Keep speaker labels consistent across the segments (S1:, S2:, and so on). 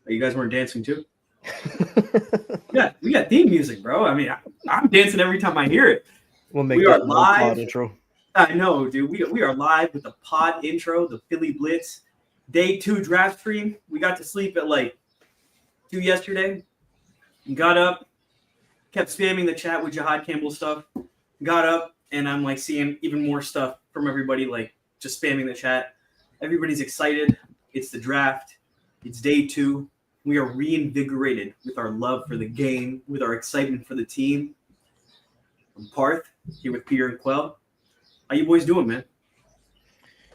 S1: You guys weren't dancing too? Yeah, we got theme music, bro. I mean, I'm dancing every time I hear it. We are live. Intro. I know, dude. We are live with the pod intro, the Philly Blitz day 2 draft stream. We got to sleep at like 2 yesterday. Got up, kept spamming the chat with Jihaad Campbell stuff. Got up, and I'm like seeing even more stuff from everybody, like just spamming the chat. Everybody's excited. It's the draft. It's day 2. We are reinvigorated with our love for the game, with our excitement for the team. I'm Parth, here with Pierre and Quell. How you boys doing, man?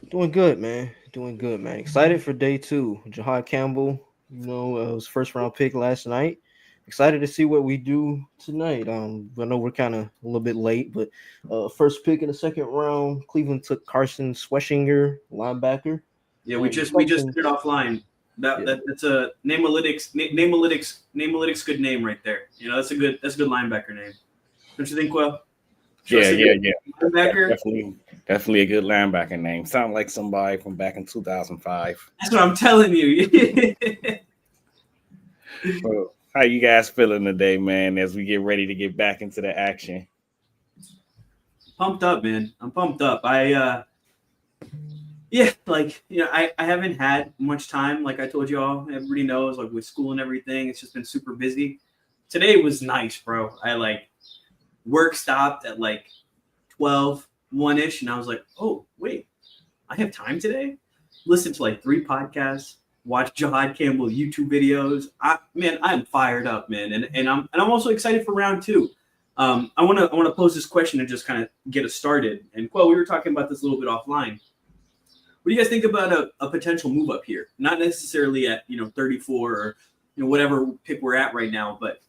S2: Doing good, man. Excited for day 2. Jihaad Campbell, was first round pick last night. Excited to see what we do tonight. I know we're kind of a little bit late, but first pick in the second round, Cleveland took Carson Schweschinger, linebacker.
S1: Yeah, we just did it offline. That's a Namealytics good name right there. You know, that's a good linebacker name. Don't you think, Quell?
S3: Yeah. Definitely a good linebacker name. Sound like somebody from back in 2005.
S1: That's what I'm telling you.
S3: So, how you guys feeling today, man, as we get ready to get back into the action?
S1: Pumped up, man. I'm pumped up. I haven't had much time, like I told you all. Everybody knows, like with school and everything, it's just been super busy. Today was nice, bro. Work stopped at like 12, 1-ish, and I was like, oh, wait, I have time today? Listen to like 3 podcasts, watch Jihaad Campbell YouTube videos. I'm fired up, man. And I'm also excited for round 2. I wanna pose this question and just kind of get us started. And Quell, we were talking about this a little bit offline. What do you guys think about a potential move up here? Not necessarily at 34 or whatever pick we're at right now, but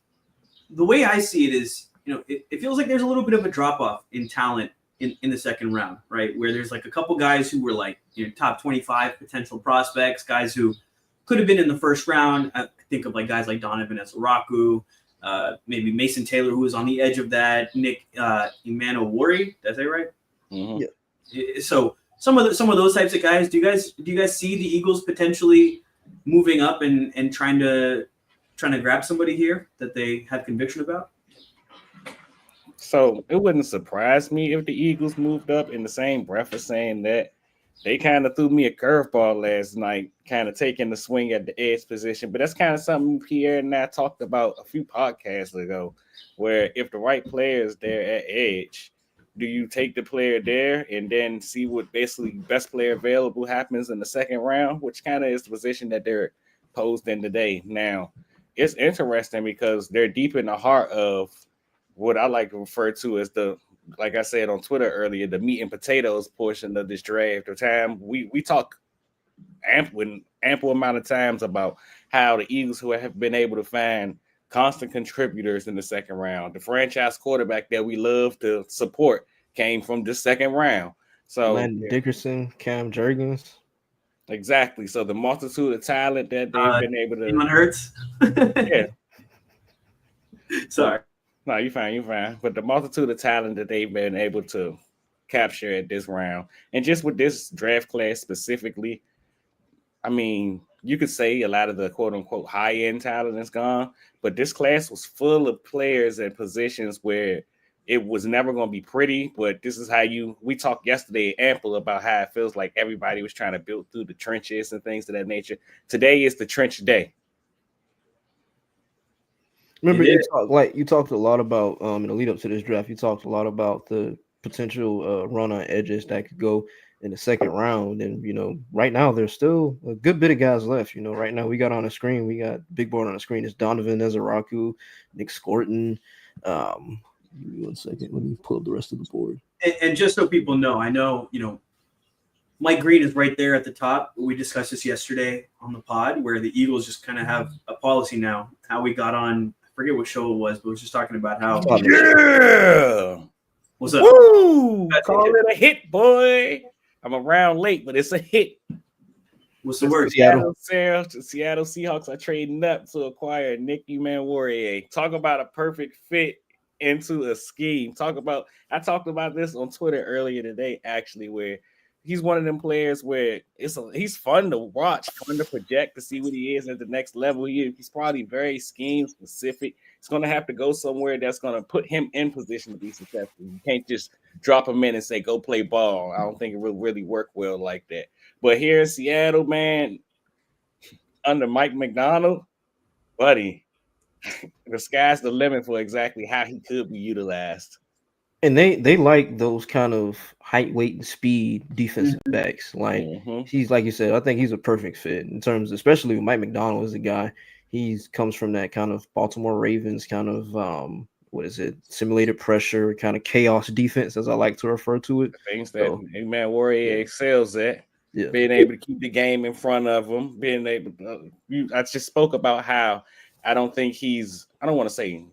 S1: the way I see it is, it feels like there's a little bit of a drop off in talent in the second round, right? Where there's like a couple guys who were like top 25 potential prospects, guys who could have been in the first round. I think of like guys like Donovan Ezaraku, maybe Mason Taylor, who was on the edge of that. Nick Emmanuel-Wari, did I say right?
S2: Mm-hmm.
S1: Yeah. So some of those types of guys. Do you guys see the Eagles potentially moving up and trying to grab somebody here that they have conviction about?
S3: So it wouldn't surprise me if the Eagles moved up in the same breath as saying that they kind of threw me a curveball last night, kind of taking the swing at the edge position. But that's kind of something Pierre and I talked about a few podcasts ago, where if the right player is there at edge, do you take the player there and then see what basically best player available happens in the second round, which kind of is the position that they're posed in today. Now, it's interesting because they're deep in the heart of what I like to refer to as like I said on Twitter earlier, the meat and potatoes portion of this draft. The time we talk ample amount of times about how the Eagles who have been able to find constant contributors in the second round. The franchise quarterback that we love to support came from the second round. So
S2: Landon Dickerson, Cam Jurgens.
S3: Exactly. So the multitude of talent that they've been able to.
S1: Anyone hurts?
S3: Yeah.
S1: Sorry.
S3: No, you're fine. But the multitude of talent that they've been able to capture at this round, and just with this draft class specifically, I mean, you could say a lot of the quote-unquote high-end talent is gone, but this class was full of players and positions where it was never going to be pretty, but this is how we talked yesterday ample about how it feels like everybody was trying to build through the trenches and things of that nature. Today is the trench day.
S2: Remember, you talked a lot about in the lead up to this draft. You talked a lot about the potential run on edges that could go in the second round, and right now there's still a good bit of guys left. Right now we got on the screen, we got big board on the screen. It's Donovan Ezaraku, Nick Scorton. Give me 1 second. Let me pull up the rest of the board.
S1: And just so people know, I know Mike Green is right there at the top. We discussed this yesterday on the pod, where the Eagles just kind of have a policy now. How we got on. I forget what show it was, but we was just talking about how.
S3: Yeah.
S1: What's up?
S3: Woo! Call it a hit, boy. I'm around late, but it's a hit.
S1: What's the word?
S3: Seattle Seahawks are trading up to acquire Nicky Manwarier. Talk about a perfect fit into a scheme. I talked about this on Twitter earlier today, actually, where he's one of them players where he's fun to watch, fun to project to see what he is at the next level. He's probably very scheme specific. He's going to have to go somewhere that's going to put him in position to be successful. You can't just drop him in and say, go play ball. I don't think it will really work well like that. But here in Seattle, man, under Mike McDonald, buddy, the sky's the limit for exactly how he could be utilized.
S2: And they like those kind of height, weight, and speed defensive backs. Like he's like you said, I think he's a perfect fit in terms, especially with Mike McDonald as a guy. He comes from that kind of Baltimore Ravens kind of simulated pressure, kind of chaos defense, as I like to refer to it.
S3: The things that Warrior excels at. Yeah. Being able to keep the game in front of him, being able to, I just spoke about how I don't think I don't want to say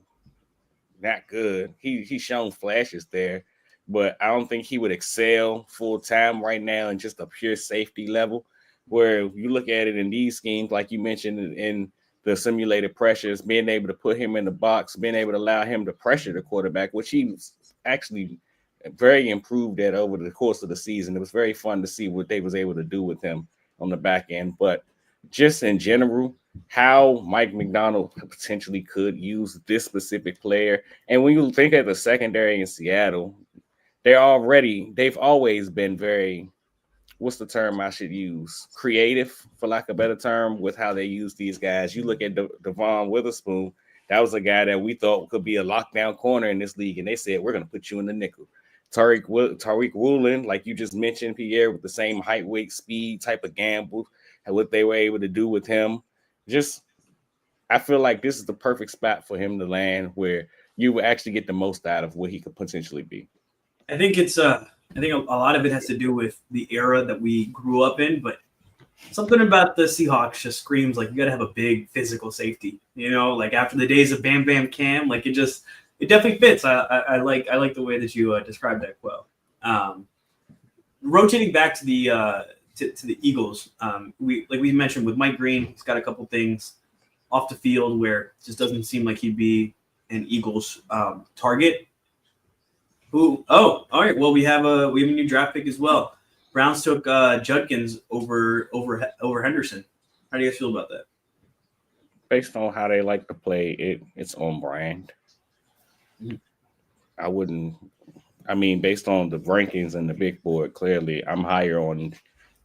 S3: not good. He's shown flashes there, but I don't think he would excel full time right now in just a pure safety level. Where you look at it in these schemes, like you mentioned in the simulated pressures, being able to put him in the box, being able to allow him to pressure the quarterback, which he was actually very improved at over the course of the season. It was very fun to see what they was able to do with him on the back end. But just in general, how Mike McDonald potentially could use this specific player. And when you think of the secondary in Seattle, they've always been very, what's the term I should use? Creative, for lack of a better term, with how they use these guys. You look at Devon Witherspoon, that was a guy that we thought could be a lockdown corner in this league. And they said, we're going to put you in the nickel. Tariq Woolen, like you just mentioned, Pierre, with the same height, weight, speed type of gamble, and what they were able to do with him. I feel like this is the perfect spot for him to land where you will actually get the most out of what he could potentially be.
S1: I think a lot of it has to do with the era that we grew up in, but something about the Seahawks just screams like you got to have a big physical safety, like after the days of Bam Bam Cam, like it definitely fits. I like the way that you described that, Quell. Rotating back to the Eagles, we mentioned with Mike Green, he's got a couple things off the field where it just doesn't seem like he'd be an Eagles target. All right. Well, we have a new draft pick as well. Browns took Judkins over Henderson. How do you guys feel about that?
S3: Based on how they like to play, it's on brand. Based on the rankings and the big board, clearly I'm higher on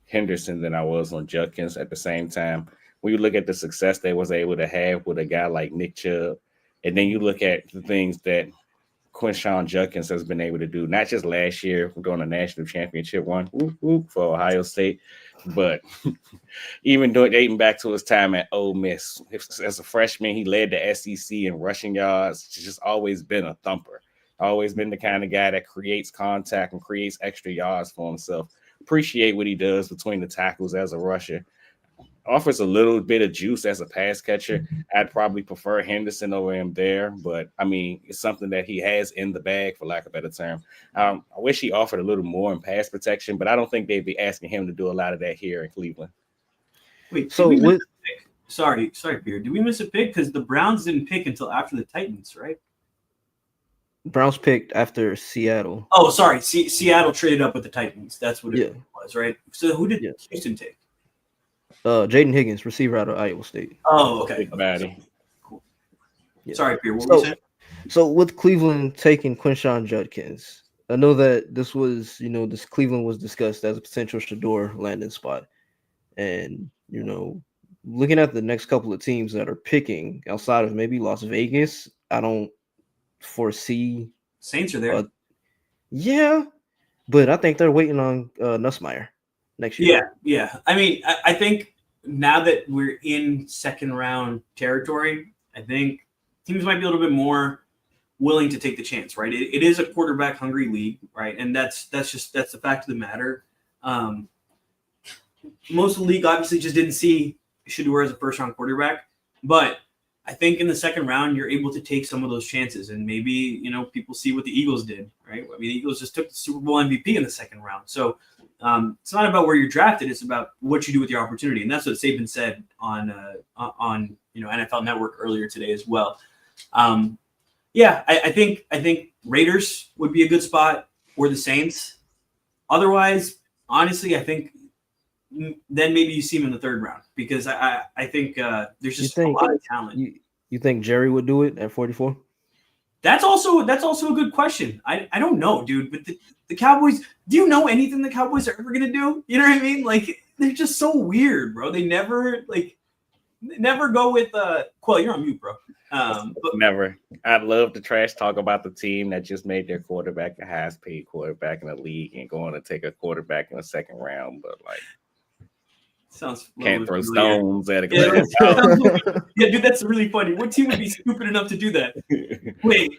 S3: Henderson than I was on Judkins. At the same time, when you look at the success they was able to have with a guy like Nick Chubb, and then you look at the things that Quinshon Judkins has been able to do, not just last year during the national championship one for Ohio State, but even dating back to his time at Ole Miss. As a freshman, he led the SEC in rushing yards. He's just always been a thumper. Always been the kind of guy that creates contact and creates extra yards for himself. Appreciate what he does between the tackles as a rusher. Offers a little bit of juice as a pass catcher. I'd probably prefer Henderson over him there, but it's something that he has in the bag, for lack of a better term. I wish he offered a little more in pass protection, but I don't think they'd be asking him to do a lot of that here in Cleveland.
S1: Wait, sorry, Pierre. Did we miss a pick? Because the Browns didn't pick until after the Titans, right?
S2: Browns picked after Seattle.
S1: Oh, sorry. Seattle traded up with the Titans. That's what it was, right? So who did Houston take?
S2: Jaden Higgins, receiver out of Iowa State.
S1: Oh, okay. Cool. Yeah. Sorry, Pierre. What were you saying?
S2: So with Cleveland taking Quinshon Judkins, I know that this was, this Cleveland was discussed as a potential Shador landing spot. And, looking at the next couple of teams that are picking outside of maybe Las Vegas, I don't foresee
S1: Saints are there.
S2: But I think they're waiting on Nussmeier next year.
S1: Yeah. I think now that we're in second round territory, I think teams might be a little bit more willing to take the chance, right? It is a quarterback hungry league, right? And that's the fact of the matter. Most of the league obviously just didn't see Shador as a first round quarterback, but I think in the second round, you're able to take some of those chances, and maybe, you know, people see what the Eagles did, right? I mean, the Eagles just took the Super Bowl MVP in the second round. So it's not about where you're drafted; it's about what you do with your opportunity, and that's what Saban said on you know, NFL Network earlier today as well. Yeah, I think Raiders would be a good spot, or the Saints. Otherwise, honestly, I think then maybe you see him in the third round, because I think there's just a lot of talent.
S2: You think Jerry would do it at 44?
S1: That's also a good question. I don't know, dude. But the Cowboys, do you know anything the Cowboys are ever gonna do? You know what I mean? Like, they're just so weird, bro. They never go with Quell. You're on mute, bro.
S3: But never. I'd love to trash talk about the team that just made their quarterback the highest paid quarterback in the league and going to take a quarterback in the second round, but like,
S1: sounds
S3: can't throw
S1: familiar.
S3: stones at a glass house.
S1: Yeah, dude, that's really funny. What team would be stupid enough to do that? Wait.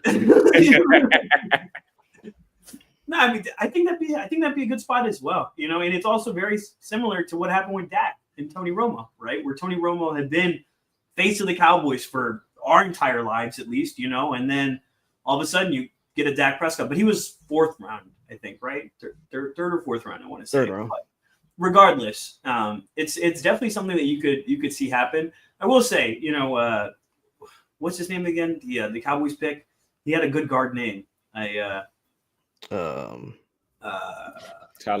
S1: No, I mean, I think that'd be a good spot as well. You know, and it's also very similar to what happened with Dak and Tony Romo, right? Where Tony Romo had been face of the Cowboys for our entire lives, at least, you know, and then all of a sudden you get a Dak Prescott, but he was fourth round, I think, right? Third or fourth round, I want to say.
S2: Third round.
S1: But regardless, it's definitely something that you could see happen. I will say, you know, what's his name again? The Cowboys pick. He had a good guard name.
S3: Tyler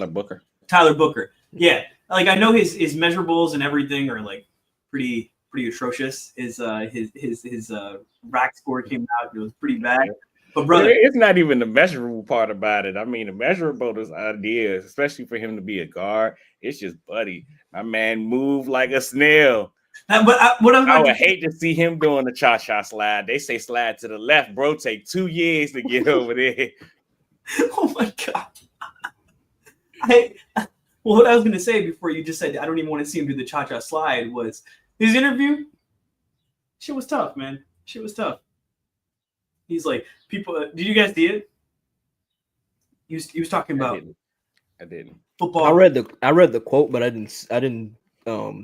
S3: Booker.
S1: Tyler Booker. Yeah, like I know his measurables and everything are like pretty atrocious. His rack score came out. It was pretty bad. But brother,
S3: it's not even the measurable part about it. I mean, the measurable is ideas, especially for him to be a guard. It's just, buddy, my man moved like a snail.
S1: But I
S3: would hate to see him doing the cha-cha slide. They say slide to the left, bro. Take 2 years to get over there.
S1: Oh my god. Well, what I was gonna say before you just said I don't even want to see him do the cha-cha slide was his interview. Shit was tough, man. Shit was tough. He's like, people. Did you guys see it? He was talking about.
S3: I didn't.
S1: Football.
S2: I read the quote, but I didn't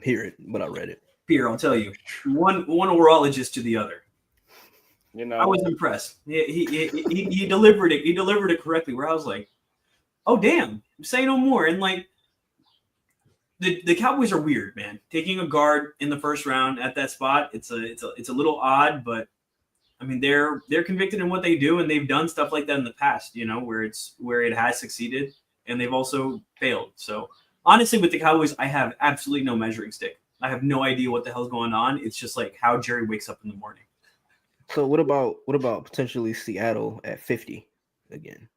S2: hear it, but I read it.
S1: Pierre, I'll tell you, one urologist to the other.
S3: You know,
S1: I was impressed. He delivered it. He delivered it correctly. Where I was like, oh damn, say no more. And like, the Cowboys are weird, man. Taking a guard in the first round at that spot, it's a little odd, but I mean they're convicted in what they do, and they've done stuff like that in the past, you know, where it has succeeded, and they've also failed. So honestly, with the Cowboys, I have absolutely no measuring stick. I have no idea what the hell's going on. It's just like how Jerry wakes up in the morning.
S2: So what about potentially Seattle at 50 again?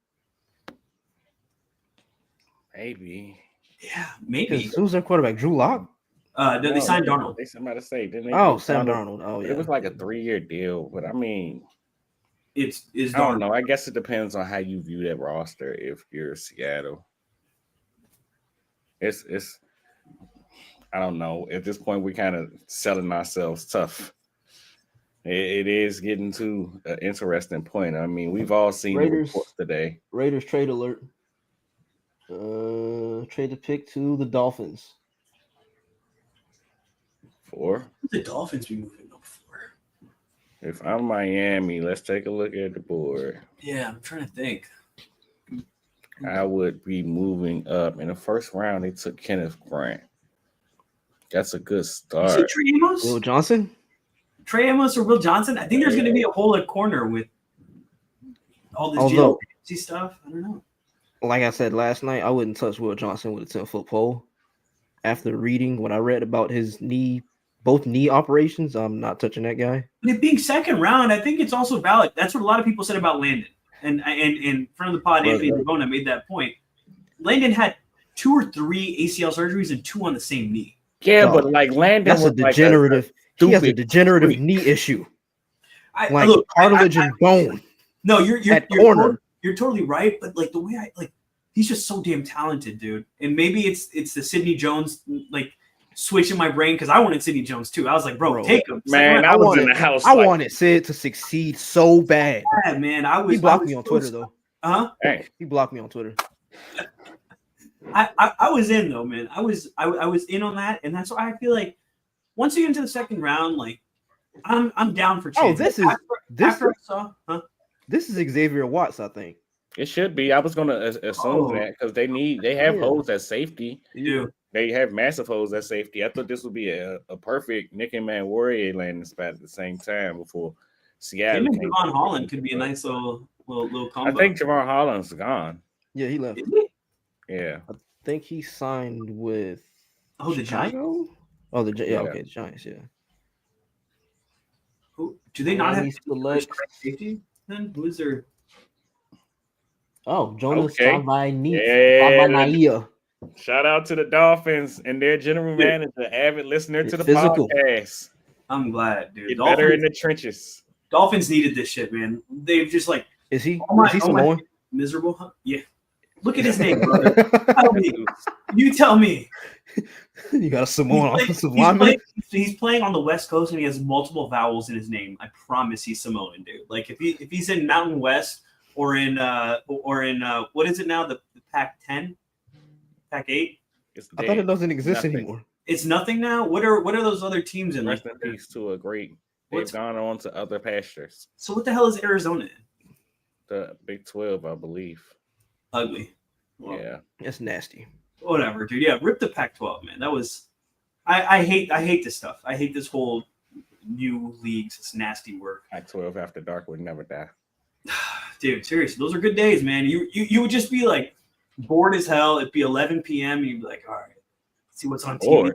S3: Maybe.
S1: Yeah, maybe.
S2: Who's their quarterback? Drew Lock?
S1: They signed Darnold.
S3: They somebody say, didn't they?
S2: Oh, Sam Darnold. Oh, yeah.
S3: It was like a 3-year deal, but I mean,
S1: It's
S3: I don't know. I guess it depends on how you view that roster. If you're Seattle, it's. I don't know. At this point, we're kind of selling ourselves tough. It is getting to an interesting point. I mean, we've all seen the reports today.
S2: Raiders trade alert. Trade the pick to the Dolphins.
S3: For
S1: the Dolphins be moving up for?
S3: If I'm Miami, let's take a look at the board.
S1: Yeah, I'm trying to think.
S3: I would be moving up. In the first round, they took Kenneth Grant. That's a good start.
S1: You see Trey Amos?
S2: Will Johnson?
S1: Trey Amos or Will Johnson? I think there's going to be a whole corner with all this GLC stuff. I don't know.
S2: Like I said last night, I wouldn't touch Will Johnson with a 10-foot pole. After reading what I read about his both knee operations, I'm not touching that guy.
S1: But it being second round, I think it's also valid. That's what a lot of people said about Landon. And in front of the pod, Anthony Ravona made that point. Landon had 2 or 3 ACL surgeries and 2 on the same knee.
S3: Yeah, but like Landon,
S2: that's a degenerative. He has a degenerative knee issue, look, cartilage and bone.
S1: No, you're totally right. But like the way he's just so damn talented, dude. And maybe it's the Sidney Jones like switch in my brain because I wanted Sidney Jones too. I was like, bro, take him,
S3: man. I was in the house.
S2: I wanted Sid to succeed so bad.
S1: Yeah, man.
S2: He blocked me on Twitter though.
S3: Hey.
S2: He blocked me on Twitter.
S1: I was in though, man. I was in on that, and that's why I feel like once you get into the second round, like I'm down for
S2: Oh,
S1: change.
S2: this is
S1: After I saw,
S2: this is Xavier Watts, I think.
S3: It should be. I was gonna assume that because they have holes at safety.
S1: They do.
S3: They have massive holes at safety. I thought this would be a perfect Nick and Man Warrior landing spot at the same time before Seattle.
S1: Him and Javon Holland could be a nice little combo.
S3: I think Javon Holland's gone.
S2: Yeah, he left.
S3: Yeah,
S2: I think he signed with
S1: the Giants.
S2: Oh, the Giants. Yeah.
S1: Who do they not have
S2: select
S1: safety? Then who is their?
S2: Oh, Jonas
S3: Okay.
S2: Savaiinaea.
S3: Shout out to the Dolphins and their general manager, avid listener to the podcast.
S1: I'm glad, dude.
S3: Get better in the trenches.
S1: Dolphins needed this shit, man. They've just like
S2: is he Samoan?
S1: Miserable? Huh? Yeah. Look at his name, brother. Tell me. You tell me.
S2: You got a Samoan offensive lineman.
S1: He's playing on the West Coast and he has multiple vowels in his name. I promise he's Samoan, dude. Like if he's in Mountain West or in what is it now? The Pac-10? Pac-8?
S2: I thought it doesn't exist anymore.
S1: It's nothing now. What are those other teams in?
S3: Rest in peace to a great. They've gone on to other pastures.
S1: So what the hell is Arizona in?
S3: The Big 12, I believe.
S1: Ugly. Well,
S3: yeah,
S2: it's nasty.
S1: Whatever, dude. Yeah, rip the Pac-12, man. That was. I hate this stuff. I hate this whole new leagues. It's nasty work.
S3: Pac-12 after dark would never die.
S1: Dude, seriously, those are good days, man. You would just be like bored as hell. It'd be 11 p.m. and you'd be like, all right, let's see what's on TV.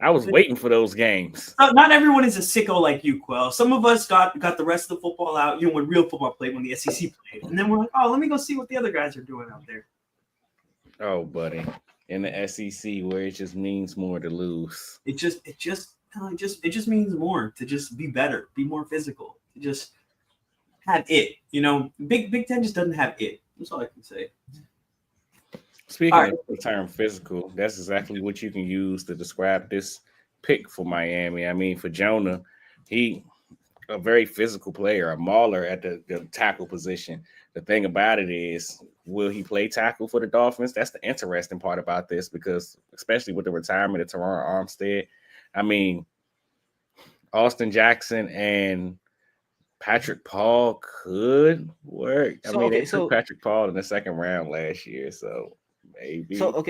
S3: I was waiting for those games.
S1: Not everyone is a sicko like you, Quell. Some of us got the rest of the football out, when real football played, when the SEC played. And then we're like, oh, let me go see what the other guys are doing out there.
S3: Oh, buddy. In the SEC where it just means more to lose.
S1: It just means more to just be better, be more physical, to just have it. Big Ten just doesn't have it. That's all I can say.
S3: Speaking of the term physical, that's exactly what you can use to describe this pick for Miami. I mean, for Jonah, he a very physical player, a mauler at the tackle position. The thing about it is, will he play tackle for the Dolphins? That's the interesting part about this, because especially with the retirement of Teron Armstead, I mean, Austin Jackson and Patrick Paul could work. They took Patrick Paul in the second round last year, so maybe.
S2: So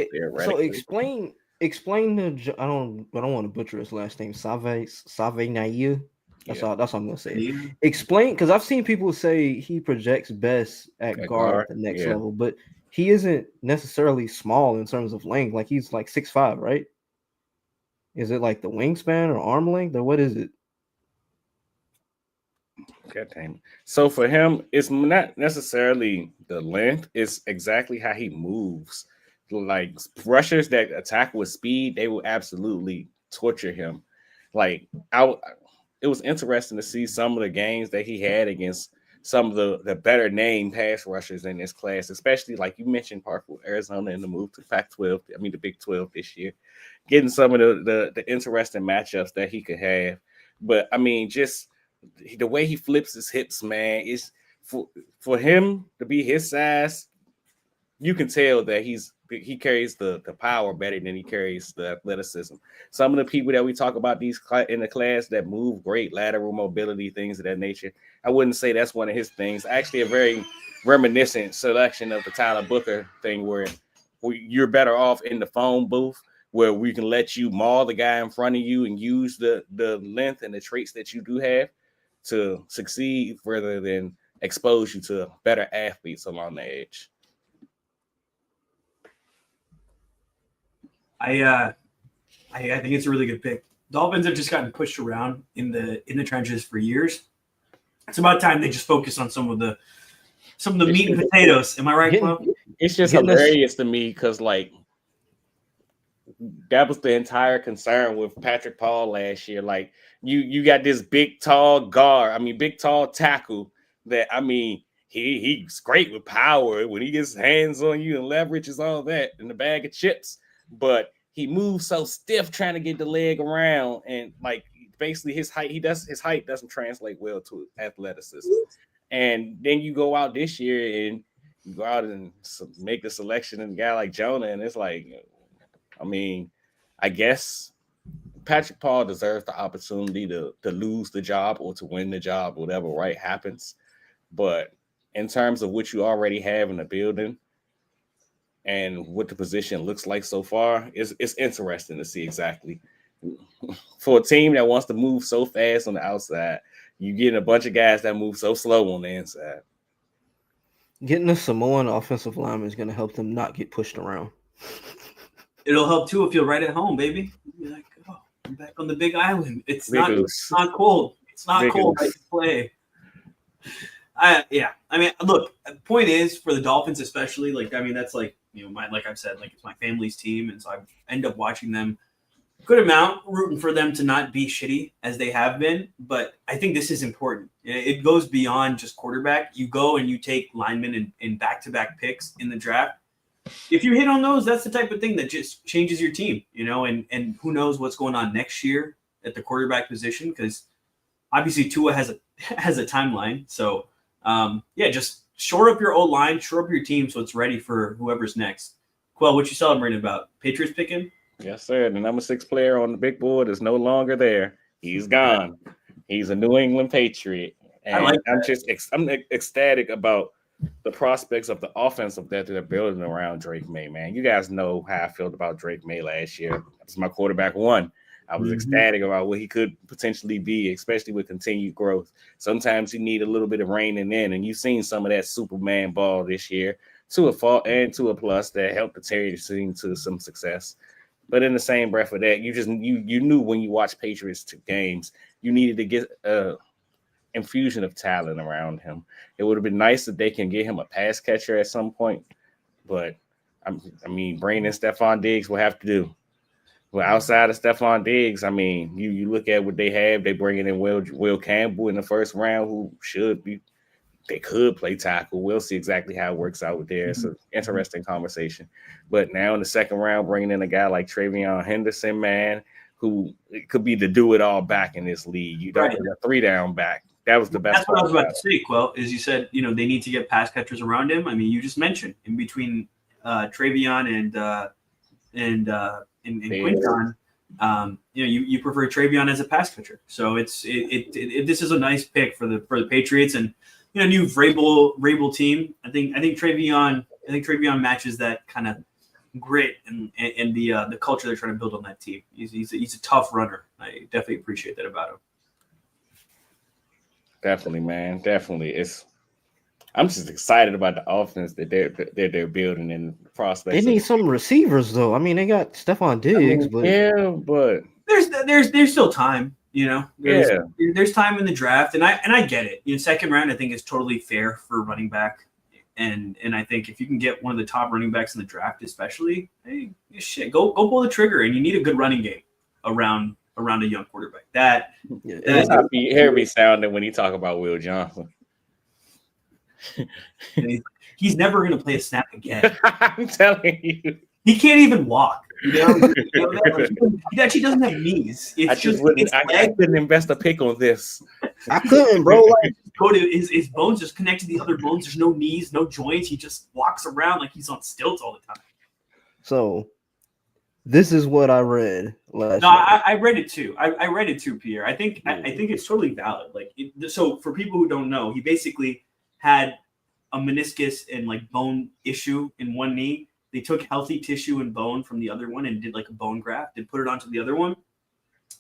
S2: explain the. I don't want to butcher his last name. Savaiinaea. That's all I'm gonna say. Yeah. Explain, because I've seen people say he projects best at guard at the next level, but he isn't necessarily small in terms of length. Like he's like 6'5", right? Is it like the wingspan or arm length, or what is it?
S3: God damn it. So for him, it's not necessarily the length, it's exactly how he moves. Like rushers that attack with speed, they will absolutely torture him. Like it was interesting to see some of the games that he had against some of the better named pass rushers in this class, especially like you mentioned, Parth, Arizona in the move to Pac-12. I mean, the Big 12 this year, getting some of the interesting matchups that he could have. But I mean, just the way he flips his hips, man, is for him to be his size. You can tell that he carries the power better than he carries the athleticism. Some of the people that we talk about in the class that move great, lateral mobility, things of that nature, I wouldn't say that's one of his things. Actually, a very reminiscent selection of the Tyler Booker thing, where you're better off in the phone booth, where we can let you maul the guy in front of you and use the length and the traits that you do have to succeed, rather than expose you to better athletes along the edge.
S1: I think it's a really good pick. Dolphins have just gotten pushed around in the trenches for years. It's about time they just focus on some of the meat and potatoes. Am I right, Quell?
S3: It's just hilarious to me because like that was the entire concern with Patrick Paul last year. Like you got this big tall tackle that he's great with power when he gets hands on you and leverages all that in the bag of chips. But he moves so stiff trying to get the leg around, and like basically his height doesn't translate well to athleticism. And then you go out this year and you go out and make the selection in a guy like Jonah, and it's like, I mean, I guess Patrick Paul deserves the opportunity to lose the job or to win the job, whatever right happens. But in terms of what you already have in the building and what the position looks like so far, it's interesting to see exactly. For a team that wants to move so fast on the outside, you getting a bunch of guys that move so slow on the inside.
S2: Getting a Samoan offensive lineman is going to help them not get pushed around.
S1: It'll help too if you're right at home, baby. You're like, oh, I'm back on the Big Island. It's
S3: Big
S1: not
S3: Oos.
S1: not cold. It's not
S3: Big
S1: cold. I
S3: Oos.
S1: can play. Yeah. I mean, look. The point is for the Dolphins, especially. Like, I mean, that's like like I've said, like it's my family's team, and so I end up watching them a good amount, rooting for them to not be shitty as they have been. But I think this is important. It goes beyond just quarterback. You go and you take linemen in back-to-back picks in the draft. If you hit on those, that's the type of thing that just changes your team, and who knows what's going on next year at the quarterback position, because obviously Tua has a timeline. So, just shore up your old line, shore up your team so it's ready for whoever's next. Quell, what you celebrating about? Patriots picking?
S3: Yes, sir. The number 6 player on the big board is no longer there. He's gone. He's a New England Patriot. And
S1: I like
S3: I'm ecstatic about the prospects of the offensive that they're building around Drake May, man. You guys know how I felt about Drake May last year. That's my quarterback 1. I was ecstatic about what he could potentially be, especially with continued growth. Sometimes you need a little bit of reining in, and you've seen some of that Superman ball this year to a fault and to a plus that helped the Terry team to some success. But in the same breath of that, you knew when you watched Patriots games, you needed to get a infusion of talent around him. It would have been nice if they can get him a pass catcher at some point, but I mean, bringing in Stephon Diggs will have to do. Well, outside of Stephon Diggs, I mean, you look at what they have. They bringing in Will Campbell in the first round, who they could play tackle. We'll see exactly how it works out with there. It's an interesting conversation. But now in the second round, bringing in a guy like Travion Henderson, man, who could be the do-it-all back in this league. You don't get a 3-down back. That was the best.
S1: That's what I was about to say, Quell, is you said, they need to get pass catchers around him. I mean, you just mentioned in between Travion and Quinton, you prefer Travion as a pass catcher. So this is a nice pick for the Patriots and new Vrabel team. I think Travion matches that kind of grit and the culture they're trying to build on that team. He's a tough runner. I definitely appreciate that about him.
S3: Definitely, man. Definitely. I'm just excited about the offense that they're building and the prospects.
S2: They need some receivers, though. I mean, they got Stephon Diggs,
S3: but
S1: there's still time. There's time in the draft, and I get it. Second round, I think is totally fair for running back, and I think if you can get one of the top running backs in the draft, especially, hey, shit, go pull the trigger, and you need a good running game around a young quarterback. That's
S3: how Pierre be sounding when he talk about Will Johnson.
S1: He's never going to play a snap again.
S3: I'm telling you.
S1: He can't even walk. He actually doesn't have knees.
S3: I couldn't invest a pick on this.
S2: I couldn't, bro. Like,
S1: his bones just connect to the other bones. There's no knees, no joints. He just walks around like he's on stilts all the time.
S2: So this is what I read last.
S1: No, I read it too. I read it too, Pierre. I think it's totally valid. So for people who don't know, he basically had a meniscus and bone issue in one knee. They took healthy tissue and bone from the other one and did a bone graft and put it onto the other one.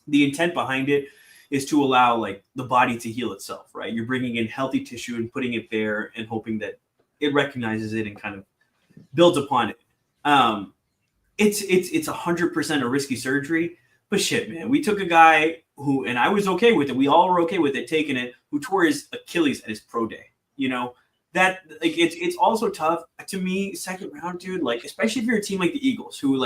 S1: The intent behind it is to allow the body to heal itself, right? You're bringing in healthy tissue and putting it there and hoping that it recognizes it and kind of builds upon it. It's 100% a risky surgery, but shit, man, we took a guy who, and I was okay with it. We all were okay with it, taking it, who tore his Achilles at his pro day. That it's also tough to me. Second round, dude. Especially if you're a team like the Eagles, who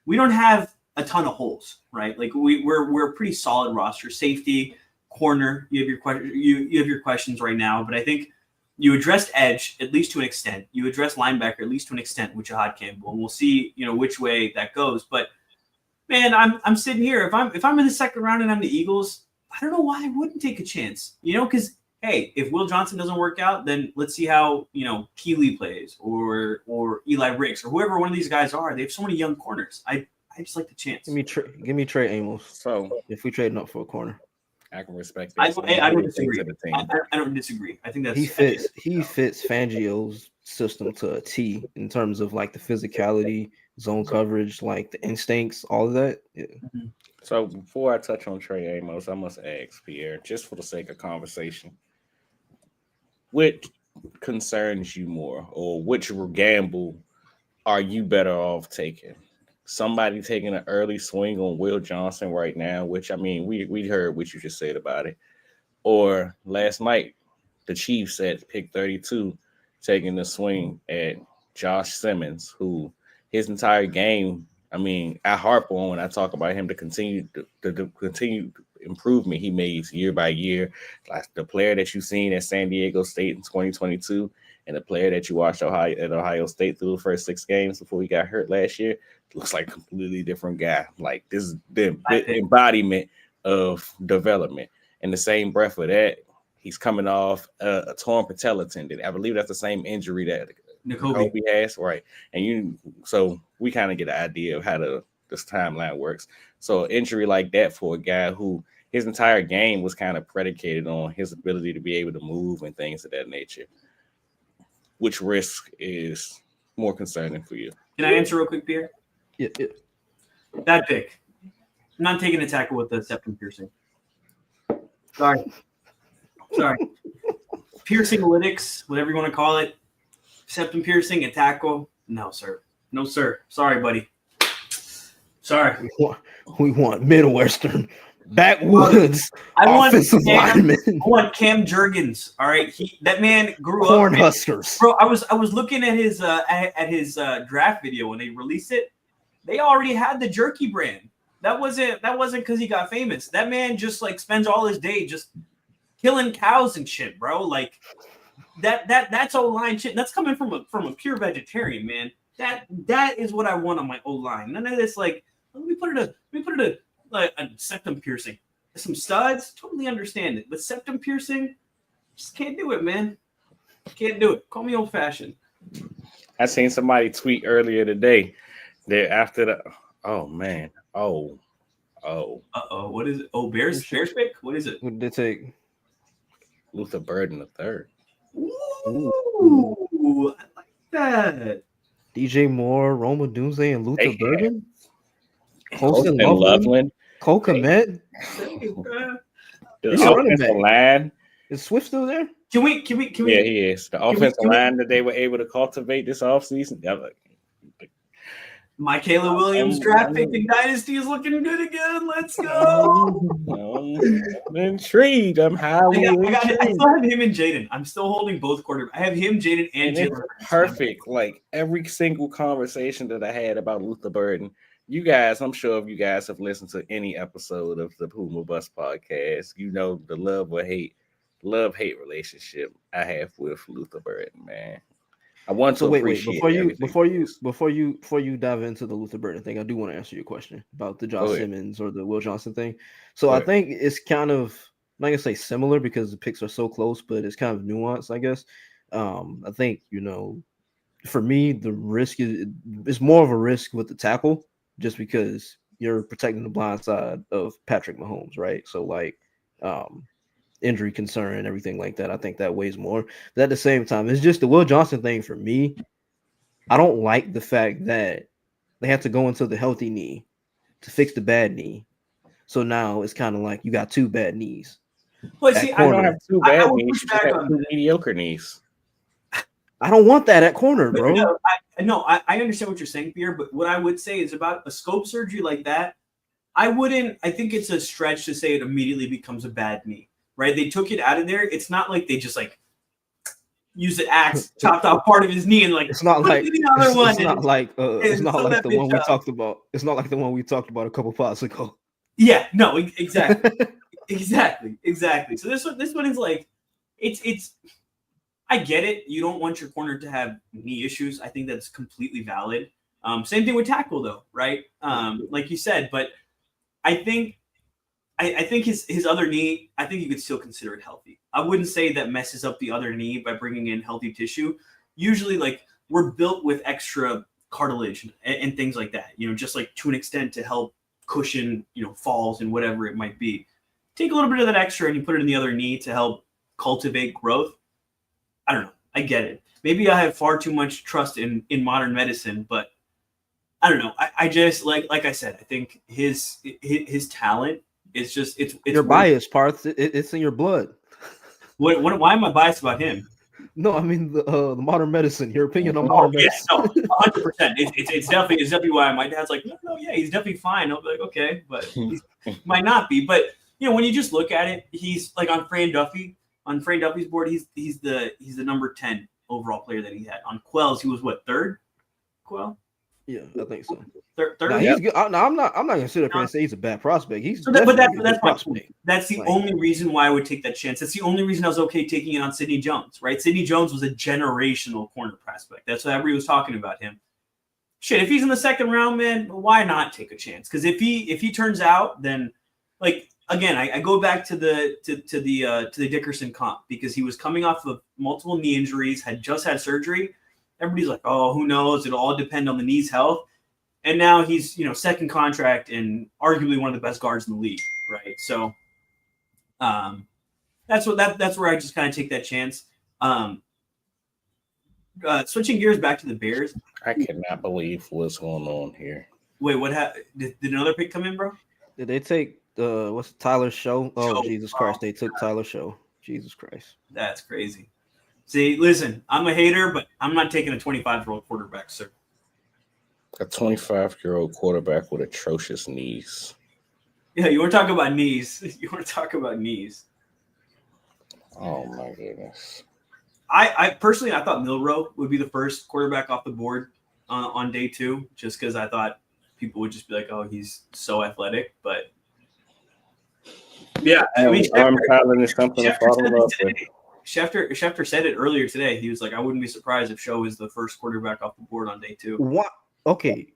S1: we don't have a ton of holes, right? We're a pretty solid roster. Safety, corner. You have your questions right now, but I think you addressed edge at least to an extent. You addressed linebacker at least to an extent with Jihaad Campbell, and we'll see which way that goes. But man, I'm sitting here. If I'm in the second round and I'm the Eagles, I don't know why I wouldn't take a chance. Because hey, if Will Johnson doesn't work out, then let's see how, Keeley plays or Eli Ricks or whoever one of these guys are. They have so many young corners. I I just like the chance.
S2: Give me Trey Amos.
S3: So
S2: if we trading up for a corner,
S3: I can respect
S1: I
S3: that.
S1: don't disagree. I don't disagree. I think that's
S2: he fits Fangio's system to a T in terms of like the physicality, zone coverage, like the instincts, all of that. Yeah.
S1: Mhm.
S3: So before I touch on Trey Amos, I must ask Pierre, just for the sake of conversation, what concerns you more, or which gamble are you better off taking? Somebody taking an early swing on Will Johnson right now, which I mean, we heard what you just said about it, or last night the Chiefs at pick 32 taking the swing at Josh Simmons, who his entire game, I mean, I harp on when I talk about him to continue the continue improvement he makes year by year. Like the player that you've seen at San Diego State in 2022 and the player that you watched at Ohio State through the first 6 games before he got hurt last year, looks like a completely different guy. Like this is the embodiment of development. In the same breath of that, he's coming off a torn patella tendon. I believe that's the same injury that Jacoby has, right? And so we kind of get an idea of how this timeline works. So an injury like that for a guy who his entire game was kind of predicated on his ability to be able to move and things of that nature. Which risk is more concerning for you?
S1: Can I answer real quick, Pierre?
S2: Yeah.
S1: Bad pick. I'm not taking a tackle with the septum piercing. Sorry. Piercing lytics, whatever you want to call it. Septum piercing, a tackle. No, sir. No, sir. Sorry, buddy. Sorry.
S2: We want Midwestern backwoods offensive lineman.
S1: I want Cam Jurgens. All right. That man grew
S2: Corn
S1: up.
S2: Huskers.
S1: Bro, I was looking at his draft video when they released it. They already had the jerky brand. That wasn't because he got famous. That man just like spends all his day just killing cows and shit, bro. Like that's O-line shit. That's coming from a pure vegetarian, man. That is what I want on my O-line. None of this like let me put it like a septum piercing. Some studs, totally understand it. But septum piercing, just can't do it, man. Can't do it. Call me old fashioned.
S3: I seen somebody tweet earlier today that after the
S1: What is it? Oh, Bears pick? What is it?
S2: What did they take?
S3: Luther Burden III.
S1: Ooh, I like that.
S2: DJ Moore, Roma Dunze, and Luther Burden.
S3: Colston Loveland.
S2: Cole Kmet.
S3: The offensive line.
S2: Is Swift still there?
S1: Can we?
S3: Yeah, he is. The offensive line that they were able to cultivate this offseason.
S1: Michaela Williams draft pick in Dynasty is looking good again. Let's go.
S3: I'm intrigued. I'm highly intrigued.
S1: I still have him and Jaden. I'm still holding both quarterbacks. I have him, Jaden, and Jalen.
S3: Perfect. Like every single conversation that I had about Luther Burden, you guys, I'm sure if you guys have listened to any episode of the Puma Bus podcast, you know the love-hate relationship I have with Luther Burden, man. I want to appreciate
S2: before you dive into the Luther Burden thing, I do want to answer your question about the Josh Simmons or the Will Johnson thing. So I think it's kind of I'm not gonna say similar because the picks are so close, but it's kind of nuanced, I guess. I think for me the risk is more of a risk with the tackle just because you're protecting the blind side of Patrick Mahomes, right? So like injury concern and everything like that. I think that weighs more. But at the same time, it's just the Will Johnson thing for me. I don't like the fact that they have to go into the healthy knee to fix the bad knee. So now it's kind of like you got 2 bad knees.
S1: But see,
S3: I don't have 2 bad knees. I have 2 mediocre knees.
S2: I don't want that at corner, bro.
S1: I understand what you're saying, Pierre, but what I would say is about a scope surgery like that, I think it's a stretch to say it immediately becomes a bad knee. Right, they took it out of there. It's not like they just like use the axe, chopped off part of his knee, and like
S2: it's not like
S1: the other one.
S2: It's not like the one we talked about. It's not like the one we talked about a couple pods ago.
S1: Yeah, no, exactly, exactly. So this one is like, it's. I get it. You don't want your corner to have knee issues. I think that's completely valid. Same thing with tackle, though, right? Like you said, but I think his other knee, I think you could still consider it healthy. I wouldn't say that messes up the other knee by bringing in healthy tissue. Usually, like, we're built with extra cartilage and things like that. Just like to an extent to help cushion falls and whatever it might be. Take a little bit of that extra and you put it in the other knee to help cultivate growth. I don't know. I get it. Maybe I have far too much trust in modern medicine, but I don't know. I just like I said, I think his talent is just it's
S2: your bias, Parth. It's in your blood.
S1: Why am I biased about him?
S2: No, I mean the modern medicine. Your opinion on modern medicine.
S1: No, 100%. It's definitely why my dad's like, no, yeah, he's definitely fine. I'll be like, okay, but he might not be. But when you just look at it, he's like on Fran Duffy's board. He's the number 10 overall player that he had. On Quell's, he was what, third? Quell?
S2: Yeah, I think so.
S1: Third.
S2: No, he's good. I'm not gonna sit up here and say he's a bad prospect.
S1: But that's my point. That's the only reason why I would take that chance. That's the only reason I was okay taking it on Sidney Jones, right? Sidney Jones was a generational corner prospect. That's what everybody was talking about him. Shit, if he's in the second round, man, why not take a chance? Because if he turns out, then like again, I go back to the Dickerson comp because he was coming off of multiple knee injuries, had just had surgery. Everybody's like, oh, who knows? It'll all depend on the knee's health. And now he's, second contract and arguably one of the best guards in the league, right? So that's where I just kind of take that chance. Switching gears back to the Bears.
S3: I cannot believe what's going on here.
S1: Wait, what happened? Did another pick come in, bro?
S2: Did they take what's Tyler's show? Oh, Jesus Christ. They took Tyler's show. Jesus Christ.
S1: That's crazy. See, listen, I'm a hater, but I'm not taking a 25-year-old quarterback, sir.
S3: A 25-year-old quarterback with atrocious knees.
S1: Yeah, you want to talk about knees.
S3: Oh, my goodness.
S1: I personally, I thought Milroe would be the first quarterback off the board on day 2, just because I thought people would just be like, oh, he's so athletic. But, yeah. I mean,
S3: arm talent is something to follow up with.
S1: Schefter said it earlier today. He was like, I wouldn't be surprised if Show is the first quarterback off the board on day 2.
S2: What? Okay.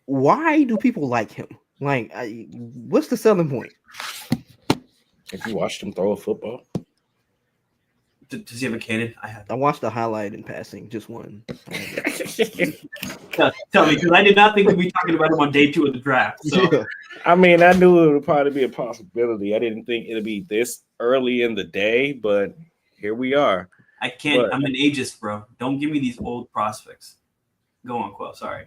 S2: Why do people like him? Like, what's the selling point?
S3: If you watched him throw a football.
S1: Does he have a cannon?
S2: I watched the highlight in passing, just one.
S1: Tell me, because I did not think we'd be talking about him on day 2 of the draft. So.
S2: Yeah.
S3: I mean, I knew it would probably be a possibility. I didn't think it'd be this early in the day, but here we are.
S1: I can't. I'm an ageist, bro. Don't give me these old prospects. Go on, Quell. Sorry.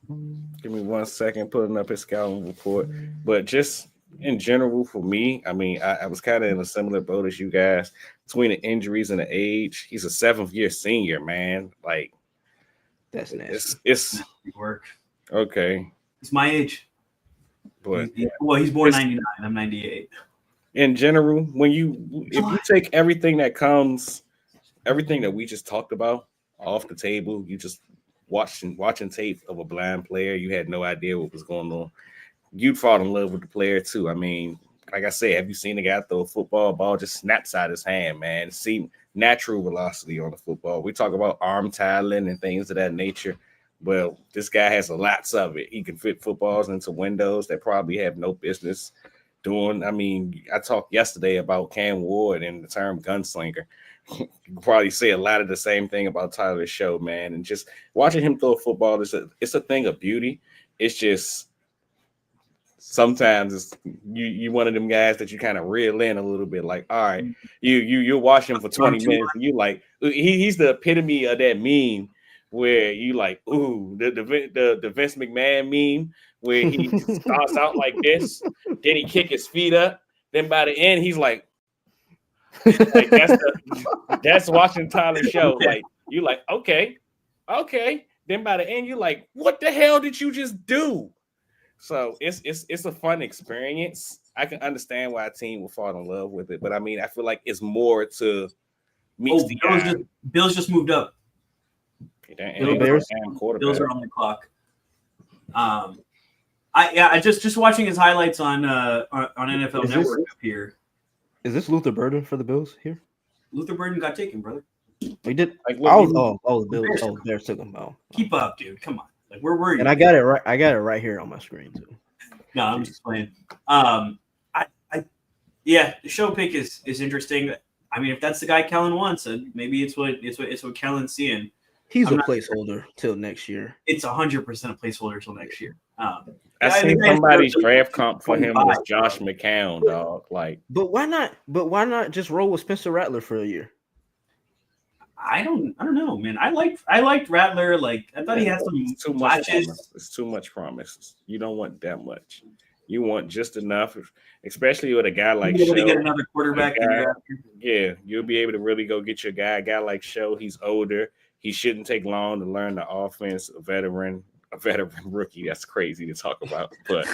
S3: Give me 1 second, putting up his scouting report. But just in general, for me, I mean, I was kind of in a similar boat as you guys. Between the injuries and the age, he's a 7th-year senior, man. Like,
S2: that's nasty.
S3: It's
S1: work.
S3: Okay.
S1: It's my age.
S3: But
S1: he's born 99. I'm 98.
S3: In general, if you take everything that we just talked about off the table, you just watching tape of a blind player, you had no idea what was going on. You'd fall in love with the player too. I mean, like I said, have you seen a guy throw a football? Ball just snaps out his hand, man. See natural velocity on the football. We talk about arm talent and things of that nature. Well, this guy has lots of it. He can fit footballs into windows that probably have no business doing. I mean, I talked yesterday about Cam Ward and the term gunslinger. You can probably say a lot of the same thing about Tyler's show, man. And just watching him throw a football it's a thing of beauty. It's just sometimes you one of them guys that you kind of reel in a little bit. Like, all right, you're watching him for 20 minutes, and you like he's the epitome of that meme where you like, ooh, the Vince McMahon meme where he starts out like this, then he kick his feet up, then by the end he's like that's watching Tyler's show. Like you like, okay. Then by the end you're like, what the hell did you just do? So it's a fun experience. I can understand why a team will fall in love with it, but I mean, I feel like it's more to meet the guy.
S1: Bills just moved up.
S3: Bills
S1: are on the clock. I just watching his highlights on NFL Network up here.
S2: Is this Luther Burden for the Bills here?
S1: Luther Burden got taken, brother.
S2: We did.
S3: Like,
S2: the Bills. Oh, Bears took him. Oh.
S1: Keep up, dude. Come on. Like we're worried.
S2: And I got it right. I got it right here on my screen too.
S1: No, I'm just playing. The show pick is interesting. I mean, if that's the guy Kellen wants, maybe it's what Kellen's seeing.
S2: He's
S1: I'm
S2: a
S1: not
S2: placeholder till next year.
S1: It's 100% a placeholder till next year.
S3: I seen somebody's draft comp for him was Josh McCown, dog. Like,
S2: but why not? But why not just roll with Spencer Rattler for a year?
S1: I don't know, man. I liked Rattler. Like, I thought he had some flashes.
S3: It's too much promise. You don't want that much. You want just enough, especially with a guy like Show.
S1: Get another quarterback.
S3: Yeah, you'll be able to really go get your guy. A guy like Show, he's older. He shouldn't take long to learn the offense. A veteran rookie. That's crazy to talk about, but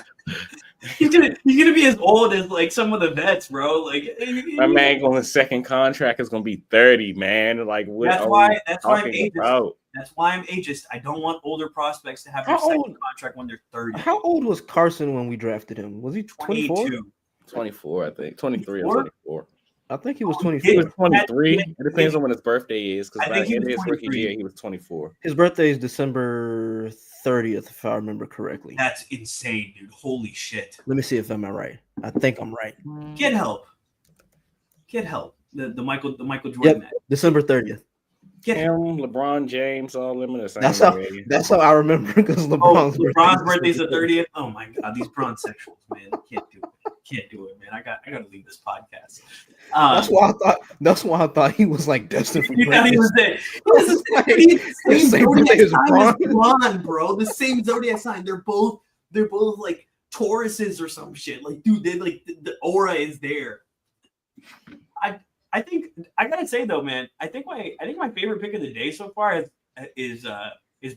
S1: he's gonna be as old as like some of the vets, bro. Like,
S3: my man on his second contract is gonna be 30, man. Like, what
S1: that's why I'm ageist.
S3: About?
S1: That's why I'm ageist. I don't want older prospects to have their second contract when they're 30.
S2: How old was Carson when we drafted him? Was he 24?
S3: 24, I think. 23 or 24.
S2: I think he was 24.
S3: He was 23. It depends on when his birthday is, because by his rookie year, he was 24.
S2: His birthday is December 30th, if I remember correctly.
S1: That's insane, dude. Holy shit.
S2: Let me see if I'm right. I think I'm right.
S1: Get help. The Michael Jordan.
S2: Yep, December 30th.
S3: Get him, LeBron James, all them in the same.
S2: That's how I remember, because LeBron's
S1: birthday's the 30th. Oh my god, these bronzexuals, man. Can't do it, man. I gotta leave this podcast.
S2: That's why I thought he was like destined for greatness.
S1: He was there. The same zodiac bro. The same zodiac sign. They're both like Tauruses or some shit. Like, dude, they like the aura is there. I think I gotta say though, man. I think my favorite pick of the day so far is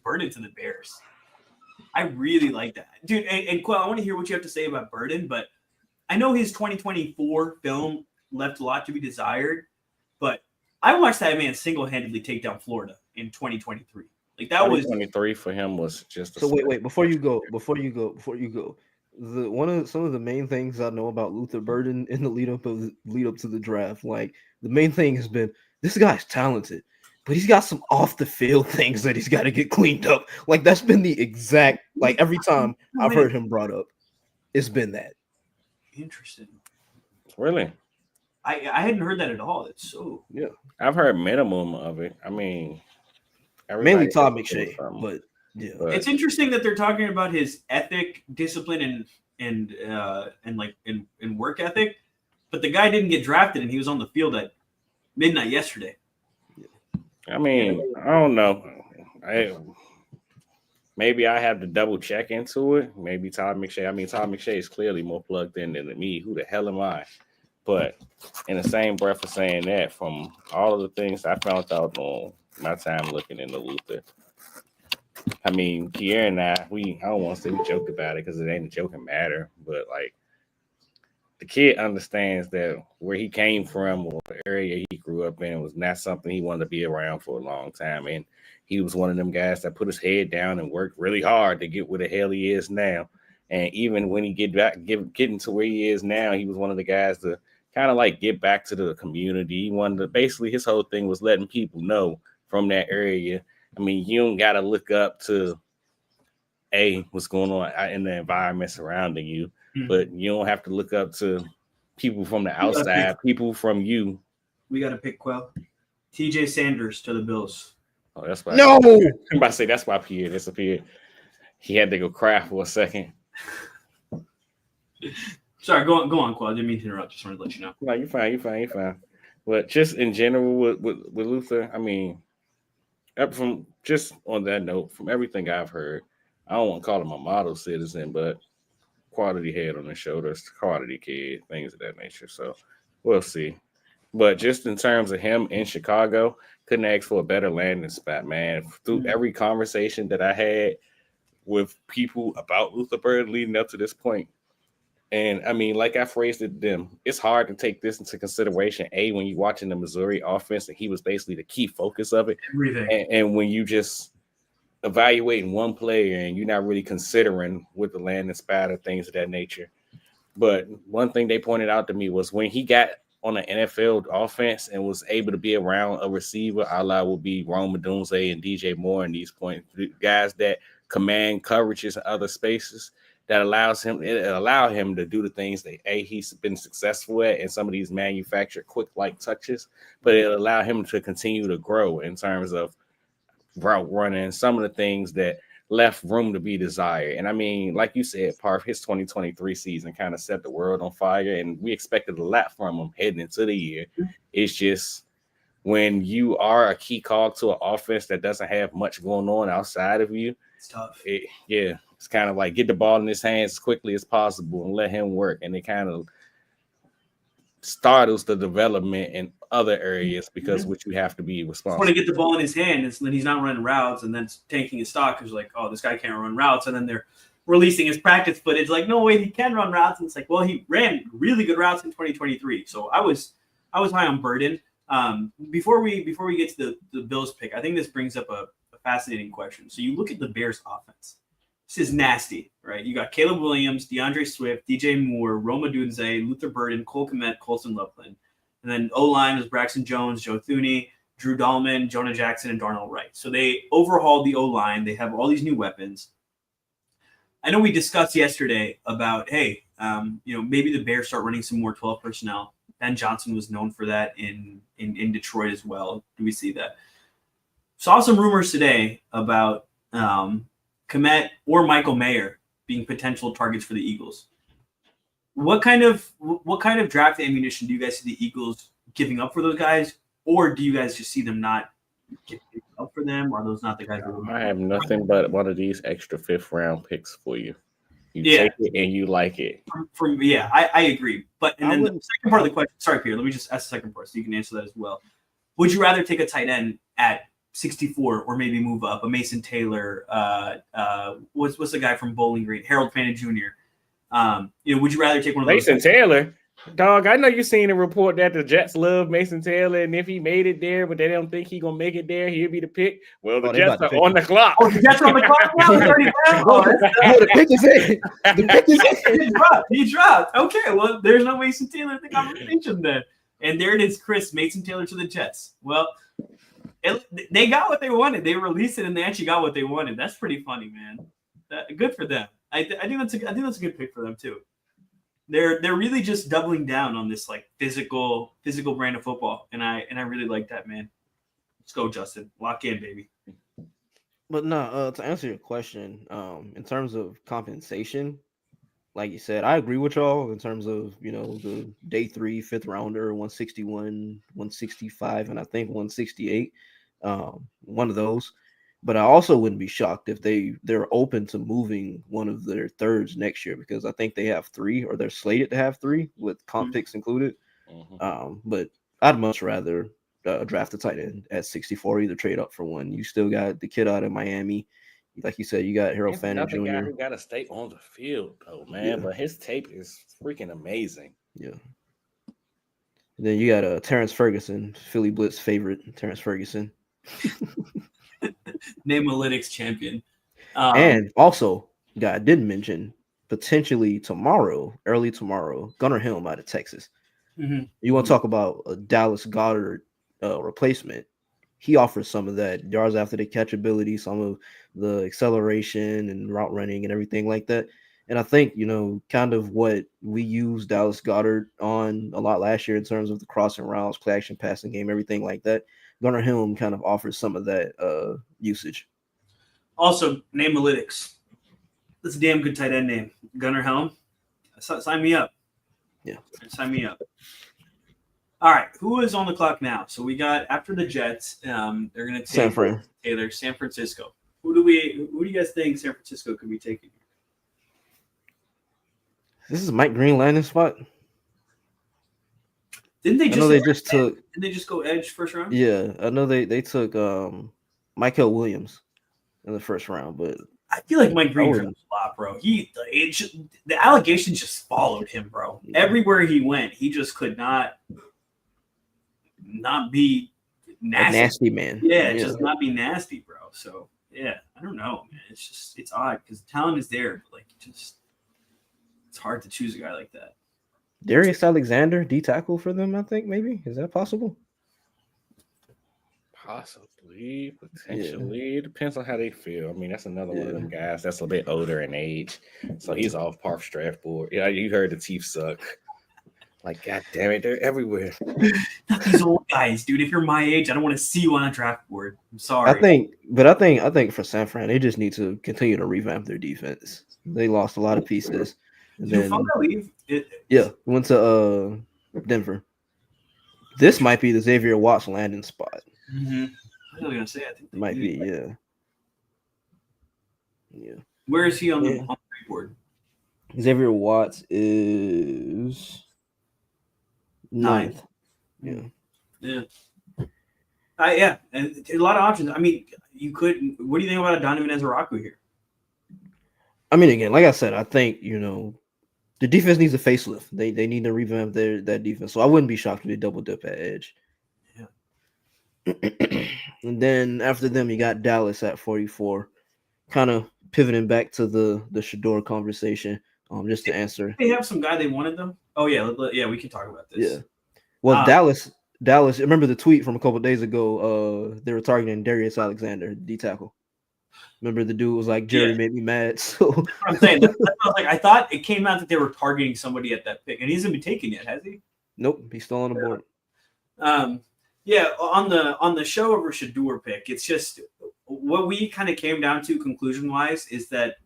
S1: Burden to the Bears. I really like that, dude. And Quell, I want to hear what you have to say about Burden, but I know his 2024 film left a lot to be desired. But I watched that man single-handedly take down Florida in 2023. Like, that was
S3: 2023 for him was just.
S2: So wait, before you go. Some of the main things I know about Luther Burden in the lead up to the draft, like the main thing has been this guy's talented, but he's got some off the field things that he's got to get cleaned up. Like, that's been the exact, like, every time I've heard him brought up, it's been that.
S1: Interesting.
S3: Really?
S1: I hadn't heard that at all. It's so
S3: I've heard minimum of it. I mean,
S1: mainly
S2: Todd McShay, but. Yeah,
S1: it's interesting that they're talking about his ethic, discipline, and work ethic, but the guy didn't get drafted and he was on the field at midnight yesterday.
S3: I mean, I don't know. Maybe I have to double check into it. Maybe Todd McShay. I mean, Todd McShay is clearly more plugged in than me. Who the hell am I? But in the same breath of saying that, from all of the things I found out on my time looking into Luther. I mean, Pierre and I don't want to say we joked about it because it ain't a joking matter, but like the kid understands that where he came from or the area he grew up in was not something he wanted to be around for a long time. And he was one of them guys that put his head down and worked really hard to get where the hell he is now. And even when he getting to where he is now, he was one of the guys to kind of like get back to the community. He wanted to, basically his whole thing was letting people know from that area. I mean, you don't got to look up to what's going on in the environment surrounding you, but you don't have to look up to people from the outside, people from you.
S1: We got to pick Quell. TJ Sanders to the Bills.
S3: Oh, that's why.
S2: No,
S3: I'm about to say that's why Pierre disappeared. He had to go cry for a second.
S1: Sorry, go on, Quell. I didn't mean to interrupt. Just wanted to let you know.
S3: No, you're fine. But just in general with Luther, I mean, from just on that note, from everything I've heard, I don't want to call him a model citizen, but quality head on the shoulders, quality kid, things of that nature. So we'll see. But just in terms of him in Chicago, couldn't ask for a better landing spot, man. Through every conversation that I had with people about Luther Burden leading up to this point, and I mean, like I phrased it to them, it's hard to take this into consideration. When you're watching the Missouri offense, and he was basically the key focus of it. And when you just evaluating one player and you're not really considering with the landing spot or things of that nature. But one thing they pointed out to me was when he got on an NFL offense and was able to be around a receiver, a la would be Rome Odunze and DJ Moore in these points, guys that command coverages in other spaces. That allowed him to do the things that he's been successful at in some of these manufactured quick light touches, but it allowed him to continue to grow in terms of route running, some of the things that left room to be desired. And I mean, like you said, Parth, his 2023 season kind of set the world on fire, and we expected a lot from him heading into the year. It's just when you are a key cog to an offense that doesn't have much going on outside of you,
S1: it's tough.
S3: It's kind of like get the ball in his hands as quickly as possible and let him work. And it kind of startles the development in other areas because which you have to be responsible.
S1: Want to get the ball in his hand, and then he's not running routes, and then tanking his stock because like, oh, this guy can't run routes, and then they're releasing his practice footage like, no way, he can run routes, and it's like, well, he ran really good routes in 2023. So I was high on Burden. Before we get to the Bills pick, I think this brings up a fascinating question. So you look at the Bears offense. This is nasty, right? You got Caleb Williams, DeAndre Swift, DJ Moore, Roma Dunze, Luther Burden, Cole Kmet, Colson Loveland. And then O-line was Braxton Jones, Joe Thuney, Drew Dahlman, Jonah Jackson, and Darnell Wright. So they overhauled the O-line. They have all these new weapons. I know we discussed yesterday about, hey, maybe the Bears start running some more 12 personnel. Ben Johnson was known for that in Detroit as well. Do we see that? Saw some rumors today about Kmet or Michael Mayer being potential targets for the Eagles. What kind of draft ammunition do you guys see the Eagles giving up for those guys, or do you guys just see them not giving up for them? Or are those not the guys?
S3: I have nothing but one of these extra 5th round picks for you. You take it and you like it.
S1: I agree. But and then the second part of the question. Sorry, Pierre. Let me just ask the second part so you can answer that as well. Would you rather take a tight end at 64 or maybe move up a Mason Taylor? What's the guy from Bowling Green? Harold Fannin Jr. Would you rather take one of those?
S3: Mason Taylor? Dog, I know you seen a report that the Jets love Mason Taylor, and if he made it there, but they don't think he's gonna make it there, he'll be the pick. Well, the Jets are on the clock.
S1: Oh, the Jets are on the clock now.
S2: The pick is in. The pick is in.
S1: He dropped. Okay, well, there's no Mason Taylor in the conversation then. And there it is, Chris, Mason Taylor to the Jets. Well, they got what they wanted. They released it, and they actually got what they wanted. That's pretty funny, man. Good for them. I think that's a good pick for them too. They're really just doubling down on this like physical brand of football, and I really like that, man. Let's go, Justin. Lock in, baby.
S2: But no, to answer your question, in terms of compensation, like you said, I agree with y'all in terms of the day 3 5th rounder, 161, 165, and I think 168. One of those. But I also wouldn't be shocked if they're open to moving one of their thirds next year, because I think they have 3, or they're slated to have 3 with comp picks included. But I'd much rather draft a tight end at 64, either trade up for one. You still got the kid out of Miami. Like you said, you got Harold Fannin Jr.
S3: Guy who got to stay on the field, though, man. Yeah. But his tape is freaking amazing.
S2: Yeah. And then you got Terrence Ferguson, Philly Blitz favorite, Terrence Ferguson.
S1: Namalytics champion.
S2: And also, I didn't mention, potentially early tomorrow, Gunnar Helm out of Texas.
S1: Mm-hmm.
S2: You want to talk about a Dallas Goedert replacement? He offers some of that yards after the catch ability, some of the acceleration and route running and everything like that. And I think, kind of what we used Dallas Goedert on a lot last year in terms of the crossing routes, play action passing game, everything like that. Gunnar Helm kind of offers some of that usage.
S1: Also, Namalytics. That's a damn good tight end name. Gunnar Helm. Sign me up.
S2: Yeah.
S1: Sign me up. All right. Who is on the clock now? So we got, after the Jets, they're going to take Taylor, San Francisco. Who do you guys think San Francisco could be taking?
S2: This is Mike Green landing spot.
S1: Didn't they just
S2: took?
S1: Did they just go edge first round?
S2: Yeah, I know they took Michael Williams in the first round, but
S1: I feel like Mike Green dropped a lot, bro. The allegations just followed him, bro. Everywhere he went, he just could not be nasty.
S2: A nasty man.
S1: Yeah, just not be nasty, bro. So yeah, I don't know, man. It's odd because the talent is there, but like it's hard to choose a guy like that.
S2: Darius Alexander, D tackle for them, I think, maybe. Is that possible?
S3: Possibly, potentially. It depends on how they feel. I mean, that's another one of them guys that's a bit older in age. So he's off Parth's draft board. Yeah, you heard the Chiefs suck. Like, God damn it, they're everywhere.
S1: Not these old guys, dude. If you're my age, I don't want to see you on a draft board. I'm
S2: I
S1: sorry.
S2: think for San Fran, they just need to continue to revamp their defense. They lost a lot of pieces. And
S1: Did
S2: then
S1: Funga leave?
S2: went to Denver. This might be the Xavier Watts landing spot.
S1: Mm-hmm. I was gonna say, I think
S2: It might be, yeah.
S1: Where is he on the board?
S2: Xavier Watts is 9th. Yeah.
S1: Yeah. And a lot of options. I mean, you could. What do you think about a Donovan Ezeraku here?
S2: I mean, again, like I said, I think the defense needs a facelift. They need to revamp that defense. So I wouldn't be shocked if they double dip at edge. Yeah. And then after them, you got Dallas at 44. Kind of pivoting back to the Shador conversation. Just to answer.
S1: They have some guy they wanted them. Oh yeah, we can talk about this.
S2: Yeah. Well, Dallas. Remember the tweet from a couple of days ago? They were targeting Darius Alexander, D tackle. Remember the dude was like, Jerry made me mad. So
S1: that's what I'm saying. That's like I thought it came out that they were targeting somebody at that pick, and he hasn't been taken yet, has he?
S2: Nope, he's still on the board.
S1: Yeah, on the show over Shador pick, it's just what we kind of came down to conclusion wise is that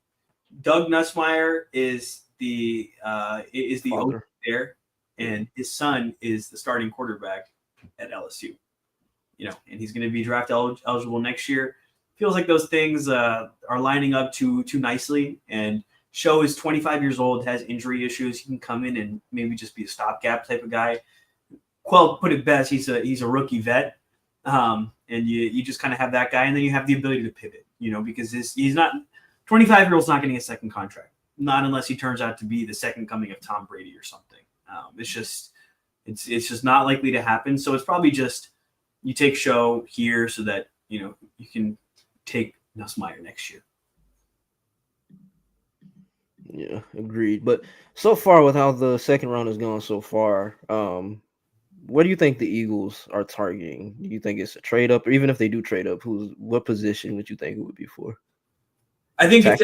S1: Doug Nussmeier is the owner there, and his son is the starting quarterback at LSU. And he's going to be draft eligible next year. Feels like those things are lining up too nicely. And Show is 25 years old, has injury issues. He can come in and maybe just be a stopgap type of guy. Quell put it best. He's a rookie vet, and you just kind of have that guy, and then you have the ability to pivot. Because he's not 25-year-old's not getting a second contract, not unless he turns out to be the second coming of Tom Brady or something. It's just not likely to happen. So it's probably just you take Show here so that you can take Nussmeier next year.
S2: Yeah, agreed. But so far, with how the second round has gone so far, what do you think the Eagles are targeting? Do you think it's a trade up, or even if they do trade up, what position would you think it would be for?
S1: I think they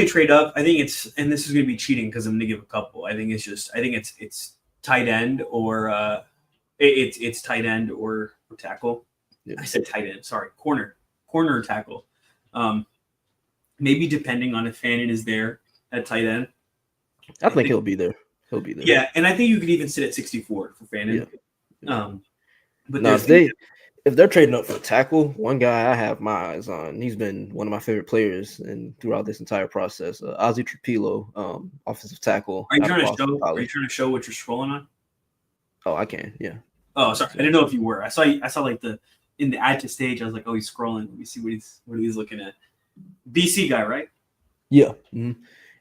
S1: trade up. I think and this is going to be cheating because I'm going to give a couple. I think it's tight end or it's tight end or tackle. Yeah. I said tight end. Sorry, corner or tackle. Maybe depending on if Fannin is there at tight end.
S2: I think he'll be there. He'll be there.
S1: Yeah, and I think you could even sit at 64 for Fannin.
S2: Yeah.
S1: But
S2: now, if they're trading up for tackle, one guy I have my eyes on, he's been one of my favorite players and throughout this entire process, Ozzie Trapilo, offensive tackle.
S1: Are you trying to show what you're scrolling on?
S2: Oh, I can, yeah.
S1: Oh, sorry, I didn't know if you were. I saw like in the add to stage. I was like, oh, he's scrolling. Let me see what he's looking at. BC guy, right?
S2: Yeah. Mm-hmm.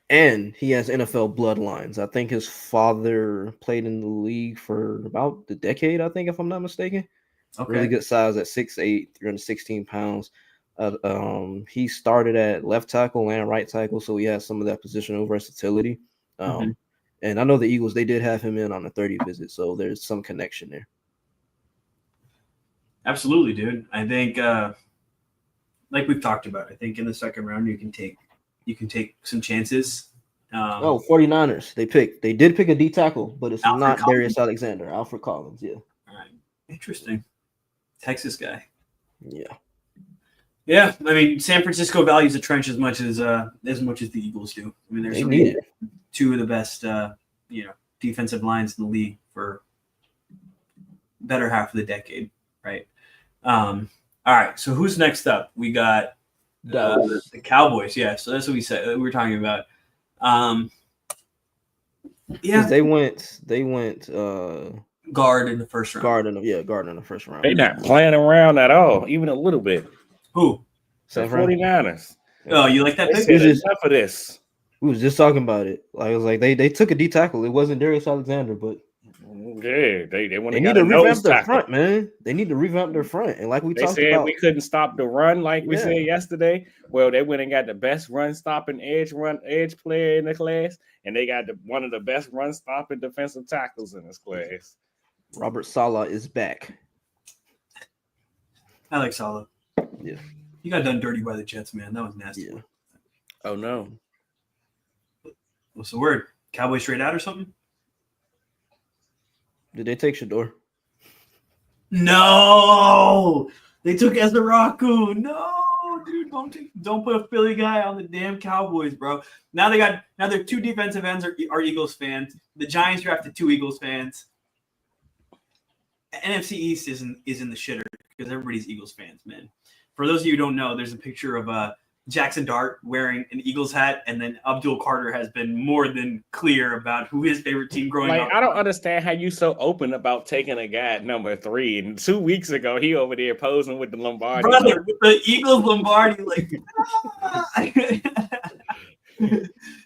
S2: And he has NFL bloodlines. I think his father played in the league for about the decade, I think, if I'm not mistaken. Okay. Really good size at 6'8", 316 pounds. He started at left tackle and right tackle, so he has some of that positional versatility. And I know the Eagles, they did have him in on a 30 visit, so there's some connection there.
S1: Absolutely, dude. I think, like we've talked about, I think in the second round you can take some chances.
S2: 49ers. They did pick a D tackle, but it's Alfred not Collins. Darius Alexander. Alfred Collins, yeah.
S1: All right. Interesting. Texas guy.
S2: Yeah.
S1: Yeah. I mean, San Francisco values the trench as much as the Eagles do. I mean, there's two of the best defensive lines in the league for better half of the decade, right? All right. So who's next up? We got the Cowboys. Yeah. So that's what we said. We were talking about. Yeah.
S2: They went
S1: guard in the first round.
S2: Guard in the first round.
S3: They're not playing around at all, even a little bit.
S1: Who?
S3: The 49ers.
S1: Oh, you like that pick?
S3: Enough of this.
S2: We was just talking about it. Like, it was like they took a D tackle. It wasn't Darius Alexander, but
S3: yeah, they
S2: need to revamp their front, man. They need to revamp their front. And like we talked about,
S3: we couldn't stop the run, like we said yesterday. Well, they went and got the best run stopping edge player in the class, and they got one of the best run stopping defensive tackles in this class.
S2: Robert Saleh is back.
S1: I like Saleh.
S2: Yeah.
S1: He got done dirty by the Jets, man. That was nasty.
S2: Yeah.
S3: Oh, no.
S1: What's the word? Cowboys straight out or something?
S2: Did they take Shador?
S1: No, they took Ezraku. No, dude, don't put a Philly guy on the damn Cowboys, bro. Now they're two defensive ends are Eagles fans. The Giants drafted two Eagles fans. NFC East is in the shitter because everybody's Eagles fans, man. For those of you who don't know, there's a picture of Jackson Dart wearing an Eagles hat, and then Abdul Carter has been more than clear about who his favorite team growing up.
S3: I don't understand how you so open about taking a guy at number 3, and 2 weeks ago he over there posing with the Lombardi.
S1: Brother, with the Eagles Lombardi, like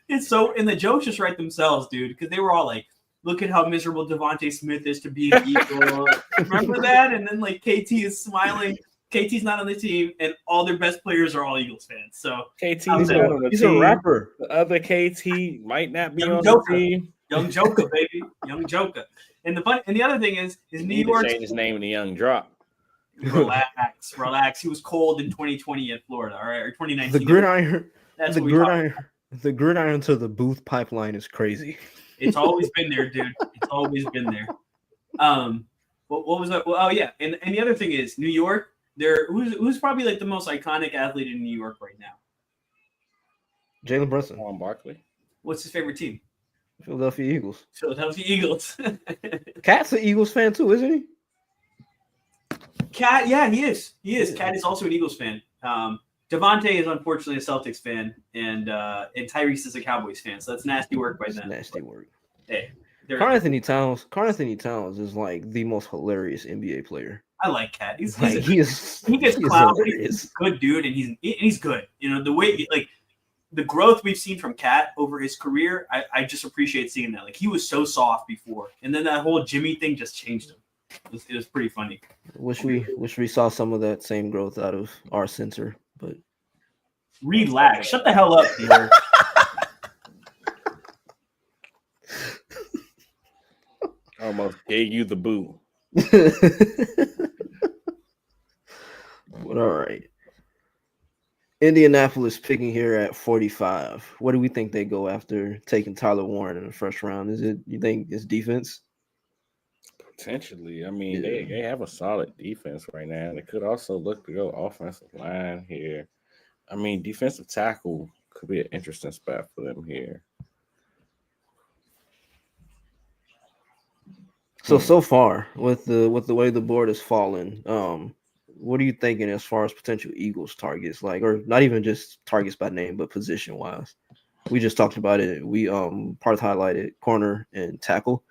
S1: it's so, and the jokes just write themselves, dude, because they were all like, look at how miserable Devontae Smith is to be an Eagle. Remember that? And then like KT is smiling. KT's not on the team, and all their best players are all Eagles fans. So
S3: KT's not on the
S2: he's
S3: team.
S2: a rapper.
S3: The other KT might not be
S1: Young
S3: on
S1: Joker.
S3: the team.
S1: Young Joker, baby, Young Joker. And the other thing is New York
S3: changed his name to Young Drop.
S1: Relax. He was cold in 2020 in Florida, all right, or 2019.
S2: The gridiron.
S1: That's
S2: the
S1: what
S2: gridiron. The gridiron to the Booth pipeline is crazy.
S1: It's always been there, dude. It's always been there. What was that? Well, oh yeah, and the other thing is New York. Who's probably like the most iconic athlete in New York right now?
S2: Jalen Brunson.
S3: Juan Barkley.
S1: What's his favorite team?
S2: Philadelphia Eagles.
S1: Philadelphia Eagles.
S2: Cat's an Eagles fan too, isn't he?
S1: Cat, yeah, he is. Cat is also an Eagles fan. Devontae is unfortunately a Celtics fan, and Tyrese is a Cowboys fan. So that's nasty work by them.
S2: Nasty work.
S1: Hey,
S2: Karl Anthony Towns is like the most hilarious NBA player.
S1: I like Cat. He gets clowned. He's a good dude, and he's good. You know the way like the growth we've seen from Cat over his career. I just appreciate seeing that. Like he was so soft before, and then that whole Jimmy thing just changed him. It was pretty funny.
S2: Wish we saw some of that same growth out of our center, but
S1: relax. Shut the hell up, Pierre.
S3: Almost gave you the boo.
S2: But all right. Indianapolis picking here at 45. What do we think they go after taking Tyler Warren in the first round? You think it's defense?
S3: Potentially. I mean, they have a solid defense right now. They could also look to go offensive line here. I mean, defensive tackle could be an interesting spot for them here.
S2: So far with the way the board has fallen, what are you thinking as far as potential Eagles targets, like, or not even just targets by name, but position wise? We just talked about it. We Parth highlighted corner and tackle,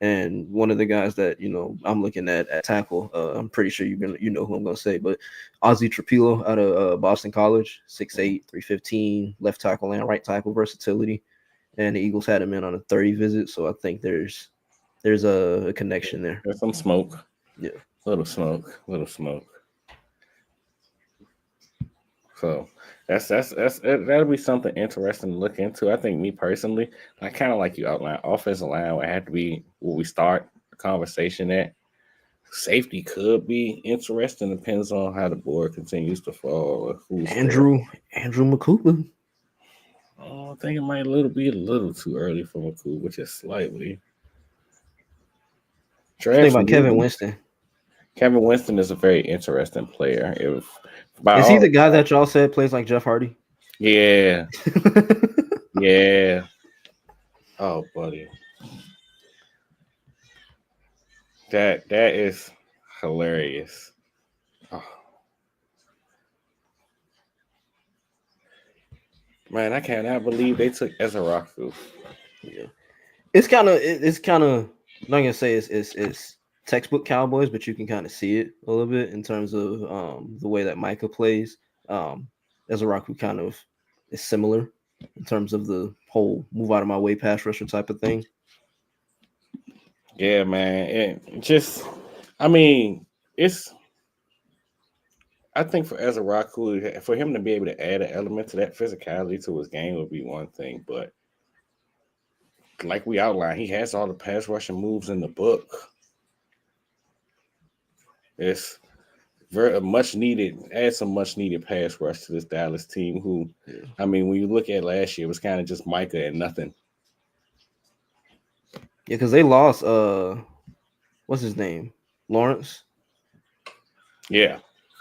S2: and one of the guys that I'm looking at tackle. I'm pretty sure you know who I'm gonna say, but Ozzie Trapilo out of Boston College, 6'8", 315, left tackle and right tackle versatility, and the Eagles had him in on a 30 visit, so I think there's a connection there.
S3: There's some smoke.
S2: Yeah.
S3: Little smoke. So that'll be something interesting to look into. I think me personally, I kind of like you outlined, offensive line would have to be where we start the conversation at. Safety could be interesting, depends on how the board continues to fall.
S2: Andrew McCool.
S3: Oh, I think it might be a little too early for McCool, which is slightly.
S2: Think about Kevin Winston.
S3: Kevin Winston is a very interesting player.
S2: Is he the guy that y'all said plays like Jeff Hardy?
S3: Yeah. Yeah. Oh, buddy. That is hilarious. Oh. Man, I cannot believe they took Ezraku.
S2: Yeah. It's kind of I'm not gonna say it's textbook Cowboys, but you can kind of see it a little bit in terms of the way that Micah plays. Ezraku kind of is similar in terms of the whole move out of my way pass rusher type of thing.
S3: Yeah, man. I think for Ezraku, for him to be able to add an element to that physicality to his game would be one thing, but like we outlined, he has all the pass rushing moves in the book. It's very much needed. Add some much needed pass rush to this Dallas team. Who, I mean, when you look at last year, it was kind of just Micah and nothing.
S2: Yeah, because they lost. What's his name? Lawrence.
S3: Yeah.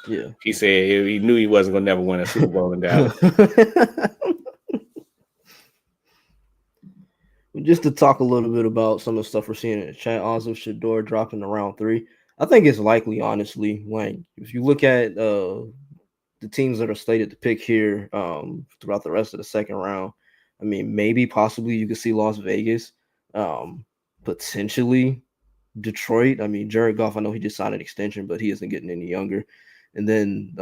S2: Yeah.
S3: He said he knew he wasn't going to never win a Super Bowl in Dallas.
S2: Just to talk a little bit about some of the stuff we're seeing in the chat, Azov Shador dropping to round 3. I think it's likely, honestly. Like, if you look at the teams that are slated to pick here throughout the rest of the second round, I mean, maybe possibly you could see Las Vegas, potentially Detroit. I mean, Jared Goff, I know he just signed an extension, but he isn't getting any younger. And then,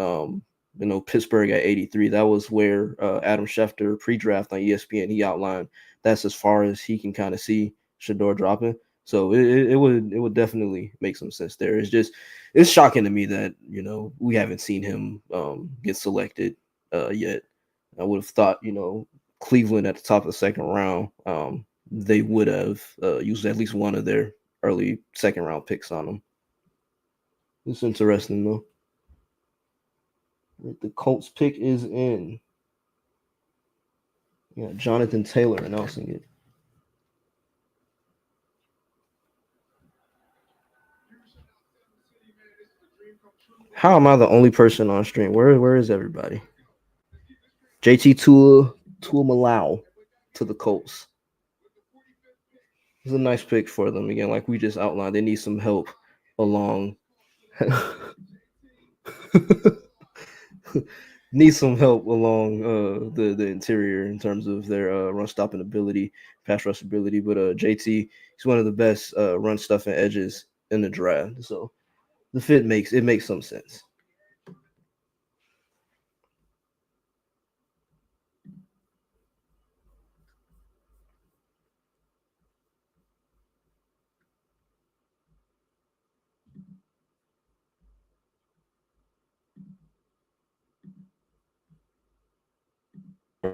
S2: Pittsburgh at 83. That was where Adam Schefter pre-draft on ESPN, he outlined that's as far as he can kind of see Shador dropping. So it would definitely make some sense there. It's shocking to me that we haven't seen him get selected yet. I would have thought Cleveland at the top of the second round, they would have used at least one of their early second round picks on him. It's interesting though. The Colts pick is in. Yeah, Jonathan Taylor announcing it. How am I the only person on stream? Where is everybody? JT Tuamalau to the Colts. It's a nice pick for them. Again, like we just outlined, they need some help along. Need some help along the interior in terms of their run stopping ability, pass rush ability. But JT, he's one of the best run stuffing edges in the draft. So the fit makes some sense.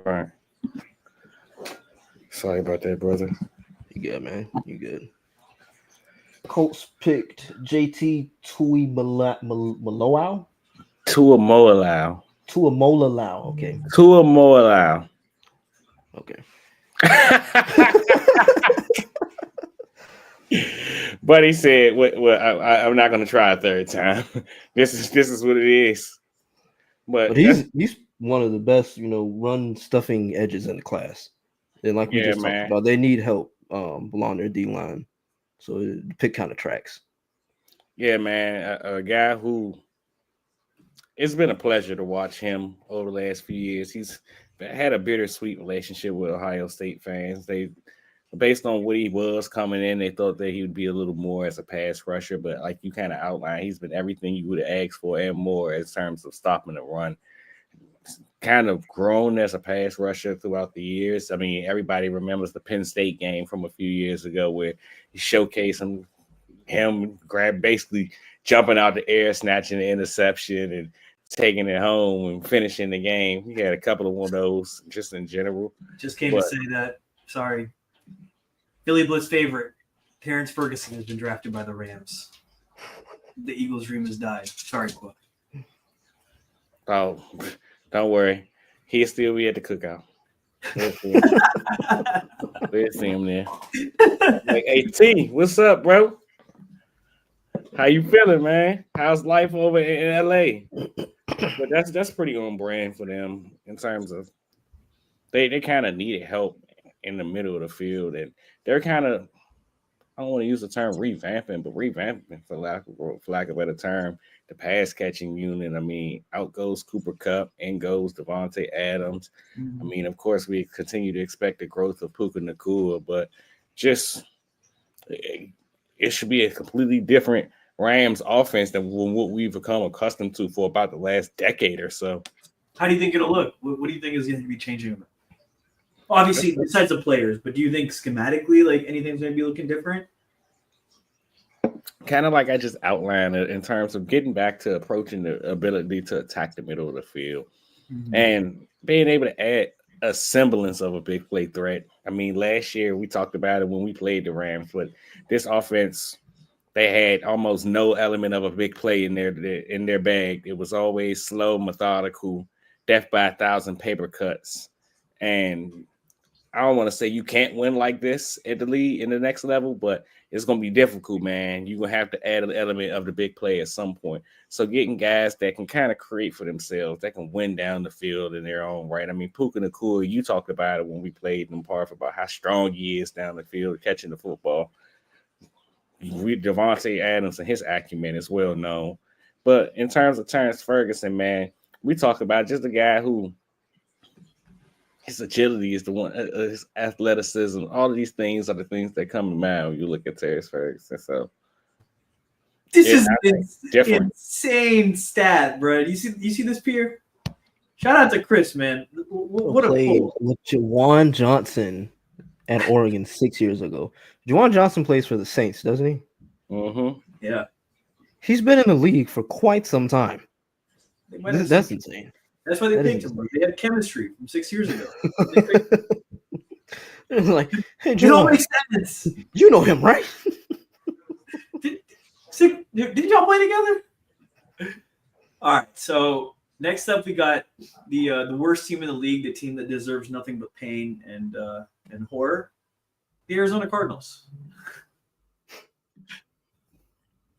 S3: Right. Sorry about that, brother.
S2: You good, man? You good? Colts picked JT Tuimoloau. Tuimoloau. Okay.
S3: Tuimoloau.
S2: Okay.
S3: But he said, "Well, I'm not going to try a third time. This is what it is." But
S2: he's one of the best, run stuffing edges in the class. And like we just talked about, they need help along their D line. So the pick kind of tracks.
S3: Yeah, man, a guy who it's been a pleasure to watch him over the last few years. He's had a bittersweet relationship with Ohio State fans. They, based on what he was coming in, they thought that he would be a little more as a pass rusher. But like you kind of outlined, he's been everything you would have asked for and more in terms of stopping the run. Kind of grown as a pass rusher throughout the years. I mean, everybody remembers the Penn State game from a few years ago where he showcased him basically jumping out the air, snatching the interception and taking it home and finishing the game. He had a couple of one of those just in general.
S1: Just came to say that. Sorry. Philly Blitz favorite, Terrence Ferguson, has been drafted by the Rams. The Eagles' dream has died. Sorry, Quell.
S3: Oh, don't worry. He'll still be at the cookout. We'll see him there. Like, hey, T, what's up, bro? How you feeling, man? How's life over in LA? But that's pretty on brand for them in terms of they kind of needed help in the middle of the field, and they're kind of, I don't want to use the term revamping, but revamping for lack of a better term, the pass catching unit. I mean, out goes Cooper Kupp, in goes Devontae Adams. I mean, of course, we continue to expect the growth of Puka Nacua, but just it should be a completely different Rams offense than what we've become accustomed to for about the last decade or so.
S1: How do you think it'll look? What do you think is going to be changing? Obviously, besides the players, but do you think schematically, like anything's going to be looking different?
S3: Kind of like I just outlined it in terms of getting back to approaching the ability to attack the middle of the field and being able to add a semblance of a big play threat. I mean, last year we talked about it when we played the Rams, but this offense, they had almost no element of a big play in their bag. It was always slow, methodical, death by 1,000 paper cuts. And I don't want to say you can't win like this at the league in the next level, but it's going to be difficult, man. You're going to have to add an element of the big play at some point. So getting guys that can kind of create for themselves, that can win down the field in their own right. I mean, Puka Nakua, you talked about it when we played in Parth about how strong he is down the field catching the football. Devontae Adams and his acumen is well known. But in terms of Terrence Ferguson, man, we talk about just a guy who his agility is the one, his athleticism, all of these things are the things that come to mind when you look at Terrence Ferguson. So
S1: this is an insane stat, bro. You see this, Pierre? Shout out to Chris, man. What a
S2: pull. With Juwan Johnson at Oregon 6 years ago. Juwan Johnson plays for the Saints, doesn't he?
S3: Mm-hmm.
S1: Yeah.
S2: He's been in the league for quite some time. That's insane.
S1: That's why they picked him. They had chemistry from 6 years ago.
S2: Like, hey,
S1: it all makes sense.
S2: You know him, right?
S1: Did y'all play together? All right. So next up, we got the worst team in the league, the team that deserves nothing but pain and horror, the Arizona Cardinals.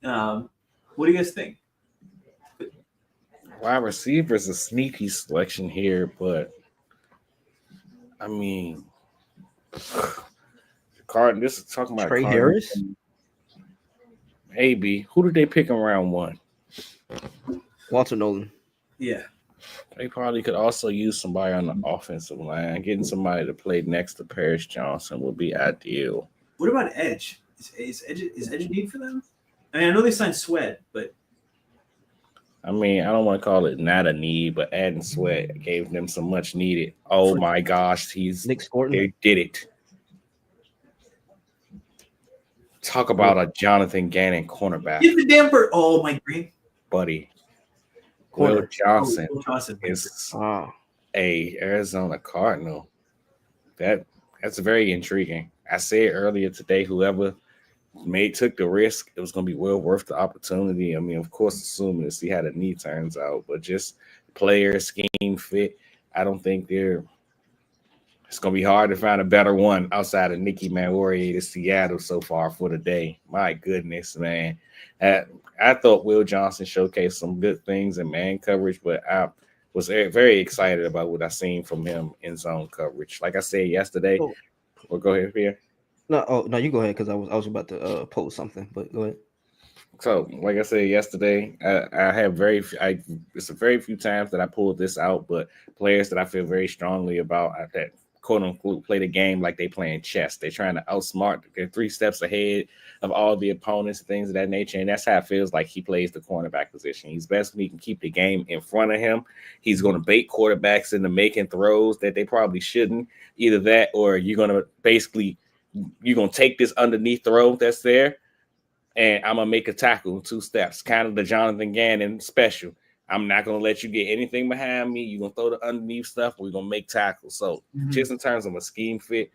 S1: What do you guys think?
S3: Wide receiver is a sneaky selection here, but I mean, this is talking about
S2: Trey Harris.
S3: Maybe. Who did they pick in round 1?
S2: Walter Nolan.
S1: Yeah.
S3: They probably could also use somebody on the offensive line. Getting somebody to play next to Paris Johnson would be ideal.
S1: What about edge? Is edge a need for them? I mean, I know they signed Sweat, but
S3: I mean, I don't want to call it not a need, but adding Sweat gave them some much needed. Oh my gosh,
S2: Nick Scorton.
S3: They did it. Talk about a Jonathan Gannon cornerback.
S1: Give the damn bird. Oh, Mike Green,
S3: buddy. Will Johnson,
S1: is
S3: a Arizona Cardinal. That's very intriguing. I said earlier today, whoever took the risk, it was going to be well worth the opportunity. I mean, of course, assuming to see how the knee turns out, but just player scheme fit, I don't think it's going to be hard to find a better one outside of Nicky Manwari to Seattle so far for the day. My goodness, man. I thought Will Johnson showcased some good things in man coverage, but I was very excited about what I seen from him in zone coverage. Like I said yesterday, well, go ahead, Pierre.
S2: No, you go ahead because I was about to post something, but go ahead.
S3: So, like I said yesterday, it's a very few times that I pulled this out, but players that I feel very strongly about that quote unquote play the game like they playing chess. They're trying to outsmart. They're 3 steps ahead of all the opponents, things of that nature. And that's how it feels like he plays the cornerback position. He's best when he can keep the game in front of him. He's going to bait quarterbacks into making throws that they probably shouldn't. Either that or you're going to take this underneath throw that's there and I'm going to make a tackle in 2 steps. Kind of the Jonathan Gannon special. I'm not going to let you get anything behind me. You're going to throw the underneath stuff. We're going to make tackles. So just in terms of a scheme fit,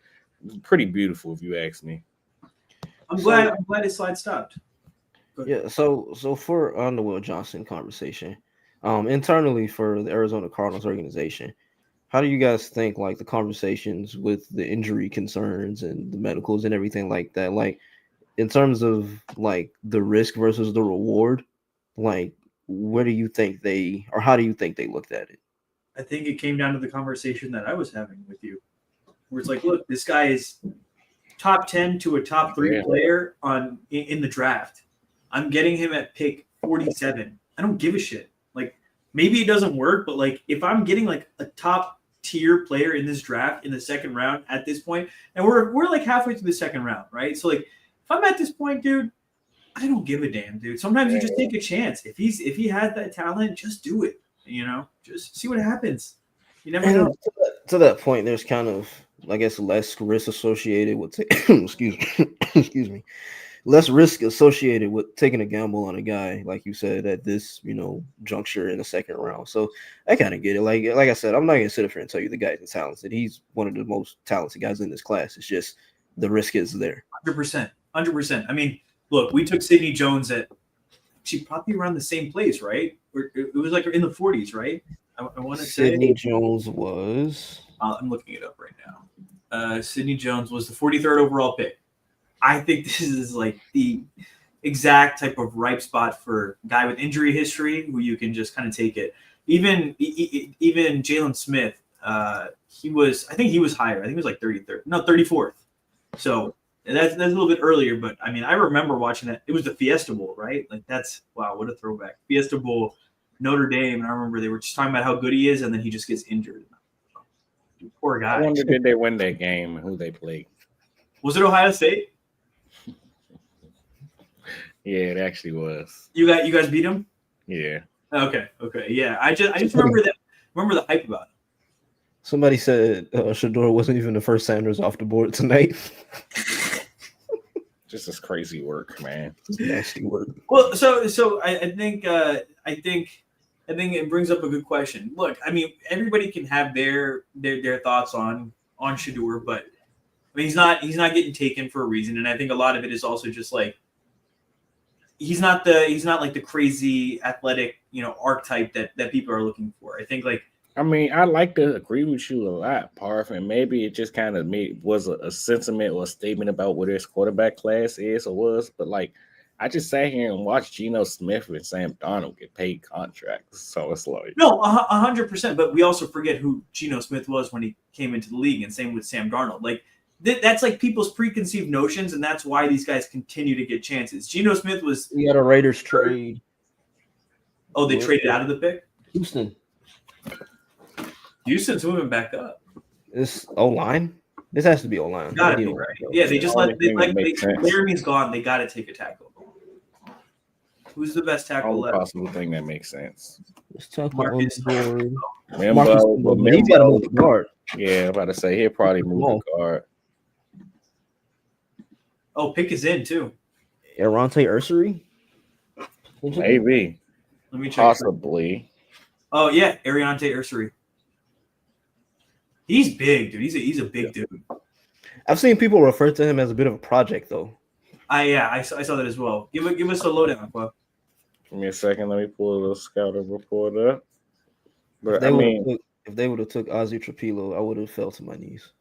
S3: pretty beautiful if you ask me.
S1: I'm glad his slide stopped.
S2: Yeah, so for on the Will Johnson conversation, internally for the Arizona Cardinals organization, how do you guys think like the conversations with the injury concerns and the medicals and everything like that, like in terms of like the risk versus the reward, like where do you think how do you think they looked at it?
S1: I think it came down to the conversation that I was having with you, where it's like, look, this guy is top 10 to a top 3 player in the draft. I'm getting him at pick 47. I don't give a shit. Like maybe it doesn't work, but like if I'm getting like a top tier player in this draft in the 2nd round at this point, and we're like halfway through the 2nd round, right? So like if I'm at this point, dude, I don't give a damn, dude. Sometimes you just take a chance. If he has that talent, just do it. You know, just see what happens. You never know.
S2: To that point, there's kind of, I guess, less risk associated with excuse me, less risk associated with taking a gamble on a guy, like you said, at this, juncture in the 2nd round. So I kind of get it. Like I said, I'm not gonna sit up here and tell you the guy's talented. He's one of the most talented guys in this class. It's just the risk is there.
S1: 100%. I mean, look, we took Sidney Jones at probably around the same place, right? It was like in the 40s, right? I want to say
S2: Sidney Jones was.
S1: I'm looking it up right Sidney Jones was the 43rd overall pick. I think this is like the exact type of ripe spot for a guy with injury history who you can just kind of take it. Even Jalen Smith, I think he was higher. I think he was like 33rd, no 34th. So that's a little bit earlier, but I mean I remember watching that. It was the Fiesta Bowl, right? Like that's wow, what a throwback. Fiesta Bowl, Notre Dame, and I remember they were just talking about how good he is, and then he just gets injured. Poor guy.
S3: I wonder did they win that game and who they played?
S1: Was it Ohio State?
S3: Yeah, it actually was.
S1: You guys beat him?
S3: Yeah.
S1: Okay. Yeah, I just remember that. Remember the hype about it.
S2: Somebody said Shador wasn't even the first Sanders off the board tonight.
S3: Just this crazy work, man.
S2: Nasty work.
S1: Well, so I think it brings up a good question. Look, I mean, everybody can have their thoughts on Shador, but I mean, he's not getting taken for a reason, and I think a lot of it is also just like he's not like the crazy athletic, archetype that people are looking for. I think
S3: I mean, I like to agree with you a lot, Parth, and maybe it just kind of was a sentiment or a statement about what his quarterback class is or was, but like I just sat here and watched Geno Smith and Sam Darnold get paid contracts, so it's like
S1: no, 100%. But we also forget who Geno Smith was when he came into the league, and same with Sam Darnold. Like that's like people's preconceived notions, and that's why these guys continue to get chances. Geno Smith was.
S2: We had a Raiders trade.
S1: Oh, they traded out of the pick.
S2: Houston's
S1: moving back up.
S2: This O-line? This has to be O-line.
S1: Gotta be right. Yeah, they just Laramie's gone. They got to take a tackle. Who's the best tackle left?
S3: Possible thing that makes sense.
S2: Let's talk
S1: Marcus.
S2: about
S3: He's got to move the guard. Yeah, I'm about to say he'll probably move the guard.
S1: Oh, pick is in too.
S2: Arante Ursery?
S3: Maybe.
S1: Let me check.
S3: Possibly.
S1: Oh yeah, Ariante Ursery. He's big, dude. He's a big dude.
S2: I've seen people refer to him as a bit of a project, though.
S1: I saw that as well. Give us a lowdown, bro.
S3: Give me a second. Let me pull a little scouting report up. But
S2: if they would have took Ozzy Trapilo, I would have fell to my knees.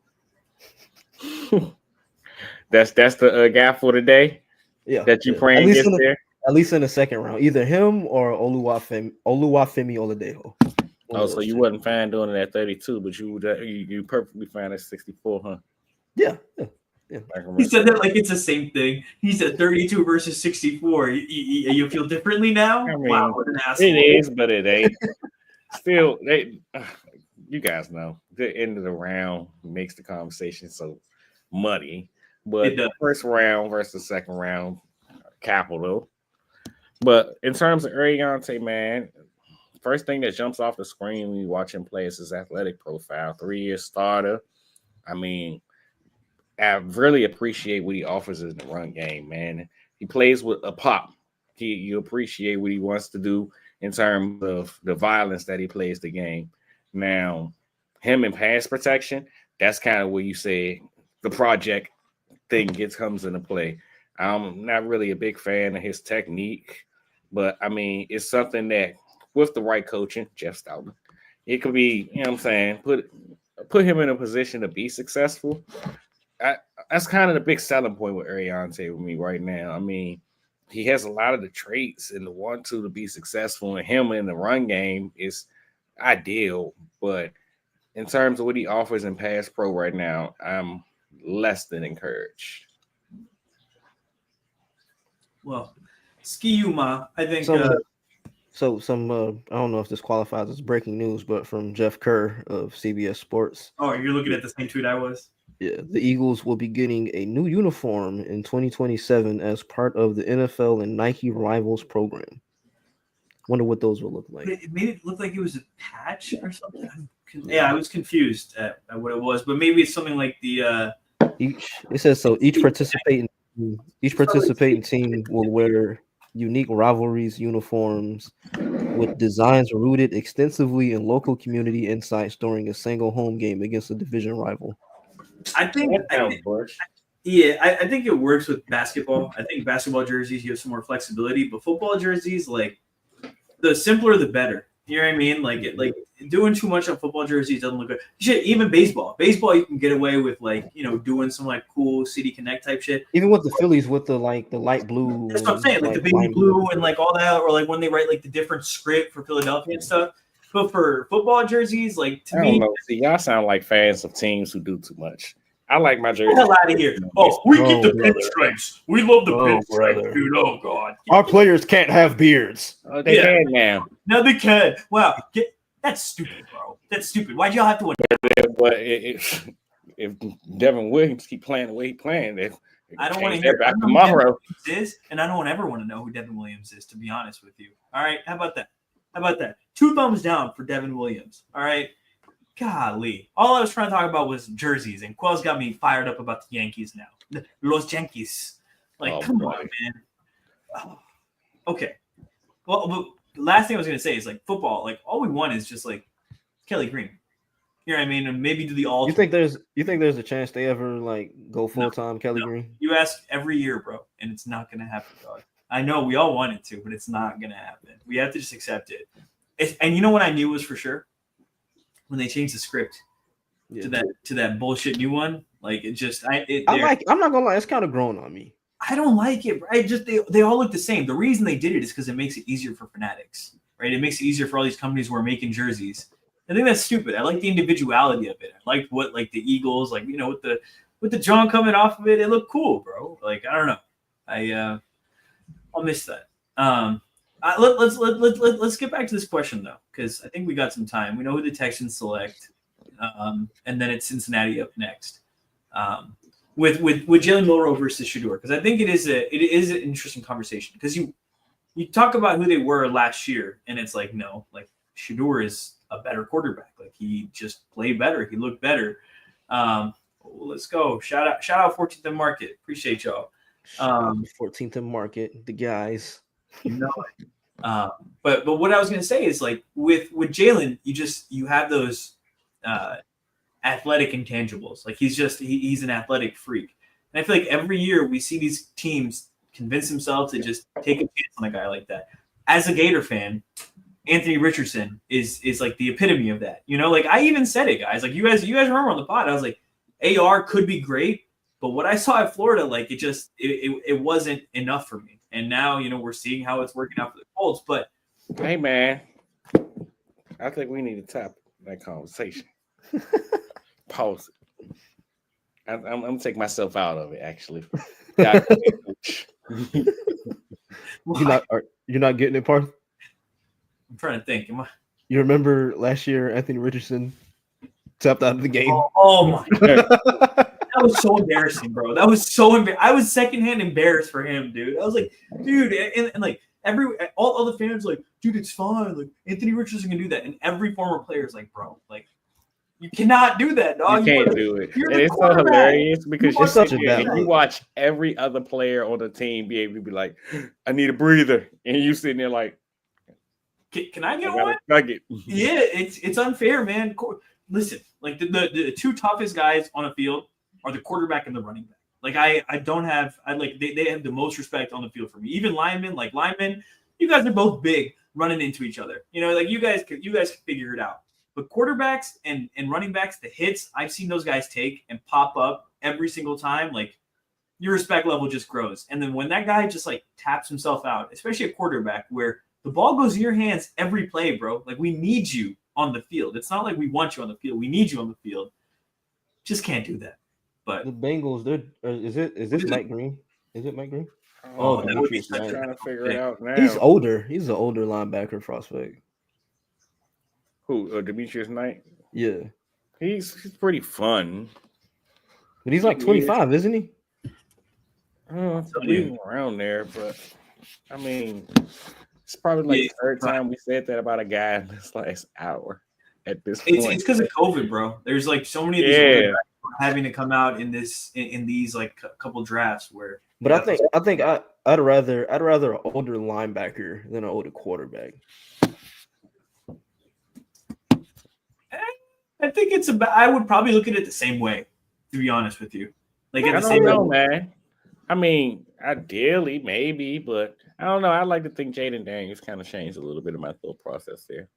S3: that's the guy for today.
S2: Yeah,
S3: that you praying gets there.
S2: At least in the second round, either him or Oluwafemi Oladejo.
S3: Oh, so you wasn't fine doing it at 32, but you perfectly fine at 64, huh?
S2: Yeah.
S1: He said that like it's the same thing. He said 32 versus 64. You feel differently now?
S3: I mean,
S1: wow, what an asshole.
S3: It is, but it ain't. Still, you guys know the end of the round makes the conversation so muddy. But the first round versus second round, capital. But in terms of Ariante, man, first thing that jumps off the screen when you watch him play is his athletic profile. 3-year starter. I mean, I really appreciate what he offers in the run game, man. He plays with a pop. You appreciate what he wants to do in terms of the violence that he plays the game. Now, him in pass protection, that's kind of where you say the project thing comes into play. I'm not really a big fan of his technique, but I mean, it's something that with the right coaching, Jeff Stoutland, it could be, you know what I'm saying, put him in a position to be successful. That's kind of the big selling point with Ariante with me right now. I mean, he has a lot of the traits and the 1-2 to be successful, and him in the run game is ideal. But in terms of what he offers in pass pro right now, I'm less than encouraged.
S1: Well, Ski-U-Ma, I think.
S2: So I don't know if this qualifies as breaking news, but from Jeff Kerr of CBS Sports.
S1: Oh, you're looking at the same tweet I was?
S2: Yeah, the Eagles will be getting a new uniform in 2027 as part of the NFL and Nike Rivals program. Wonder what those will look like.
S1: It made it look like it was a patch or something. Yeah, I was confused at what it was, but maybe it's something like the
S2: each participating team will wear unique rivalries uniforms with designs rooted extensively in local community insights during a single home game against a division rival.
S1: I think it works with basketball. I think basketball jerseys, you have some more flexibility, but football jerseys, like the simpler the better. You know what I mean? Like doing too much on football jerseys doesn't look good. Shit, even baseball. Baseball, you can get away with doing some like cool City Connect type shit.
S2: Even with the Phillies, with the light blue.
S1: That's what I'm saying, like the baby blue and like all that, or like when they write like the different script for Philadelphia and stuff. But for football jerseys, like to me,
S3: see, y'all sound like fans of teams who do too much. I like my jersey.
S1: Get the hell out of here! Oh, we keep the pinstripes. We love the pinstripes, dude. Oh god,
S2: our players can't have beards.
S3: They can now.
S1: No, they can. Wow, that's stupid, bro. That's stupid. Why'd y'all have to?
S3: But if Devin Williams keep playing the way he's playing,
S1: I don't want to hear
S3: back tomorrow.
S1: And I don't ever want to know who Devin Williams is. To be honest with you, all right. How about that? 2 thumbs down for Devin Williams. All right. Golly. All I was trying to talk about was jerseys, and Quell's got me fired up about the Yankees now. Los Yankees. Like, come on, man. Oh. Okay. Well, the last thing I was going to say is, like, football, like, all we want is just, like, Kelly Green. You know what I mean? And maybe do the all.
S2: You think there's a chance they ever, like, go full-time Kelly Green?
S1: You ask every year, bro, and it's not going to happen, dog. I know we all want it to, but it's not going to happen. We have to just accept it. And you know what I knew was for sure? When they changed the script to that bullshit new one, like it just I'm not
S2: gonna lie, it's kind of growing on me.
S1: I don't like it, right? Just they all look the same. The reason they did it is because it makes it easier for fanatics, right? It makes it easier for all these companies who are making jerseys. I think that's stupid. I like the individuality of it. I like what like the Eagles, like with the John coming off of it, it looked cool, bro. Like I don't know, I'll miss that. Let's get back to this question though, because I think we got some time. We know who the Texans select, and then it's Cincinnati up next, with Jalen Milroe versus Shador, because I think it is an interesting conversation, because you talk about who they were last year, and it's like no, like Shador is a better quarterback, like he just played better, he looked better. Let's go, shout out 14th and Market, appreciate y'all.
S2: 14th and Market, the guys.
S1: You know it. But what I was gonna say is like with Jalen, you have those athletic intangibles. Like he's an athletic freak, and I feel like every year we see these teams convince themselves to just take a chance on a guy like that. As a Gator fan, Anthony Richardson is like the epitome of that. You know, like I even said it, guys. Like you guys remember on the pod, I was like, AR could be great, but what I saw at Florida, like it wasn't enough for me. And now, we're seeing how it's working out for the Colts. But
S3: hey, man, I think we need to tap that conversation. Pause it. I'm gonna take myself out of it. Actually,
S2: you're not getting it, Parth?
S1: I'm trying to think.
S2: You remember last year, Anthony Richardson tapped out of the game?
S1: Oh my god. That was so embarrassing, bro. That was so embarrassing. I was secondhand embarrassed for him, dude. I was like, dude, and like all the fans like, dude, it's fine. Like Anthony Richardson can do that, and every former player is like, bro, like you cannot do that, dog.
S3: You can't do it. And it's so hilarious because
S2: it's such a bad.
S3: You watch every other player on the team be able to be like, I need a breather, and you sitting there like,
S1: can I get one?
S3: Nugget.
S1: Yeah, it's unfair, man. Listen, like the two toughest guys on a field are the quarterback and the running back. Like they have the most respect on the field for me. Even linemen, you guys are both big running into each other. Like you guys can figure it out. But quarterbacks and running backs, the hits I've seen those guys take and pop up every single time, like your respect level just grows. And then when that guy just like taps himself out, especially a quarterback where the ball goes in your hands every play, bro. Like we need you on the field. It's not like we want you on the field. We need you on the field. Just can't do that. But
S2: the Bengals, is this Mike Green? Is it Mike Green?
S3: Oh, that would be trying to figure it out now.
S2: He's older. He's an older linebacker prospect.
S3: Who? Demetrius Knight?
S2: Yeah.
S3: He's pretty fun.
S2: But he's like 25, isn't he?
S3: I believe around there, but I mean, it's probably like the third time we said that about a guy in this last hour at this point.
S1: It's because of COVID, bro. There's like so many of these guys having to come out in these like couple drafts where.
S2: But I think I'd rather an older linebacker than an older quarterback.
S1: I think I would probably look at it the same way, to be honest with you. Like at the
S3: same level, man. I mean, ideally, maybe, but I don't know. I like to think Jaden Daniels kind of changed a little bit of my thought process there.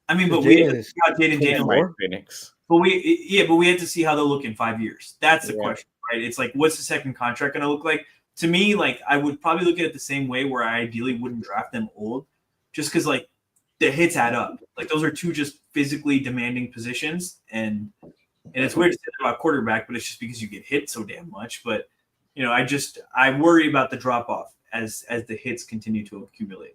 S1: I mean, but
S2: Because
S1: we had
S2: Jaden
S1: to
S2: is
S1: see how Jaden Daniels.
S3: Mike
S2: 24.
S3: Penix.
S1: But we had to see how they'll look in 5 years. That's the
S3: Yeah.
S1: question, right? It's like, what's the second contract going to look like? To me, like, I would probably look at it the same way, where I ideally wouldn't draft them old, just because like the hits add up. Like, those are two just physically demanding positions, and it's weird to say that about quarterback, but it's just because you get hit so damn much. But I worry about the drop off as the hits continue to accumulate.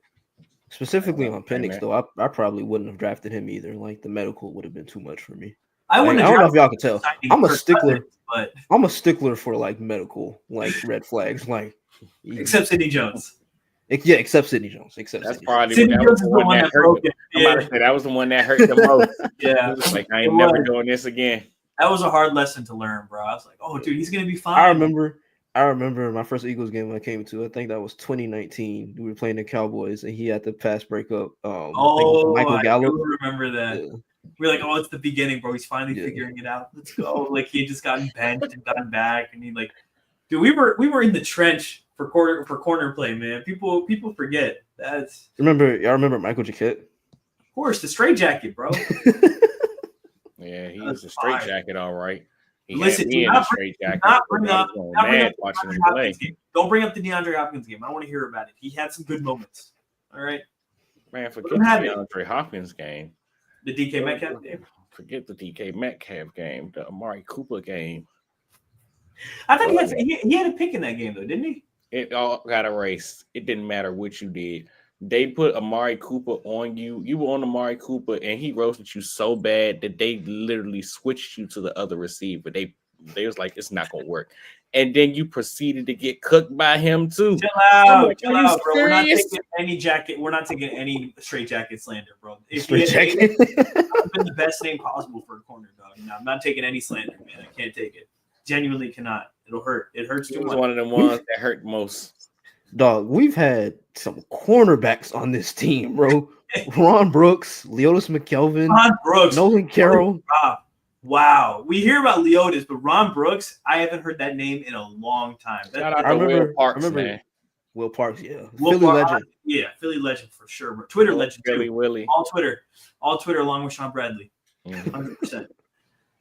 S2: Specifically on
S3: Hey,
S2: Penix,
S3: man.
S2: though, I probably wouldn't have drafted him either. Like, the medical would have been too much for me.
S1: I
S2: Like,
S1: wouldn't
S2: I
S1: have
S2: don't know if
S1: drafted
S2: y'all can tell.
S1: signing
S2: I'm a
S1: Kirk
S2: stickler.
S1: Cousins, but
S2: I'm a stickler for like medical, like red flags, like
S1: except Sidney Jones.
S2: yeah, except Sidney Jones. Except
S3: That's
S2: Sidney
S3: probably
S1: Sidney
S3: that
S1: Jones
S3: was
S1: is
S3: the one that hurt.
S1: broke it.
S3: I'm about to say that was the one that hurt the most.
S1: Yeah,
S3: It was like, I
S1: It
S3: ain't never
S1: was.
S3: doing this again.
S1: that was a hard lesson to learn, bro. I was like, oh, dude, he's gonna be fine.
S2: I remember my first Eagles game I came to. I think that was 2019. We were playing the Cowboys, and he had the pass breakup. I think it was Michael
S1: I
S2: Gallup.
S1: do remember that.
S2: Yeah.
S1: We're like, oh, it's the beginning, bro. He's finally
S2: Yeah.
S1: figuring it out. Let's go. Like, he had just gotten benched and gotten back, and he like, dude, we were in the trench for corner play, man. People forget that's
S2: Y'all remember Michael Jaquette?
S1: of course the straight jacket, bro.
S3: Yeah, he
S1: That's
S3: was a straight
S1: fire.
S3: jacket, all right. He
S1: Listen,
S3: had
S1: do
S3: me in
S1: not
S3: a straight jacket.
S1: Not bring
S3: I
S1: up,
S3: was going
S1: not bring
S3: mad
S1: up the
S3: watching him
S1: DeAndre
S3: play.
S1: Hopkins game. Don't bring up the DeAndre Hopkins game. I don't want to hear about it. He had some good moments. All right,
S3: Man, forget
S1: Let
S3: the
S1: him have it.
S3: DeAndre Hopkins game.
S1: the DK Metcalf game.
S3: Forget the DK Metcalf game. The Amari Cooper game.
S1: I thought he had a pick in that game though, didn't he?
S3: It all got erased. It didn't matter what you did. They put Amari Cooper on you. You were on Amari Cooper, and he roasted you so bad that they literally switched you to the other receiver. They was like, it's not gonna work. And then you proceeded to get cooked by him too.
S1: Chill out,
S3: like,
S1: chill
S3: are you
S1: out, bro. We're not
S3: serious?
S1: taking any jacket. We're not taking any straight jacket slander, bro. If
S2: Straight jacket.
S1: It's been the best name possible for a corner, dog. No, I'm not taking any slander, man. I can't take it. Genuinely cannot. It'll hurt. It hurts
S3: He
S1: too
S3: was
S1: much.
S3: one of the ones that hurt most.
S2: Dog, we've had some cornerbacks on this team, bro. Ron Brooks, Leotis McKelvin,
S1: Ron Brooks,
S2: Nolan Carroll.
S1: Wow. We hear about Leotis, but Ron Brooks, I haven't heard that name in a long time.
S3: Shout out
S2: I
S3: to
S2: remember-
S3: Will Parks,
S2: I remember-
S3: man.
S2: Will Parks, yeah.
S1: Will
S2: Philly
S1: Parks,
S2: legend.
S1: Yeah, Philly legend for sure. But Twitter legend
S3: Philly
S1: too.
S3: Willie.
S1: All Twitter, along with Sean Bradley.
S3: Mhm.
S1: 100%.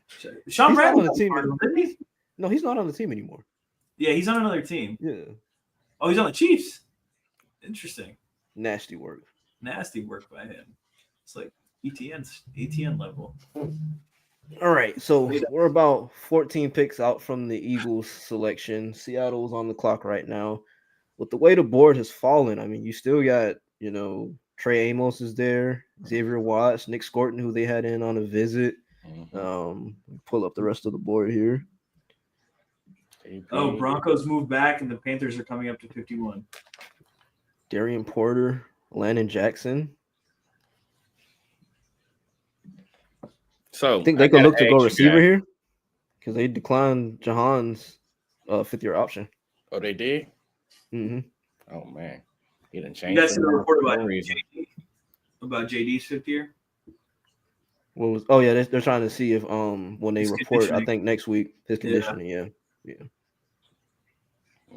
S1: Sean
S2: He's not
S1: Bradley
S2: on the team.
S1: didn't he?
S2: No, he's not on the team anymore.
S1: Yeah, he's on another team.
S2: Yeah.
S1: Oh, he's on the Chiefs. Interesting.
S2: Nasty work.
S1: Nasty work by him. It's like ATN level.
S2: All right, so we're about 14 picks out from the Eagles selection. Seattle's on the clock right now. With the way the board has fallen, I mean, you still got, Trey Amos is there, Xavier Watts, Nick Scorton, who they had in on a visit. Pull up the rest of the board here.
S1: Oh, Broncos moved back, and the Panthers are coming up to 51.
S2: Darian Porter, Landon Jackson.
S3: So
S2: I think they could
S3: gotta
S2: look to
S3: ask
S2: go
S3: you
S2: receiver
S3: guys-
S2: here because they declined Jahan's fifth-year option.
S3: Oh, they did?
S2: Mm-hmm.
S3: Oh, man. He didn't
S1: You
S3: change.
S1: guys see the report
S3: for
S1: about
S3: no reason.
S1: JD's fifth year?
S2: What was? Oh yeah, they're trying to see if when they
S1: His
S2: report, I
S1: conditioning.
S2: think next week his
S1: Yeah.
S2: conditioning. Yeah.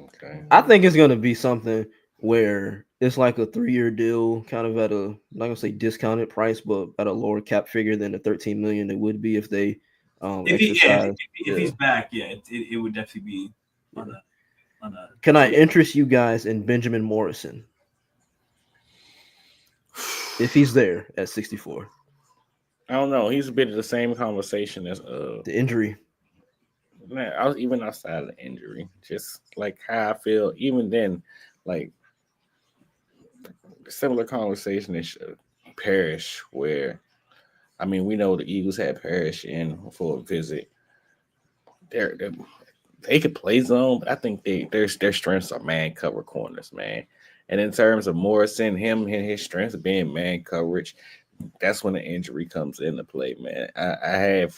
S3: Okay.
S2: I think it's gonna be something where it's like a 3-year deal, kind of at a I'm not gonna say discounted price, but at a lower cap figure than the 13 million it would be if they exercise.
S1: If he's back, it would definitely be on a.
S2: Can I interest you guys in Benjamin Morrison if he's there at 64?
S3: I don't know. He's a bit of the same conversation as
S2: The injury.
S3: man. I was even outside of the injury, just like how I feel. Even then, like similar conversation is Parrish, where I mean, we know the Eagles had Parrish in for a visit. They could play zone, but I think their strengths are man cover corners, man. And in terms of Morrison, him and his strengths being man coverage, that's when the injury comes into play, man. I have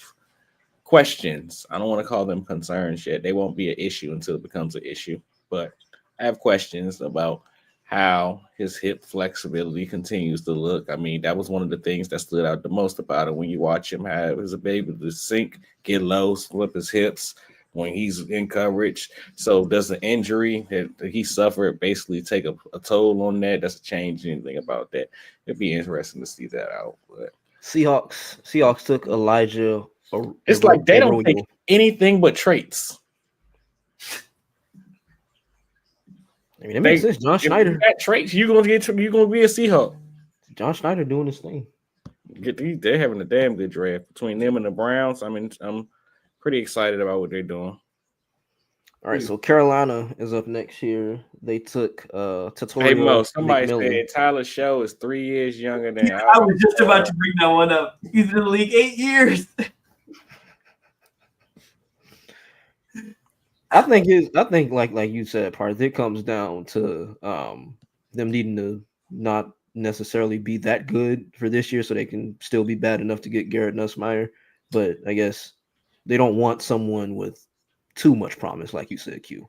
S3: questions. I don't want to call them concerns yet. They won't be an issue until it becomes an issue. But I have questions about how his hip flexibility continues to look. I mean, that was one of the things that stood out the most about it when you watch him have his ability to sink, get low, flip his hips when he's in coverage. So does the injury that he suffered basically take a toll on that? Does it change anything about that? It'd be interesting to see that out. But
S2: Seahawks took Elijah.
S3: It's like they don't
S2: Arroyo.
S3: take anything but traits.
S2: I mean, it makes sense. John Schneider.
S3: If you got traits, you're gonna be a Seahawk.
S2: John Schneider doing his thing.
S3: They're having a damn good draft between them and the Browns. I mean, I'm pretty excited about what they're doing.
S2: All right, so Carolina is up next year. They took Tutorial.
S3: Hey Mo, somebody
S2: McMillan.
S3: said Tyler Show is 3 years younger than
S1: I was just about to bring that one up. He's in the league 8 years.
S2: I think like you said, Parth, it comes down to them needing to not necessarily be that good for this year so they can still be bad enough to get Garrett Nussmeier. But I guess they don't want someone with too much promise, like you said, Q.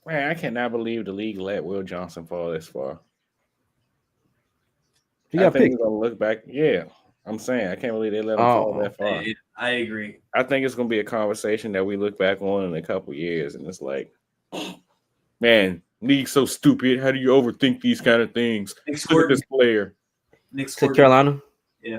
S3: Man, I cannot believe the league let Will Johnson fall this far. I think we're gonna look back. Yeah, I'm saying I can't believe they let him fall that far.
S1: I agree.
S3: I think it's gonna be a conversation that we look back on in a couple years, and it's like, man, league's so stupid. How do you overthink these kind of things? Look at this player.
S2: To Carolina.
S1: Yeah.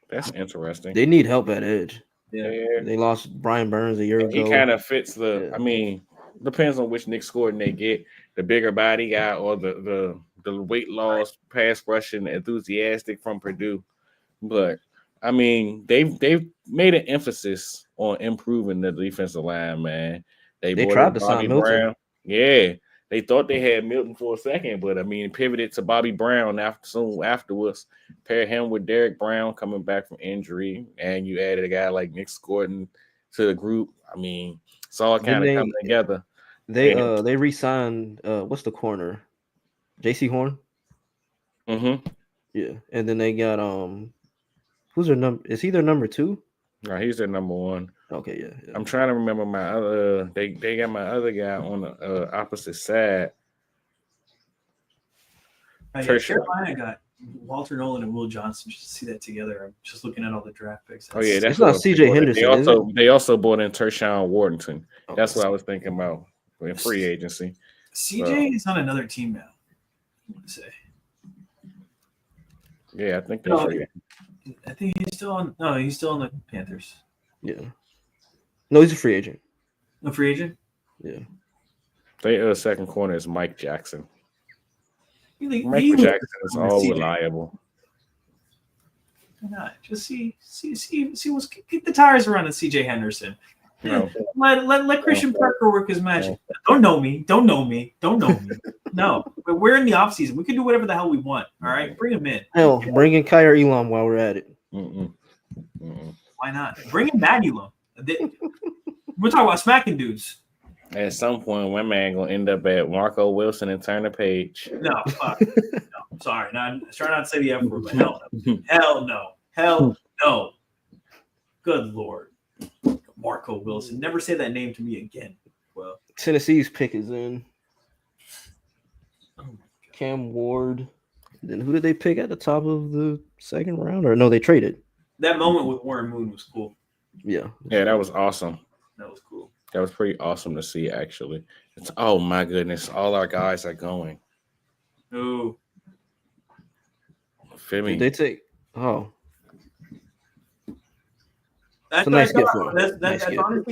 S3: That's interesting.
S2: They need help at edge.
S1: Yeah.
S2: They lost Brian Burns a year ago.
S3: He kind of fits the.
S2: Yeah.
S3: I mean, depends on which Nick Gordon they get, the bigger body guy or the weight loss, pass rushing, enthusiastic from Purdue. But I mean, they've made an emphasis on improving the defensive line, man. They
S2: tried to sign Milton.
S3: Brown. Yeah. They thought they had Milton for a second, but I mean, pivoted to Bobby Brown soon afterwards. Pair him with Derek Brown coming back from injury, and you added a guy like Nick Gordon to the group. I mean, it's all kind of coming together.
S2: They re-signed what's the corner? JC Horn.
S3: Mm-hmm.
S2: Yeah, and then they got who's their number? Is he their number 2?
S3: No, he's their number 1.
S2: Okay, yeah.
S3: I'm trying to remember my other. They got my other guy on the opposite side.
S1: Carolina got Walter Nolan and Will Johnson. Just to see that together. I'm just looking at all the draft picks.
S3: That's
S2: not CJ Henderson.
S3: They also bought in Tershawn Wharton.
S2: Oh,
S3: that's what I was thinking about in free agency.
S1: CJ is on another team now. I want to say.
S3: Yeah, I think that's right.
S1: I think he's still on. No, he's still on the Panthers.
S2: Yeah. No, he's a free agent.
S1: A free agent?
S2: Yeah.
S3: Their second corner is Mike Jackson. Mike Jackson is all reliable.
S1: Why not? Just see what's get the tires around at CJ Henderson.
S3: No.
S1: Let Christian Parker work his magic. Don't know me. No. But we're in the offseason. We can do whatever the hell we want. All right. Bring him in.
S2: Hell, bring in Kyer Elam while we're at it.
S1: Why not? Bring in Matt Elam. We're talking about smacking dudes.
S3: At some point, one man gonna end up at Marco Wilson and turn the page.
S1: No, fuck. No, sorry. Try not to say the F word, but hell no. Good Lord. Marco Wilson. Never say that name to me again. Well,
S2: Tennessee's pick is in. Cam Ward. Then who did they pick at the top of the second round? Or no, they traded.
S1: That moment with Warren Moon was cool.
S2: Yeah,
S3: that was awesome.
S1: That was cool.
S3: That was pretty awesome to see, actually. Oh my goodness, all our guys are going.
S1: Ooh.
S3: Feel me?
S2: They take
S1: That's honestly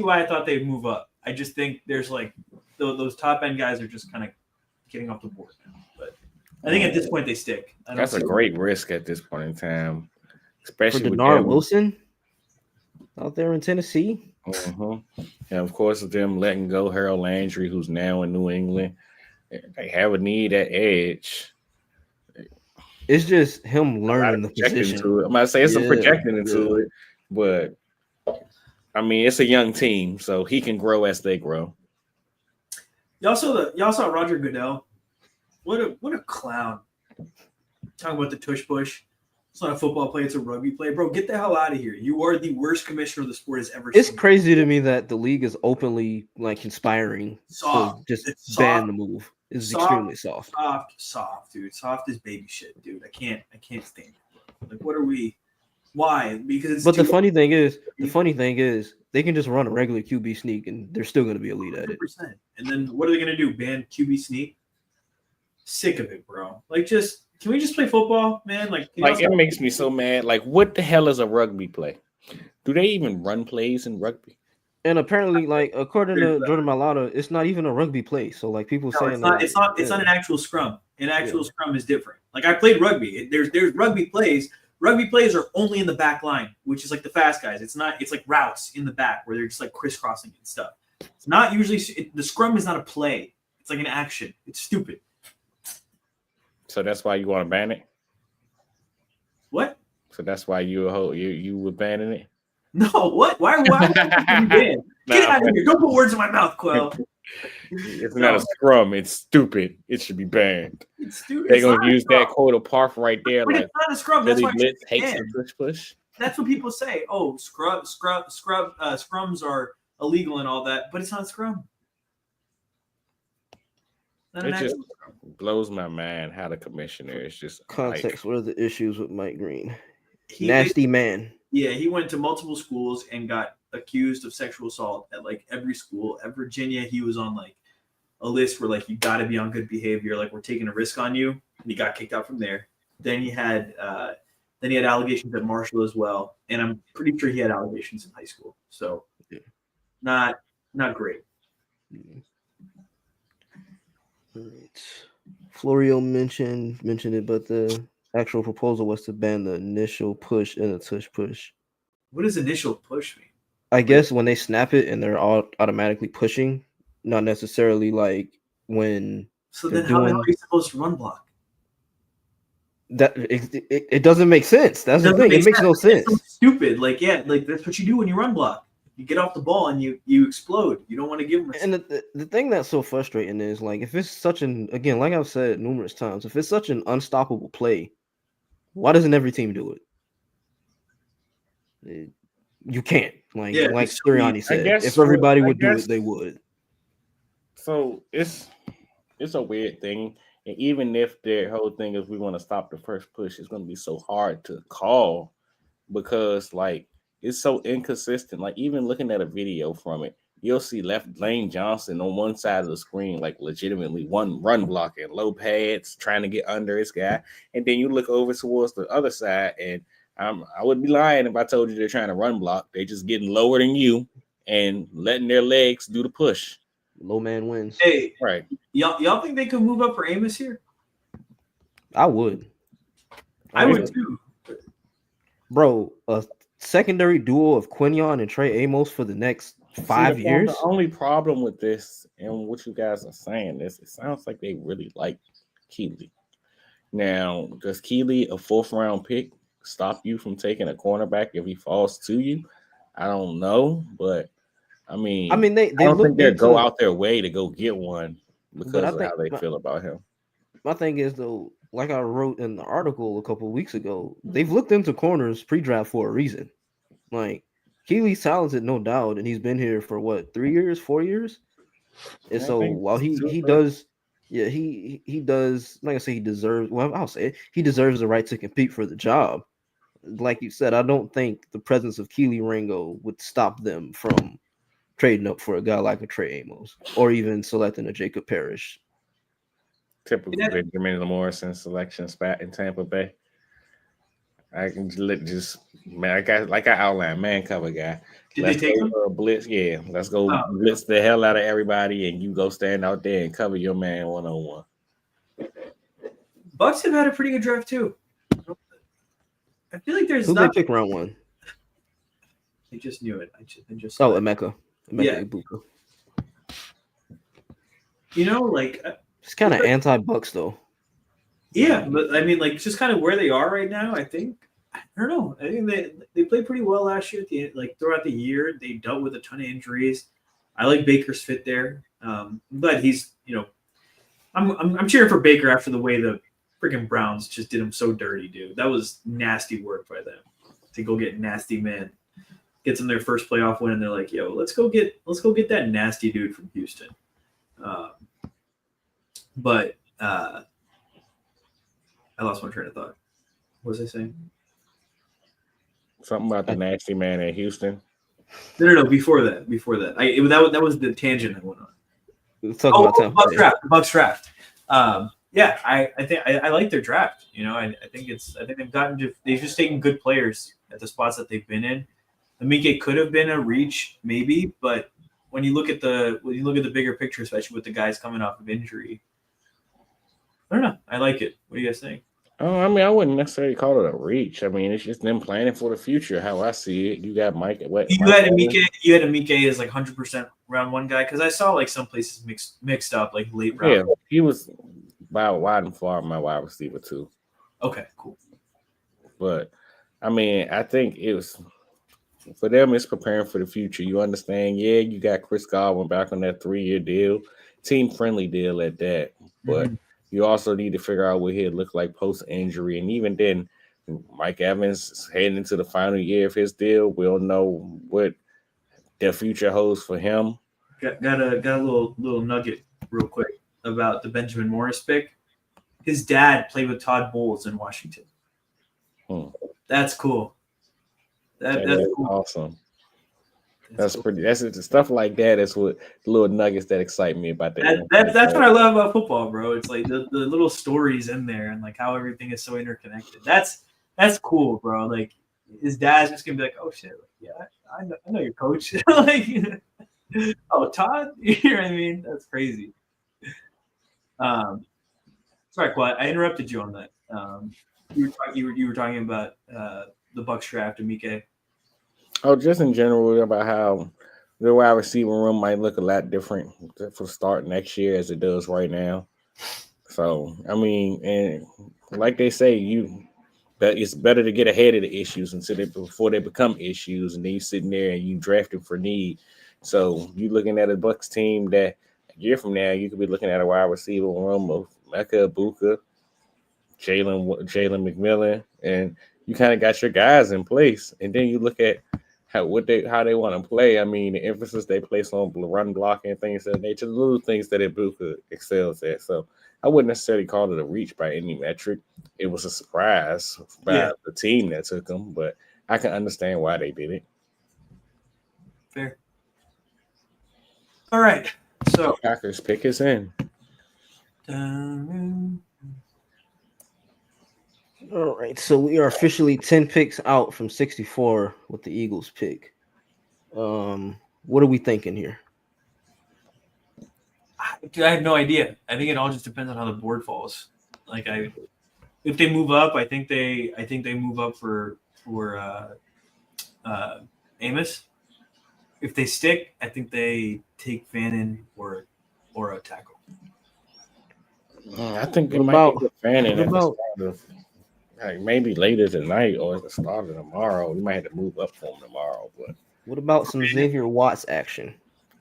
S1: why I thought they'd move up. I just think there's like those top end guys are just kind of getting off the board now. But I think at this point they stick.
S3: That's a great risk at this point in time, especially
S2: for Denard Wilson out there in Tennessee.
S3: And of course, them letting go Harold Landry, who's now in New England. They have a need at edge.
S2: It's just him learning the position.
S3: I'm about to say it's a projecting into it, but I mean it's a young team, so he can grow as they grow.
S1: Y'all saw Roger Goodell. What a clown. Talking about the tush push. It's not a football play, it's a rugby play. Bro, get the hell out of here. You are the worst commissioner the sport has ever seen.
S2: It's crazy to me that the league is openly like conspiring to just ban the move. It's extremely soft.
S1: Soft, dude. Soft is baby shit, dude. I can't stand it. Like, what are we? Why? Because
S2: the funny thing is, they can just run a regular QB sneak and they're still going to be elite at it.
S1: 100%. And then what are they going to do? Ban QB sneak? Sick of it, bro. Like, just Can we just play football, man? Like
S3: it makes me so mad. Like, what the hell is a rugby play? Do they even run plays in rugby?
S2: And apparently, like according to Jordan Mailata, it's not even a rugby play. So like people saying
S1: it's not. It's not an actual scrum. An actual scrum is different. Like I played rugby. There's rugby plays. Rugby plays are only in the back line, which is like the fast guys. It's not. It's like routes in the back where they're just like crisscrossing and stuff. It's not usually. The scrum is not a play. It's like an action. It's stupid.
S3: So that's why you want to ban it?
S1: What?
S3: So that's why you were banning it?
S1: No, what? Why would you ban? Get out of here. Don't put words in my mouth, Quell.
S3: It's not a scrum. It's stupid. It should be banned.
S1: It's stupid.
S3: They're going to use that quote of Parth right there.
S1: But
S3: like,
S1: it's not a scrum. That's why
S3: Blitz hates the push.
S1: That's what people say. Oh, scrums are illegal and all that, but it's not a scrum.
S3: It just blows my mind how the commissioner is just
S2: context. What are the issues with Mike Green? Nasty man.
S1: Yeah, he went to multiple schools and got accused of sexual assault at like every school. At Virginia, he was on like a list where like you got to be on good behavior. Like we're taking a risk on you, and he got kicked out from there. Then he had allegations at Marshall as well, and I'm pretty sure he had allegations in high school. So, not great.
S2: Right. Florio mentioned it, but the actual proposal was to ban the initial push and the tush push.
S1: What does initial push mean?
S2: I guess when they snap it and they're all automatically pushing, not necessarily like when.
S1: So then, how the hell are you supposed to run block?
S2: That it doesn't make sense. That's the thing. It makes no sense.
S1: It's so stupid. Like that's what you do when you run block. You get off the ball and you explode. You don't want to give them.
S2: And the thing that's so frustrating is like if it's such again, like I've said numerous times, if it's such an unstoppable play, why doesn't every team do it? You can't. Like Sirianni said, if everybody would do it, they would.
S3: So it's a weird thing. And even if their whole thing is we want to stop the first push, it's going to be so hard to call because like it's so inconsistent. Like even looking at a video from it, you'll see Lane Johnson on one side of the screen, like legitimately one run blocking, low pads, trying to get under his guy. And then you look over towards the other side, and I would be lying if I told you they're trying to run block. They're just getting lower than you and letting their legs do the push.
S2: Low man wins.
S1: Hey,
S3: right.
S1: Y'all think they could move up for Amos here?
S2: I would.
S1: I would too.
S2: Bro, a secondary duo of Quinyon and Trey Amos for the next 5 years.
S3: The only problem with this and what you guys are saying is it sounds like they really like Keeley. Now, does Keeley, a 4th round pick, stop you from taking a cornerback if he falls to you? I don't know, but I mean,
S2: they
S3: don't think they'll go out their way to go get one because of how they feel about him.
S2: My thing is though, like I wrote in the article a couple of weeks ago, they've looked into corners pre-draft for a reason. Like Keely's talented, no doubt, and he's been here for what 3 years, 4 years. And so while he does, he does. Like I say, he deserves. Well, I'll say it, he deserves the right to compete for the job. Like you said, I don't think the presence of Keely Ringo would stop them from trading up for a guy like a Trey Amos or even selecting a Jacob Parrish.
S3: Typical Benjamin Morrison selection spot in Tampa Bay. I can just man, I got like I outlined, man cover guy. Let's
S1: they take him?
S3: Blitz, yeah. Let's go blitz the hell out of everybody, and you go stand out there and cover your man 1-on-1.
S1: Bucks have had a pretty good draft too. I feel like there's
S2: who they pick round 1.
S1: I just knew it. I just
S2: Emeka.
S1: Yeah.
S2: Ibuka.
S1: You know, like
S2: it's kind of anti-Bucks though.
S1: Yeah, but I mean, like just kind of where they are right now. I think I don't know. I think they played pretty well last year. At the like throughout the year, they dealt with a ton of injuries. I like Baker's fit there, but he's I'm cheering for Baker after the way the freaking Browns just did him so dirty, dude. That was nasty work by them to go get nasty man. Gets them their first playoff win, and they're like, "Yo, let's go get that nasty dude from Houston." But I lost my train of thought. What was I saying?
S3: Something about the nasty man at Houston.
S1: No. Before that, that was the tangent I went on.
S2: Let's talk about
S1: Bucks draft. Yeah, I think I like their draft. I think they've just taken good players at the spots that they've been in. Amike could have been a reach, maybe, but when you look at the bigger picture, especially with the guys coming off of injury, I don't know. I like it. What do you guys think?
S3: Oh, I mean, I wouldn't necessarily call it a reach. I mean, it's just them planning for the future. How I see it, you got Mike. What
S1: You
S3: Mike
S1: had
S3: Evans?
S1: Amike. You had Amike as like 100% round one guy because I saw like some places mixed up like late round.
S3: Yeah, he was by wide and far my wide receiver too.
S1: Okay, cool.
S3: But I mean, I think it was for them. It's preparing for the future. You understand? Yeah, you got Chris Godwin back on that 3-year deal, team friendly deal at that. But
S1: Mhm.
S3: you also need to figure out what he'd look like post injury, and even then, Mike Evans is heading into the final year of his deal. We'll know what the future holds for him.
S1: Got a little nugget real quick about the Benjamin Morris pick. His dad played with Todd Bowles in Washington.
S3: Hmm.
S1: That's cool. That's
S3: That is
S1: cool.
S3: awesome.
S1: That's
S3: That's
S1: cool.
S3: pretty. That's stuff like that. That's what the little nuggets that excite me about the NFL.
S1: That's what I love about football, bro. It's like the little stories in there and like how everything is so interconnected. That's cool, bro. Like his dad's just gonna be like, oh shit, yeah, I know your coach. Like, oh Todd, you know what I mean? That's crazy. Sorry, Quad, I interrupted you on that. You were talking about the Bucks draft and Mike.
S3: Oh, just in general about how the wide receiver room might look a lot different for start next year as it does right now. So I mean, and like they say, that it's better to get ahead of the issues before they become issues, and then you sitting there and you drafting for need. So you looking at a Bucks team that a year from now you could be looking at a wide receiver room of Mecca Ibuka, Jalen McMillan, and you kind of got your guys in place, and then you look at how they want to play. I mean, the emphasis they place on run blocking and things of that nature, the little things that Ibuka excels at. So I wouldn't necessarily call it a reach by any metric. It was a surprise by the team that took him, but I can understand why they did it.
S1: Fair. All right. So
S3: Packers pick us in.
S2: All right, so we are officially 10 picks out from 64 with the Eagles pick. What are we thinking here?
S1: I have no idea. I think it all just depends on how the board falls. Like if they move up, I think they move up for Amos. If they stick, I think they take Fannin or a tackle.
S3: I think they
S2: What
S3: might
S2: about-
S3: get Fannin
S2: what
S3: at the
S2: about-
S3: start of maybe later tonight or at the start of tomorrow. We might have to move up for him tomorrow, but
S2: What about some Xavier Watts action?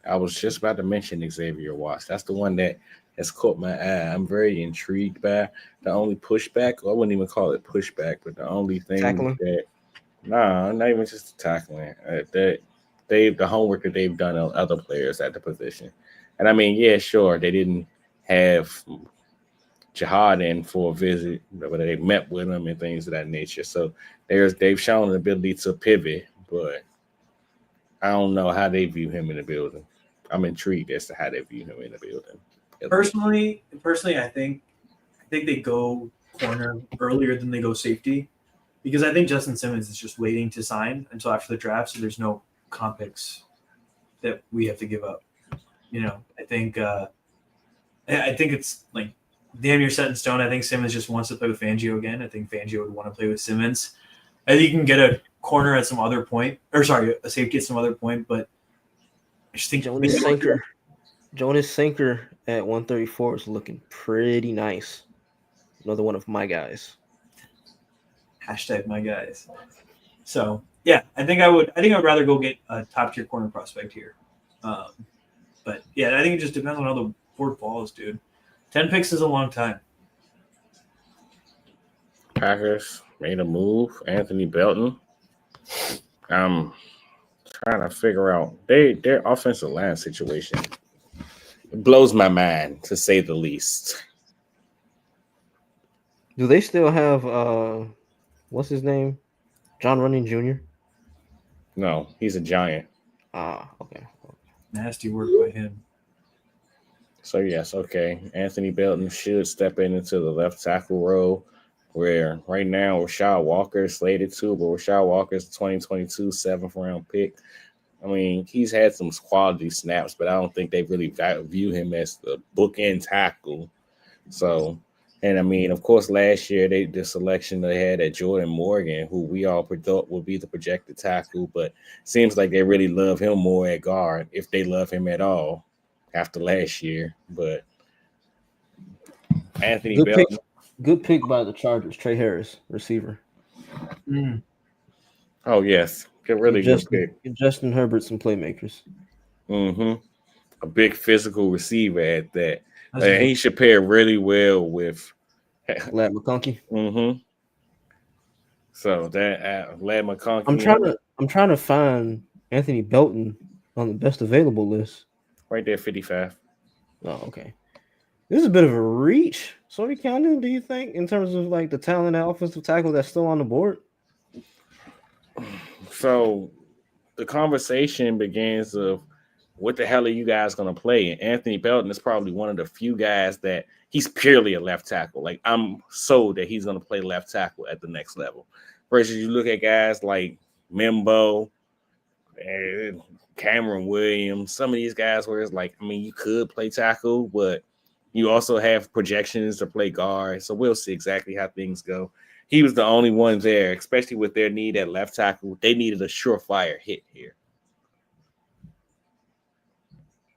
S3: I was just about to mention Xavier Watts. That's the one that has caught my eye. I'm very intrigued by the only pushback. I wouldn't even call it pushback, but the only thing
S2: Tackling?
S3: not even just the tackling. The homework that they've done on other players at the position. And I mean, yeah, sure, they didn't have Jihaad in for a visit, but they met with him and things of that nature. So they've shown an ability to pivot, but I don't know how they view him in the building. I'm intrigued as to how they view him in the building.
S1: Personally, I think they go corner earlier than they go safety because I think Justin Simmons is just waiting to sign until after the draft, so there's no comp picks that we have to give up. I think it's like damn near set in stone. I think Simmons just wants to play with Fangio again. I think Fangio would want to play with Simmons. I think you can get a corner at some other point, or sorry, a safety at some other point, but I just think
S2: Jonas Sinker at 134 is looking pretty nice. Another one of my guys.
S1: # my guys. So yeah, I think I'd rather go get a top tier corner prospect here. But yeah, I think it just depends on how the board falls, dude. 10 picks is a long time.
S3: Packers made a move. Anthony Belton. I'm trying to figure out their offensive line situation. It blows my mind, to say the least.
S2: Do they still have what's his name? John Running Jr.?
S3: No, he's a giant.
S2: Ah, okay.
S1: Nasty work by him.
S3: So yes, okay. Anthony Belton should step into the left tackle role, where right now Rashad Walker is slated to, but Rashad Walker is 2022 seventh round pick. I mean, he's had some quality snaps, but I don't think they really view him as the bookend tackle. So, and I mean, of course, last year the selection they had at Jordan Morgan, who we all thought would be the projected tackle, but seems like they really love him more at guard, if they love him at all, after last year. But Anthony
S2: Good pick.
S3: Belton,
S2: Good pick by the Chargers. Trey Harris, receiver.
S3: oh yes, really good pick.
S2: Give Justin Herbert some playmakers.
S3: A big physical receiver at that. He should pair really well with
S2: Lad McConkey.
S3: So that Lad McConkey.
S2: I'm trying to find Anthony Belton on the best available list.
S3: Right there, 55.
S2: Oh, okay. This is a bit of a reach. Sorry, County, do you think, in terms of like the talent at offensive tackle that's still on the board?
S3: So the conversation begins of what the hell are you guys going to play? And Anthony Belton is probably one of the few guys that he's purely a left tackle. Like, I'm sold that he's going to play left tackle at the next level. Versus you look at guys like Mimbo and Cameron Williams, some of these guys where it's like, I mean, you could play tackle, but you also have projections to play guard. So we'll see exactly how things go. He was the only one there, especially with their need at left tackle. They needed a surefire hit here.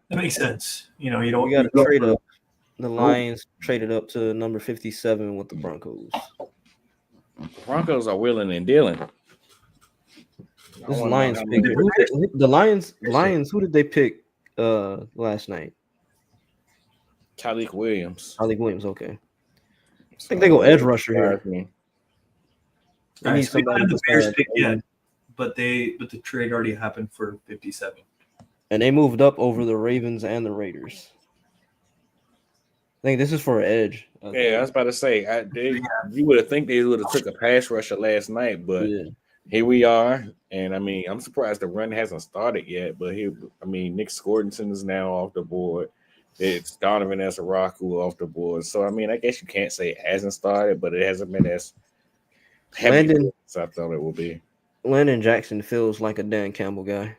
S1: That makes sense. You
S2: got to trade up. The Lions traded up to number 57 with the Broncos.
S3: The Broncos are willing and dealing.
S2: This Lions pick. The Lions. Who did they pick last night?
S3: Tyleek Williams.
S2: Okay. I think they go edge rusher here.
S1: They need somebody the Bears pick yet, but the trade already happened for 57.
S2: And they moved up over the Ravens and the Raiders. I think this is for an edge.
S3: Yeah, I was about to say, you would have think they would have took a pass rusher last night, but here we are. And I mean, I'm surprised the run hasn't started yet. But Nick Scortington is now off the board. It's Donovan Ezaraku off the board. So I mean, I guess you can't say it hasn't started, but it hasn't been as heavy as I thought it would be.
S2: Landon Jackson feels like a Dan Campbell guy.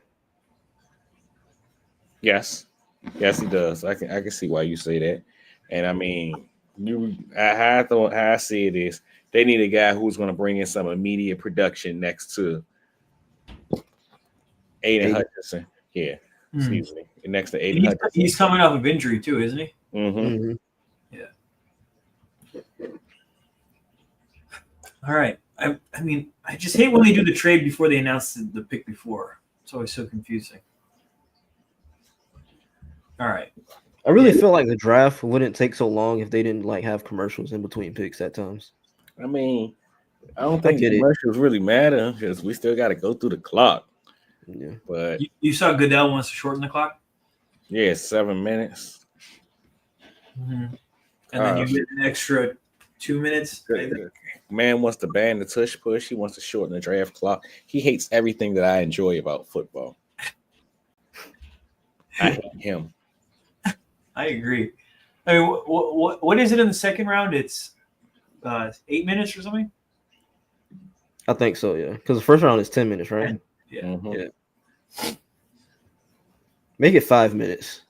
S3: Yes, he does. I can see why you say that. And I mean, how I see it is they need a guy who's going to bring in some immediate production next to Aiden Hutchinson. Yeah, excuse me. Next to Aiden Hutchinson.
S1: He's coming off of injury too, isn't he? Yeah. All right. I mean, I just hate when they do the trade before they announce the pick before. It's always so confusing. All right.
S2: I really feel like the draft wouldn't take so long if they didn't like have commercials in between picks at times.
S3: I mean, I don't think commercials really matter because we still got to go through the clock.
S2: Yeah.
S3: But
S1: you saw Goodell wants to shorten the clock?
S3: Yeah, 7 minutes.
S1: And then you get an extra 2 minutes.
S3: Man wants to ban the tush push. He wants to shorten the draft clock. He hates everything that I enjoy about football. I hate him.
S1: I agree. I mean, what is it in the second round? It's 8 minutes or something?
S2: I think so, yeah. Because the first round is 10 minutes, right?
S1: Yeah.
S2: Yeah. Make it 5 minutes.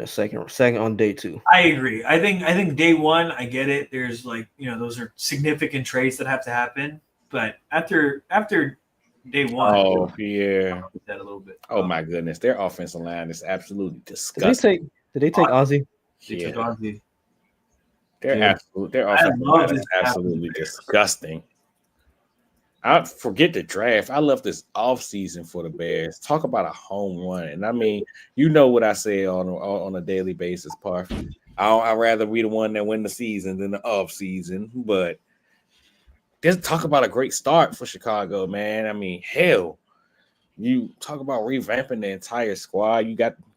S2: Second on day 2.
S1: I agree. I think day 1, I get it. There's those are significant trades that have to happen. But after day 1,
S3: oh yeah,
S1: that a little bit.
S3: Oh my goodness, their offensive line is absolutely disgusting.
S2: Did they take Ozzy?
S1: They took Ozzy.
S3: Their offensive line is absolutely disgusting. I forget the draft. I love this offseason for the Bears. Talk about a home run. And I mean, you know what I say on a daily basis, Parth. I'd rather be the one that win the season than the offseason. But just talk about a great start for Chicago, man. I mean, hell, you talk about revamping the entire squad. You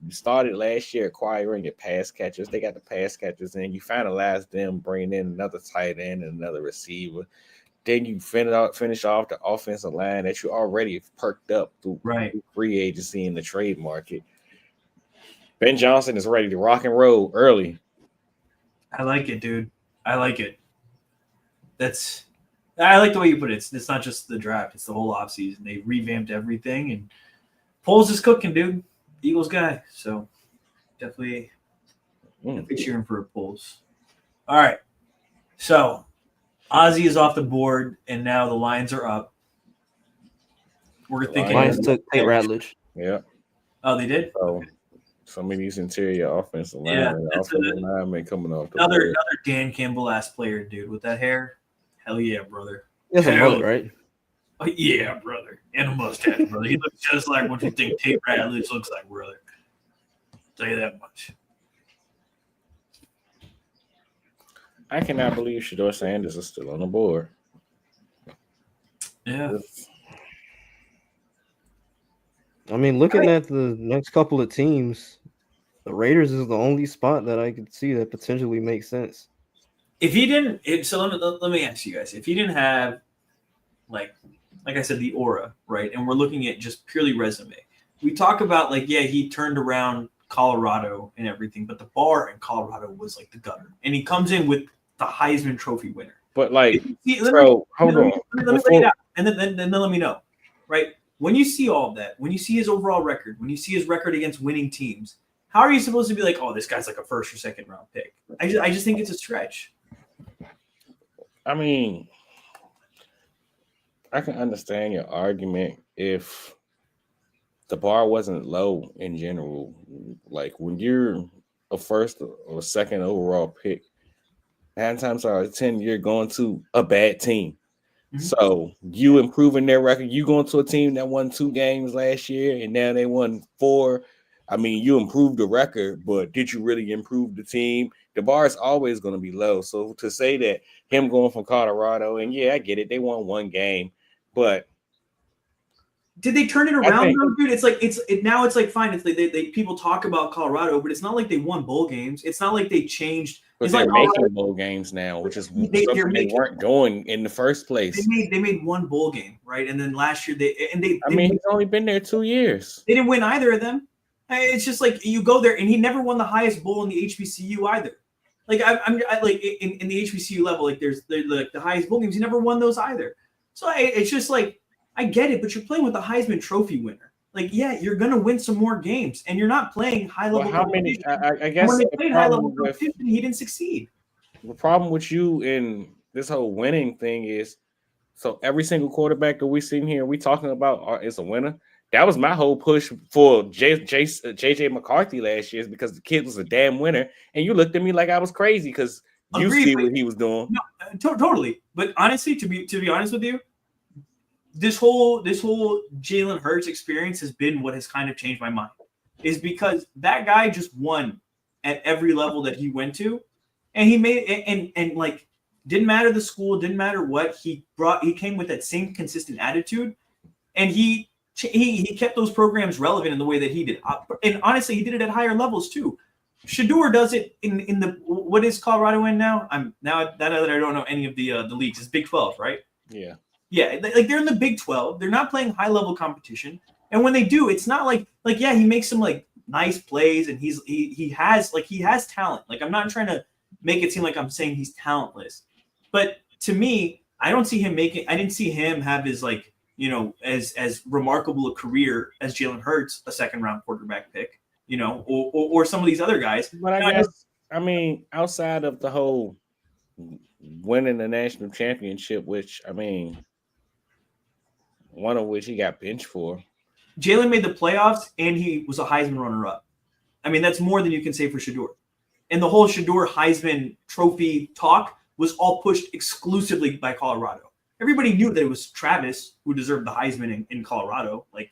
S3: started last year acquiring your pass catchers. They got the pass catchers in. You finalized them, bringing in another tight end and another receiver. Then you finish off the offensive line that you already perked up through free agency in the trade market. Ben Johnson is ready to rock and roll early.
S1: I like it, dude. I like it. I like the way you put it. It's not just the draft; it's the whole offseason. They revamped everything, and Poles is cooking, dude. Eagles guy, so definitely cheering for Poles. All right, so Ozzy is off the board, and now the Lions are up. We're thinking
S2: Lions took Tate Ratledge.
S3: Yeah.
S1: Oh, they did.
S3: So some of these interior offensive linemen, coming off.
S1: Another Dan Campbell ass player, dude, with that hair. Hell yeah, brother.
S2: That's a mullet, right?
S1: Oh, yeah, brother. And a mustache, brother. He looks just like what you think Tate Ratledge looks like, brother. Tell you that much.
S3: I cannot believe Shedeur Sanders is still on the board.
S1: Yeah.
S2: I mean, looking at the next couple of teams, the Raiders is the only spot that I could see that potentially makes sense.
S1: If he didn't, let me ask you guys. If he didn't have, like I said, the aura, right? And we're looking at just purely resume. We talk about he turned around Colorado and everything, but the bar in Colorado was like the gutter, and he comes in with the Heisman Trophy winner.
S3: But
S1: hold on. Let me lay it out, and then let me know, right? When you see all of that, when you see his overall record, when you see his record against winning teams, how are you supposed to be like, oh, this guy's like a first or second round pick? I just think it's a stretch.
S3: I mean, I can understand your argument if the bar wasn't low in general. Like when you're a first or second overall pick, 9 times out of 10, you're going to a bad team. Mm-hmm. So you improving their record, you going to a team that won 2 games last year and now they won 4. I mean, you improved the record, but did you really improve the team? The bar is always going to be low. So to say that him going from Colorado, and yeah, I get it, they won 1 game, but
S1: did they turn it around though, dude? It's like now it's like fine. It's like they people talk about Colorado, but it's not like they won bowl games. It's not like they changed.
S3: But they're making bowl games now, which is something they weren't doing in the first place.
S1: They made 1 bowl game, right? And then last year he's
S3: only been there 2 years.
S1: They didn't win either of them. It's just like you go there, and he never won the highest bowl in the HBCU either. Like I'm like in the HBCU level, like there's the highest bowl games. He never won those either. So it's just like I get it, but you're playing with the Heisman Trophy winner. Like, yeah, you're gonna win some more games, and you're not playing high level.
S3: How many? I guess
S1: when they played high level competition, he didn't succeed.
S3: The problem with you in this whole winning thing is, so every single quarterback that we seen here, we talking about is a winner. That was my whole push for JJ McCarthy last year, is because the kid was a damn winner, and you looked at me like I was crazy because you see what he was doing.
S1: No, totally. But honestly, to be honest with you, this whole Jalen Hurts experience has been what has kind of changed my mind. Is because that guy just won at every level that he went to, and he made and like didn't matter the school, didn't matter what he brought. He came with that same consistent attitude, and he kept those programs relevant in the way that he did. And honestly, he did it at higher levels too. Shedeur does it in the what is Colorado in now? Now that I don't know any of the leagues. It's Big 12, right?
S3: Yeah.
S1: Yeah, like they're in the Big 12. They're not playing high level competition, and when they do, it's not like yeah, he makes some like nice plays, and he has talent. Like I'm not trying to make it seem like I'm saying he's talentless, but to me, I didn't see him have his like as remarkable a career as Jalen Hurts, a second round quarterback pick, or some of these other guys.
S3: But I mean, outside of the whole winning the national championship, which I mean, one of which he got benched for.
S1: Jalen made the playoffs, and he was a Heisman runner-up. I mean, that's more than you can say for Shedeur. And the whole Shedeur Heisman Trophy talk was all pushed exclusively by Colorado. Everybody knew that it was Travis who deserved the Heisman in Colorado. Like,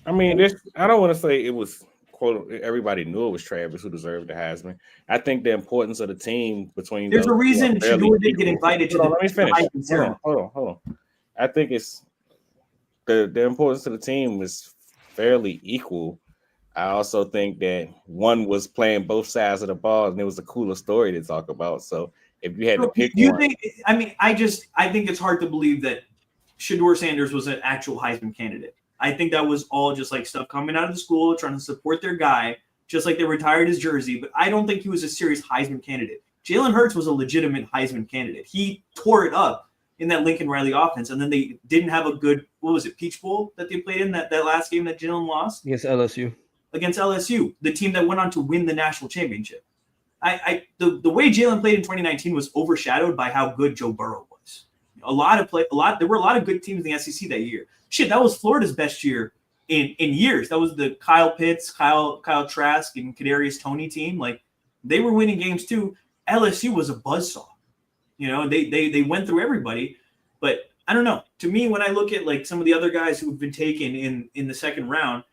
S3: I mean, I don't want to say it was quote. Everybody knew it was Travis who deserved the Heisman. I think the importance of the team between
S1: there's a reason Shedeur didn't get invited to
S3: let me finish. Hold on. I think it's the importance of the team is fairly equal. I also think that one was playing both sides of the ball, and it was a cooler story to talk about. So if you had to pick one,
S1: I think it's hard to believe that Shedeur Sanders was an actual Heisman candidate. I think that was all just like stuff coming out of the school, trying to support their guy, just like they retired his jersey, but I don't think he was a serious Heisman candidate. Jalen Hurts was a legitimate Heisman candidate. He tore it up in that Lincoln Riley offense, and then they didn't have a good, what was it, Peach Bowl that they played in, that last game that Jalen lost?
S2: Against LSU.
S1: Against LSU, the team that went on to win the national championship. The way Jalen played in 2019 was overshadowed by how good Joe Burrow was. There were a lot of good teams in the SEC that year. Shit, that was Florida's best year in years. That was the Kyle Pitts, Kyle Trask, and Kadarius Toney team. Like, they were winning games too. LSU was a buzzsaw. You know, they went through everybody. But I don't know. To me, when I look at like some of the other guys who've been taken in the second round,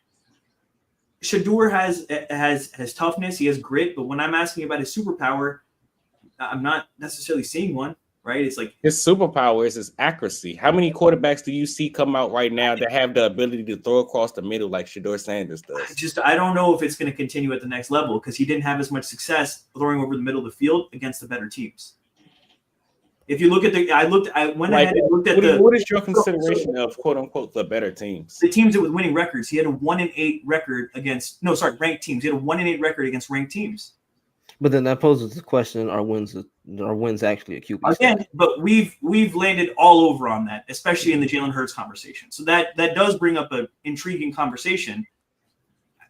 S1: Shedeur has toughness, he has grit, but when I'm asking about his superpower, I'm not necessarily seeing one, right? It's like
S3: his superpower is his accuracy. How many quarterbacks do you see come out right now that have the ability to throw across the middle like Shedeur Sanders does?
S1: I don't know if it's going to continue at the next level because he didn't have as much success throwing over the middle of the field against the better teams. If you look at
S3: what is your consideration of quote unquote the better teams?
S1: The teams that with winning records. He had a 1-8 record against ranked teams. He had a 1-8 record against ranked teams.
S2: But then that poses the question: Are wins actually a QB?
S1: Again, but we've landed all over on that, especially in the Jalen Hurts conversation. So that does bring up an intriguing conversation.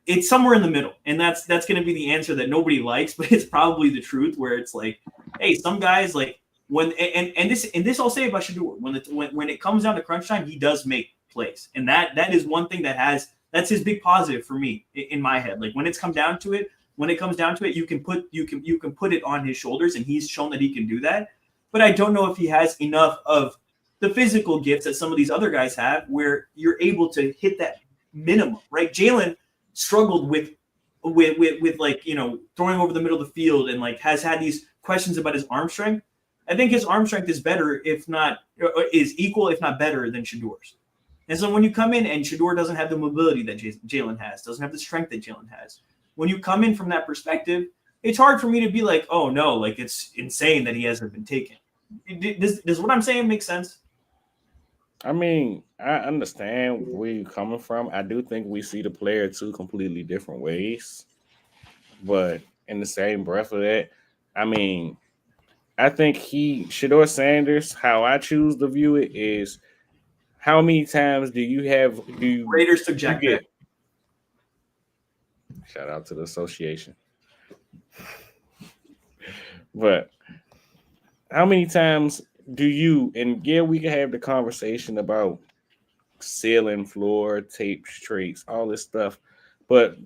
S1: It's somewhere in the middle, and that's going to be the answer that nobody likes, but it's probably the truth. Where it's like, hey, some guys like. And this I'll say about Shedeur, when it comes down to crunch time, he does make plays, and that is one thing that's his big positive for me in my head. Like when it comes down to it, you can put it on his shoulders, and he's shown that he can do that. But I don't know if he has enough of the physical gifts that some of these other guys have, where you're able to hit that minimum. Right? Jalen struggled with like, you know, throwing over the middle of the field, and like has had these questions about his arm strength. I think his arm strength is better, is equal, if not better, than Shedeur's. And so when you come in and Shedeur doesn't have the mobility that Jalen has, doesn't have the strength that Jalen has, when you come in from that perspective, it's hard for me to be like, oh no, like it's insane that he hasn't been taken. Does what I'm saying make sense?
S3: I mean, I understand where you're coming from. I do think we see the player two completely different ways. But in the same breath of that, I mean, I think Shedeur Sanders, how I choose to view it is, how many times
S1: Raiders took Jack Beck.
S3: Shout out to the association. But how many times do you, and yeah, we can have the conversation about ceiling, floor, tape, traits, all this stuff, but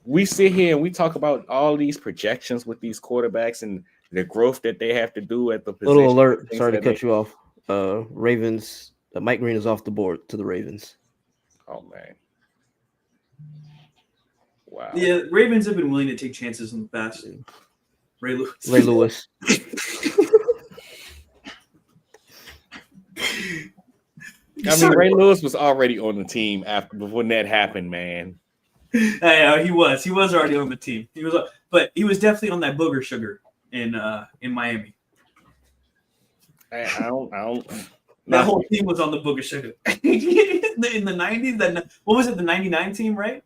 S3: we sit here and we talk about all these projections with these quarterbacks and the growth that they have to do at the position.
S2: Little alert, sorry to cut you off. Ravens, Mike Green is off the board to the Ravens.
S3: Oh, man. Wow.
S1: Yeah, Ravens have been willing to take chances in the past. Ray
S2: Lewis.
S3: Ray Lewis was already on the team when that happened, man.
S1: Yeah, he was already on the team. But he was definitely on that booger sugar in Miami.
S3: I don't.
S1: That whole team was on the booger sugar in the 90s. What was it? The 99 team, right?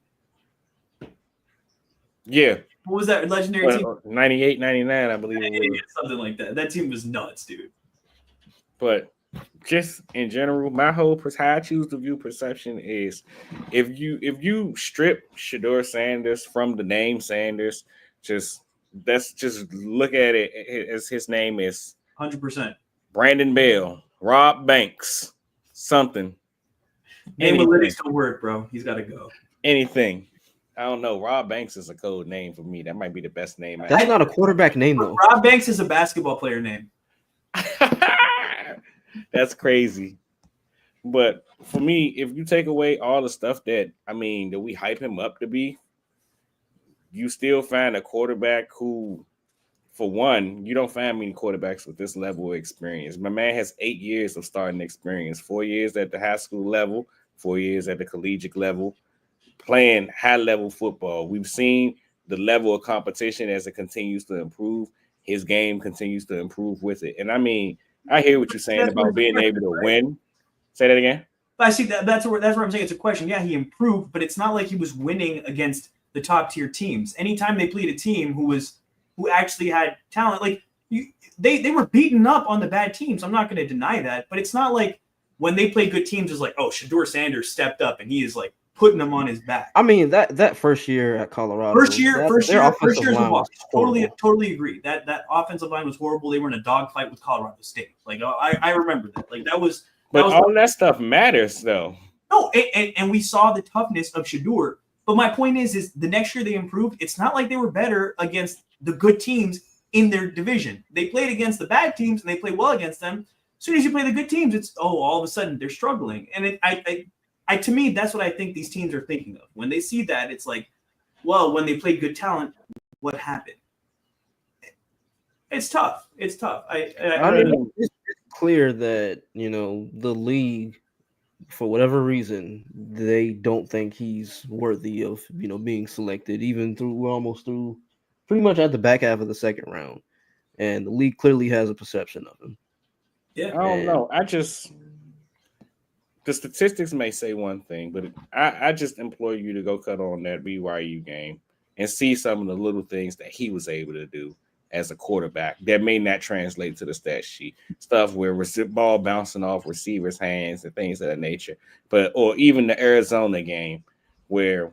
S3: Yeah.
S1: What was that legendary team?
S3: 98, 99, I believe it was.
S1: Something like that. That team was nuts, dude.
S3: But just in general, my whole how I choose to view perception is if you strip Shedeur Sanders from the name Sanders, let's just look at it as his name is
S1: 100%.
S3: Brandon Bell, Rob Banks, something.
S1: Analytics don't work, bro. He's got to go.
S3: Anything. I don't know. Rob Banks is a code name for me. That might be the best name.
S2: That's not a quarterback name, though.
S1: Rob Banks is a basketball player name.
S3: That's crazy. But for me, if you take away all the stuff that we hype him up to be, you still find a quarterback who, for one, you don't find many quarterbacks with this level of experience. My man has 8 years of starting experience, 4 years at the high school level, 4 years at the collegiate level, playing high-level football. We've seen the level of competition as it continues to improve. His game continues to improve with it. And I hear what you're saying about being able to win. Say that again.
S1: But I see that's where I'm saying it's a question. Yeah, he improved, but it's not like he was winning against the top tier teams. Anytime they played a team who actually had talent, like they were beaten up on the bad teams. I'm not going to deny that, but it's not like when they play good teams, it's like, oh, Shedeur Sanders stepped up and he is like putting them on his back.
S2: I mean, that first year at Colorado,
S1: first year is a wash.
S2: horrible.
S1: Totally agree. That offensive line was horrible. They were in a dogfight with Colorado State. Like I remember that. Like that was.
S3: But all that stuff matters, though.
S1: No, and we saw the toughness of Shedeur. But my point is the next year they improved. It's not like they were better against the good teams in their division. They played against the bad teams and they played well against them. As soon as you play the good teams, it's all of a sudden they're struggling. And to me, that's what I think these teams are thinking of. When they see that, it's like, well, when they played good talent, what happened? It's tough. It's tough.
S2: It's clear that, the league, for whatever reason, they don't think he's worthy of, being selected, even we're almost through pretty much at the back half of the second round. And the league clearly has a perception of him.
S3: Yeah, I don't know. The statistics may say one thing, but I just implore you to go cut on that BYU game and see some of the little things that he was able to do as a quarterback that may not translate to the stat sheet. Stuff where ball bouncing off receivers' hands and things of that nature. Or even the Arizona game where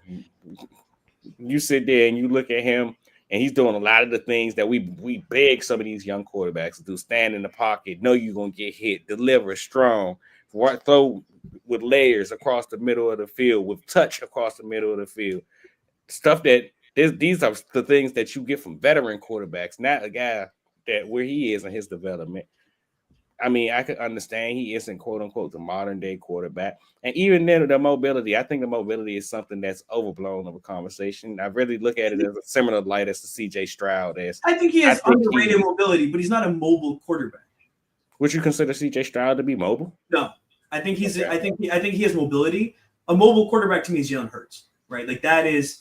S3: you sit there and you look at him and he's doing a lot of the things that we beg some of these young quarterbacks to do. Stand in the pocket, know you're going to get hit, deliver strong, throw with layers across the middle of the field, with touch across the middle of the field. Stuff that these are the things that you get from veteran quarterbacks, not a guy that where he is in his development. I mean, I could understand he isn't, quote unquote, the modern day quarterback. And even then, the mobility, I think the mobility is something that's overblown of a conversation. I really look at it as a similar light as the CJ Stroud is.
S1: I think he has underrated mobility, but he's not a mobile quarterback.
S3: Would you consider CJ Stroud to be mobile?
S1: No. I think he's I think he has mobility. A mobile quarterback to me is Jalen Hurts, right? Like that's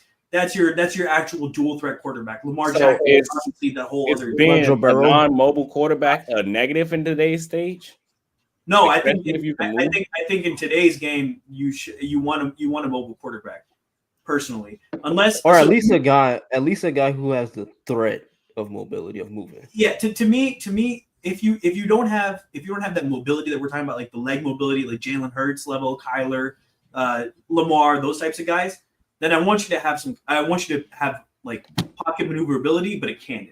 S1: your actual dual threat quarterback. Lamar Jackson is obviously that whole other
S3: being a non-mobile quarterback a negative in today's stage.
S1: No, I think in today's game you want a mobile quarterback personally, unless
S2: at least a guy who has the threat of mobility of moving.
S1: Yeah, to me, if you don't have that mobility that we're talking about, like the leg mobility, like Jalen Hurts level, Kyler, Lamar, those types of guys, then I want you to have like pocket maneuverability, but it can't.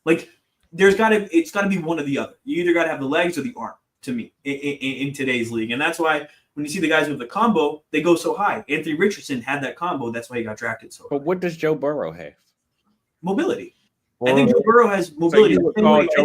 S1: Like it's got to be one or the other. You either got to have the legs or the arm. To me, in today's league, and that's why when you see the guys with the combo, they go so high. Anthony Richardson had that combo. That's why he got drafted so high.
S3: But what does Joe Burrow have?
S1: Mobility. I think Joe Burrow has mobility. I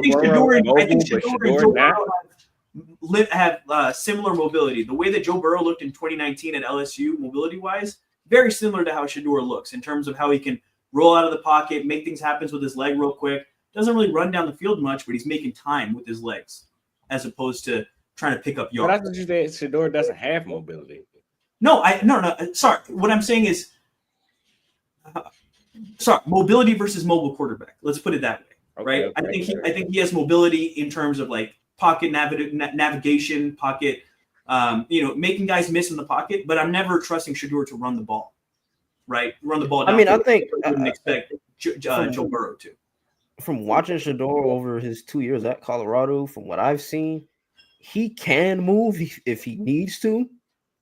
S1: think Shedeur and Joe Burrow have similar mobility. The way that Joe Burrow looked in 2019 at LSU, mobility-wise, very similar to how Shedeur looks in terms of how he can roll out of the pocket, make things happen with his leg real quick. Doesn't really run down the field much, but he's making time with his legs as opposed to trying to pick up yards.
S3: But I thought you said Shedeur doesn't have mobility.
S1: No. Sorry. What I'm saying is, mobility versus mobile quarterback. Let's put it that way, right? Okay, I think he has mobility in terms of like pocket navigation, pocket, making guys miss in the pocket. But I'm never trusting Shedeur to run the ball, right? Run the ball down.
S2: I mean, I think
S1: I wouldn't expect Joe Burrow to.
S2: From watching Shedeur over his 2 years at Colorado, from what I've seen, he can move if he needs to,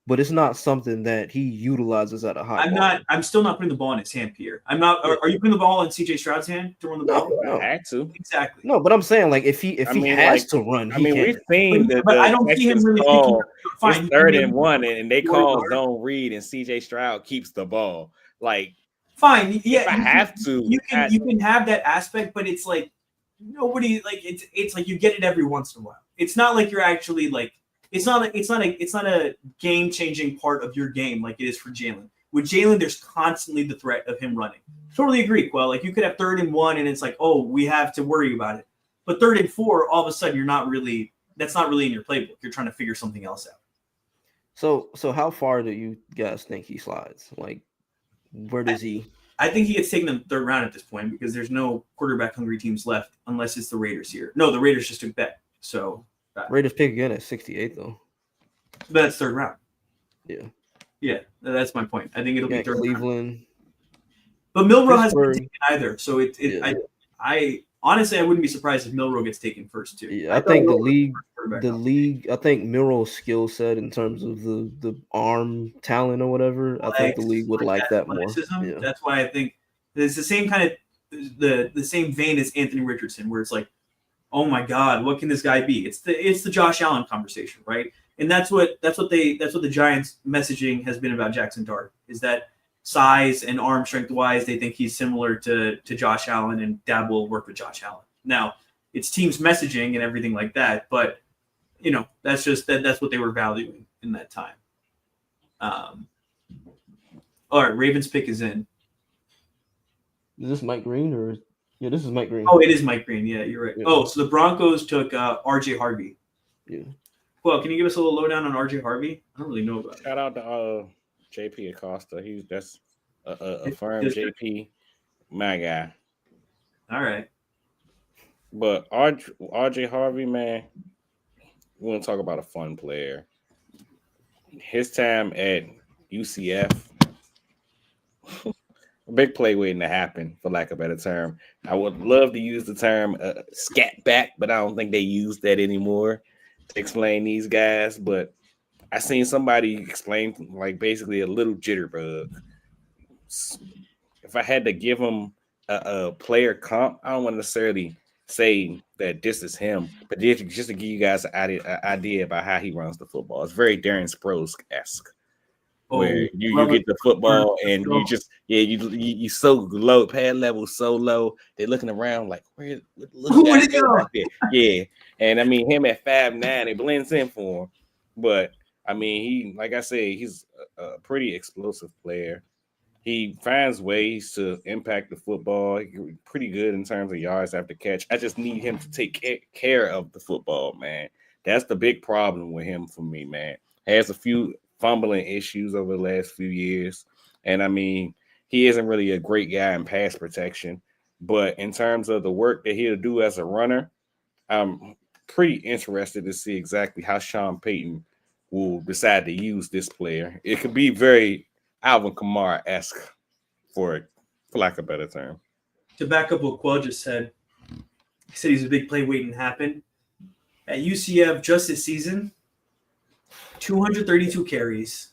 S2: but it's not something that he utilizes at a high.
S1: I'm still not putting the ball in his hand, Pierre. I'm not. Are you putting the ball in CJ Stroud's hand to run the ball?
S3: No, I had to.
S1: Exactly.
S2: No, but I'm saying like if he has to run, he can.
S3: We've seen
S1: but I don't see him really thinking.
S3: Fine, 3rd and 1, and they call zone read, and CJ Stroud keeps the ball. Like.
S1: Fine, yeah.
S3: If I have to,
S1: you can have that aspect, but it's like nobody like it's like you get it every once in a while. It's not like you're actually like it's not a game changing part of your game like it is for Jalen. With Jalen, there's constantly the threat of him running. Totally agree, Quell. Like you could have 3rd and 1, and it's like, oh, we have to worry about it. But 3rd and 4, all of a sudden that's not really in your playbook. You're trying to figure something else out.
S2: So how far do you guys think he slides? Like, where does he?
S1: I think he gets taken in the 3rd round at this point because there's no quarterback hungry teams left unless it's the Raiders here. No, the Raiders just took that. So
S2: Raiders pick again at 68 though.
S1: But that's 3rd round.
S2: Yeah.
S1: Yeah, that's my point. I think it'll be 3rd
S2: Cleveland.
S1: round. But Milroe hasn't been
S2: Pittsburgh.
S1: taken either. So
S2: Yeah.
S1: I honestly I wouldn't be surprised if Milroe gets taken first too.
S2: Yeah, I think the
S1: Milroe was
S2: league,
S1: first quarterback
S2: the
S1: off.
S2: league. I think Milroe's skill set in terms of the arm talent or whatever. I think the league would like that more.
S1: athleticism.
S2: Yeah.
S1: That's why I think it's the same kind of the same vein as Anthony Richardson, where it's like, oh my God, what can this guy be? It's the Josh Allen conversation, right? And that's what the Giants messaging has been about Jackson Dart, is that size and arm strength wise, they think he's similar to Josh Allen, and Dab will work with Josh Allen. Now, it's teams messaging and everything like that, but you know, that's just that's what they were valuing in that time. All right, Ravens pick is in.
S2: Is this Mike Green or? Yeah, this is Mike Green.
S1: Oh, it is Mike Green. Yeah, you're right.
S2: Yeah.
S1: Oh, so the Broncos took R.J. Harvey.
S2: Yeah.
S1: Well, can you give us a little lowdown on R.J. Harvey? I don't really know about it.
S3: Shout out to JP Acosta. That's a firm JP, my guy.
S1: All right.
S3: But RJ Harvey, man, we want to talk about a fun player. His time at UCF, a big play waiting to happen, for lack of a better term. I would love to use the term scat back, but I don't think they use that anymore to explain these guys. But I seen somebody explain like basically a little jitterbug. If I had to give him a player comp, I don't want to necessarily say that this is him, but just to give you guys an idea about how he runs the football. It's very Darren Sproles-esque. Where you get the football and you just you so low, pad level so low, they're looking around like where it go right there? Yeah, and I mean him at 5'9", it blends in for him. But I mean he, like I said, he's a pretty explosive player. He finds ways to impact the football. He's pretty good in terms of yards after catch. I just need him to take care of the football, man. That's the big problem with him for me, man. Has a few fumbling issues over the last few years. And I mean, he isn't really a great guy in pass protection. But in terms of the work that he'll do as a runner, I'm pretty interested to see exactly how Sean Payton will decide to use this player. It could be very Alvin Kamara-esque, for lack of a better term.
S1: To back up what Quell just said, he said he's a big play waiting to happen. At UCF just this season, 232 carries,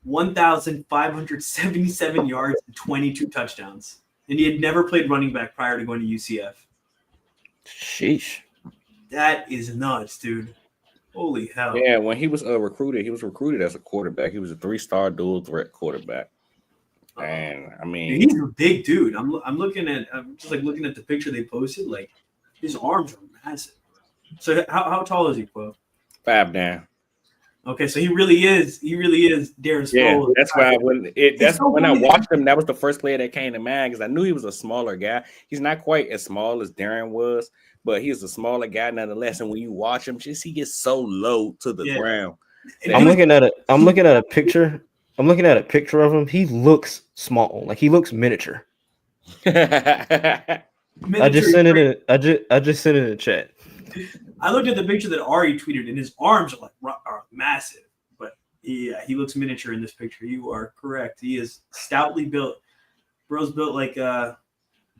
S1: 1,577 yards, and 22 touchdowns. And he had never played running back prior to going to UCF.
S2: Sheesh.
S1: That is nuts, dude. Holy hell.
S3: Yeah, when he was recruited as a quarterback. He was a 3-star dual threat quarterback. And I mean,
S1: he's a big dude. I'm looking at the picture they posted. Like, his arms are massive. So how tall is he, Quell?
S3: 5'9".
S1: Okay, so he really is Darren Sproles.
S3: Yeah, that's why when I watched him, that was the first player that came to mind because I knew he was a smaller guy. He's not quite as small as Darren was, but he's a smaller guy nonetheless. And when you watch him, he gets so low to the ground.
S2: I'm looking at a picture. I'm looking at a picture of him. He looks small, like he looks miniature. I just sent it in the chat.
S1: I looked at the picture that Ari tweeted, and his arms are massive. But yeah, he looks miniature in this picture. You are correct. He is stoutly built. Bro's built like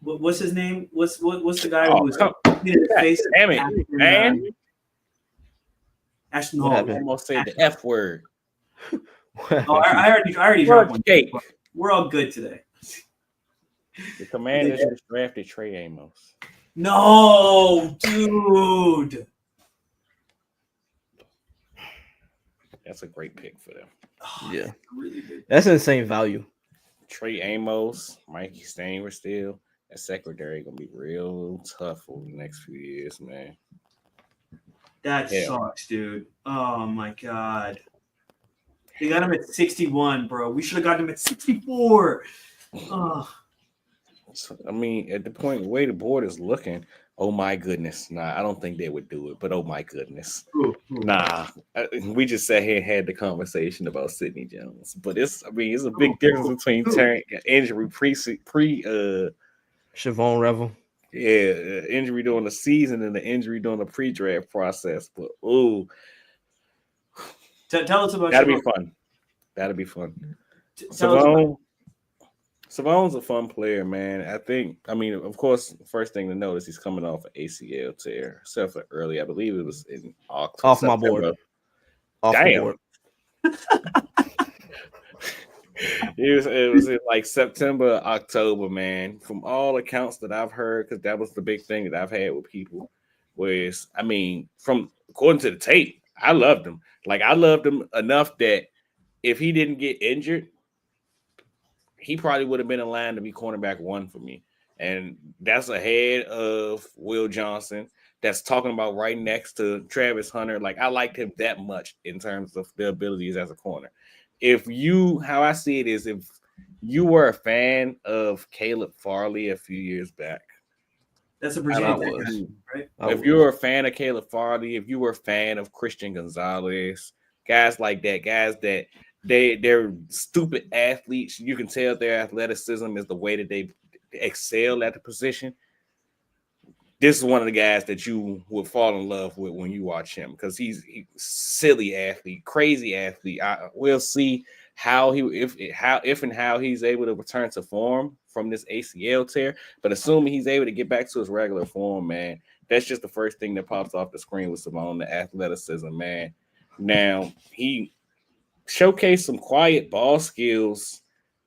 S1: what's his name? What's the guy who was his face?
S3: Damn it, man!
S1: Ashton Hall.
S3: Almost said the F word.
S1: I already dropped one. We're all good today.
S3: The Commanders just drafted Trey Amos.
S1: No, dude.
S3: That's a great pick for them.
S2: Yeah,
S1: really good.
S2: That's insane value.
S3: Trey Amos, Mikey Stanger still. That secondary gonna be real tough over the next few years, man.
S1: That sucks, dude. Oh my god. They got him at 61, bro. We should have got him at 64. Oh.
S3: I mean, at the point, the way the board is looking, oh my goodness. Nah, I don't think they would do it, but oh my goodness. Nah. We just sat here and had the conversation about Sidney Jones. But it's a big difference between injury pre
S2: Siobhan Revel.
S3: Yeah, injury during the season and the injury during the pre-draft process. But
S1: tell us about
S3: that'll be fun. That'll be fun. Siobhan, Savone's a fun player, man. I mean, of course, first thing to notice, he's coming off an ACL tear. Suffered early. I believe it was in October,
S2: Off my board.
S3: September.
S2: Off the
S3: Damn.
S2: board.
S3: It was in like September, October, man. From all accounts that I've heard, because that was the big thing that I've had with people, was I mean, from according to the tape, I loved him. Like I loved him enough that if he didn't get injured, he probably would have been in line to be cornerback one for me. And that's ahead of Will Johnson. That's talking about right next to Travis Hunter. Like I liked him that much in terms of the abilities as a corner. How I see it is if you were a fan of Caleb Farley a few years back.
S1: That's a
S2: I
S1: Virginia
S2: was.
S1: Tech guy, right?
S3: If you were a fan of Caleb Farley, if you were a fan of Christian Gonzalez, guys like that, guys that they're stupid athletes. You can tell their athleticism is the way that they excel at the position. This is one of the guys that you would fall in love with when you watch him because he's silly athlete, crazy athlete. We'll see how he's able to return to form from this ACL tear. But assuming he's able to get back to his regular form, man, that's just the first thing that pops off the screen with Simone, the athleticism, man. Now he showcased some quiet ball skills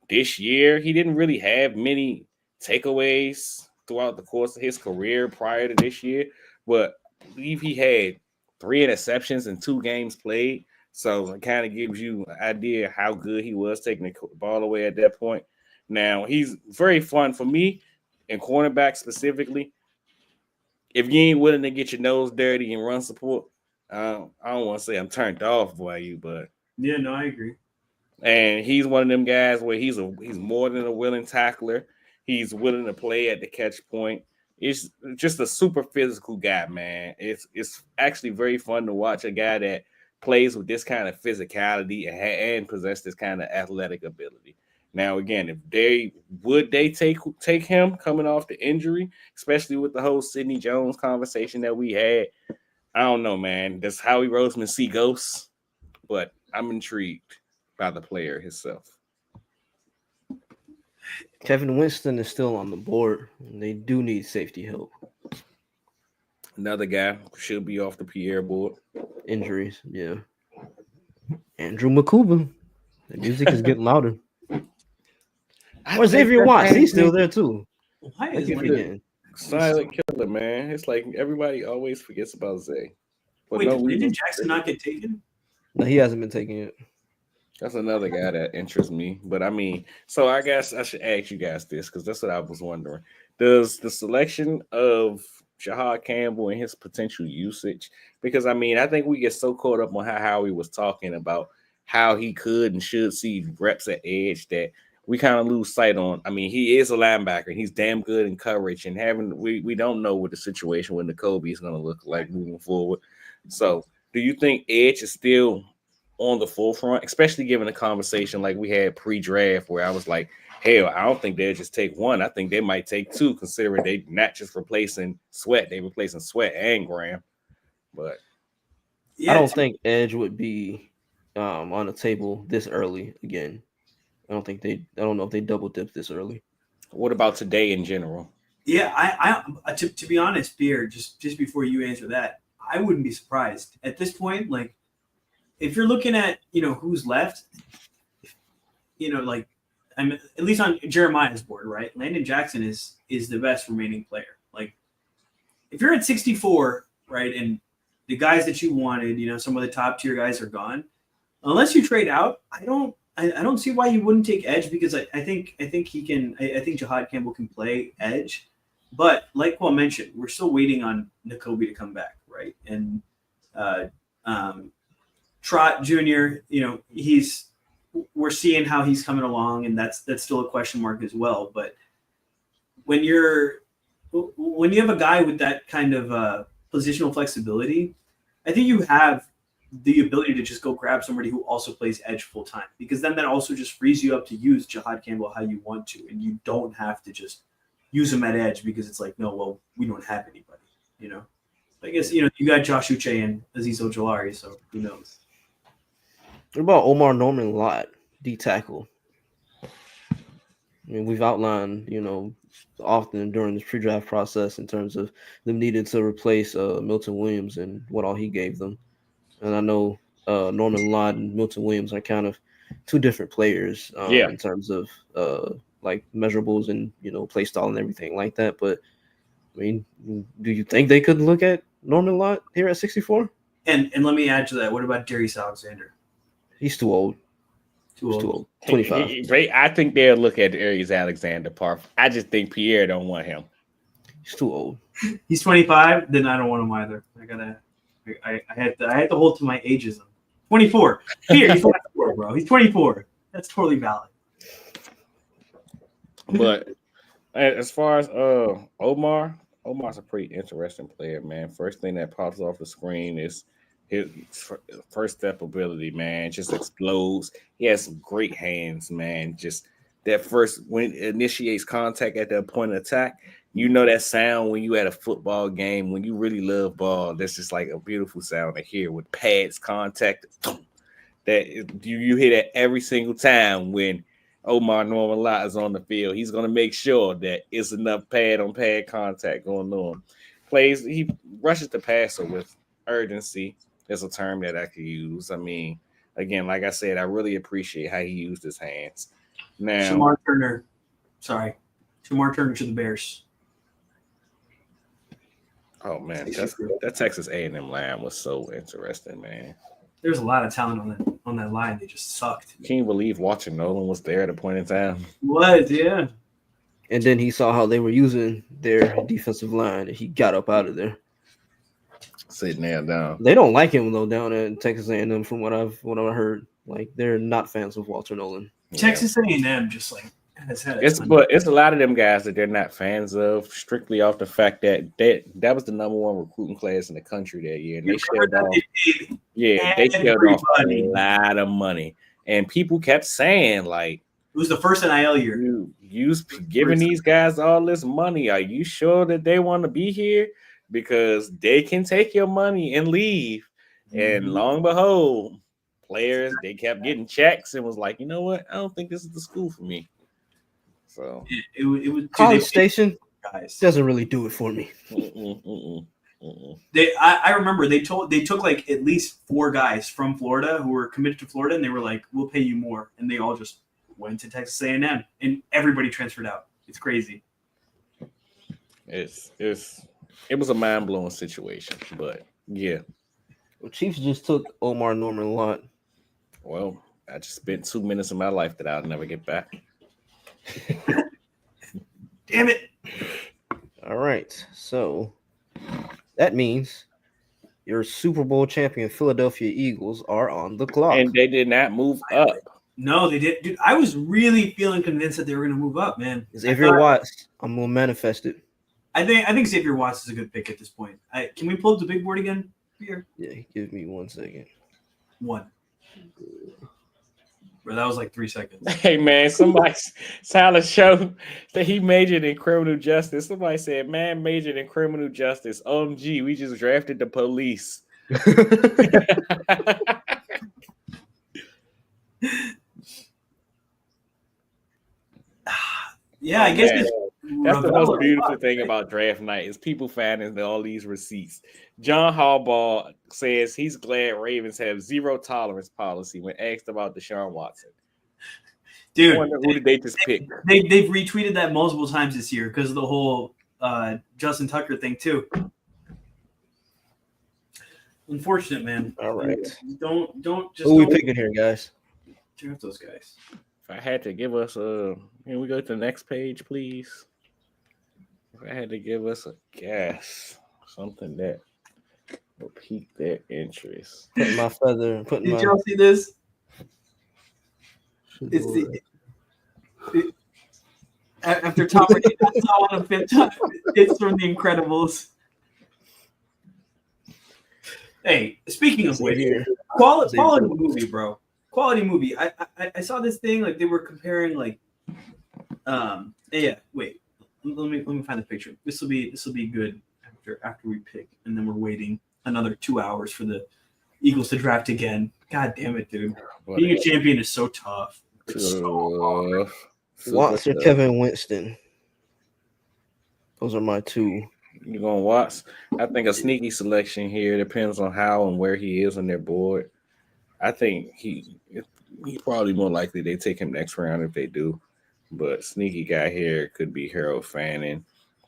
S3: this year. He didn't really have many takeaways throughout the course of his career prior to this year, but I believe he had 3 interceptions in 2 games played. So it kind of gives you an idea how good he was taking the ball away at that point. Now, he's very fun for me and cornerback specifically. If you ain't willing to get your nose dirty and run support, I don't want to say I'm turned off by you, but
S1: Yeah, no, I agree.
S3: and he's one of them guys where he's more than a willing tackler. He's willing to play at the catch point. It's just a super physical guy, man. It's actually very fun to watch a guy that plays with this kind of physicality and possess this kind of athletic ability. Now, again, if they take him coming off the injury, especially with the whole Sidney Jones conversation that we had, I don't know, man. Does Howie Roseman see ghosts? But I'm intrigued by the player himself.
S2: Kevin Winston is still on the board. They do need safety help.
S3: Another guy should be off the Pierre board.
S2: Injuries, yeah. Andrew Makuba. The music is getting louder. Or Xavier Watts, he's still there too.
S1: Why
S2: I
S1: is
S2: keep
S1: one
S2: forgetting.
S3: Silent killer, man. It's like everybody always forgets about Zay. For
S1: Wait,
S3: no
S1: did
S3: reason.
S1: Landon Jackson not get taken?
S2: No, he hasn't been taking it.
S3: That's another guy that interests me. But I mean, so I guess I should ask you guys this because that's what I was wondering. Does the selection of Jihaad Campbell and his potential usage, because I mean, I think we get so caught up on how Howie was talking about how he could and should see reps at edge that we kind of lose sight on. I mean, he is a linebacker. And he's damn good in coverage, and we don't know what the situation with N'Kobe is going to look like moving forward. So, do you think edge is still on the forefront, especially given a conversation like we had pre-draft where I was like, hell, I don't think they'll just take one. I think they might take 2, considering they not just replacing Sweat, they replacing Sweat and Graham. But
S2: I don't think edge would be on the table this early again. I don't know if they double dip this early.
S3: What about today in general?
S1: Yeah, I to be honest, Pierre, just before you answer that, I wouldn't be surprised at this point. Like, if you're looking at who's left, like I'm at least on Jeremiah's board, right? Landon Jackson is the best remaining player. Like, if you're at 64, right, and the guys that you wanted, some of the top tier guys are gone, unless you trade out, I don't see why you wouldn't take edge, because I think he can. I think Jihaad Campbell can play edge, but like Quell mentioned, we're still waiting on N'Kobe to come back, right? And Trot Jr., we're seeing how he's coming along, and that's still a question mark as well. But when you have a guy with that kind of positional flexibility, I think you have the ability to just go grab somebody who also plays edge full time, because then that also just frees you up to use Jihaad Campbell how you want to, and you don't have to just use him at edge because it's like, no, well, we don't have anybody, I guess, you got Josh Uche and Aziz Ojolari, so who knows?
S2: What about Omar Norman Lott, D tackle? I mean, we've outlined, often during this pre-draft process in terms of them needing to replace Milton Williams and what all he gave them. And I know Norman Lott and Milton Williams are kind of two different players in terms of like measurables and play style and everything like that. But I mean, do you think they could look at Norman Lott here at 64?
S1: And let me add to that. What about Darius Alexander?
S2: He's too old.
S1: Too old.
S2: 25.
S3: I think they'll look at Darius Alexander, Parth. I just think Pierre don't want him.
S2: He's too old.
S1: He's 25. Then I don't want him either. I had to hold to my ageism. 24. Pierre, he's 24, bro. He's 24. That's totally valid.
S3: But as far as Omar's a pretty interesting player, man. First thing that pops off the screen is his first step ability, man. Just explodes. He has some great hands, man. Just that first, when it initiates contact at the point of attack, you know that sound when you at a football game, when you really love ball. That's just like a beautiful sound to hear with pads contact. That you hear that every single time when Omar Norman Lott is on the field. He's going to make sure that it's enough pad on pad contact going on. He rushes the passer with urgency. That's a term that I could use. I mean, again, like I said, I really appreciate how he used his hands. Now,
S1: Shamar Turner to the Bears.
S3: Oh man, that Texas A&M line was so interesting, man.
S1: There's a lot of talent on that line. They just sucked.
S3: Can you believe Walter Nolan was there at a point in time?
S1: What? Yeah.
S2: And then he saw how they were using their defensive line, and he got up out of there.
S3: Sitting there down.
S2: They don't like him though down at Texas A&M, from what I've heard. Like, they're not fans of Walter Nolan.
S1: Texas A&M just like has had
S3: it's a lot of them guys that they're not fans of, strictly off the fact that that was the number one recruiting class in the country that year. And they shelled off, they shelled off a lot of money. And people kept saying, like,
S1: it was the first NIL year.
S3: You giving these guys all this money. Are you sure that they want to be here? Because they can take your money and leave. And lo and behold, players, they kept getting checks and was like, you know what? I don't think this is the school for me. So
S1: it was
S2: College Station guys doesn't really do it for me.
S1: I remember they took like at least 4 guys from Florida who were committed to Florida, and they were like, we'll pay you more, and they all just went to Texas A&M, and everybody transferred out. It's crazy.
S3: It was a mind-blowing situation, but yeah.
S2: Well, Chiefs just took Omar Norman Lott.
S3: Well, I just spent 2 minutes of my life that I'll never get back.
S1: Damn it.
S2: All right. So that means your Super Bowl champion Philadelphia Eagles are on the clock.
S3: And they did not move up.
S1: No, they did. Dude, I was really feeling convinced that they were going to move up, man.
S2: Xavier Watts, I'm going to manifest it.
S1: I think Xavier Watts is a good pick at this point. Can we pull up the big board again here?
S2: Yeah, give me 1 second.
S1: 1. Bro, that was like 3 seconds.
S3: Hey, man, Tyler showed that he majored in criminal justice. Somebody said, man majored in criminal justice. OMG, we just drafted the police.
S1: Yeah, I guess
S3: that's the most beautiful thing about draft night is people finding all these receipts. John Harbaugh says he's glad Ravens have zero tolerance policy when asked about Deshaun Watson.
S1: Dude,
S3: I wonder who did they just pick?
S1: They've retweeted that multiple times this year because of the whole Justin Tucker thing too. Unfortunate, man.
S2: All right.
S1: Don't just.
S2: Who are we picking here, guys?
S1: Draft those guys.
S3: If I had to give us can we go to the next page, please? If I had to give us a guess, something that will pique their interest.
S2: Putting my feather.
S1: Did y'all see this? It's after Tom Brady saw on a 5th time. It's from The Incredibles. Hey, speaking of which, quality movie, bro. Quality movie. I saw this thing, like they were comparing, like, yeah. Wait, let me find the picture. This will be good after we pick, and then we're waiting another 2 hours for the Eagles to draft again. God damn it, dude! Being a champion is so tough. It's so hard.
S2: Watts or Kevin Winston. Those are my two.
S3: You're going to Watts. I think a sneaky selection here depends on how and where he is on their board. I think he's probably more likely they take him next round if they do. But sneaky guy here could be Harold Fannin.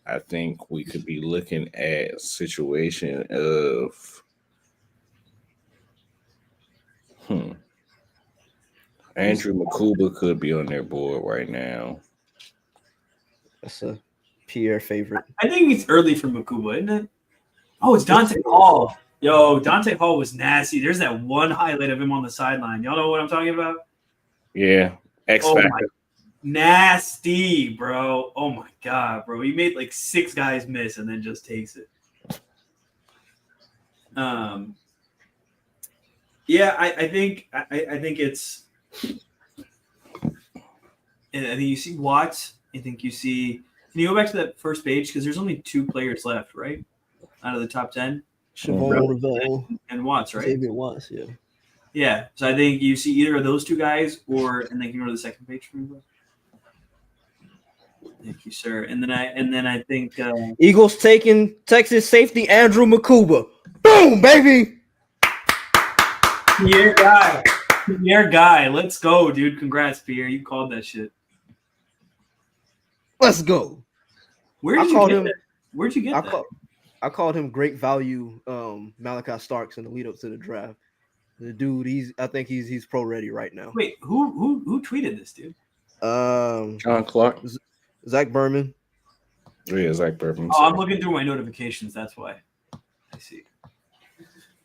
S3: I think we could be looking at a situation of Andrew Makuba could be on their board right now.
S2: That's a Pierre favorite.
S1: I think it's early for Makuba, isn't it? Oh, it's Dante Hall. Yo, Dante Hall was nasty. There's that one highlight of him on the sideline. Y'all know what I'm talking about?
S3: Yeah. X Factor.
S1: Nasty, bro. Oh my god, bro. He made like 6 guys miss and then just takes it. Yeah, I think it's. And I think you see Watts. I think you see. Can you go back to that first page because there's only 2 players left, right? Out of the top 10.
S2: Siobhan Ravel
S1: and Watts, right?
S2: David Watts, yeah.
S1: Yeah. So I think you see either of those 2 guys, and then you can go to the second page for me. Thank you, sir. And then I think
S2: Eagles taking Texas safety Andrew Makuba. Boom, baby.
S1: Pierre guy. Let's go, dude. Congrats, Pierre. You called that shit.
S2: Let's go.
S1: Where'd you get that?
S2: I called him great value Malachi Starks in the lead up to the draft. The dude, I think he's pro ready right now.
S1: Wait, who tweeted this, dude?
S3: John Clark.
S2: Zach Berman.
S3: Yeah, Zach Berman.
S1: Oh, I'm looking through my notifications. That's why. I see.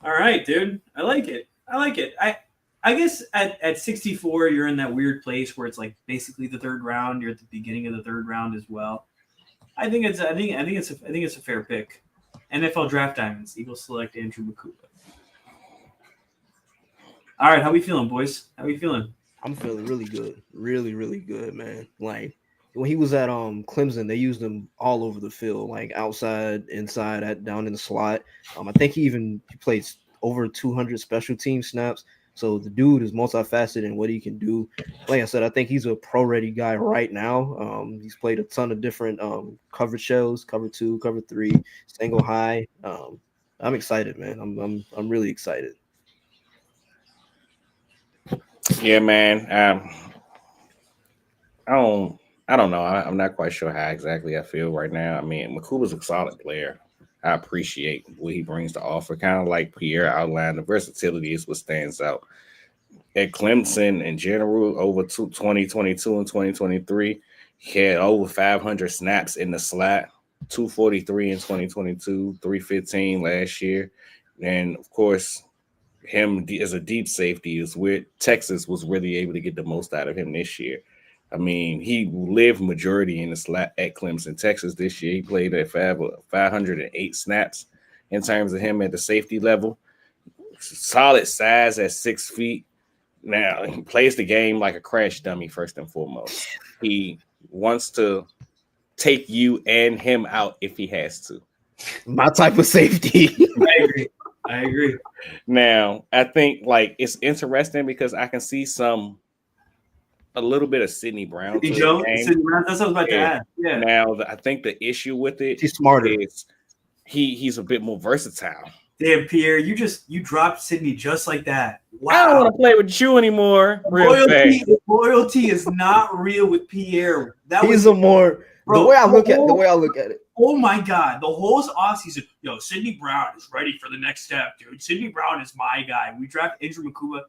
S1: All right, dude. I like it. I guess at 64, you're in that weird place where it's like basically the 3rd round. You're at the beginning of the 3rd round as well. I think it's a fair pick. NFL Draft Diamonds. Eagles select Andrew Makuba. All right, how we feeling, boys? How we feeling?
S2: I'm feeling really good. Really, really good, man. Like when he was at Clemson, they used him all over the field, like outside, inside, down in the slot. I think he played over 200 special team snaps. So the dude is multifaceted in what he can do. Like I said, I think he's a pro-ready guy right now. He's played a ton of different coverage shells, cover 2, cover 3, single high. I'm excited, man. I'm really excited.
S3: Yeah, man. I don't know. I'm not quite sure how exactly I feel right now. I mean, Makuba's a solid player. I appreciate what he brings to offer. Kind of like Pierre outlined, the versatility is what stands out. At Clemson in general, over 2022 and 2023, he had over 500 snaps in the slot, 243 in 2022, 315 last year. And, of course, him as a deep safety is where Texas was really able to get the most out of him this year. I mean, he lived majority in the slot at Clemson, Texas this year. He played at 508 snaps in terms of him at the safety level. Solid size at 6 feet. Now, he plays the game like a crash dummy, first and foremost. He wants to take you and him out if he has to.
S2: My type of safety.
S1: I agree.
S3: Now, I think like it's interesting because I can see a little bit of Sidney Brown.
S1: Sidney Brown, that's what I was about to add. Yeah.
S3: Now, I think the issue with it
S2: he's smarter.
S3: Is he's a bit more versatile.
S1: Damn, Pierre, you dropped Sidney just like that. Wow.
S3: I don't want to play with you anymore.
S1: Loyalty is not real with Pierre.
S2: The way I look at it.
S1: Oh my God. The whole offseason, Sidney Brown is ready for the next step, dude. Sidney Brown is my guy. We draft Andrew Makuba.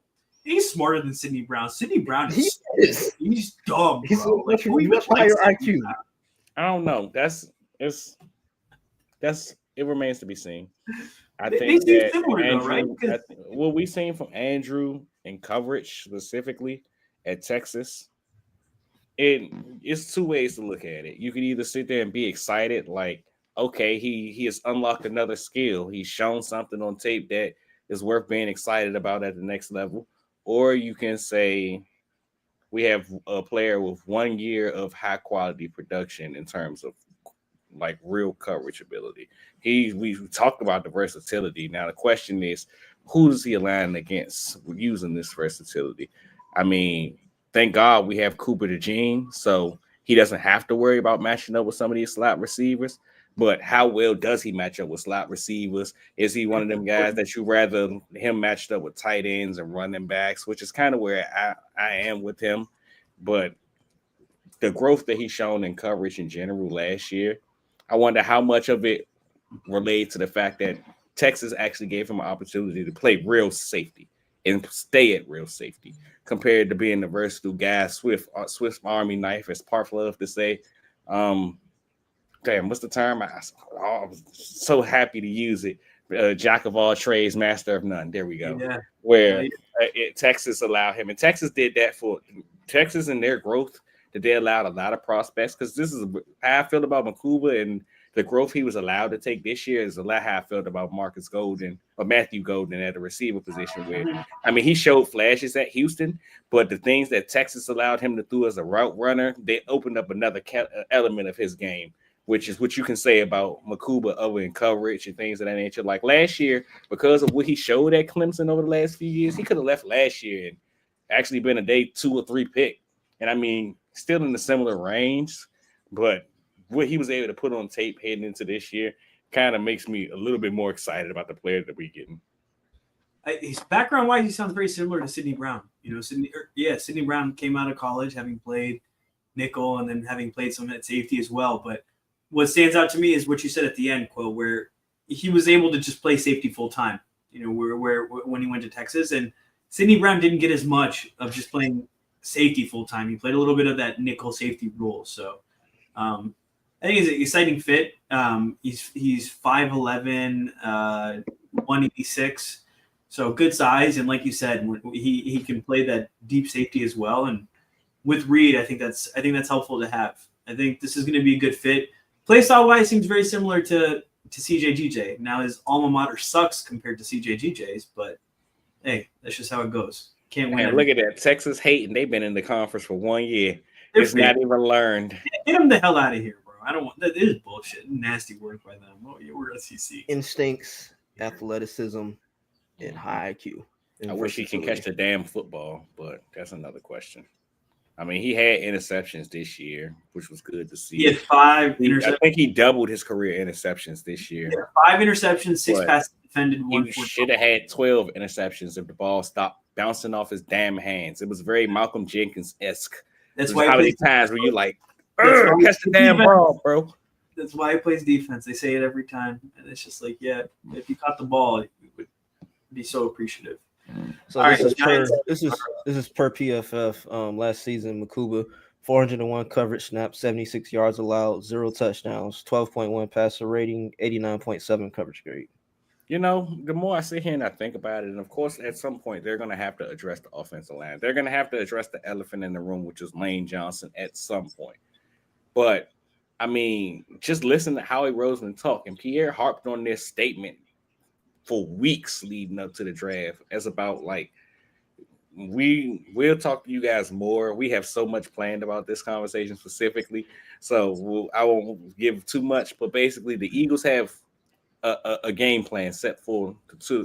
S1: He's smarter than Sidney Brown. Sidney Brown is he's dumb,
S2: he's
S1: bro.
S2: much higher IQ.
S3: I don't know. It remains to be seen. I think that similar, Andrew, right? What we've seen from Andrew in coverage specifically at Texas, it's 2 ways to look at it. You can either sit there and be excited, like, okay, he has unlocked another skill. He's shown something on tape that is worth being excited about at the next level. Or you can say we have a player with 1 year of high quality production in terms of like real coverage ability. We talked about the versatility. Now the question is, who does he align against using this versatility? I mean, thank God we have Cooper DeJean, so he doesn't have to worry about matching up with some of these slot receivers. But how well does he match up with slot receivers? Is he one of them guys that you rather him matched up with tight ends and running backs, which is kind of where I am with him. But the growth that he's shown in coverage in general last year, I wonder how much of it related to the fact that Texas actually gave him an opportunity to play real safety and stay at real safety compared to being the versatile guy, Swift Army knife, as Parth love to say. Damn, what's the term? I was so happy to use it. Jack of all trades, master of none. There we go.
S1: Yeah.
S3: Where Texas allowed him, and Texas did that for Texas and their growth. That they allowed a lot of prospects, because this is how I feel about Makuba and the growth he was allowed to take this year is a lot how I felt about Marcus Golden or Matthew Golden at the receiver position. Where I mean, he showed flashes at Houston, but the things that Texas allowed him to do as a route runner, they opened up another element of his game, which is what you can say about Makuba over in coverage and things of that nature. Like last year, because of what he showed at Clemson over the last few years, he could have left last year and actually been a day 2 or 3 pick. And I mean, still in the similar range, but what he was able to put on tape heading into this year kind of makes me a little bit more excited about the player that we're getting.
S1: His background-wise, he sounds very similar to Sidney Brown. You know, Sidney Brown came out of college having played nickel and then having played some at safety as well. But what stands out to me is what you said at the end, Quell, where he was able to just play safety full-time, you know, where when he went to Texas. And Sidney Brown didn't get as much of just playing safety full-time. He played a little bit of that nickel safety role. So I think it's an exciting fit. He's 5'11", 186, so good size. And like you said, he can play that deep safety as well. And with Reed, I think that's helpful to have. I think this is going to be a good fit. Play style wise, seems very similar to CJGJ. Now his alma mater sucks compared to CJGJ's, but hey, that's just how it goes. Can't win.
S3: Man, look at that. Texas hating. They've been in the conference for 1 year. It's not even learned.
S1: Get them the hell out of here, bro. I don't want that. Is bullshit. Nasty work by them. Oh, we're SEC.
S2: Instincts, athleticism, and high IQ.
S3: I wish he can catch the damn football, but that's another question. I mean, he had interceptions this year, which was good to see.
S1: He had 5 interceptions.
S3: I think he doubled his career interceptions this year.
S1: 5 interceptions, 6 passes defended.
S3: He should have had 12 interceptions if the ball stopped bouncing off his damn hands. It was very Malcolm Jenkins-esque.
S1: That's why
S3: how many times were you like, catch the damn ball, bro?
S1: That's why he plays defense. They say it every time, and it's just like, yeah, if you caught the ball, it would be so appreciative.
S2: So this is per PFF. Last season, Makuba 401 coverage snaps, 76 yards allowed, 0 touchdowns, 12.1 passer rating, 89.7 coverage grade.
S3: You know, the more I sit here and I think about it, and of course, at some point, they're going to have to address the offensive line. They're going to have to address the elephant in the room, which is Lane Johnson at some point. But, I mean, just listen to Howie Roseman talk. And Pierre harped on this statement for weeks leading up to the draft. As about, like, we'll talk to you guys more. We have so much planned about this conversation specifically. So I won't give too much. But basically, the Eagles have a game plan set for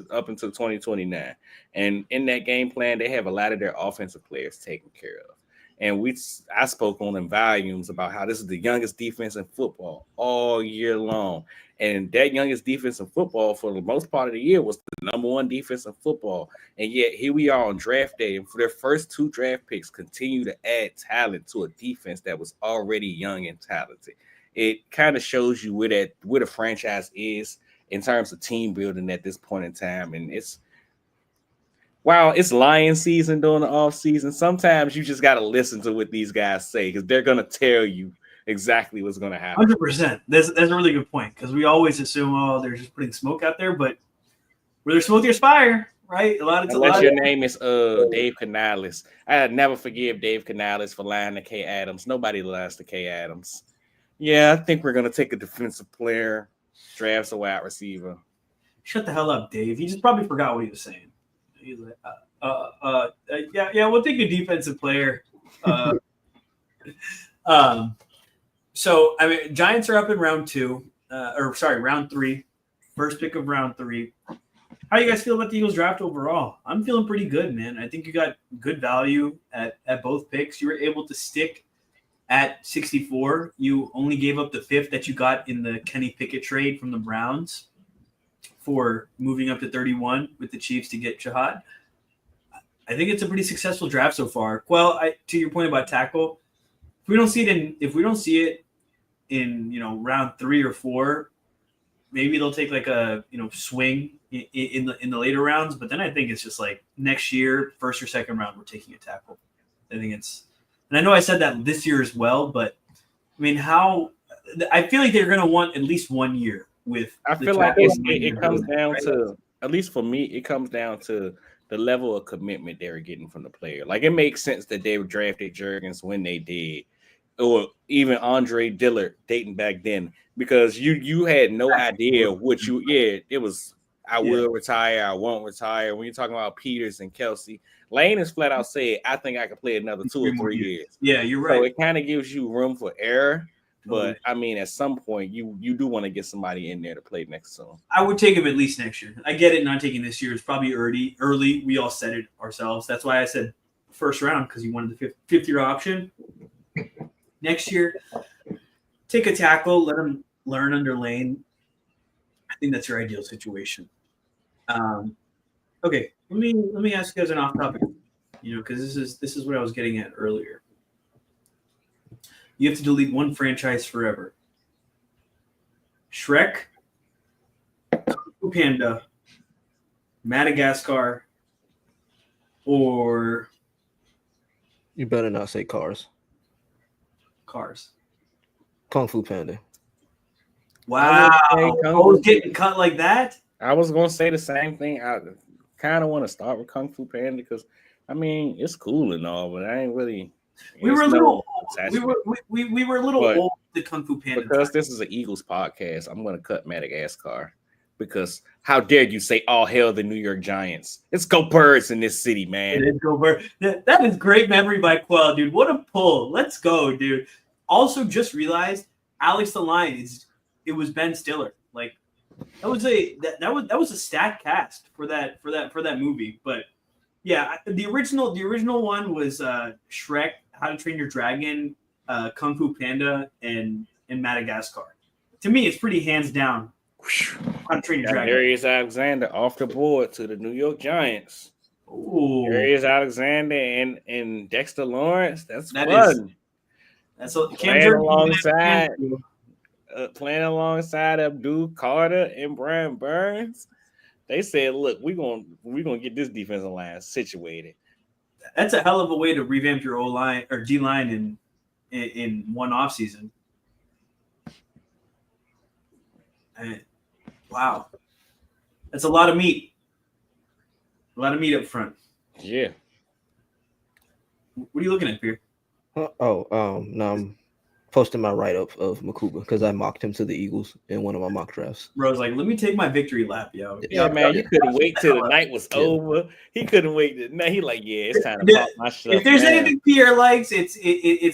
S3: up until 2029, and in that game plan, they have a lot of their offensive players taken care of. And I spoke on in volumes about how this is the youngest defense in football all year long, and that youngest defense in football for the most part of the year was the number 1 defense in football. And yet here we are on draft day, and for their first 2 draft picks, continue to add talent to a defense that was already young and talented. It kind of shows you where the franchise is in terms of team building at this point in time. And it's lion season during the off season, sometimes you just got to listen to what these guys say, because they're going to tell you exactly what's going to happen.
S1: 100%. That's a really good point, because we always assume, they're just putting smoke out there, but where there's smoke, there's fire, right?
S3: Unless your name is Dave Canales. I'd never forgive Dave Canales for lying to Kay Adams. Nobody lies to Kay Adams. Yeah, I think we're going to take a defensive player, drafts a wide receiver.
S1: Shut the hell up, Dave. He just probably forgot what he was saying. He's like, we'll take a defensive player. So, I mean, Giants are up in round 3, first pick of round 3. How How do you guys feel about the Eagles draft overall? I'm feeling pretty good, man. I think you got good value at both picks. You were able to stick at 64. You only gave up the 5th that you got in the Kenny Pickett trade from the Browns for moving up to 31 with the Chiefs to get Jihaad. I think it's a pretty successful draft so far. Well, to your point about tackle, if we don't see it in round 3 or 4, maybe they'll take like a swing in the later rounds. But then I think it's just like next year, 1st or 2nd round, we're taking a tackle. I think it's, and I know I said that this year as well, but I mean, I feel like they're going to want at least 1 year with.
S3: I feel like it comes down to, at least for me, it comes down to the level of commitment they were getting from the player. Like, it makes sense that they drafted Jurgens when they did, or even Andre Dillard dating back then, because you had no idea what it was. I will retire, I won't retire. When you're talking about Peters and Kelsey, Lane has flat out said, I think I could play another 2 or 3 years.
S1: Yeah, you're right.
S3: So it kind of gives you room for error. But I mean, at some point, you do want to get somebody in there to play next to him.
S1: I would take him at least next year. I get it, not taking this year. It's probably early. We all said it ourselves. That's why I said 1st round, because you wanted the 5th-year option. Next year, take a tackle, let him learn under Lane. I think that's your ideal situation. Okay, let me ask you guys an off-topic, because this is what I was getting at earlier. You have to delete one franchise forever. Shrek, Kung Fu Panda, Madagascar, or
S2: You better not say Cars.
S1: Cars.
S2: Kung Fu Panda.
S1: Wow. Oh, getting cut like that?
S3: I was going to say the same thing. I kind of want to start with Kung Fu Panda because, I mean, it's cool and all, but I ain't really –
S1: we were a little old the Kung Fu Panda.
S3: Because this is an Eagles podcast, I'm going to cut Madagascar because how dare you say all hail the New York Giants? It's go Birds in this city, man.
S1: It is go Birds. That is great memory by Quell, dude. What a pull. Let's go, dude. Also, just realized Alex the Lion it was Ben Stiller. Like that was a stacked cast for that movie. But yeah, the original one was Shrek, How to Train Your Dragon, Kung Fu Panda, and Madagascar. To me, it's pretty hands down. How to Train Your Dragon.
S3: Darius Alexander off the board to the New York Giants.
S1: Ooh.
S3: Darius Alexander and Dexter Lawrence. That's fun.
S1: That's a
S3: playing alongside Abdul Carter and Brian Burns. They said, "Look, we're gonna get this defensive line situated."
S1: That's a hell of a way to revamp your O line or D line in one offseason. Wow, that's a lot of meat. A lot of meat up front.
S3: Yeah.
S1: What are you looking at, Pierre?
S2: No, I'm posting my write-up of Makuba because I mocked him to the Eagles in one of my mock drafts.
S1: Bro's like, let me take my victory lap, yo.
S3: Yeah, man, you couldn't wait till the night was over. He couldn't wait. He like, yeah, it's time to pop my stuff.
S1: If there's anything Pierre likes, it's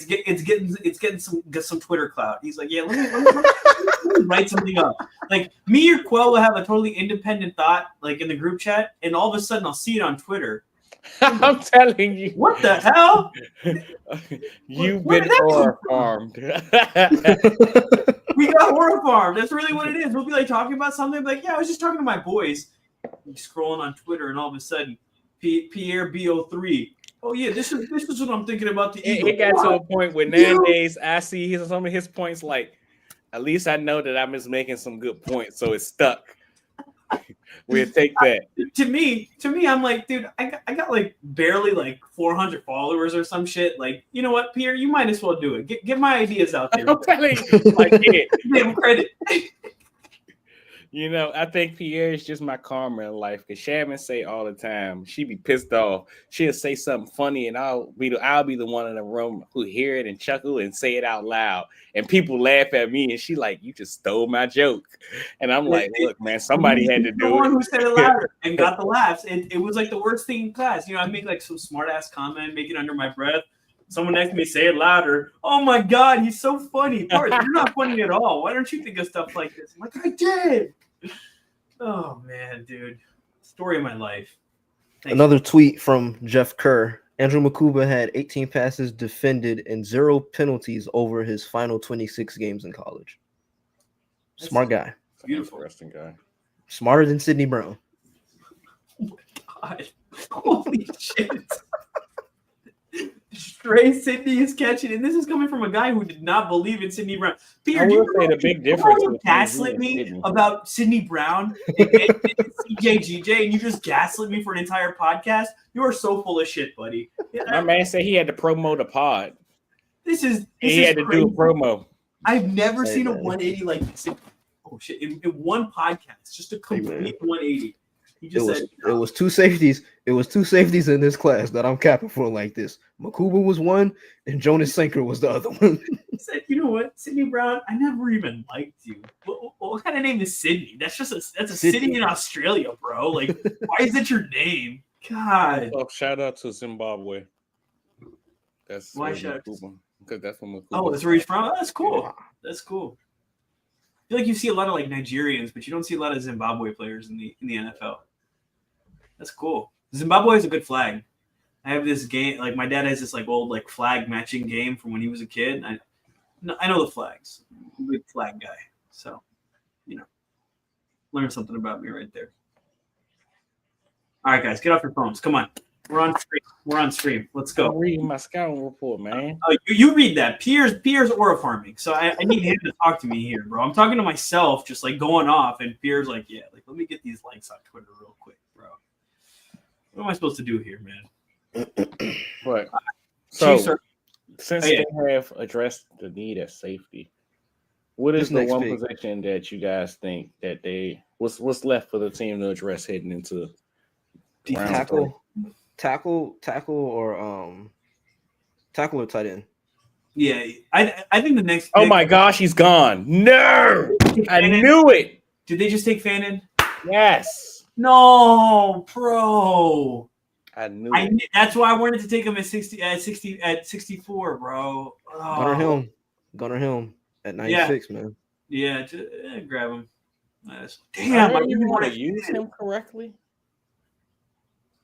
S1: getting some Twitter clout. He's like, yeah, let me write something up. Like me or Quell will have a totally independent thought, like in the group chat, and all of a sudden I'll see it on Twitter.
S3: I'm telling you.
S1: What the hell?
S3: You've been horror farmed.
S1: We got horror farmed. That's really what it is. We'll be like talking about something, like, yeah, I was just talking to my boys. Scrolling on Twitter, and all of a sudden, Pierre BO3. Oh yeah, this is what I'm thinking about the Eagles.
S3: It got to a point where nowadays I see some of his points like, at least I know that I'm just making some good points, so it's stuck. We'll take that.
S1: To me, I'm like, dude, I got like barely like 400 followers or some shit. Like, you know what, Pierre, you might as well do it. Get my ideas out there.
S3: I'm telling you, like, yeah.
S1: Give him credit.
S3: You know, I think Pierre is just my karma in life. Because Shannon say all the time, she be pissed off. She'll say something funny, and I'll be the one in the room who hear it and chuckle and say it out loud. And people laugh at me, and she like, you just stole my joke. And I'm like, look, man, somebody had to do it.
S1: The one who said it louder and got the laughs. It was like the worst thing in class. You know, I make like some smart ass comment, make it under my breath. Someone next to me say it louder. Oh my God, he's so funny. Parth, you're not funny at all. Why don't you think of stuff like this? I'm like, I did. Oh man, dude. Story of my life. Thanks.
S2: Another tweet from Jeff Kerr. Andrew Makuba had 18 passes defended and 0 penalties over his final 26 games in college. Smart guy.
S1: Beautiful.
S3: Interesting guy.
S2: Smarter than Sidney Brown.
S1: Oh my God. Holy shit. Stray Sidney is catching, and this is coming from a guy who did not believe in Sidney Brown. Pierre,
S3: I will say the big difference.
S1: You gaslit me about Sidney Brown and CJGJ, and you just gaslit me for an entire podcast. You are so full of shit, buddy.
S3: My man said he had to promo the pod.
S1: He
S3: had to do a promo.
S1: I've never seen a 180 like this. Oh shit! In one podcast, just a complete 180. He just said
S2: it was 2 safeties. It was 2 safeties in this class that I'm capping for like this. Makuba was one, and Jonas Sanker was the other one.
S1: He said, "You know what, Sidney Brown? I never even liked you. What kind of name is Sydney? That's a city in Australia, bro. Like, why is that your name? God."
S3: Oh, shout out to Zimbabwe. That's
S1: why shout out
S3: because that's when Makuba.
S1: Oh, that's where he's from. Oh, that's cool. Yeah. That's cool. I feel like you see a lot of like Nigerians, but you don't see a lot of Zimbabwe players in the NFL. That's cool. Zimbabwe is a good flag. I have this game, like my dad has this like old like flag matching game from when he was a kid. I know the flags. I'm a big flag guy. So, learn something about me right there. All right, guys, get off your phones. Come on. We're on stream. Let's go.
S3: I'm reading my scouting report, man.
S1: You read that. Pierre's aura farming. So I need him to talk to me here, bro. I'm talking to myself, just like going off, and Pierre's like, yeah, like let me get these likes on Twitter real quick, bro. What am I supposed to do here, man?
S3: But since they have addressed the need at safety, what is the one position that you guys think that what's left for the team to address heading into
S2: tackle or tight end?
S1: Yeah, I think the next.
S3: Oh my gosh, he's gone! No, I knew it.
S1: Did they just take Fannin?
S3: Yes.
S1: No, bro.
S3: I knew it.
S1: That's why I wanted to take him at 64, bro.
S2: Oh. Gunnar Helm at 96, man.
S1: Yeah, grab him. Damn, I really
S3: want to use him correctly.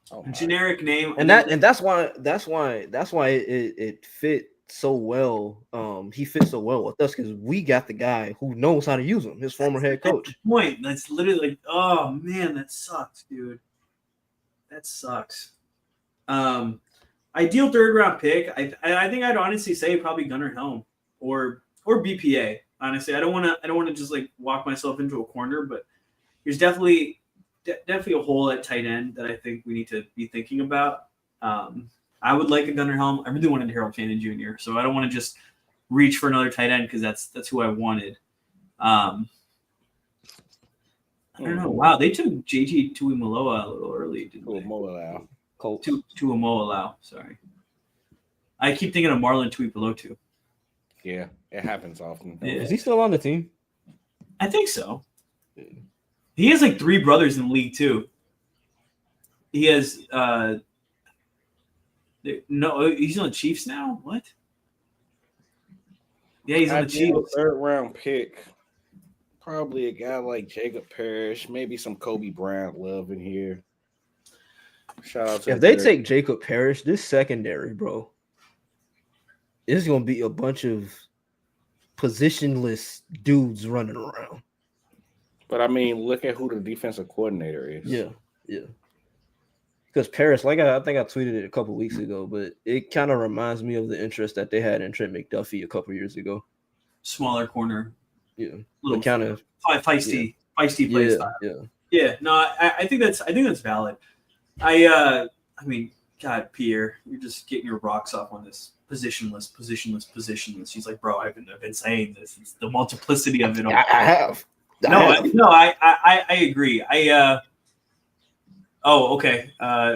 S2: Oh,
S1: generic name,
S2: and that's why it fit so well. He fits so well with us because we got the guy who knows how to use him. His former head coach.
S1: Point. That's literally like, oh man, that sucks, dude. That sucks. Ideal 3rd round pick. I think I'd honestly say probably Gunnar Helm or BPA. Honestly, I don't want to just like walk myself into a corner, but there's definitely a hole at tight end that I think we need to be thinking about. I would like a Gunnar Helm. I really wanted Harold Fannin Jr., so I don't want to just reach for another tight end because that's who I wanted. I don't know. Wow, they took JG Tuimoloau a little early, didn't they? Tuimoloau, sorry. I keep thinking of Marlon Tuipulotu.
S3: Yeah, it happens often.
S2: Yeah. Is he still on the team?
S1: I think so. He has like 3 brothers in the league too. He has no, he's on the Chiefs now. What? Yeah, he's on the Chiefs.
S3: 3rd round pick. Probably a guy like Jacob Parrish, maybe some Kobe Bryant love in here. Shout out to
S2: if they take Jacob Parrish, this secondary, bro, it's gonna be a bunch of positionless dudes running around.
S3: But I mean, look at who the defensive coordinator is.
S2: Yeah. Because Parrish, like I think I tweeted it a couple weeks ago, but it kind of reminds me of the interest that they had in Trent McDuffie a couple years ago.
S1: Smaller corner.
S2: Yeah.
S1: Little
S2: kind of
S1: feisty play style. Yeah. No, I think that's valid. I mean, God, Pierre, you're just getting your rocks off on this positionless. He's like, bro, I've been saying this. It's the multiplicity of it all.
S2: I have.
S1: I agree. Okay.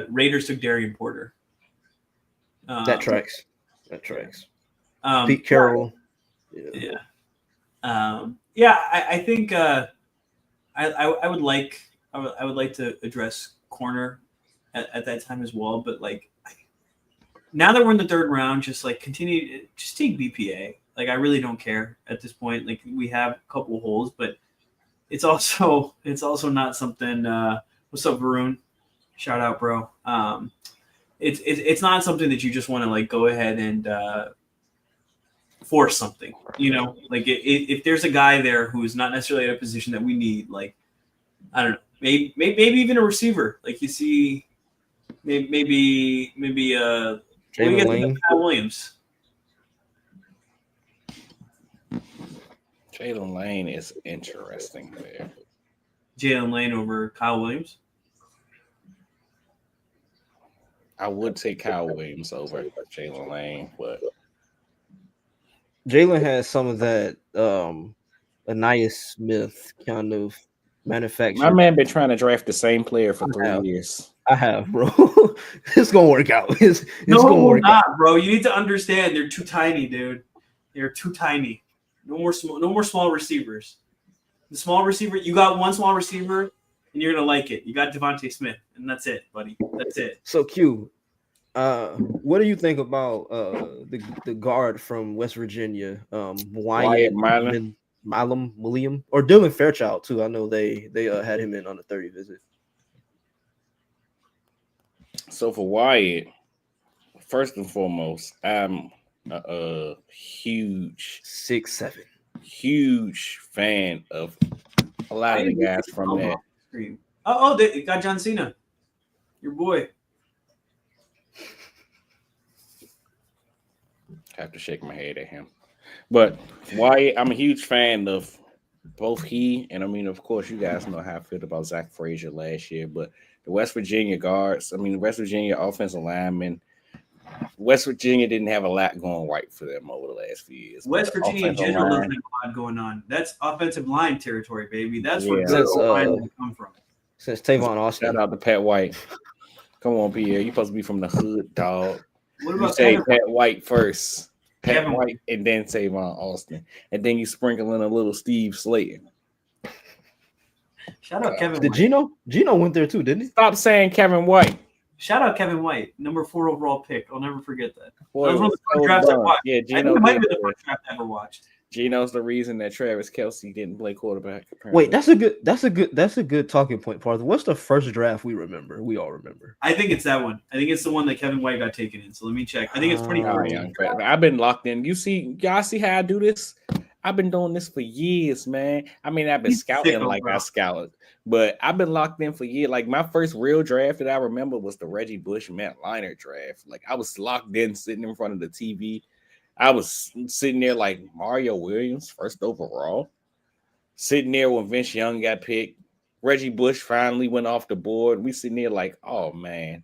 S1: Raiders took Darian Porter.
S2: That tracks. Pete Carroll.
S1: Yeah. I think I would like to address corner at that time as well, but like now that we're in the 3rd round, just like take BPA. Like I really don't care at this point. Like we have a couple holes, but it's also not something What's up, Varun? Shout out, bro. It's not something that you just want to like go ahead and force something. Like if there's a guy there who's not necessarily in a position that we need, like I don't know, maybe even a receiver. Like you see, maybe what do you
S2: Jalen
S1: guys think
S2: Lane.
S1: of Kyle Williams?
S3: Jalen Lane is interesting there.
S1: Jalen Lane over Kyle Williams.
S3: I would take Kyle Williams over Jalen Lane, but
S2: Jalen has some of that Anais Smith kind of manufacture.
S3: my man been trying to draft the same player for
S2: I
S3: 3 years.
S2: I have, bro. It's gonna work out. It's
S1: No,
S2: gonna work out.
S1: bro. You need to understand they're too tiny, dude. They're too tiny. No more small receivers. The small receiver, you got one small receiver, and you're gonna like it. You got Devontae Smith, and that's it, buddy. That's it.
S2: So Q, what do you think about the guard from West Virginia, Wyatt Milam William, or Dylan Fairchild too? I know they had him in on the 30 visit.
S3: So for Wyatt, first and foremost, I'm a huge
S2: 6'7",
S3: huge fan of a lot of the guys from that.
S1: They got John Cena, your boy.
S3: Have to shake my head at him. But Wyatt, I'm a huge fan of both he and I mean, of course, you guys know how I feel about Zach Frazier last year, but the West Virginia guards, I mean, West Virginia offensive linemen, West Virginia didn't have a lot going right for them over the last few years.
S1: West Virginia in general doesn't have a lot going on. That's offensive line territory, baby. That's where good line come from.
S2: Since Tavon Austin.
S3: Shout out to Pat White. Come on, Pierre. You supposed to be from the hood, dog.
S1: What about
S3: you say Pat White first? Pat White and then Tavon Austin. And then you sprinkle in a little Steve Slayton.
S1: Shout out Kevin
S2: White. Gino went there too, didn't he?
S3: Stop saying Kevin White.
S1: Shout out Kevin White, number 4 overall pick. I'll never forget that.
S3: Boy,
S1: that was one of the first drafts I watched.
S3: Yeah, Gino
S1: might be the first draft I ever watched.
S3: Gino's the reason that Travis Kelce didn't play quarterback. Apparently.
S2: Wait, that's a good talking point, Parth. What's the first draft we remember? We all remember.
S1: I think it's that one. I think it's the one that Kevin White got taken in. So let me check. I think it's 2014.
S3: I've been locked in. Y'all see how I do this? I've been doing this for years, man. I mean, I've been scouting like I scouted, but I've been locked in for years. Like my first real draft that I remember was the Reggie Bush Matt Leinart draft. Like I was locked in, sitting in front of the TV. I was sitting there like Mario Williams, first overall. Sitting there when Vince Young got picked. Reggie Bush finally went off the board. We sitting there like, oh man.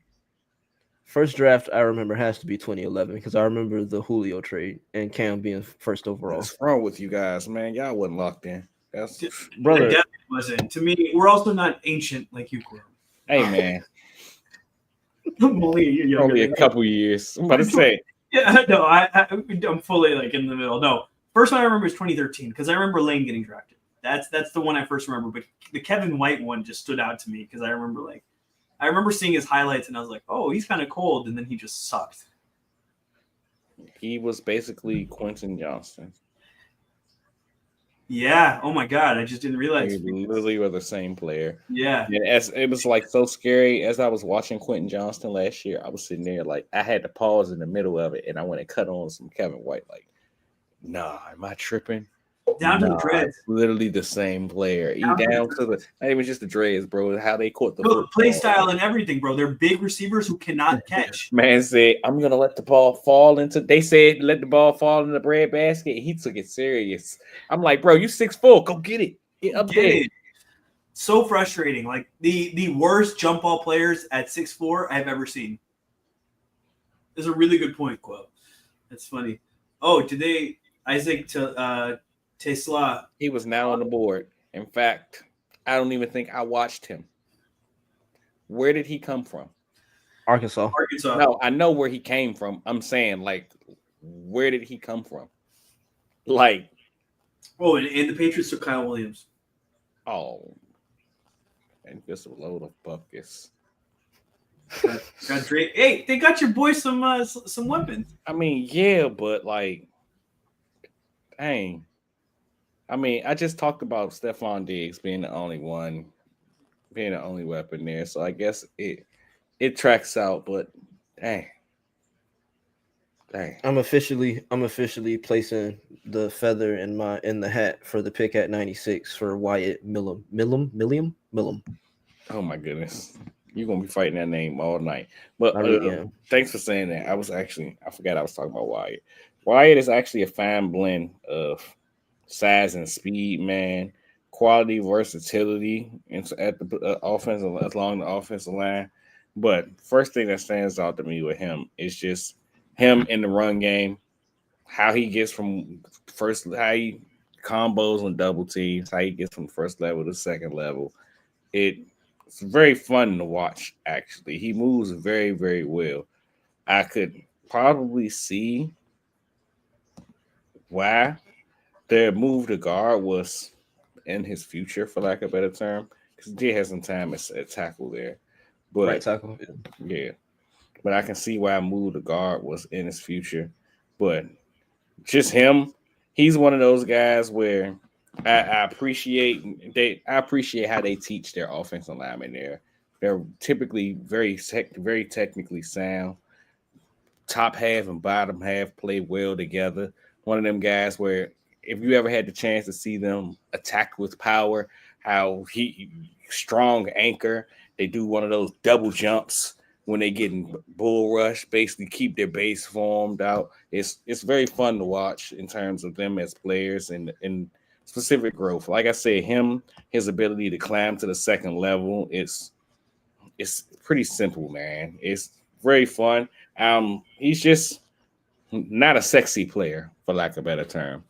S2: First draft I remember has to be 2011 because I remember the Julio trade and Cam being first overall.
S3: What's wrong with you guys, man? Y'all wasn't locked in. That's
S2: brother.
S1: It definitely wasn't. To me, we're also not ancient like you were.
S3: Hey man.
S1: Only
S3: a couple years. I'm about to say.
S1: Yeah, no, I'm fully like in the middle. No, first one I remember is 2013 because I remember Lane getting drafted. That's the one I first remember. But the Kevin White one just stood out to me because I remember seeing his highlights and I was like, oh, he's kind of cold, and then he just sucked.
S3: He was basically Quentin Johnston.
S1: Yeah. Oh my God, I just didn't realize.
S3: They literally were the same player.
S1: Yeah.
S3: And it was like so scary as I was watching Quentin Johnston last year. I was sitting there like I had to pause in the middle of it, and I went and cut on some Kevin White. Like, nah, am I tripping?
S1: Down to the dreads.
S3: Literally the same player. Down to the not even just the dreads, bro. How they caught the
S1: play style and everything, bro. They're big receivers who cannot catch.
S3: Man said, I'm gonna let the ball fall into. They said let the ball fall in the bread basket. He took it serious. I'm like, bro, you 6'4", go get it. Get up there.
S1: So frustrating. Like the worst jump ball players at 6'4" I've ever seen. That's a really good point, Quell. That's funny. Oh, today Isaac Tesla.
S3: He was now on the board. In fact, I don't even think I watched him. Where did he come from?
S2: Arkansas.
S3: No, I know where he came from. I'm saying, like, where did he come from? Like,
S1: oh, and the Patriots took Kyle Williams.
S3: Oh, and just a load of buckets.
S1: Got Drake. Hey, they got your boy some weapons.
S3: I mean, yeah, but like, dang. I mean, I just talked about Stephon Diggs being the only one being the only weapon there. So I guess it tracks out, but dang.
S2: I'm officially placing the feather in the hat for the pick at 96 for Wyatt Millam.
S3: Oh my goodness. You're gonna be fighting that name all night. But
S2: I really am.
S3: thanks for saying that. I forgot I was talking about Wyatt. Wyatt is actually a fine blend of size and speed, man. Quality, versatility, and at the offensive along the offensive line. But first thing that stands out to me with him is just him in the run game, how he gets from how he combos and double teams, how he gets from first level to second level. It's very fun to watch, actually. He moves very, very well. I could probably see why their move to guard was in his future, for lack of a better term, because he has some time at tackle there. But
S2: Right tackle.
S3: yeah, but I can see why move to guard was in his future. But just him, he's one of those guys where I appreciate how they teach their offensive linemen there. They're typically very technically sound. Top half and bottom half play well together. One of them guys where if you ever had the chance to see them attack with power, how he strong anchor, they do one of those double jumps when they get in bull rush, basically keep their base formed out. It's very fun to watch in terms of them as players and specific growth. Like I said, his ability to climb to the second level, it's pretty simple, man. It's very fun. He's just not a sexy player, for lack of a better term,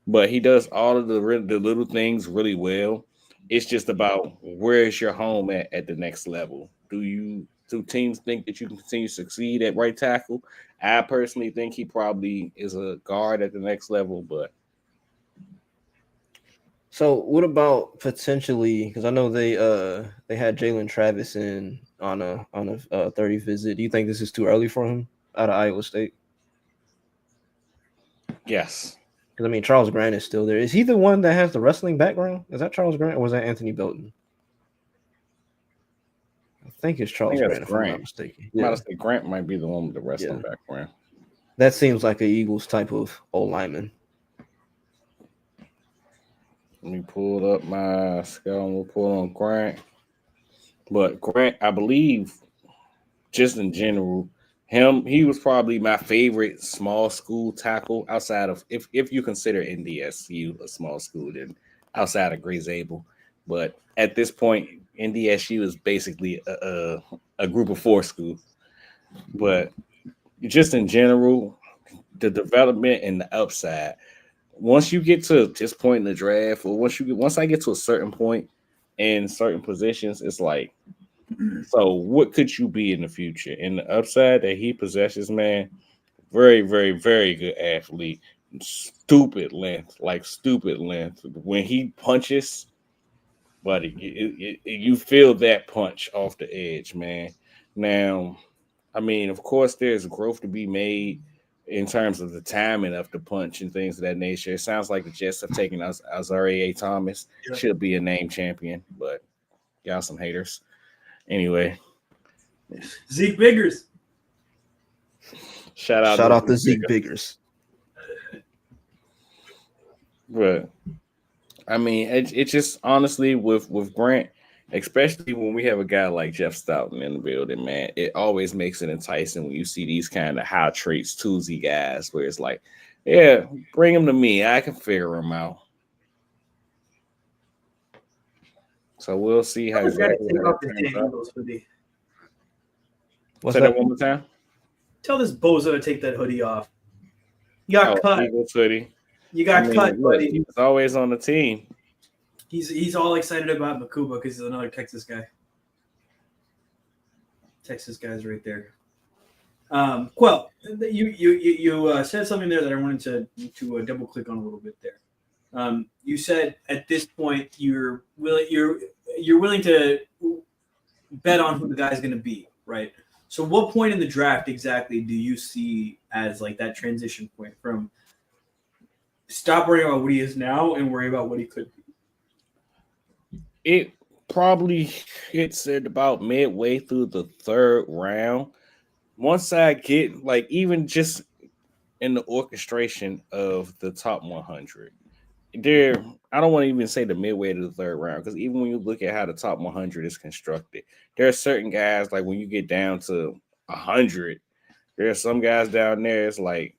S3: but he does all of the little things really well. It's just about where's your home at the next level. Do teams think that you can continue to succeed at right tackle? I personally think he probably is a guard at the next level, but
S2: So what about potentially? Because I know they had Jalen Travis in on a 30 visit. Do you think this is too early for him out of Iowa State?
S3: yes.
S2: Because I mean, Charles Grant is still there. Is he the one that has the wrestling background? Is that Charles Grant or was that Anthony Belton? I think it's Charles Grant, if I'm not mistaken.
S3: Yeah. Grant might be the one with the wrestling background.
S2: That seems like an Eagles type of old lineman.
S3: Let me pull up my scale and we'll pull on Grant. But Grant, I believe, just in general, he was probably my favorite small school tackle outside of if you consider NDSU a small school, then outside of Grace Able. But at this point, NDSU is basically a group of four school. But just in general, the development and the upside. Once you get to this point in the draft, or once I get to a certain point in certain positions, it's like, so what could you be in the future? And the upside that he possesses, man, very, very, very good athlete. Stupid length. When he punches, buddy, you feel that punch off the edge, man. Now, I mean, of course, there's growth to be made in terms of the timing of the punch and things of that nature. It sounds like the Jets have taken Azareye'h Thomas. Yeah. Should be a name champion, but y'all some haters. Anyway.
S1: Zeke Biggers.
S3: Shout out
S2: to Zeke Biggers.
S3: But I mean, it just honestly with Grant, especially when we have a guy like Jeff Stoughton in the building, man, it always makes it enticing when you see these kind of high traits, toolsy guys, where it's like, yeah, bring them to me. I can figure them out. So we'll see how exactly that turns out. Say that one more time.
S1: Tell this bozo to take that hoodie off. You got cut.
S3: Eagles hoodie.
S1: You got cut, buddy.
S3: He was always on the team.
S1: He's all excited about Makuba because he's another Texas guy. Texas guy's right there. Quell, you said something there that I wanted to double click on a little bit there. You said at this point you're willing to bet on who the guy's going to be, right? So what point in the draft exactly do you see as like that transition point from stop worrying about what he is now and worry about what he could be?
S3: It probably hits at about midway through the third round. Once I get like even just in the orchestration of the top 100, there I don't want to even say the midway to the third round because even when you look at how the top 100 is constructed, there are certain guys like when you get down to 100, there are some guys down there. It's like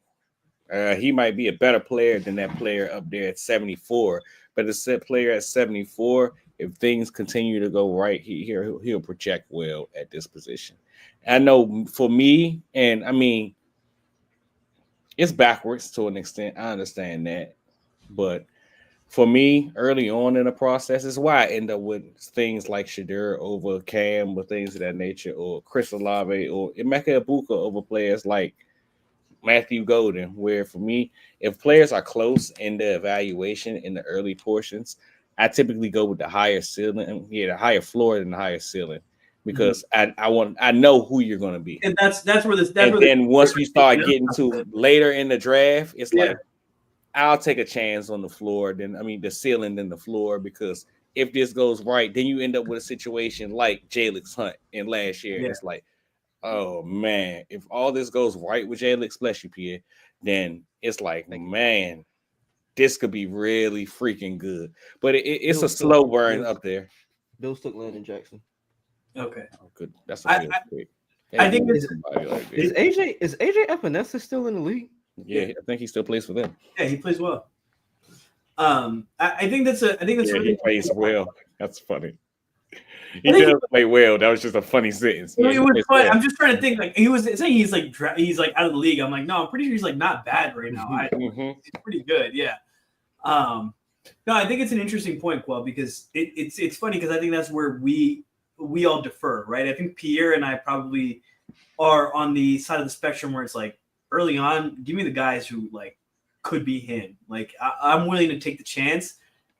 S3: he might be a better player than that player up there at 74, but the set player at 74, if things continue to go right, he'll project well at this position. I know for me, and I mean it's backwards to an extent. I understand that, but for me, early on in the process is why I end up with things like Shadur over Cam or things of that nature, or Chris Olave or Emeka Ibuka over players like Matthew Golden, where for me, if players are close in the evaluation in the early portions, I typically go with the higher ceiling, the higher floor than the higher ceiling, because I know who you're going to be.
S1: And that's where this.
S3: And then once we start getting to later in the draft, it's like I'll take a chance on the floor, the ceiling than the floor, because if this goes right, then you end up with a situation like Jalix Hunt in last year. Yeah. It's like, oh man, if all this goes right with Jalix, bless you, Pierre, then it's like, man, this could be really freaking good. But it's a slow burn up there.
S2: Bills took Landon Jackson.
S1: Okay.
S3: Oh, good. That's a quick.
S1: I think
S2: is AJ Epinesa still in the league?
S3: Yeah, I think he still plays for them.
S1: Yeah, he plays well. I think that's
S3: really he plays well. That's funny. He does play well. That was just a funny sentence.
S1: It was fun. Well. I'm just trying to think. Like he was saying, he's like out of the league. I'm like, no, I'm pretty sure he's like not bad right now. He's pretty good. Yeah. No, I think it's an interesting point, Quell, because it's funny because I think that's where we all defer, right? I think Pierre and I probably are on the side of the spectrum where it's like early on, give me the guys who like could be him. Like I'm willing to take the chance.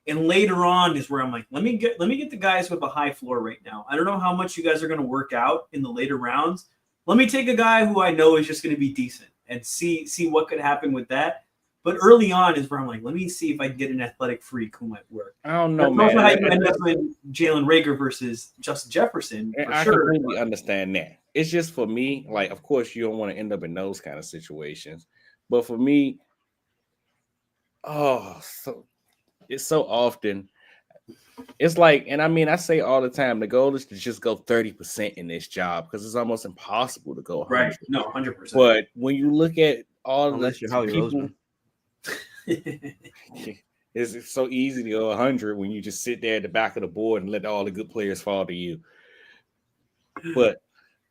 S1: And later on is where I'm like, let me get the guys with a high floor right now. I don't know how much you guys are going to work out in the later rounds. Let me take a guy who I know is just going to be decent and see what could happen with that. But early on is where I'm like, let me see if I can get an athletic freak who might work.
S3: I don't know,
S1: That's also how you end up with Jalen Reagor versus Justin Jefferson.
S3: I completely understand that. It's just for me, like, of course, you don't want to end up in those kind of situations. But for me, it's so often. It's like, and I mean, I say all the time, the goal is to just go 30% in this job because it's almost impossible to go 100%.
S1: Right. No, 100%.
S3: But when you look at all
S2: unless
S3: of
S2: you're Howie
S3: people, it's so easy to go 100 when you just sit there at the back of the board and let all the good players fall to you. But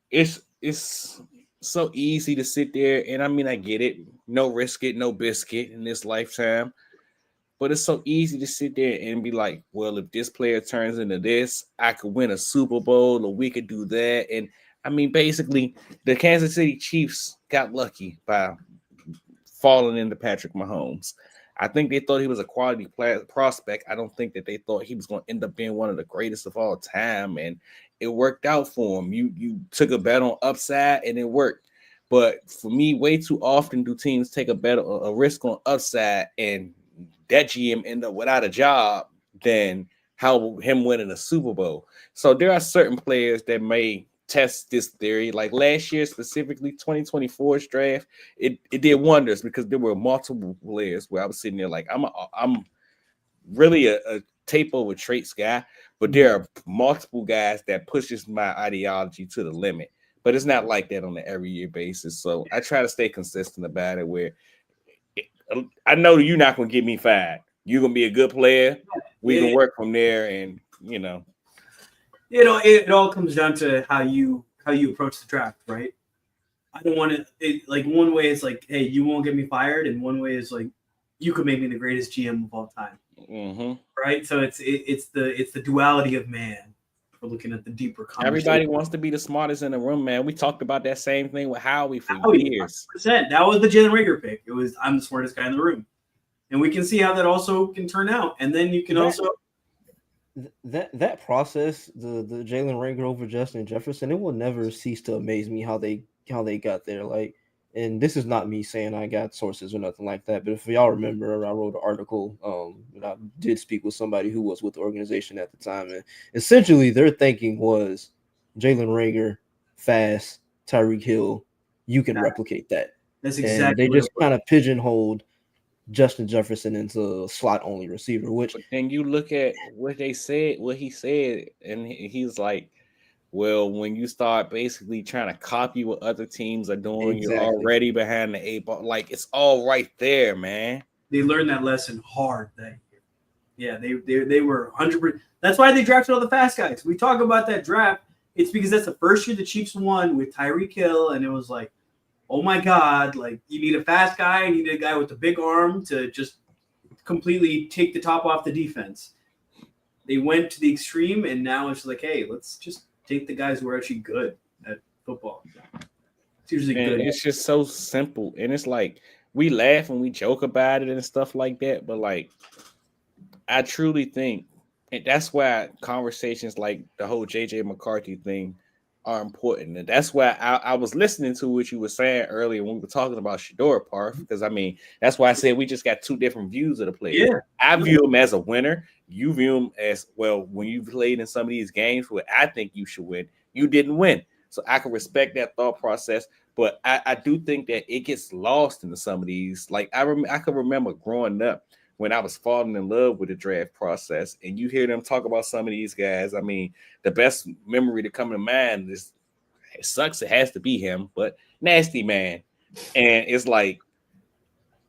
S3: it's so easy to sit there, and I mean, I get it. No risk it, no biscuit in this lifetime. But it's so easy to sit there and be like, well, if this player turns into this, I could win a Super Bowl or we could do that. And I mean, basically, the Kansas City Chiefs got lucky by falling into Patrick Mahomes. I think they thought he was a quality prospect. I don't think that they thought he was going to end up being one of the greatest of all time. And it worked out for him. You took a bet on upside and it worked. But for me, way too often do teams take a risk on upside and that GM end up without a job than how him winning a Super Bowl. So there are certain players that may test this theory. Like last year, specifically 2024's draft, it did wonders because there were multiple players where I was sitting there like, I'm really a tape over traits guy, but there are multiple guys that pushes my ideology to the limit. But it's not like that on an every year basis. So I try to stay consistent about it where I know you're not going to get me fired. You're going to be a good player. We can work from there, and
S1: it all comes down to how you approach the draft, right? I don't want to like one way is like, hey, you won't get me fired, and one way is like, you could make me the greatest GM of all time, right? So it's the duality of man. We're looking at the deeper conversation.
S3: Everybody wants to be the smartest in the room, man. We talked about that same thing with Howie for years.
S1: 100%. That was the Jalen Reagor pick. It was I'm the smartest guy in the room, and we can see how that also can turn out. And then you can
S2: that process, the Jalen Reagor over Justin Jefferson, it will never cease to amaze me how they got there. Like, and this is not me saying I got sources or nothing like that, but if y'all remember, I wrote an article, and I did speak with somebody who was with the organization at the time, and essentially their thinking was Jalen Reagor, fast, Tyreek Hill, you can replicate that.
S1: That's
S2: And
S1: exactly
S2: they just kind of pigeonholed Justin Jefferson into a slot-only receiver, which
S3: But then you look at what they said, what he said, and he's like, well, when you start basically trying to copy what other teams are doing, you're already behind the 8 ball. Like, it's all right there, man.
S1: They learned that lesson hard that year. Yeah, they were 100%. That's why they drafted all the fast guys. We talk about that draft. It's because that's the first year the Chiefs won with Tyreek Hill, and it was like, oh my God, like you need a fast guy, you need a guy with a big arm to just completely take the top off the defense. They went to the extreme, and now it's like, hey, let's just take the guys who are actually good at football. It's usually good.
S3: It's just so simple, and it's like we laugh and we joke about it and stuff like that, but like I truly think, and that's why conversations like the whole JJ McCarthy thing are important. And that's why I was listening to what you were saying earlier when we were talking about Shedeur Parth, because I mean, that's why I said we just got two different views of the player.
S1: Yeah.
S3: I view him as a winner. You view him as, well, when you played in some of these games where I think you should win, you didn't win. So I can respect that thought process. But I do think that it gets lost into some of these. Like I can remember growing up when I was falling in love with the draft process, and you hear them talk about some of these guys. I mean, the best memory to come to mind is, it sucks, it has to be him, but Nasty Man. And it's like,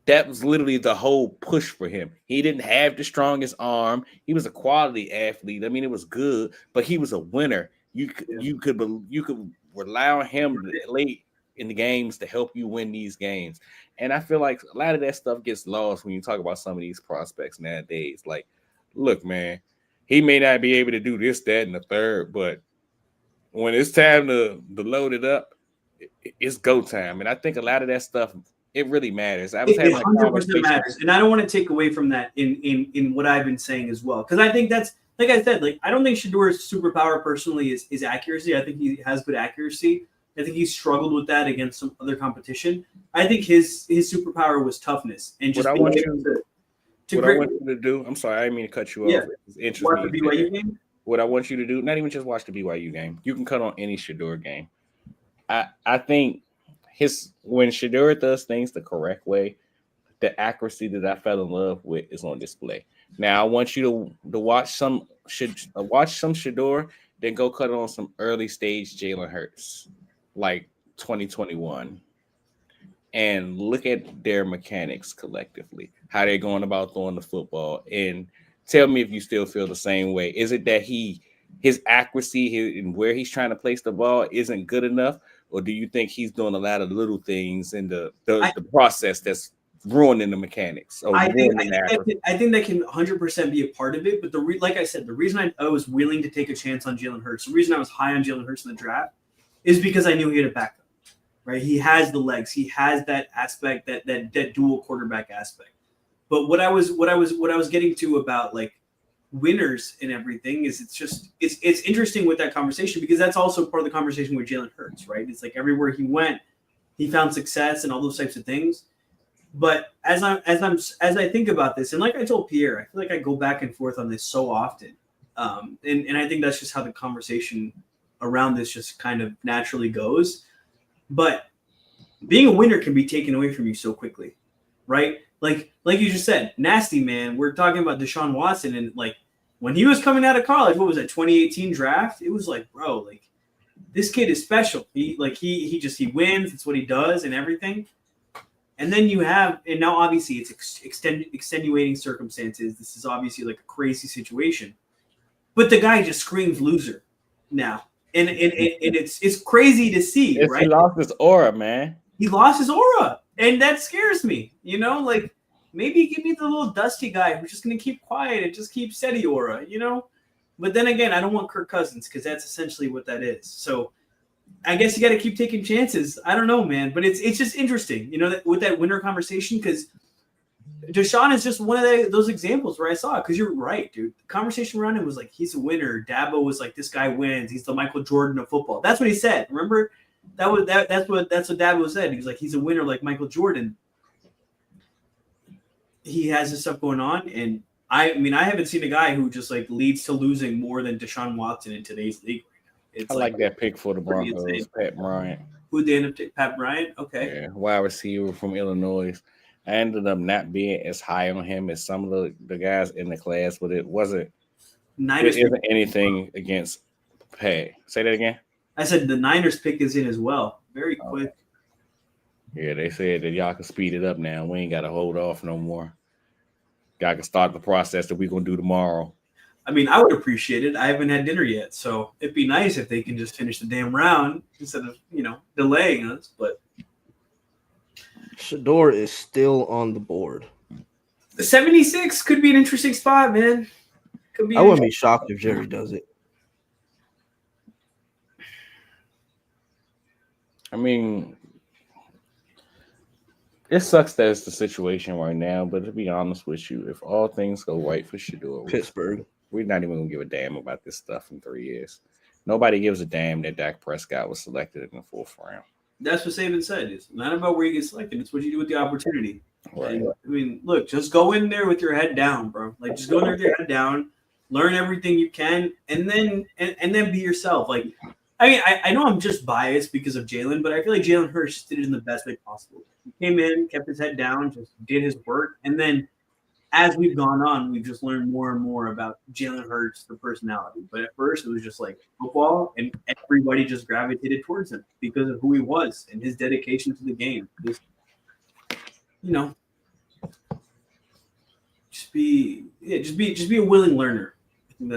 S3: that was literally the whole push for him. He didn't have the strongest arm. He was a quality athlete. I mean, it was good, but he was a winner. You could rely on him late in the games to help you win these games. And I feel like a lot of that stuff gets lost when you talk about some of these prospects nowadays. Like, look, man, he may not be able to do this, that, and the third, but when it's time to load it up, it's go time. And I think a lot of that stuff, it really matters. I was
S1: It 100% matters. And I don't want to take away from that in what I've been saying as well. Because I think that's, like I said, like I don't think Shedeur's superpower personally is accuracy. I think he has good accuracy. I think he struggled with that against some other competition. I think his superpower was toughness and just being able to
S3: I want you to do. I'm sorry, I didn't mean to cut you off.
S1: Watch the BYU game.
S3: What I want you to do, not even just watch the BYU game. You can cut on any Shedeur game. I think when Shedeur does things the correct way, the accuracy that I fell in love with is on display. Now I want you to watch some Shedeur, then go cut on some early stage Jalen Hurts, like 2021, and look at their mechanics collectively, how they're going about throwing the football, and tell me if you still feel the same way. Is it that his accuracy and where he's trying to place the ball isn't good enough, or do you think he's doing a lot of little things in the process that's ruining the mechanics?
S1: I think that can 100% be a part of it. But like I said, the reason I was willing to take a chance on Jalen Hurts, the reason I was high on Jalen Hurts in the draft, is because I knew he had a backup. Right, he has the legs, he has that aspect, that dual quarterback aspect. But what I was getting to about like winners and everything is it's interesting with that conversation, because that's also part of the conversation with Jalen Hurts, right? It's like everywhere he went, he found success and all those types of things. But as I think about this, and like I told Pierre, I feel like I go back and forth on this so often, and I think that's just how the conversation around this just kind of naturally goes. But being a winner can be taken away from you so quickly, right? Like you just said, Nasty Man. We're talking about Deshaun Watson, and like when he was coming out of college, what was that 2018 draft? It was like, bro, like this kid is special. He wins. It's what he does and everything. And then and now obviously it's extenuating circumstances. This is obviously like a crazy situation, but the guy just screams loser now. And it's crazy to see, right?
S3: He lost his aura, man.
S1: He lost his aura, and that scares me. You know, like maybe give me the little dusty guy who's just gonna keep quiet and just keep steady aura. You know, but then again, I don't want Kirk Cousins, because that's essentially what that is. So I guess you got to keep taking chances. I don't know, man, but it's just interesting, you know, with that winner conversation, because Deshaun is just one of those examples where I saw it, because you're right, dude. The conversation around him was like, he's a winner. Dabo was like, this guy wins. He's the Michael Jordan of football. That's what he said. Remember? That's what Dabo said. He's like, he's a winner like Michael Jordan. He has this stuff going on, and I mean, I haven't seen a guy who just like leads to losing more than Deshaun Watson in today's league right now. It's
S3: I like that pick for the
S1: pretty
S3: Broncos,
S1: insane.
S3: Pat Bryant.
S1: Who they end up taking? Pat Bryant. Okay.
S3: Yeah, wide receiver from Illinois. I ended up not being as high on him as some of the guys in the class, but it
S1: Niners.
S3: isn't anything against Pat. Say that again.
S1: I said the Niners pick is in as well. Very quick.
S3: Yeah, they said that y'all can speed it up now. We ain't got to hold off no more. Y'all can start the process that we're going to do tomorrow.
S1: I mean, I would appreciate it. I haven't had dinner yet, so it'd be nice if they can just finish the damn round instead of, delaying us. But
S2: Shador is still on the board.
S1: the 76 could be an interesting spot, man. Could be.
S2: I wouldn't be shocked if Jerry does it.
S3: I mean, it sucks that it's the situation right now, but to be honest with you, if all things go right for Shador,
S2: Pittsburgh.
S3: we're not even going to give a damn about this stuff in 3 years. Nobody gives a damn that Dak Prescott was selected in the 4th round.
S1: That's what Saban said. It's not about where you get selected. It's what you do with the opportunity.
S3: Right.
S1: And, I mean, look, just go in there with your head down, bro. Like, just go in there with your head down, learn everything you can, and then be yourself. Like, I mean, I know I'm just biased because of Jalen, but I feel like Jalen Hurts did it in the best way possible. He came in, kept his head down, just did his work, and then as we've gone on, we've just learned more and more about Jalen Hurts, the personality. But at first, it was just like football, and everybody just gravitated towards him because of who he was and his dedication to the game. Just be a willing learner. I think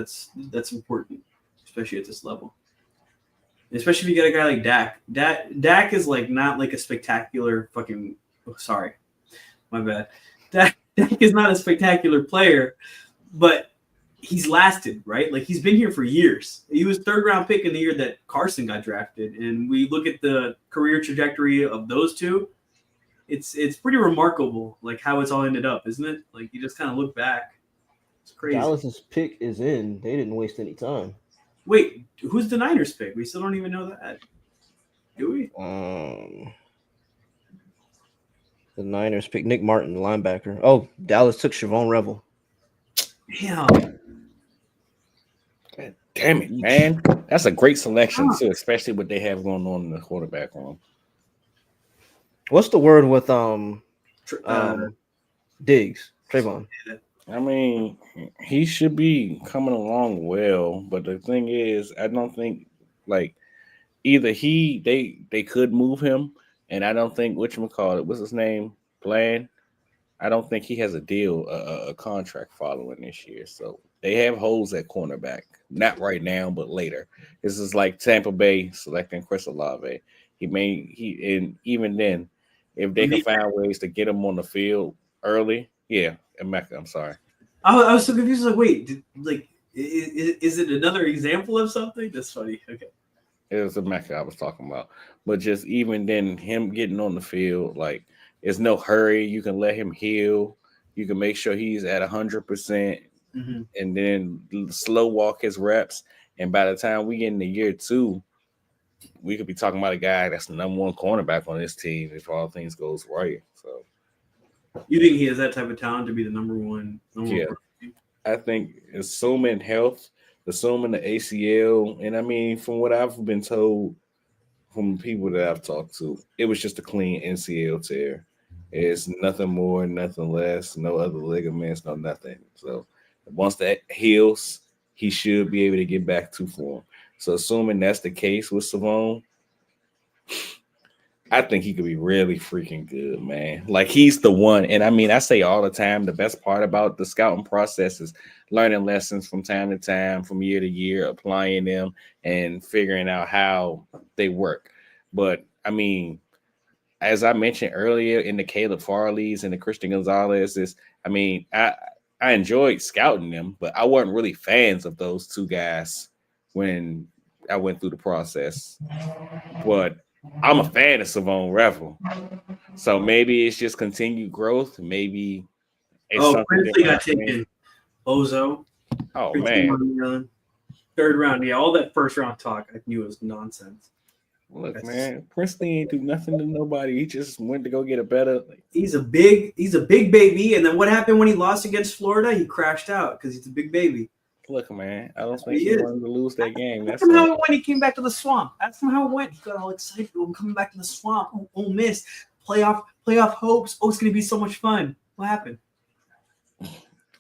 S1: that's important, especially at this level. Especially if you get a guy like Dak. Dak is like not like a spectacular fucking. Oh, sorry, my bad. Dak is not a spectacular player, but he's lasted, right? Like he's been here for years. He was 3rd round pick in the year that Carson got drafted, and we look at the career trajectory of those two. It's pretty remarkable, like how it's all ended up, isn't it? Like you just kind of look back. It's crazy.
S2: Dallas's pick is in. They didn't waste any time.
S1: Wait, who's the Niners pick? We still don't even know that. Do we?
S2: The Niners pick Nick Martin, linebacker. Oh, Dallas took Siobhan Revel.
S1: Damn.
S3: Damn it, man. That's a great selection, too, especially what they have going on in the quarterback room.
S2: What's the word with Diggs? Trayvon.
S3: I mean, he should be coming along well, but the thing is, I don't think like either they could move him, and I don't think what's his name, Bland. I don't think he has a deal, a contract following this year. So they have holes at cornerback, not right now, but later. This is like Tampa Bay selecting Chris Olave. And even then, if they can find ways to get him on the field early, yeah. Emeka, I'm sorry.
S1: I was so confused. Like, wait, is it another example of something? That's funny. Okay.
S3: It was Emeka I was talking about. But just even then, him getting on the field, like, there's no hurry. You can let him heal. You can make sure he's at 100%, and then slow walk his reps. And by the time we get into year 2, we could be talking about a guy that's the number 1 cornerback on this team if all things goes right. So.
S1: You think he has that type of talent to be the number one?
S3: Yeah, I think assuming health, assuming the ACL, and I mean, from what I've been told from people that I've talked to, it was just a clean NCL tear. It's nothing more, nothing less, no other ligaments, no nothing. So once that heals, he should be able to get back to form. So assuming that's the case with Savon, I think he could be really freaking good, man. Like he's the one. And I mean, I say all the time, the best part about the scouting process is learning lessons from time to time, from year to year, applying them and figuring out how they work. But I mean, as I mentioned earlier in the Caleb Farley's and the Christian Gonzalez's, I mean, I enjoyed scouting them, but I wasn't really fans of those 2 guys when I went through the process. But I'm a fan of Savon Revel. So maybe it's just continued growth. Maybe it's
S1: Princely got taken. Bozo.
S3: Oh, man.
S1: 3rd round. Yeah, all that 1st round talk I knew was nonsense.
S3: Look, man, Princeton ain't do nothing to nobody. He just went to go get a better.
S1: He's a big baby. And then what happened when he lost against Florida? He crashed out because he's a big baby.
S3: Look, man, I don't think he wanted to lose that game.
S1: That's how it went. He came back to the swamp. That's how it went. He got all excited. I'm coming back to the swamp. Oh, Ole Miss playoff hopes. Oh, it's gonna be so much fun. What happened?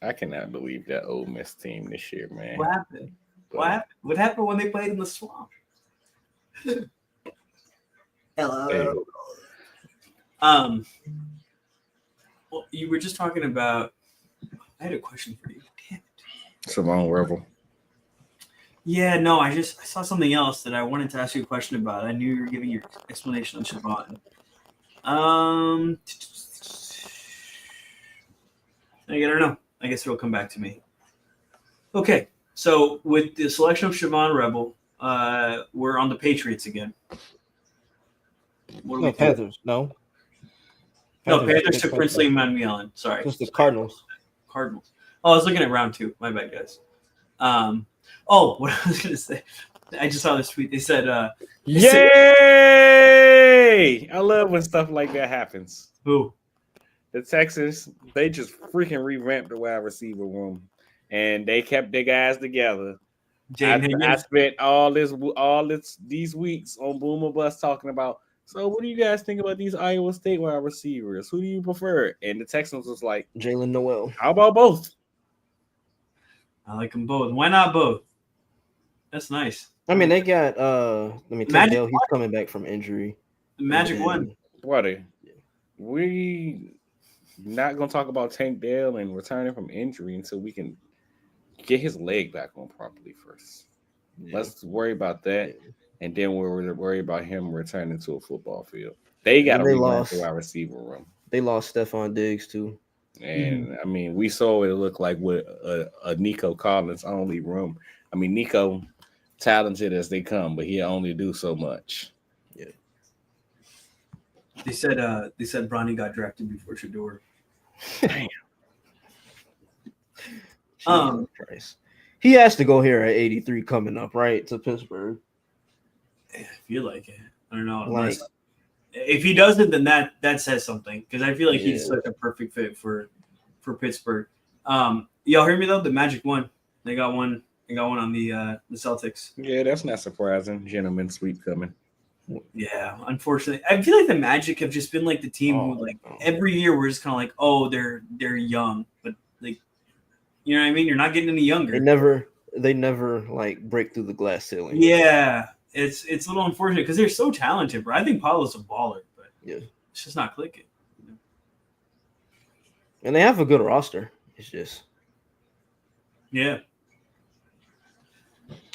S3: I cannot believe that Ole Miss team this year, man.
S1: What happened? What happened when they played in the swamp? Hello.
S3: Hey.
S1: Well, you were just talking about. I had a question for you. Damn it.
S3: Simone Rebel.
S1: Yeah, no, I saw something else that I wanted to ask you a question about. I knew you were giving your explanation on Siobhan. I don't know. I guess it'll come back to me. Okay, so with the selection of Siobhan Rebel, we're on the Patriots again. What do we
S2: Panthers. No.
S1: Panthers took Princely and Manuel. Sorry.
S2: Just the Cardinals.
S1: Cardinals. Oh, I was looking at round 2. My bad, guys. What I was going to say. I just saw this tweet. They said,
S3: yay! I love when stuff like that happens.
S1: Who?
S3: The Texans, they just freaking revamped the wide receiver room, and they kept their guys together. I spent all these weeks on Boomer Bus talking about, so what do you guys think about these Iowa State wide receivers? Who do you prefer? And the Texans was like,
S2: Jalen Noel.
S3: How about both?
S1: I like them both. Why not both? That's nice.
S2: I mean, they got Tank Dell, he's coming back from injury.
S1: The Magic one.
S3: Buddy, we not gonna talk about Tank Dell and returning from injury until we can get his leg back on properly first. Yeah. Let's worry about that, and then we'll worry about him returning to a football field. They got to revamp the wide receiver room.
S2: They lost Stephon Diggs too.
S3: And I mean, we saw what it looked like with a Nico Collins only room. I mean, Nico, talented as they come, but he only do so much.
S2: Yeah.
S1: They said Bronny got drafted before Shador.
S2: Damn. Christ. He has to go here at 83 coming up, right, to Pittsburgh.
S1: I feel like it. I don't know. If he doesn't, then that says something, because I feel like he's such a perfect fit for Pittsburgh. Y'all hear me though? The Magic won. They got one on the Celtics.
S3: Yeah, that's not surprising. Gentleman sweep coming.
S1: Yeah, unfortunately, I feel like the Magic have just been like the team who, like, every year we're just kind of like, oh, they're young, but like, you know what I mean? You're not getting any younger.
S2: They never like break through the glass ceiling.
S1: Yeah, it's a little unfortunate because they're so talented, bro. I think Paulo's a baller, but it's just not clicking.
S2: And they have a good roster. It's just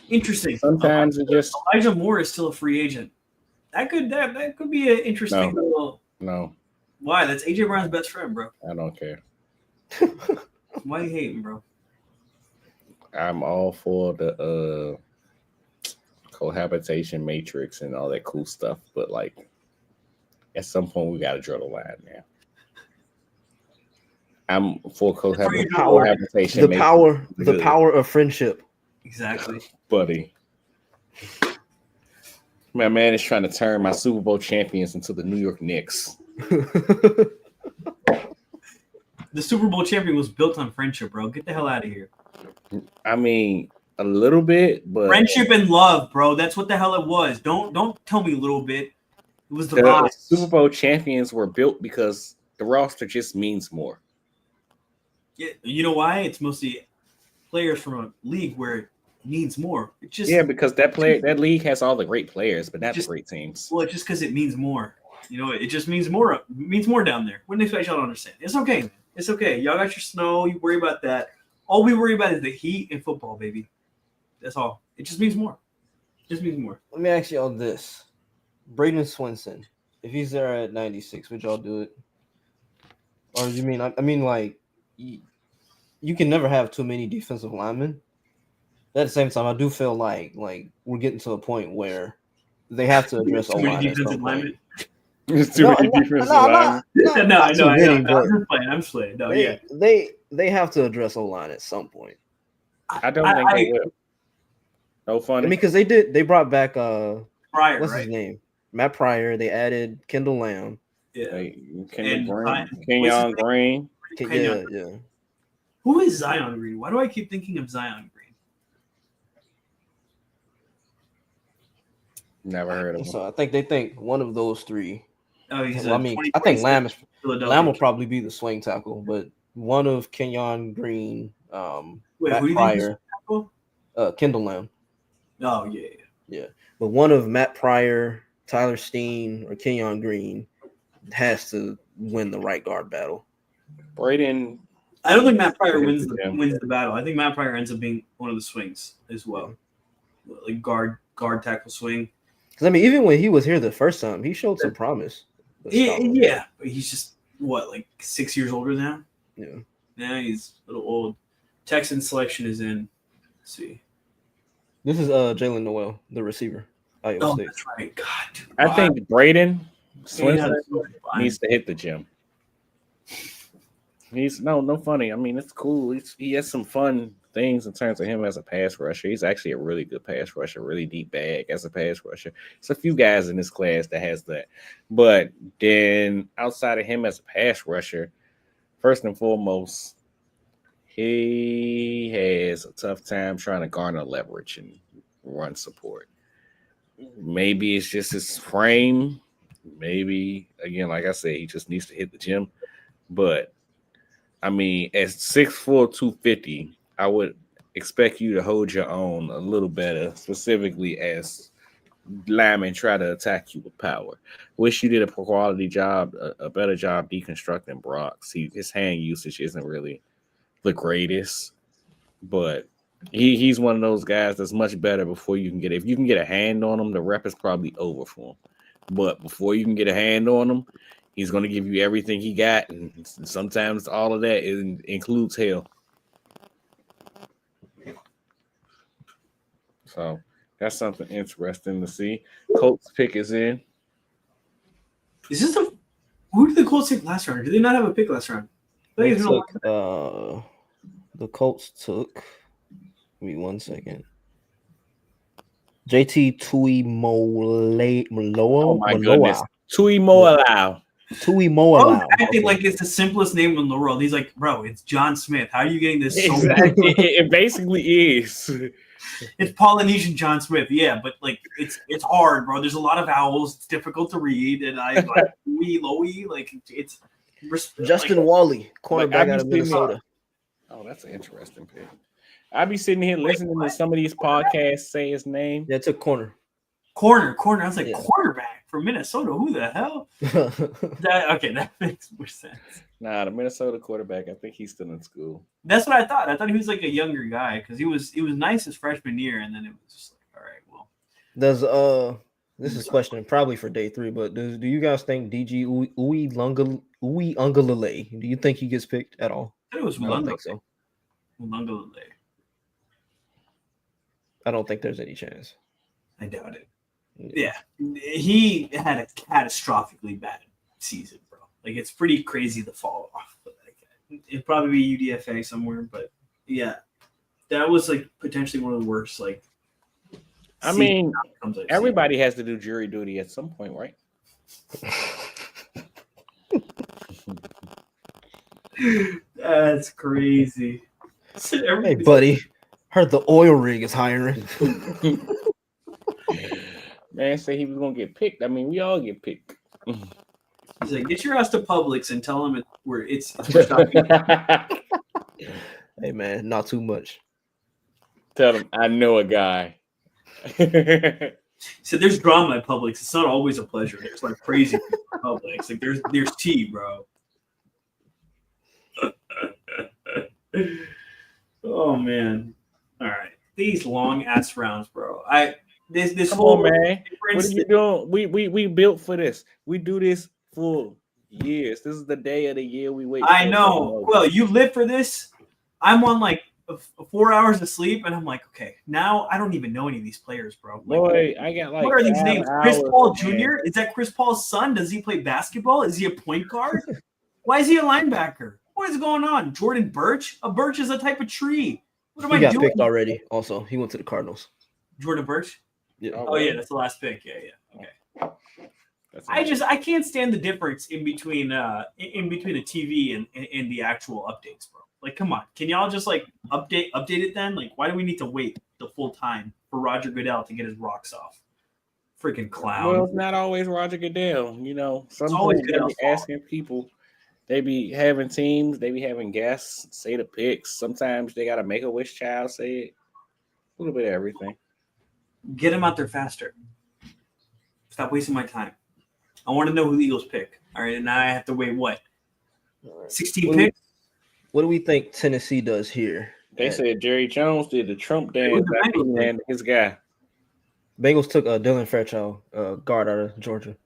S1: interesting.
S3: Sometimes it just
S1: Elijah Moore is still a free agent. That could be an interesting little.
S3: No.
S1: Why? That's AJ Brown's best friend, bro.
S3: I don't care.
S1: Why you hating, bro?
S3: I'm all for the cohabitation matrix and all that cool stuff, but like at some point we gotta draw the line, man. I'm for cohabitation.
S2: The power of friendship.
S1: Exactly,
S3: buddy. My man is trying to turn my Super Bowl champions into the New York Knicks.
S1: The Super Bowl champion was built on friendship, bro. Get the hell out of here.
S3: I mean, a little bit, but
S1: friendship and love, bro. That's what the hell it was. Don't tell me a little bit. It was the
S3: Super Bowl champions were built because the roster just means more.
S1: Yeah, you know why? It's mostly players from a league where it needs more. It just
S3: because that league has all the great players, but not the great teams.
S1: Well, it's just because it means more. You know, it just means more. It means more down there. Wouldn't expect y'all to understand. It's okay, man. It's okay. Y'all got your snow. You worry about that. All we worry about is the heat and football, baby. That's all. It just means more. It just means more.
S2: Let me ask y'all this: Braden Swinson, if he's there at 96, would y'all do it? Or you mean? I mean, like, you can never have too many defensive linemen. At the same time, I do feel like we're getting to a point where they have to address
S1: too many defensive linemen.
S3: There's too many defensive linemen.
S1: No, I'm just playing. I'm just playing. No,
S2: they have to address O-line at some point.
S3: I don't think they will. No funny.
S2: I mean, because they brought back
S1: Pryor,
S2: what's his name? Matt Pryor. They added Kendall Lamb.
S1: Yeah.
S3: Like,
S1: And
S3: Kenyon Green.
S2: Yeah.
S1: Who is Zion Green? Why do I keep thinking of Zion Green?
S3: Never heard of him.
S2: So I think they think one of those three.
S1: Oh, he's
S2: Well, I think Lamb will probably be the swing tackle, but one of Kenyon Green,
S1: Wait,
S2: Matt
S1: who do you think is
S2: Pryor,
S1: tackle?
S2: Kendall Lamb.
S1: Oh, yeah.
S2: But one of Matt Pryor, Tyler Steen, or Kenyon Green has to win the right guard battle.
S3: Braden.
S1: I don't think Matt Pryor wins the battle. I think Matt Pryor ends up being one of the swings as well, like guard tackle swing.
S2: Because I mean, even when he was here the first time, he showed some promise.
S1: Yeah, but he's just like 6 years older now.
S2: Yeah.
S1: Now he's a little old. Texan selection is in. Let's see.
S2: This is Jalen Noel, the receiver. Iowa State.
S1: That's right. God, dude,
S3: I think Braden Swinson
S1: Yeah,
S3: needs to hit the gym. He's no funny. I mean, it's cool. He has some fun things in terms of him as a pass rusher. He's actually a really good pass rusher, really deep bag as a pass rusher. There's a few guys in this class that has that. But then outside of him as a pass rusher, first and foremost, he has a tough time trying to garner leverage and run support. Maybe it's just his frame. Maybe, again, like I said, he just needs to hit the gym. But, I mean, at 6'4", 250, I would expect you to hold your own a little better, specifically as linemen try to attack you with power. Wish you did a quality job, a better job deconstructing Brock's. His hand usage isn't really the greatest, but he's one of those guys that's much better before you can get it. If you can get a hand on him, the rep is probably over for him. But before you can get a hand on him, he's going to give you everything he got, and sometimes all of that includes hell. So that's something interesting to see. Colts pick is in.
S1: Is this who did the Colts take last round? Did they not have a pick last round?
S2: The Colts took. Give me 1 second. JT Tuimoloau.
S3: Oh my goodness. Tuimoloau.
S2: Tuimoloau.
S1: Acting like it's the simplest name in the world. He's like, bro, it's John Smith. How are you getting this?
S3: Exactly. It basically is.
S1: It's Polynesian John Smith, yeah, but like it's hard, bro. There's a lot of vowels. It's difficult to read, and I like Lowy, like it's
S2: Justin Wally, cornerback out of Minnesota.
S3: Oh, that's an interesting pick. I'd be sitting here listening to some of these podcasts say his name.
S2: Yeah, it's a corner.
S1: Corner. I was like, quarterback from Minnesota. Who the hell? That makes more sense.
S3: Nah, the Minnesota quarterback. I think he's still in school.
S1: That's what I thought. I thought he was like a younger guy because he was nice his freshman year, and then it was just like, all right, well.
S2: Does this is a question probably for day 3, but do you guys think DG Uiagalelei? Do you think he gets picked at all?
S1: I don't think so. Uiagalelei.
S2: I don't think there's any chance.
S1: I doubt it. Yeah, he had a catastrophically bad season, bro. Like, it's pretty crazy to fall off. But like, it'd probably be UDFA somewhere, but yeah, that was like potentially one of the worst. Like,
S3: I mean, everybody has to do jury duty at some point, right?
S1: That's crazy.
S2: Hey, buddy. Heard the oil rig is hiring.
S3: Man said he was gonna get picked. I mean, we all get picked.
S1: He's like, get your ass to Publix and tell him it's
S2: Hey man, not too much.
S3: Tell him I know a guy.
S1: So there's drama at Publix. It's not always a pleasure. There's like crazy people at Publix. Like there's tea, bro. Oh man. All right. These long ass rounds, bro. This
S3: Come
S1: whole
S3: on, man. What are you doing? We built for this. We do this for years. This is the day of the year we wait.
S1: I know. Well, you live for this. I'm on like 4 hours of sleep, and I'm like, okay, now I don't even know any of these players, bro. Like,
S3: boy, I got like.
S1: What are these names? Chris
S3: hours,
S1: Paul
S3: man.
S1: Jr. Is that Chris Paul's son? Does he play basketball? Is he a point guard? Why is he a linebacker? What is going on? Jordan Birch? A birch is a type of tree. What am I doing?
S2: He got picked already. Also, he went to the Cardinals.
S1: Jordan Birch?
S2: Yeah.
S1: Oh yeah, that's the last pick. Yeah. Okay. I can't stand the difference in between the TV and the actual updates, bro. Like, come on, can y'all just like update it then? Like, why do we need to wait the full time for Roger Goodell to get his rocks off? Freaking clown.
S3: Well, it's not always Roger Goodell. You know,
S1: always
S3: sometimes they be asking people. They be having teams. They be having guests say the picks. Sometimes they got a Make-A-Wish child say it. A little bit of everything.
S1: Get him out there faster. Stop wasting my time. I want to know who the Eagles pick. All right, and now I have to wait, what? 16 picks?
S2: What do we think Tennessee does here?
S3: They said Jerry Jones did the Trump dance and his guy.
S2: Bengals took Dylan Fairchild, guard out of Georgia.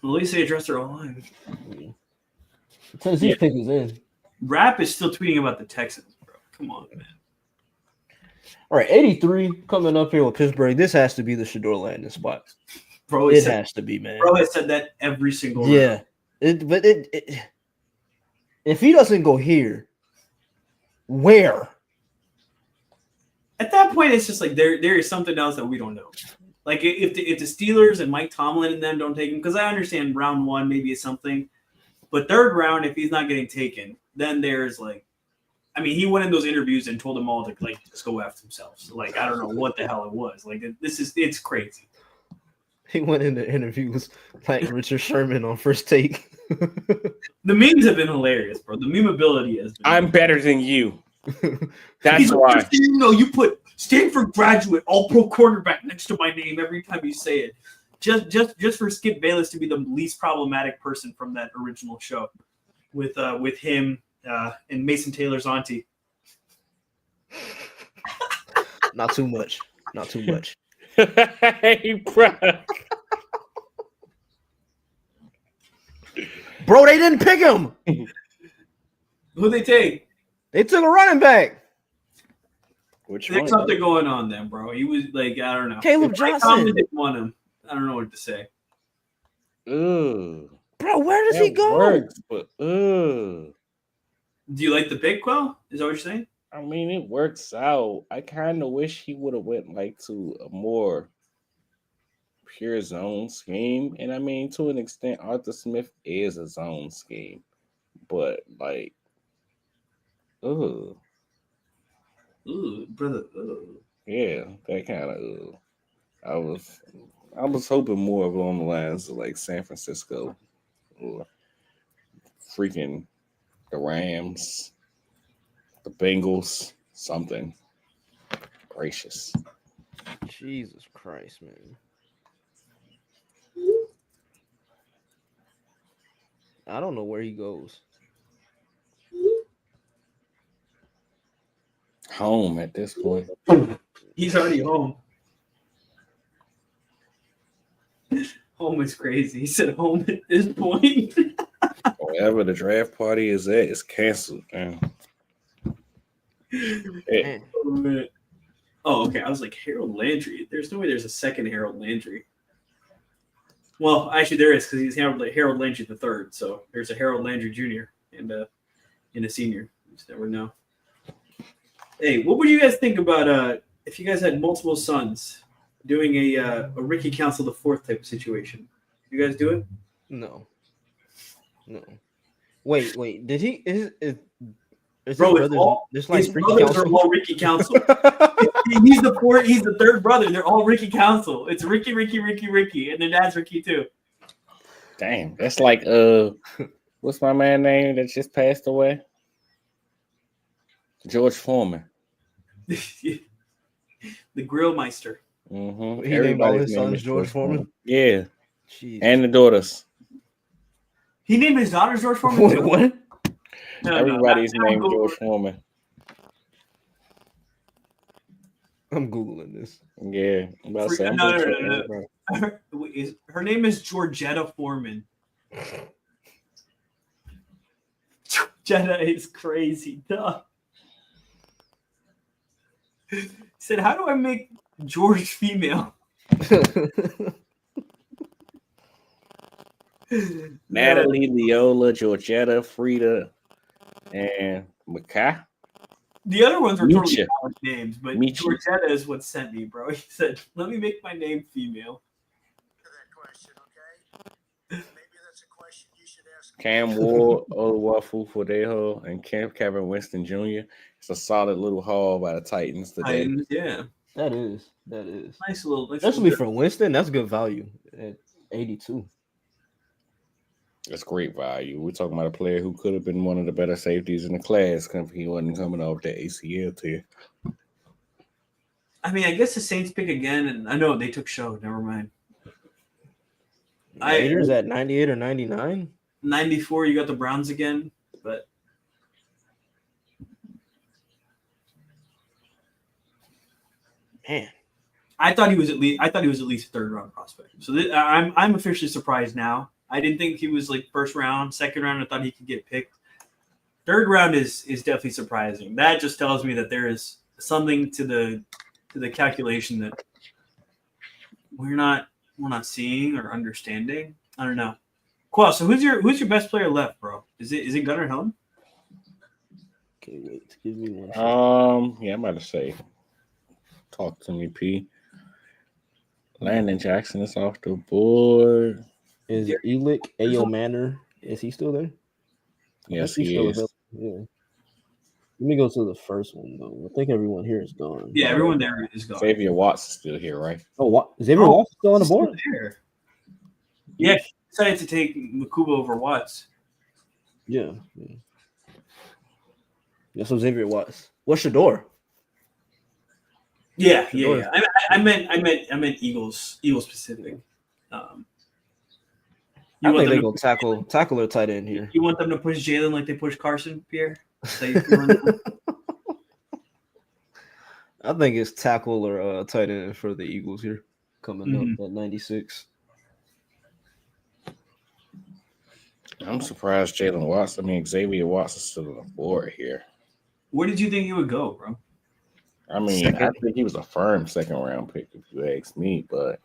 S1: Well, at least they addressed their O-line.
S2: Tennessee's pick is in.
S1: Rap is still tweeting about the Texans, bro. Come on, man.
S2: All right, 83 coming up here with Pittsburgh. This has to be the Shedeur Landon spot.
S1: Bro,
S2: it has to be, man.
S1: Bro has said that every single
S2: round. But if he doesn't go here, where?
S1: At that point, it's just like there is something else that we don't know. Like if the Steelers and Mike Tomlin and them don't take him, because I understand round one maybe is something, but third round, if he's not getting taken, then there's like, I mean, he went in those interviews and told them all to like just go after themselves. So, like, I don't know what the hell it was. Like it's crazy.
S2: He went into interviews like Richard Sherman on First Take.
S1: The memes have been hilarious, bro. The memeability has been.
S3: I'm better than you. That's why.
S1: You know, you put Stanford graduate, all-pro quarterback next to my name every time you say it. Just for Skip Bayless to be the least problematic person from that original show, with him and Mason Taylor's auntie.
S2: Not too much. Not too much.
S3: Hey, bro.
S2: Bro, they didn't pick him.
S1: Who'd they take?
S2: They took a running back.
S1: There's something going on then, bro. He was like, I don't know.
S2: Caleb Johnson
S1: didn't want him. I don't know what to say.
S3: Ooh.
S2: Bro, where does he go?
S3: Works, but
S1: do you like the big Quell? Is that what you're saying?
S3: I mean, it works out. I kind of wish he would have went like to a more pure zone scheme. And I mean, to an extent, Arthur Smith is a zone scheme. But like,
S1: Ooh, brother.
S3: Yeah, that kind of. I was hoping more along the lines of like San Francisco or freaking the Rams, the Bengals, something. Gracious.
S2: Jesus Christ, man. I don't know where he goes.
S3: Home at this point.
S1: He's already home. Home is crazy. He said home at this point.
S3: Wherever the draft party is at, it's canceled. Man.
S2: Man.
S1: Oh, okay. I was like, Harold Landry. There's no way there's a second Harold Landry. Well, actually, there is, because he's Harold Landry the third. So there's a Harold Landry Jr. and a senior. You just never know. Hey, what would you guys think about if you guys had multiple sons doing a Ricky Council the Fourth type of situation? You guys do it?
S2: No. Wait. Did he? Is
S1: bro,
S2: his
S1: brothers are all Ricky Council. He's the fourth. He's the third brother. They're all Ricky Council. It's Ricky, and their dad's Ricky too.
S3: Damn, that's like what's my man name that just passed away? George Foreman.
S1: The Grillmeister.
S3: Mm-hmm.
S2: He named all his sons George Foreman.
S3: Yeah.
S2: Jeez.
S3: And the daughters.
S1: He named his daughters George Foreman too?
S2: What?
S3: Everybody's named George Foreman.
S2: I'm Googling this.
S3: Yeah. I'm about to say,
S1: no. Her name is Georgetta Foreman. Georgetta is crazy. Duh. He said, how do I make George female?
S3: Natalie, Leola, Georgetta, Frida, and Makai.
S1: The other ones were totally
S3: Micha.
S1: valid names, but
S3: Michi.
S1: Georgetta is what sent me, bro. He said, "Let me make my name female."
S3: Cam Ward, Oluwafu Fodejo, and Kevin Winston Jr. It's a solid little haul by the Titans today.
S1: Titans, yeah,
S2: That is
S1: nice little,
S2: especially for Winston. That's good value at 82.
S3: That's great value. We're talking about a player who could have been one of the better safeties in the class if he wasn't coming off that ACL tier.
S1: I mean, I guess the Saints pick again, and I know they took show. Never mind.
S2: Raiders at 98 or 99.
S1: 94, you got the Browns again, but
S2: Man,
S1: I thought he was at least a third round prospect. So I'm officially surprised now. I didn't think he was like first round, second round. I thought he could get picked. Third round is definitely surprising. That just tells me that there is something to the calculation that we're not seeing or understanding. I don't know. Quell, so who's your best player left, bro? Is it Gunnar Helm?
S2: okay, wait. Give me one.
S3: Yeah, I'm about to say, talk to me, P. Landon Jackson is off the board.
S2: Is Elick Ayo Manor? Is he still there?
S3: Yes,
S2: he's
S3: he
S2: still
S3: is.
S2: available. Yeah. Let me go to the first one though. I think everyone here is gone.
S1: Yeah, everyone there is gone.
S3: Xavier Watts is still here, right?
S2: Oh, what? Xavier Watts still on the board?
S1: There. Yeah, he decided to take Makuba over Watts.
S2: Yeah. So Xavier Watts. What's Shador?
S1: Yeah.
S2: Shador.
S1: I meant Eagles specific.
S2: I think they go tackle or tight end here.
S1: You want them to push Jalen like they push Carson, Pierre? So you feel that?
S2: I think it's tackle or tight end for the Eagles here coming up at 96.
S3: I'm surprised Xavier Watts is still on the board here.
S1: Where did you think he would go, bro?
S3: I mean, I think he was a firm second round pick, if you ask me. But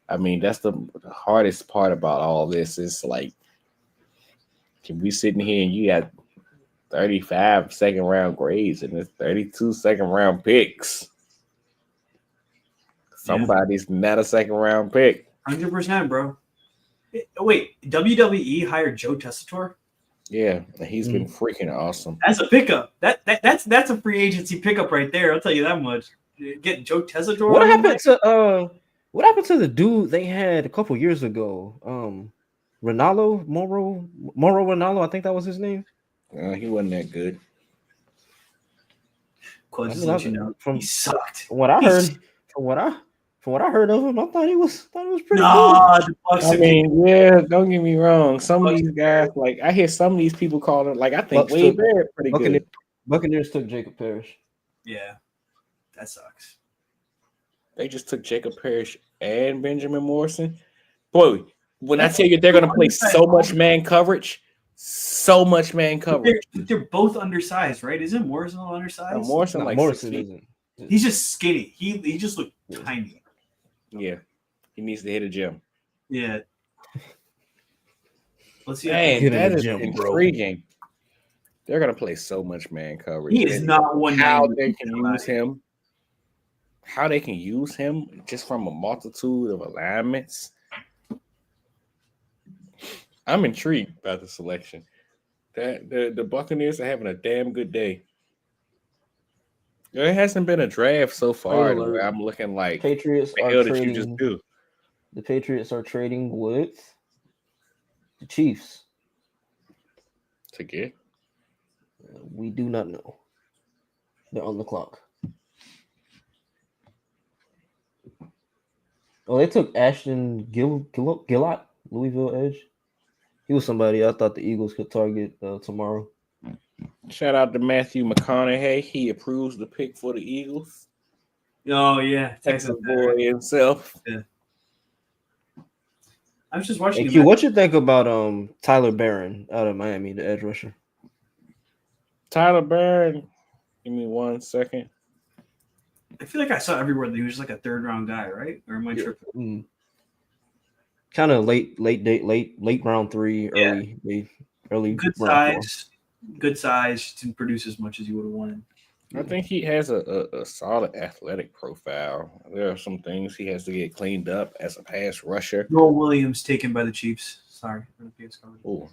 S3: I mean, that's the hardest part about all this is like, can we sitting here and you got 35 second round grades and there's 32 second round picks. Somebody's not a second round pick.
S1: 100%, bro. Wait, WWE hired Joe Tessitore?
S3: Yeah, he's been freaking awesome.
S1: That's a pickup. That's a free agency pickup right there. I'll tell you that much. Get Joe Tessitore.
S2: What happened to the dude they had a couple years ago? Moro Ronaldo, I think that was his name.
S3: He wasn't that good.
S1: He sucked.
S2: From what I heard of him, I thought he was pretty good.
S3: I mean, yeah, don't get me wrong. Some of these guys, like I hear some of these people call it, like I think Wade Barrett pretty good.
S2: Buccaneers took Jacob Parrish.
S1: Yeah, that sucks.
S3: They just took Jacob Parrish and Benjamin Morrison. Boy, when I tell you they're gonna play so much man coverage.
S1: They're both undersized, right? Isn't Morrison undersized?
S2: Morrison isn't.
S1: He's just skinny. He just looked tiny.
S3: Yeah, he needs to hit a gym.
S1: Yeah. Let's see.
S3: Man, that is intriguing. They're gonna play so much man coverage.
S1: He is not one.
S3: How they can use him? How they can use him just from a multitude of alignments. I'm intrigued by the selection. The Buccaneers are having a damn good day. There hasn't been a draft so far where I'm looking like
S2: Patriots
S3: the hell did you just do?
S2: The Patriots are trading with the Chiefs.
S3: To get?
S2: We do not know. They're on the clock. Oh, they took Ashton Gillott, Louisville edge. He was somebody I thought the Eagles could target tomorrow.
S3: Shout out to Matthew McConaughey. He approves the pick for the Eagles.
S1: Oh, yeah.
S3: Texas boy himself.
S1: Yeah. I was just watching.
S2: Hey, Q, what you think about Tyler Barron out of Miami, the edge rusher?
S3: Tyler Barron. Give me 1 second.
S1: I feel like I saw everywhere that he was like a third round guy, right? Or am I tripping?
S2: Kind of late round 3, early
S1: good
S2: round
S1: size 4. Good size to produce as much as you would have wanted.
S3: I think he has a solid athletic profile. There are some things he has to get cleaned up as a pass rusher.
S1: Noel Williams taken by the Chiefs. Sorry.
S3: Oh,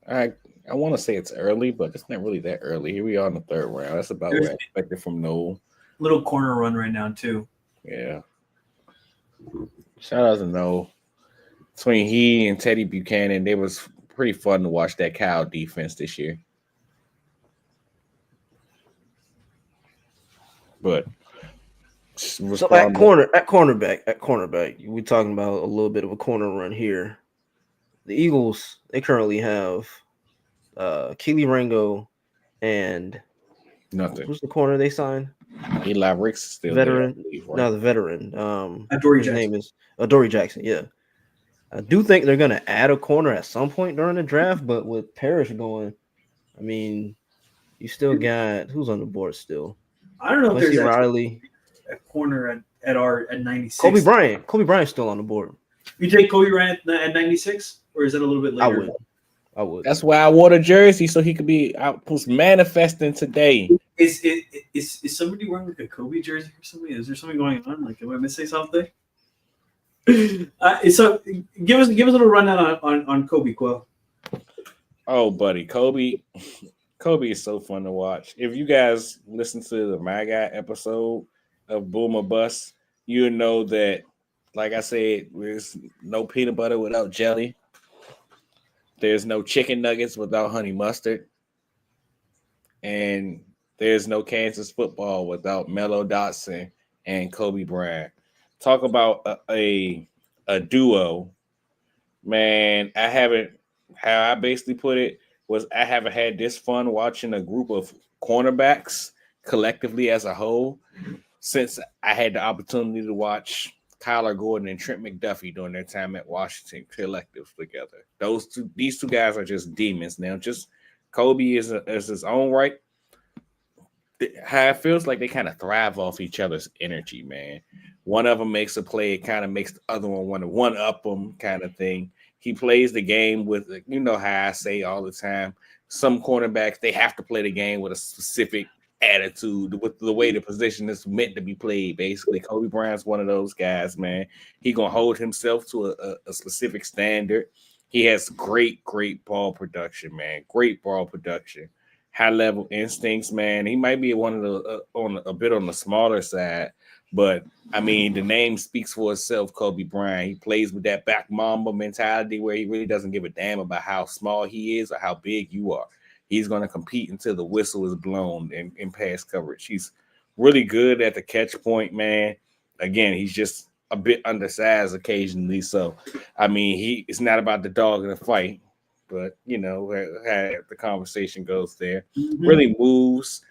S3: I I want to say it's early, but it's not really that early. Here we are in the third round. That's about
S1: There's
S3: what I expected from Noel.
S1: little corner run right now too.
S3: Yeah. Shout out to Noel. Between he and Teddy Buchanan, it was pretty fun to watch that Cal defense this year. But
S2: So at cornerback, we're talking about a little bit of a corner run here. The Eagles, they currently have Keely Rango and
S3: nothing.
S2: who's the corner they signed?
S3: Eli Ricks is still
S2: veteran.
S3: there, believe, right?
S2: No, the veteran.
S1: Adoree
S2: his
S1: Jackson.
S2: name is Adoree Jackson. Yeah, I do think they're gonna add a corner at some point during the draft, but with Parrish going, I mean, you still got who's on the board still?
S1: I don't know if
S2: Quincy
S1: there's
S2: Riley,
S1: a corner at 96.
S2: Kobe Bryant. Kobe Bryant's still on the board.
S1: You take Kobe Bryant at 96, or is that a little bit later?
S2: I would.
S3: That's why I wore the jersey so he could be out was manifesting today.
S1: Is somebody wearing like a Kobe jersey or something? Is there something going on? Like, am I missing something? So give us a little rundown on Kobe, Quell.
S3: Oh, buddy, Kobe is so fun to watch. If you guys listen to the My Guy episode of Boomer Bust, you know that, like I said, there's no peanut butter without jelly. There's no chicken nuggets without honey mustard. And there's no Kansas football without Mello Dotson and Kobe Bryant. Talk about a duo. Man, how I basically put it was I haven't had this fun watching a group of cornerbacks collectively as a whole since I had the opportunity to watch Kyler Gordon and Trent McDuffie during their time at Washington collective together. These two guys are just demons now. Just Kobe is his own right. How it feels like they kind of thrive off each other's energy, man. One of them makes a play, it kind of makes the other one want to one up them, kind of thing. He plays the game with, you know how I say all the time, some cornerbacks, they have to play the game with a specific attitude, with the way the position is meant to be played. Basically, Kobe Bryant's one of those guys, man. He gonna hold himself to a specific standard. He has great ball production, man. Great ball production. High level instincts, man. He might be one of the on a bit on the smaller side, but I mean the name speaks for itself. Kobe Bryant. He plays with that back mamba mentality where he really doesn't give a damn about how small he is or how big you are. He's going to compete until the whistle is blown in pass coverage. He's really good at the catch point, man. Again, he's just a bit undersized occasionally. So, I mean, it's not about the dog in the fight, but, you know, how the conversation goes there. Mm-hmm. Really moves,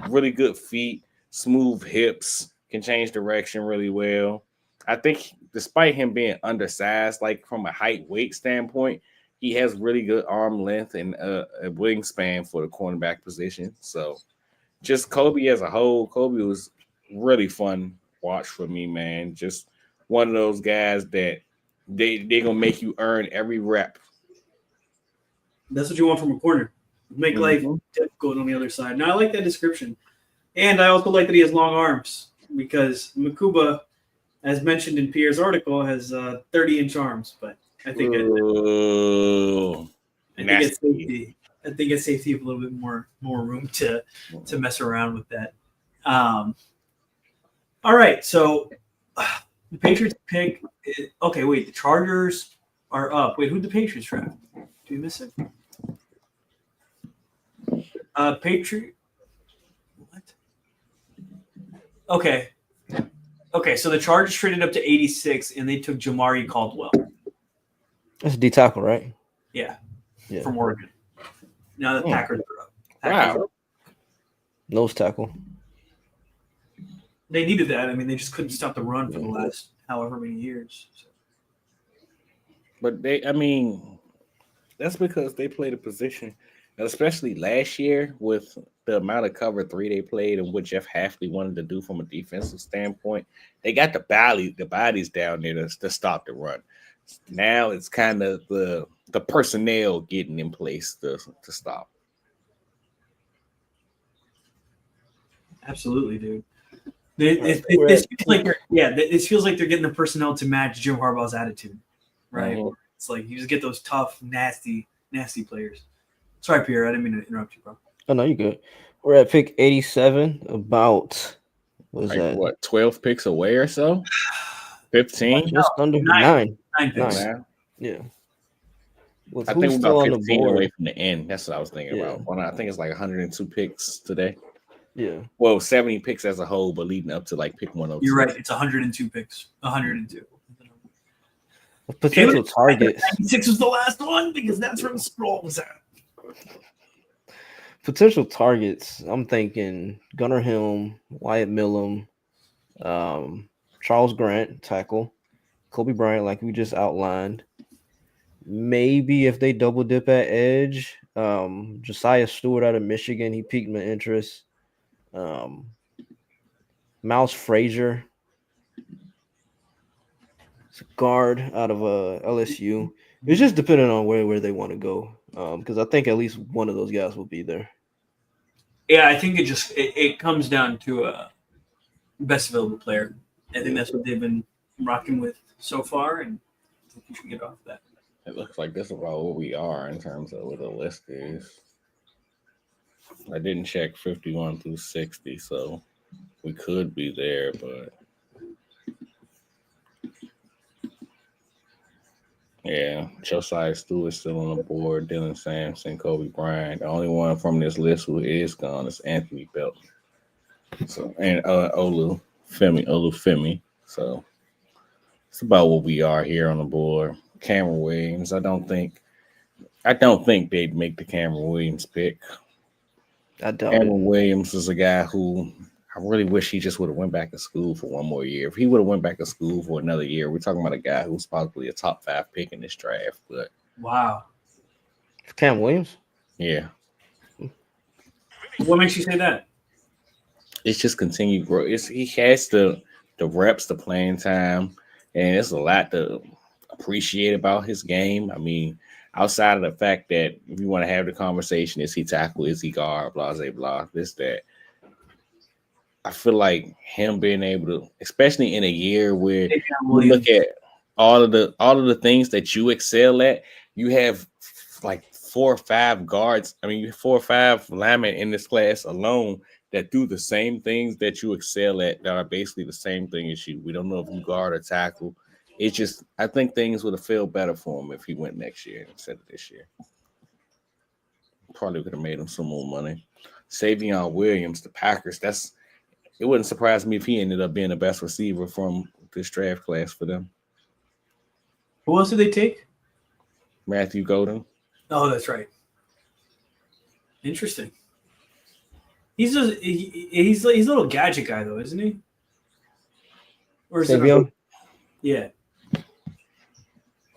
S3: really good feet, smooth hips, can change direction really well. I think despite him being undersized, like from a height weight standpoint, he has really good arm length and a wingspan for the cornerback position. So just Kobe as a whole, Kobe was really fun watch for me, man. Just one of those guys that they're going to make you earn every rep.
S1: That's what you want from a corner. Make life difficult on the other side. Now, I like that description. And I also like that he has long arms because Makuba, as mentioned in Pierre's article, has 30-inch arms, but I think it's safety. I think it's safety of a little bit more room to mess around with that. All right, so the Patriots pick. Okay, wait. The Chargers are up. Wait, who'd the Patriots draft? Do you miss it? Patriot. What? Okay. So the Chargers traded up to 86, and they took Jamari Caldwell.
S2: That's a D tackle, right?
S1: Yeah. From Oregon. Now the Packers are up.
S3: Wow.
S2: Nose tackle.
S1: They needed that. I mean, they just couldn't stop the run for the last however many years. So.
S3: But that's because they played a position, especially last year with the amount of cover 3 they played and what Jeff Hafley wanted to do from a defensive standpoint. They got the bodies down there to stop the run. Now it's kind of the personnel getting in place to stop.
S1: Absolutely, dude. This feels like they're getting the personnel to match Jim Harbaugh's attitude, right?
S3: Mhm.
S1: It's like you just get those tough, nasty players. Sorry, Pierre, I didn't mean to interrupt you, bro.
S2: Oh no, you good. We're at pick 87. About what is
S3: Like
S2: that?
S3: what, 12 picks away or so? 15?
S2: Just under
S1: 9
S2: 9.
S1: picks.
S3: Nah.
S2: Yeah. With
S3: I
S2: who's
S3: think we're
S2: still
S3: about
S2: on the
S3: 15 away
S2: board?
S3: from the end. That's what I was thinking
S2: Yeah.
S3: about. Well, I think it's like 102 picks today.
S2: Yeah.
S3: Well, 70 picks as a whole, but leading up to like pick 102.
S1: You're right. It's 102 picks. 102.
S2: Potential targets.
S1: 96 was the last one because that's where the scroll was at.
S2: Potential targets. I'm thinking Gunnar Helm, Wyatt Millum, Charles Grant, tackle, Kobe Bryant, like we just outlined. Maybe if they double dip at edge, Josiah Stewart out of Michigan, he piqued my interest. Miles Frazier, guard out of LSU. It's just depending on where they want to go, because I think at least one of those guys will be there.
S1: Yeah, I think it comes down to best available player. I think that's what they've been rocking with so far, and I think you should get off that.
S3: It looks like this is about where we are in terms of what the list is. I didn't check 51 through 60, so we could be there, but yeah, Josiah Stewart still on the board, Dylan Sampson, Kobe Bryant. The only one from this list who is gone is Anthony Belton. So and Olufemi. So it's about what we are here on the board. Cameron Williams. I don't think they'd make the Cameron Williams pick.
S2: I doubt
S3: Cameron Williams is a guy who I really wish he just would have went back to school for one more year. If he would have went back to school for another year, we're talking about a guy who's possibly a top 5 pick in this draft. But
S1: wow,
S2: Cam Williams.
S3: Yeah,
S1: what makes you say that?
S3: It's just continued growth. He has the reps, the playing time, and it's a lot to appreciate about his game. I mean, outside of the fact that if you want to have the conversation, is he tackle, is he guard, blah, blah, blah, this, that. I feel like him being able to, especially in a year where you look at all of the things that you excel at, you have like 4 or 5 guards. I mean, 4 or 5 linemen in this class alone that do the same things that you excel at that are basically the same thing as you. We don't know if you guard or tackle. It's just, I think things would have felt better for him if he went next year instead of this year. Probably could have made him some more money. Savion Williams, the Packers, it wouldn't surprise me if he ended up being the best receiver from this draft class for them.
S1: Who else did they take?
S3: Matthew Golden.
S1: Oh, that's right. Interesting. He's a little gadget guy though, isn't he? Or is it? Yeah.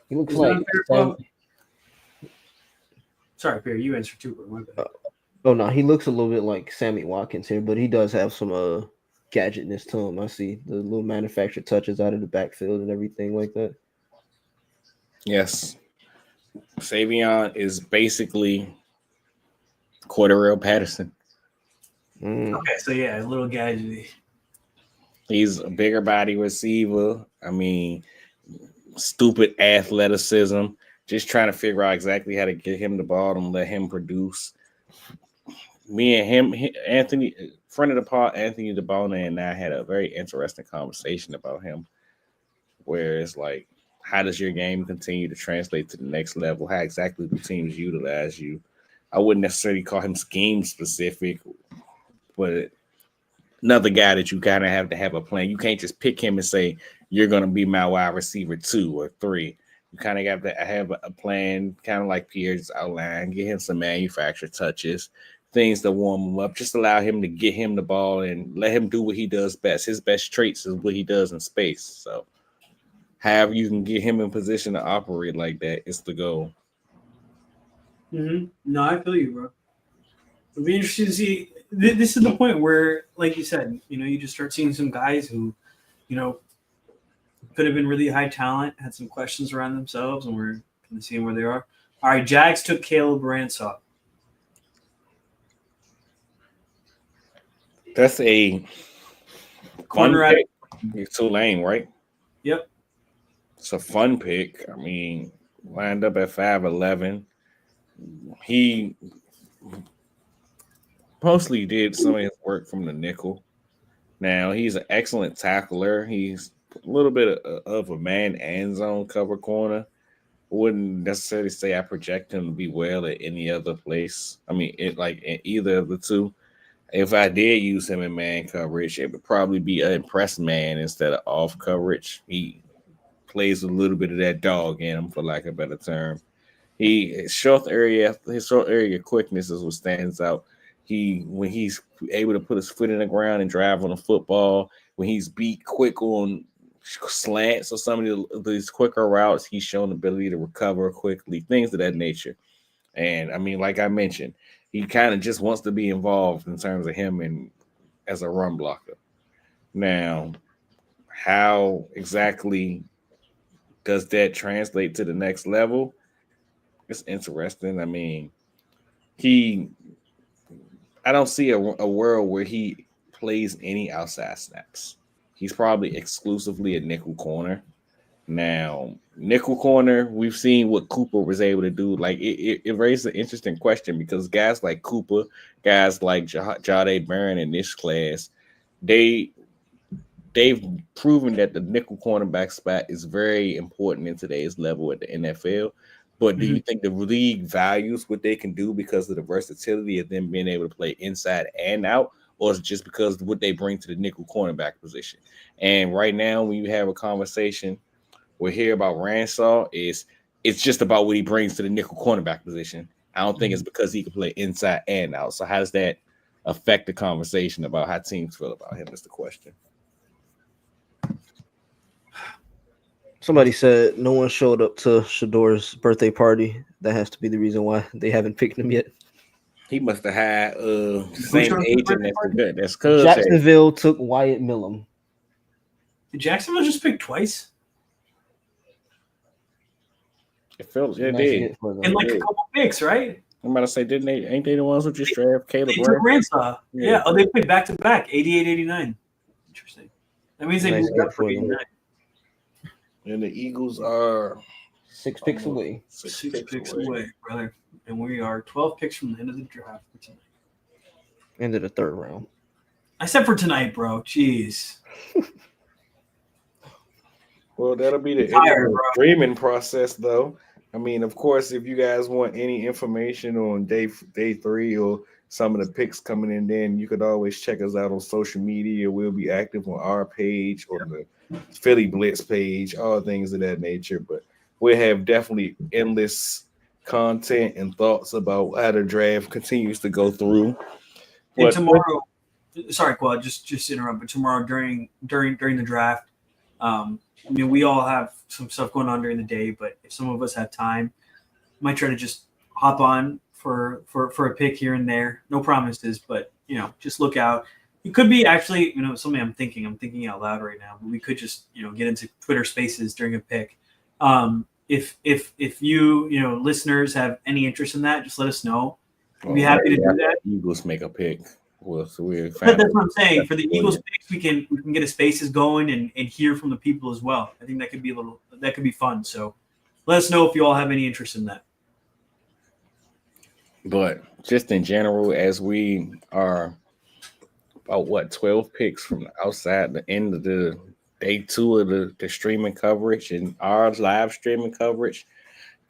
S2: He looks like.
S1: Sorry, Pierre, you answered too, but my bad.
S2: Oh no, he looks a little bit like Sammy Watkins here, but he does have some gadgetness to him. I see the little manufactured touches out of the backfield and everything like that.
S3: Yes. Savion is basically Cordero Patterson.
S1: Okay, so yeah, a little gadgety.
S3: He's a bigger body receiver. I mean, stupid athleticism. Just trying to figure out exactly how to get him the ball and let him produce. Me and him, Anthony, friend of the pod, Anthony DeBona, and I had a very interesting conversation about him, where it's like, how does your game continue to translate to the next level? How exactly do teams utilize you? I wouldn't necessarily call him scheme specific, but another guy that you kind of have to have a plan. You can't just pick him and say, you're going to be my wide receiver 2 or 3. You kind of got to have a plan, kind of like Pierre's outlined, get him some manufactured touches, things to warm him up, just allow him to get him the ball and let him do what he does best. His best traits is what he does in space. So however you can get him in position to operate like that is the goal.
S1: Mm-hmm. No, I feel you, bro. It'll be interesting to see. This is the point where, like you said, you just start seeing some guys who, could have been really high talent, had some questions around themselves, and we're kind of seeing where they are. All right, Jags took Caleb Ransaw.
S3: That's a fun
S1: Corner
S3: pick. It's Tulane, right?
S1: Yep.
S3: It's a fun pick. I mean, lined up at 5'11". He mostly did some of his work from the nickel. Now he's an excellent tackler. He's a little bit of a man and zone cover corner. Wouldn't necessarily say I project him to be well at any other place. I mean, it like in either of the two. If I did use him in man coverage, it would probably be an impressed man instead of off coverage. He plays a little bit of that dog in him, for lack of a better term. His short area quickness is what stands out. When he's able to put his foot in the ground and drive on the football, when he's beat quick on slants or some of these quicker routes, he's shown the ability to recover quickly, things of that nature. And I mean, like I mentioned, he kind of just wants to be involved in terms of him and as a run blocker. Now, how exactly does that translate to the next level? It's interesting. I mean, I don't see a world where he plays any outside snaps. He's probably exclusively a nickel corner. Now, nickel corner, we've seen what Cooper was able to do. Like it raises an interesting question because guys like Cooper, guys like Jahdae Barron in this class, they've proven that the nickel cornerback spot is very important in today's level at the NFL. But do you think the league values what they can do because of the versatility of them being able to play inside and out, or is it just because of what they bring to the nickel cornerback position? And right now, when you have a conversation, we hear about Ransaw, it's just about what he brings to the nickel cornerback position. I don't think it's because he can play inside and out. So how does that affect the conversation about how teams feel about him is the question.
S2: Somebody said no one showed up to Shador's birthday party. That has to be the reason why they haven't picked him yet.
S3: He must have had same agent that's Cuz.
S2: Jacksonville took Wyatt Millum.
S1: Did Jacksonville just pick twice?
S3: It felt it did.
S1: In like a couple picks, right?
S3: I'm about to say, didn't they? Ain't they the ones who just draft Caleb?
S1: They took Ransaw. Yeah. Oh, they picked back to back, 88, 89. Interesting. That means they moved up for 89.
S3: And the Eagles are
S2: 6 picks away.
S1: Six picks away, brother. And we are 12 picks from the end of the draft for tonight.
S2: End of the third round.
S1: I said for tonight, bro. Jeez.
S3: Well, that'll be the dreaming process, though. I mean, of course, if you guys want any information on day 3 or some of the picks coming in, then you could always check us out on social media. We'll be active on our page or the Philly Blitz page, all things of that nature. But we have definitely endless content and thoughts about how the draft continues to go through.
S1: And tomorrow, sorry, Quell, just interrupt. But tomorrow during the draft, I mean, we all have some stuff going on during the day. But if some of us have time, might try to just hop on for a pick here and there. No promises, but just look out. It could be actually, something I'm thinking out loud right now, but we could just, get into Twitter Spaces during a pick. If you listeners have any interest in that, just let us know. We'd be happy to do that.
S3: Eagles make a pick. Well, so
S1: that's what I'm saying. For the Eagles picks, we can get a Spaces going and hear from the people as well. I think that could be fun. So let us know if you all have any interest in that.
S3: But just in general, as we are about 12 picks from outside the end of the day 2 of the streaming coverage and our live streaming coverage.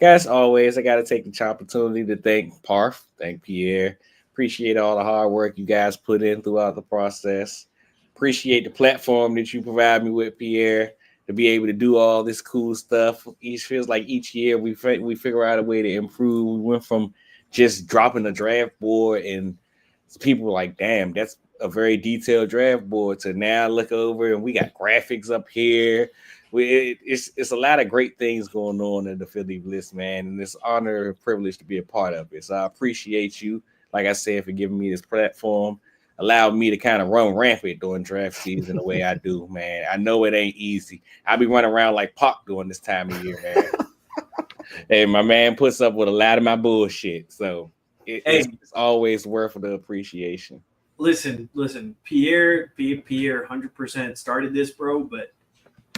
S3: Guys, always, I got to take the opportunity to thank Parth, thank Pierre. Appreciate all the hard work you guys put in throughout the process. Appreciate the platform that you provide me with, Pierre, to be able to do all this cool stuff. It feels like each year we figure out a way to improve. We went from just dropping the draft board and people were like, damn, that's a very detailed draft board, to now look over and we got graphics up here. It's a lot of great things going on in the Philly Blitz, man, and it's an honor and privilege to be a part of it. So I appreciate you, like I said, for giving me this platform, allowed me to kind of run rampant during draft season the way I do, man. I know it ain't easy. I be running around like Pac during this time of year, man. Hey, my man puts up with a lot of my bullshit, so it's always worth the appreciation.
S1: Listen, Pierre, 100% started this, bro. But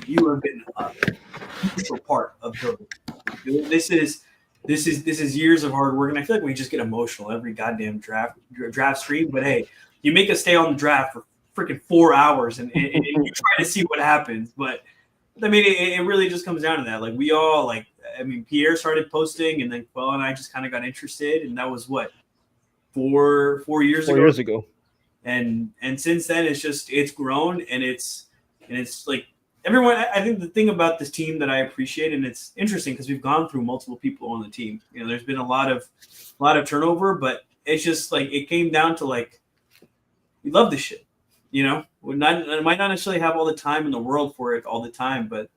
S1: you have been a crucial part of building. This is years of hard work, and I feel like we just get emotional every goddamn draft stream. But hey, you make us stay on the draft for freaking 4 hours, and you try to see what happens. But I mean, it really just comes down to that. Like we all like. I mean, Pierre started posting, and then Quell and I just kind of got interested, and that was what 4 years ago.
S2: 4 years ago.
S1: And since then, it's grown, and it's like everyone. I think the thing about this team that I appreciate, and it's interesting because we've gone through multiple people on the team. You know, there's been a lot of turnover, but it's just like it came down to like we love this shit. You know, I might not necessarily have all the time in the world for it all the time, but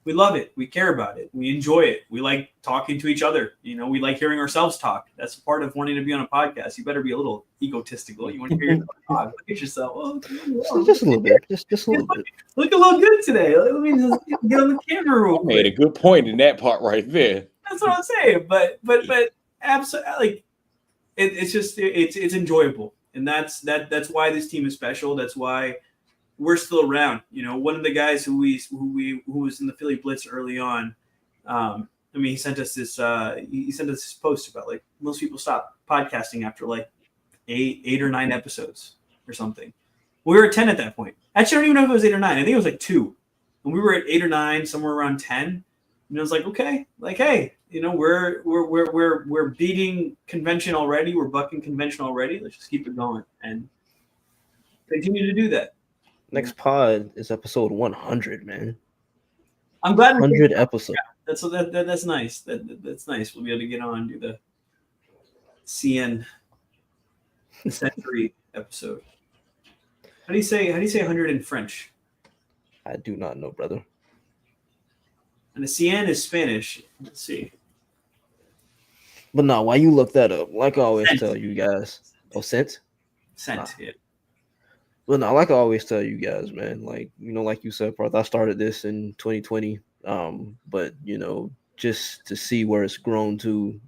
S1: we love it. We care about it. We enjoy it. We like talking to each other. You know, we like hearing ourselves talk. That's part of wanting to be on a podcast. You better be a little egotistical. You want to hear yourself talk. Look at yourself. Oh,
S2: just a little bit. Just a little bit.
S1: Look a little good today. Let me just get on the camera real quick.
S3: Made a good point in that part right there.
S1: That's what I'm saying. But absolutely, like it's enjoyable, and that's why this team is special. That's why we're still around. You know, one of the guys who was in the Philly Blitz early on. I mean, he sent us this post about like most people stop podcasting after like eight or 9 episodes or something. We were at 10 at that point. Actually, I don't even know if it was 8 or 9. I think it was like 2. And we were at 8 or 9, somewhere around 10. And I was like, okay, like, hey, you know, we're beating convention already. We're bucking convention already. Let's just keep it going and continue to do that.
S2: Next pod is episode 100, man.
S1: I'm glad
S2: 100 episodes.
S1: That's nice. That's nice. We'll be able to get on and do the CN century episode. How do you say 100 in French?
S2: I do not know, brother.
S1: And the CN is Spanish. Let's see.
S2: But no, why you look that up? Like I always
S1: Cent.
S2: tell you guys. Oh, cent?
S1: Cent, yeah.
S2: Well, no, like I always tell you guys, man, like, you know, like you said, Parth, I started this in 2020. But, you know, just to see where it's grown to,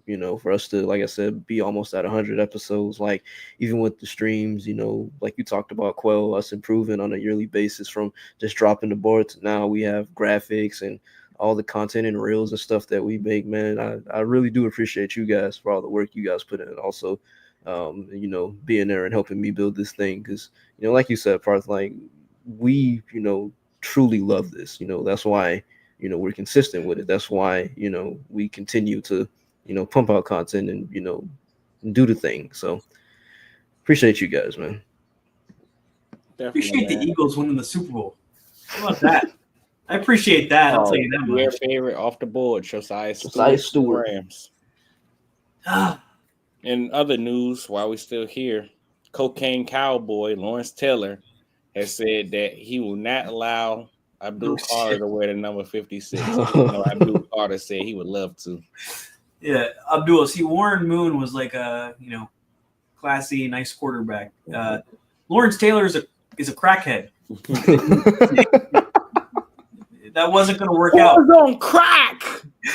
S2: you know, for us to, like I said, be almost at 100 episodes, like even with the streams, you know, like you talked about Quell, us improving on a yearly basis from just dropping the board to now we have graphics and all the content and reels and stuff that we make, man. I really do appreciate you guys for all the work you guys put in. Also, you know, being there and helping me build this thing. Because, you know, like you said, Parth, like we, you know, truly love this. You know, that's why, you know, we're consistent with it. That's why, you know, we continue to, you know, pump out content and, you know, do the thing. So appreciate you guys, man.
S3: Definitely,
S1: Appreciate
S3: man.
S1: the Eagles winning the Super Bowl. How about that? I appreciate that. I'll tell you that
S3: Your
S1: much.
S3: favorite off the board, Josiah
S2: Stewart.
S3: Rams.
S1: Ah,
S3: In other news, while we're still here, Cocaine Cowboy Lawrence Taylor has said that he will not allow Abdul Carter to wear the number 56. You know, Abdul Carter said he would love to.
S1: yeah, Abdul. See, Warren Moon was like a, you know, classy, nice quarterback. Lawrence Taylor is a crackhead. That wasn't going to work out.
S3: He was on crack.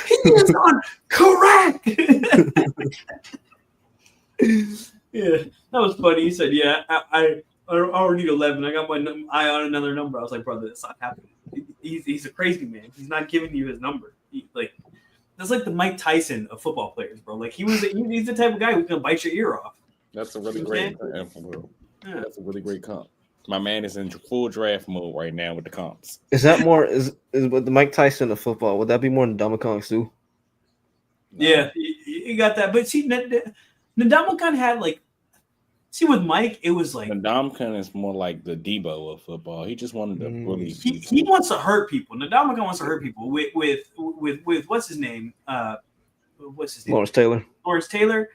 S1: He is on crack. Yeah, that was funny. He said, "Yeah, I already need 11. I got my eye on another number." I was like, "Brother, that's not happening. He's a crazy man. He's not giving you his number. That's like the Mike Tyson of football players, bro. Like he's the type of guy who's gonna bite your ear off."
S3: That's a really great comp. That's a really great comp. My man is in full draft mode right now with the comps.
S2: Is that more is with the Mike Tyson of football? Would that be more than Ndamukong too?
S1: Yeah, you got that. But see, Ndamukong had like, see with Mike, it was like
S3: Ndamukong is more like the Debo of football. He just wanted to bully.
S1: He wants to hurt people. Ndamukong wants to hurt people with what's his name?
S2: Lawrence Taylor.
S1: Lawrence Taylor.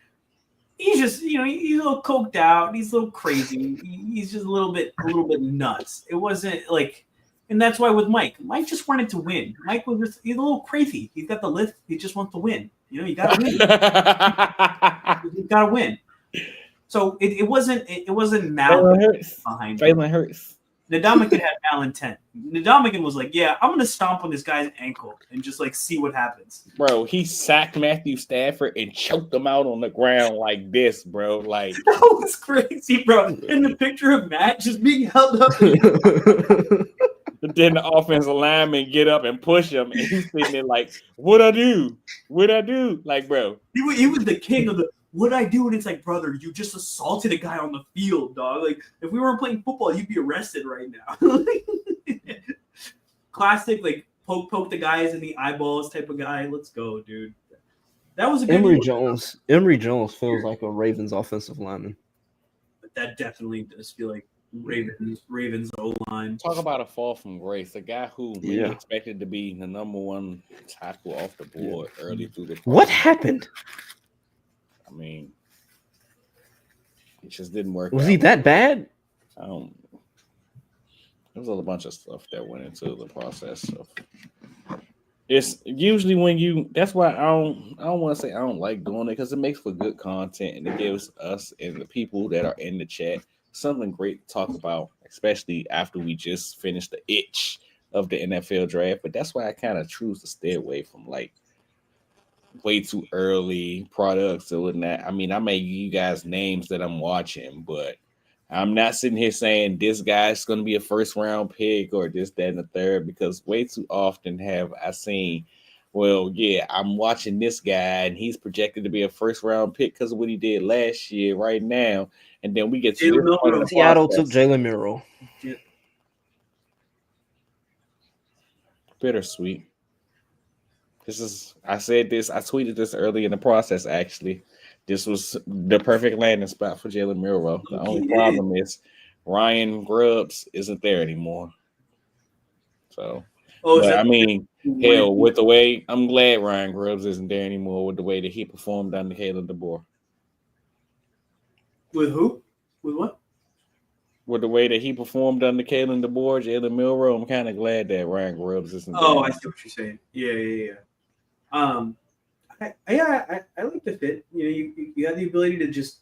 S1: He's just, you know, he's a little coked out. He's a little crazy. He's just a little bit nuts. It wasn't like, and that's why with Mike just wanted to win. Mike was he's a little crazy. He's got the lift. He just wants to win. You know, you got to win. You got to win. So it wasn't malice behind it.
S3: Jalen Hurts.
S1: Ndamukong had malintent. Ndamukong was like, "Yeah, I'm gonna stomp on this guy's ankle and just like see what happens."
S3: Bro, he sacked Matthew Stafford and choked him out on the ground like this, bro. Like
S1: that was crazy, bro. And the picture of Matt just being held up.
S3: Then the offensive lineman get up and push him, and he's sitting there like, "What I do? What I do?" Like, bro,
S1: he was the king of the. What I do? And it's like, brother, you just assaulted a guy on the field, dog. Like, if we weren't playing football, you'd be arrested right now. Classic, like, poke the guys in the eyeballs type of guy. Let's go, dude. That was a good
S2: Emory Jones. Emory Jones feels like a Ravens offensive lineman.
S1: But that definitely does feel like Ravens O-line.
S3: talk about a fall from grace. A guy who we expected to be the number one tackle off the board early through the process.
S2: What happened?
S3: I mean, it just didn't work.
S2: Was he that bad?
S3: There was a bunch of stuff that went into the process. So it's usually when you. That's why I don't want to say I don't like doing it, because it makes for good content and it gives us and the people that are in the chat something great to talk about, especially after we just finished the itch of the NFL draft. But that's why I kind of choose to stay away from like way too early products or that. I mean, I may give you guys names that I'm watching, but I'm not sitting here saying this guy's going to be a first round pick or this, that, and the third, because way too often have I seen, well, yeah, I'm watching this guy and he's projected to be a first round pick because of what he did last year right now. And then we get to
S2: Seattle took Jalen Milroe.
S1: Yeah.
S3: Bittersweet. I said this, I tweeted this early in the process, actually. This was the perfect landing spot for Jalen Milroe. The only problem is Ryan Grubbs isn't there anymore. So, I mean, hell, with the way, I'm glad Ryan Grubbs isn't there anymore with the way that he performed under Kalen DeBoer.
S1: With who? With what?
S3: With the way that he performed under Kalen DeBoer, Jalen Milroe, I'm kind of glad that Ryan Grubbs isn't there.
S1: Oh, I see what you're saying. Yeah. I like the fit. You know, you have the ability to just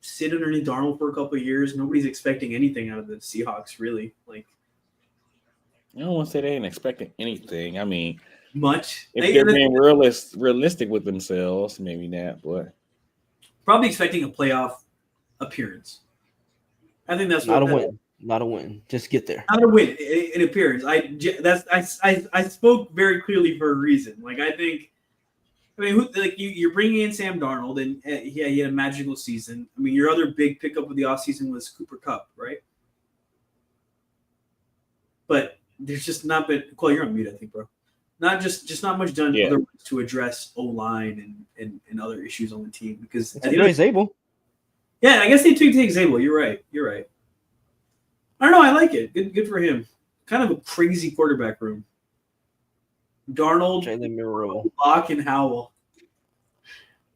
S1: sit underneath Darnold for a couple of years. Nobody's expecting anything out of the Seahawks, really. Like,
S3: I don't want to say they ain't expecting anything. I mean,
S1: much.
S3: If they're being realistic with themselves, maybe not, but
S1: probably expecting a playoff appearance. I think that's
S2: not a win. Just get there.
S1: Not a win, an appearance. I spoke very clearly for a reason. Like, you're bringing in Sam Darnold, and he had a magical season. I mean, your other big pickup of the offseason was Cooper Kupp, right? But there's just not been. Quell, you're on mute, I think, bro. Not much done otherwise to address O-line and other issues on the team, because
S2: Zabel.
S1: Yeah, I guess they took Zabel. You're right. I don't know. I like it. Good for him. Kind of a crazy quarterback room. Darnold,
S2: Jalen Milroe,
S1: Locke, and Howell.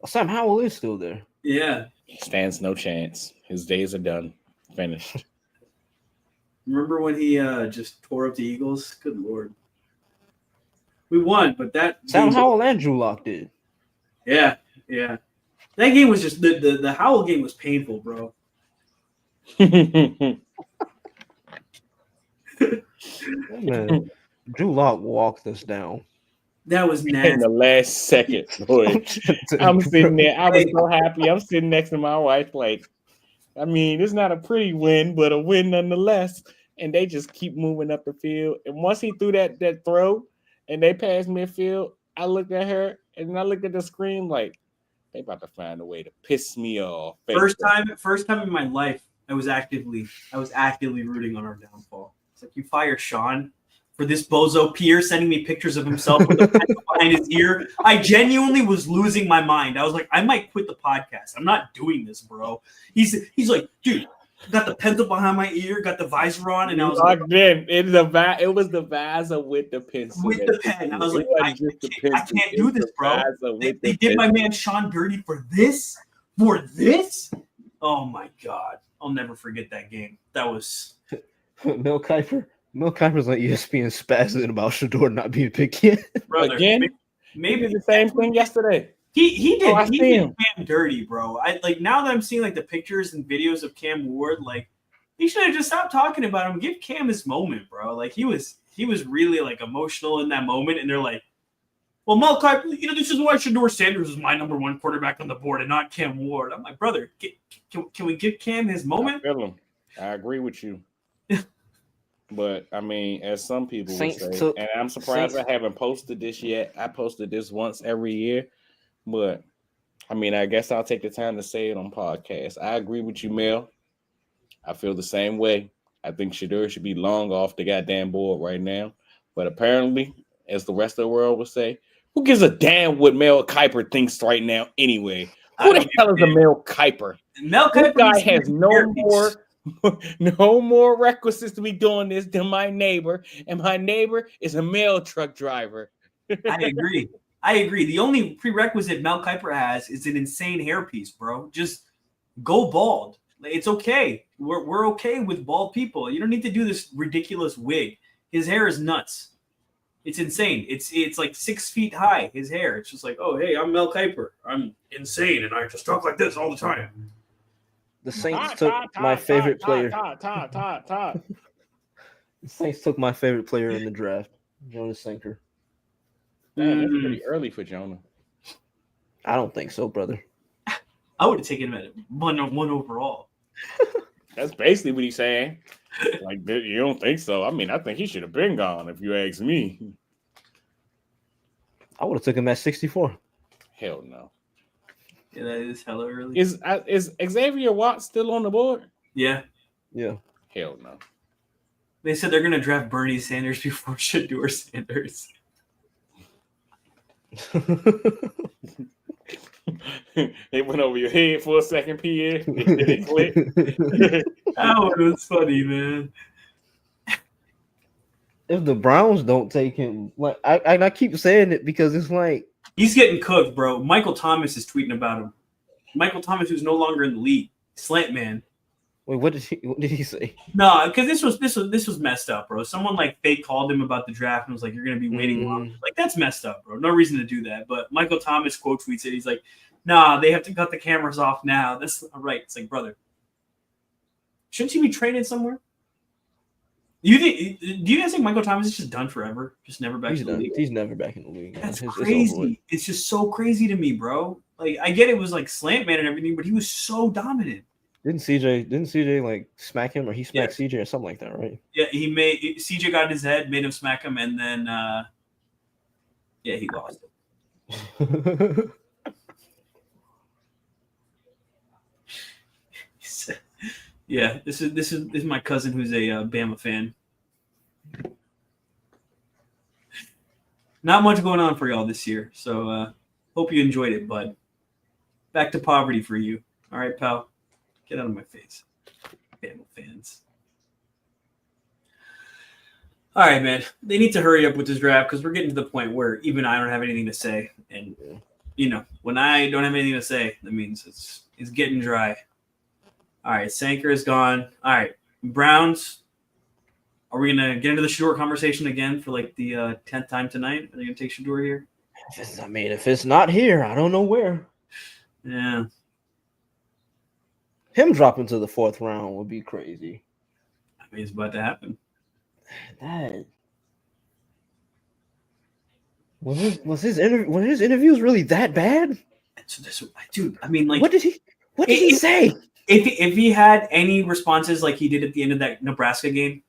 S2: Sam Howell is still there.
S1: Yeah.
S3: Stands no chance. His days are done. Finished.
S1: Remember when he just tore up the Eagles? Good Lord. We won, but that
S2: Sam Howell and Drew Lock did.
S1: Yeah. That game was just the Howell game was painful, bro.
S2: Man, Drew Lock walked us down.
S1: That was nasty.
S3: In the last second, boy. I'm sitting there. I was so happy. I'm sitting next to my wife, like, I mean, it's not a pretty win, but a win nonetheless. And they just keep moving up the field. And once he threw that throw and they passed midfield, I looked at her and I looked at the screen like, they about to find a way to piss me off.
S1: First time in my life, I was actively rooting on our downfall. It's like, you fire Sean for this bozo Pierre sending me pictures of himself with a pencil behind his ear. I genuinely was losing my mind. I was like, I might quit the podcast. I'm not doing this, bro. He's like, dude, got the pencil behind my ear, got the visor on, and I was like,
S3: it was the visor with the pencil.
S1: With the pen. I was like, I can't do this, bro. They did my man Sean dirty for this? For this? Oh my God. I'll never forget that game. That was
S2: Mel Kiper's on ESPN spazzing about Shador not being picked yet.
S3: Brother, again, maybe the same thing yesterday.
S1: He did Cam dirty, bro. I like, now that I'm seeing like the pictures and videos of Cam Ward, like, He should have just stopped talking about him. Give Cam his moment, bro. Like he was really like emotional in that moment, and they're like, "Well, Mel Kiper, this is why Shedeur Sanders is my number one quarterback on the board and not Cam Ward." I'm like, brother, can we give Cam his moment?
S3: I feel him. I agree with you. But I mean, as some people would say, and I'm surprised I haven't posted this yet. I posted this once every year, but I mean, I guess I'll take the time to say it on podcast. I agree with you, Mel. I feel the same way. I think Shedeur should be long off the goddamn board right now. But apparently, as the rest of the world would say, who gives a damn what Mel Kiper thinks right now anyway? Who the hell is a Mel Kiper?
S1: Mel
S3: Kiper guy has no more requisites to be doing this than my neighbor, and my neighbor is a mail truck driver.
S1: I agree. The only prerequisite Mel Kiper has is an insane hairpiece, bro. Just go bald. It's okay. We're okay with bald people. You don't need to do this ridiculous wig. His hair is nuts. It's insane. It's like 6 feet high, his hair. It's just like, oh, hey, I'm Mel Kiper. I'm insane, and I just talk like this all the time.
S2: The Saints took my favorite player. The Saints took my favorite player in the draft, Jonas Sinker.
S3: Man, that's pretty early for Jonah.
S2: I don't think so, brother.
S1: I would have taken him at one overall.
S3: That's basically what he's saying. Like, you don't think so? I mean, I think he should have been gone if you ask me.
S2: I would have took him at 64.
S3: Hell no.
S1: Yeah, that is hella early.
S3: Is Xavier Watts still on the board?
S1: Yeah.
S2: Yeah.
S3: Hell no.
S1: They said they're going to draft Bernie Sanders before Shedeur Sanders.
S3: It went over your head for a second, Pierre. It clicked.
S1: That one was funny, man.
S2: If the Browns don't take him, like I keep saying it because it's like
S1: he's getting cooked, bro. Michael Thomas is tweeting about him. Michael Thomas, who's no longer in the league, slant man.
S2: Wait, what did he say?
S1: No, because this was messed up, bro. Someone like fake called him about the draft and was like, "You're gonna be waiting long." Like that's messed up, bro. No reason to do that. But Michael Thomas quote tweets it. He's like, "Nah, they have to cut the cameras off now." That's not right. It's like, brother, shouldn't you be training somewhere? Do you guys think Michael Thomas is just done forever? Just never back in the league?
S2: He's never back in the league.
S1: That's crazy. It's just so crazy to me, bro. Like I get it was like slant man and everything, but he was so dominant.
S2: Didn't CJ like smack him or he smacked CJ or something like that, right?
S1: Yeah, CJ got in his head, made him smack him, and then he lost it. Yeah, this is my cousin who's a Bama fan. Not much going on for y'all this year, so hope you enjoyed it, bud. Back to poverty for you. All right, pal. Get out of my face. Bama fans. All right, man. They need to hurry up with this draft because we're getting to the point where even I don't have anything to say. And, when I don't have anything to say, that means it's getting dry. All right, Sanker is gone. All right, Browns. Are we going to get into the Shedeur conversation again for like the 10th time tonight? Are they going to take Shedeur here?
S2: If it's not here, I don't know where.
S1: Yeah.
S2: Him dropping to the 4th round would be crazy.
S1: I mean, it's about to happen.
S2: Was his interviews really that bad?
S1: Dude, I mean, like,
S2: what did he say?
S1: If he had any responses like he did at the end of that Nebraska game,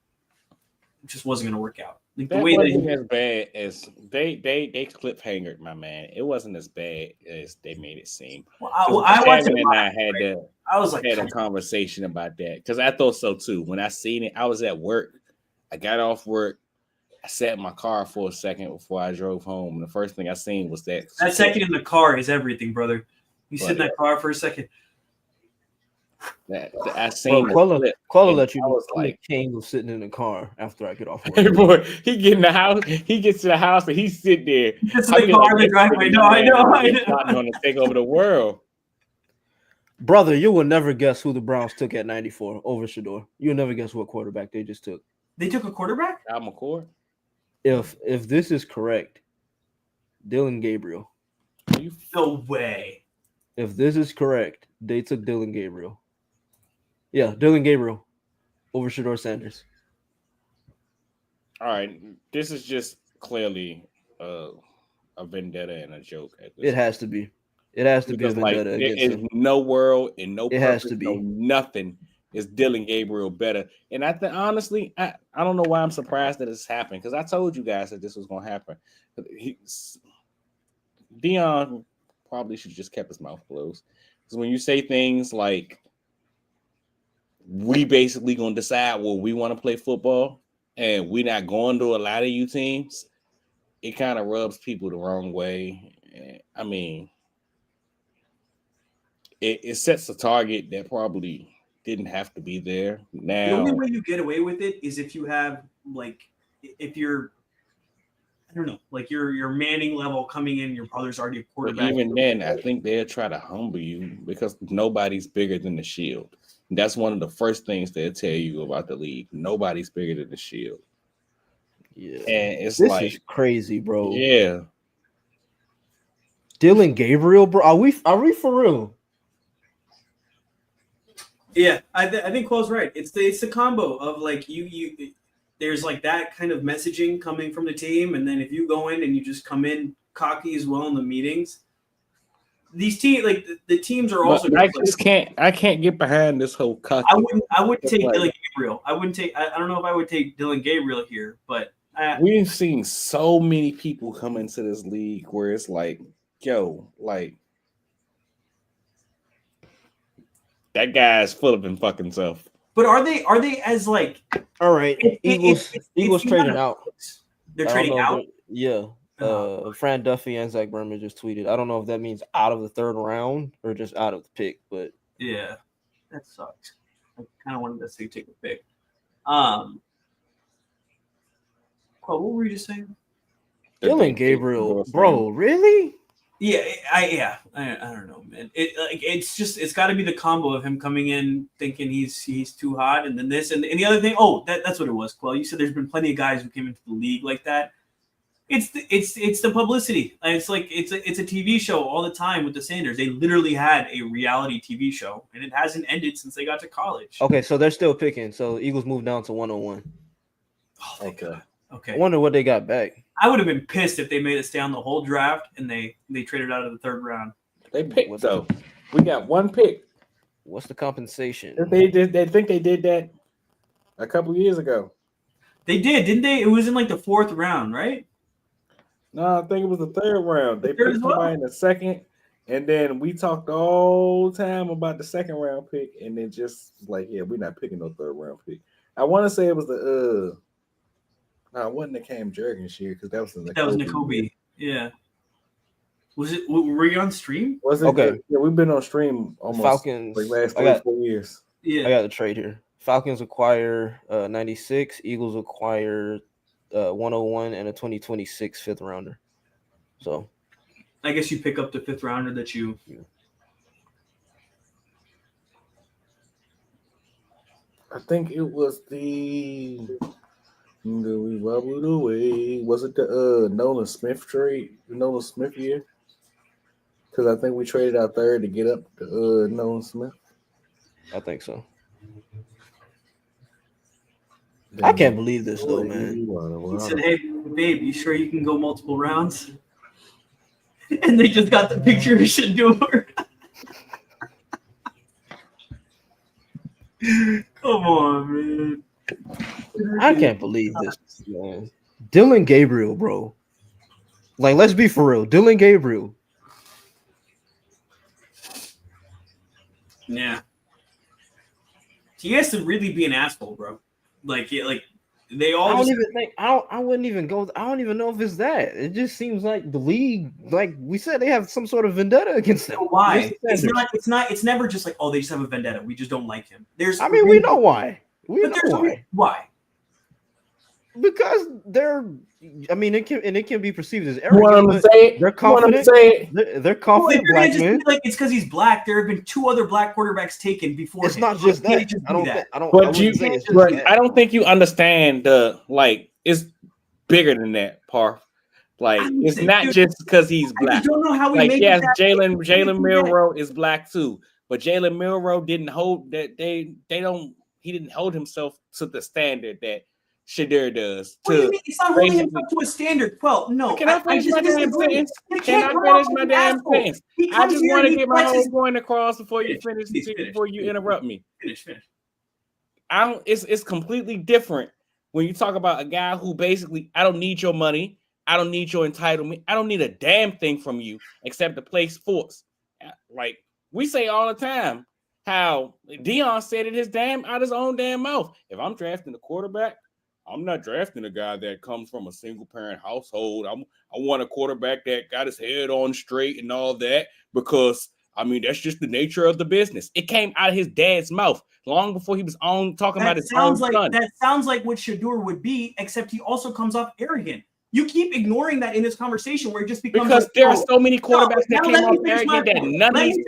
S1: it just wasn't going to work out. Like
S3: that wasn't as bad as they cliffhangered, my man. It wasn't as bad as they made it seem.
S1: Well, I watched it.
S3: I had a conversation about that because I thought so too. When I seen it, I was at work. I got off work. I sat in my car for a second before I drove home. And the first thing I seen was that.
S1: That second in the car is everything, brother. You sit in that car for a second.
S2: I seen Quell let you know like King was sitting in the car after I get off work.
S3: Hey boy, he get in the house, he gets to the house and he sit there.
S1: It's the car, the driveway. No, I know.
S3: Not going to take over the world.
S2: Brother, you will never guess who the Browns took at 94 over Shedeur. You'll never guess what quarterback they just took.
S1: They took a quarterback?
S3: Al McCord.
S2: If this is correct, Dylan Gabriel.
S1: No way.
S2: If this is correct, they took Dylan Gabriel. Yeah, Dylan Gabriel. over Shador Sanders.
S3: All right, this is just clearly a vendetta and a joke at this
S2: It has to be. It has to be a
S3: because like
S2: vendetta
S3: there
S2: against
S3: is
S2: him.
S3: no world and no
S2: It has
S3: purpose,
S2: to be.
S3: no nothing is Dylan Gabriel better. And I think honestly, I don't know why I'm surprised that it's happened because I told you guys that this was gonna happen. Dion probably should have just kept his mouth closed. Because when you say things like we basically gonna decide where we want to play football and we're not going to a lot of you teams, it kind of rubs people the wrong way. I mean, it sets a target that probably didn't have to be there. Now,
S1: The only way you get away with it is if you have like, if you're, I don't know, like your Manning level coming in, your brother's already a
S3: but
S1: quarterback.
S3: even then, I think they'll try to humble you because nobody's bigger than the Shield. That's one of the first things they'll tell you about the league. Nobody's bigger than the Shield.
S2: Yeah,
S3: And it's
S2: this
S3: like
S2: is crazy, bro.
S3: Yeah.
S2: Dylan Gabriel, bro. Are we for real?
S1: Yeah, I think Quell's right. It's the combo of like you there's like that kind of messaging coming from the team, and then if you go in and you just come in cocky as well in the meetings, these teams like the teams are also.
S3: I just can't. I can't get behind this whole cocky.
S1: I wouldn't take Dylan Gabriel. I wouldn't take. I don't know if I would take Dylan Gabriel here, but
S3: we've seen so many people come into this league where it's like, yo, like that guy's full of him fucking self.
S1: But are they as like?
S2: All right, Eagles trading out.
S1: They're trading out.
S2: Yeah. Fran Duffy and Zach Berman just tweeted. I don't know if that means out of the third round or just out of the pick, but
S1: yeah, that sucks. I kind of wanted to say take a pick. Well, what were you just saying?
S2: Dylan Gabriel, bro, really?
S1: Yeah, I don't know, man. It's got to be the combo of him coming in thinking he's too hot, and then this and the other thing. Oh, that's what it was, Quell. You said there's been plenty of guys who came into the league like that. It's the publicity. It's like it's a TV show all the time with the Sanders. They literally had a reality TV show, and it hasn't ended since they got to college.
S2: Okay, so they're still picking. So Eagles moved down to 101.
S1: Oh, okay. Okay.
S2: I wonder what they got back.
S1: I would have been pissed if they made us stay on the whole draft and they traded out of the third round.
S3: They picked though. We got one pick.
S2: What's the compensation?
S3: They think they did that a couple of years ago.
S1: They did, didn't they? It was in like the fourth round, right?
S3: No, I think it was the third round. They picked somebody in the second, and then we talked all the time about the second round pick, and then just like, yeah, we're not picking no third round pick. I want to say it was the it wasn't the Cam Jurgens year because that was
S1: N'Kobe. Yeah. Was it? Were you on stream?
S3: Was it?
S2: Okay.
S3: Yeah, we've been on stream almost
S2: Falcons
S3: like last 3 or 4 years.
S1: Yeah,
S2: I got the trade here. Falcons acquire 96. Eagles acquire 101 and a 2026 fifth rounder. So,
S1: I guess you pick up the fifth rounder that you.
S3: I think it was the. We wobbled away. Was it the Nolan Smith trade? The Nolan Smith year? Because I think we traded our third to get up to Nolan Smith.
S2: I think so. I can't believe this though, man.
S1: He said, "Hey, babe, you sure you can go multiple rounds?" And they just got the picture of Shador. Come on, man.
S2: I can't believe this, man. Dylan Gabriel, bro. Like, let's be for real. Dylan Gabriel.
S1: Yeah. He has to really be an asshole, bro. Like they all.
S2: I wouldn't even go. I don't even know if it's that. It just seems like the league, like we said, they have some sort of vendetta against them.
S1: Why? It's not. It's never just like, oh, they just have a vendetta. We just don't like him.
S2: We know why. We know why.
S1: Why?
S2: Because they're. I mean, it can be perceived as
S3: arrogant.
S2: They're confident. They're confident black men.
S1: Like it's because he's black. There have been 2 other black quarterbacks taken before.
S2: It's not just that.
S3: I don't think you understand the like. It's bigger than that, Parth. Like it's not just because he's black. I don't know how we yes, Jalen Milroe is black too, but Jalen Milroe didn't hold that. They don't. he didn't hold himself to the standard that Shedeur does.
S1: What do you mean? It's not holding himself to a standard. Well, no.
S3: Can I finish my damn sentence? Can I finish my damn sentence? I just want to get my whole point across before you finish. Before you interrupt me.
S1: Finish.
S3: It's completely different when you talk about a guy who basically, I don't need your money. I don't need your entitlement. I don't need a damn thing from you except to play sports. Like we say all the time, how Deion said it out his own damn mouth. If I'm drafting a quarterback, I'm not drafting a guy that comes from a single parent household. I want a quarterback that got his head on straight and all that, because I mean that's just the nature of the business. It came out of his dad's mouth long before he was on talking about his own son.
S1: That sounds like what Shedeur would be, except he also comes off arrogant. You keep ignoring that in this conversation where it just becomes
S3: because there are so many quarterbacks that came off arrogant that none of these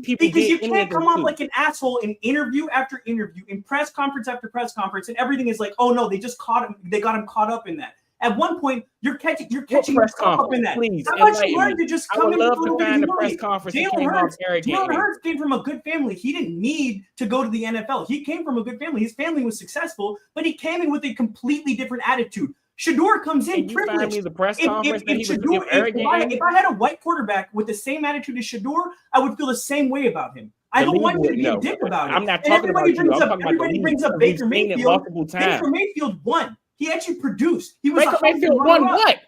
S3: people
S1: because you can't come off like an asshole in interview after interview, in press conference after press conference, and everything is like, oh no, they just caught him. They got him caught up in that. At one point, you're catching yourself up in that.
S3: Please,
S1: how much you learned to just come in?
S3: I would love to find the press conference.
S1: Jalen Hurts came from a good family. He didn't need to go to the NFL. He came from a good family. His family was successful, but he came in with a completely different attitude. Shedeur comes in privileged. If I had a white quarterback with the same attitude as Shedeur, I would feel the same way about him. I don't want you to be a dick about it.
S3: I'm not talking about you.
S1: Everybody brings up Baker Mayfield. Baker Mayfield won. He actually produced. He was
S3: Baker Mayfield won what?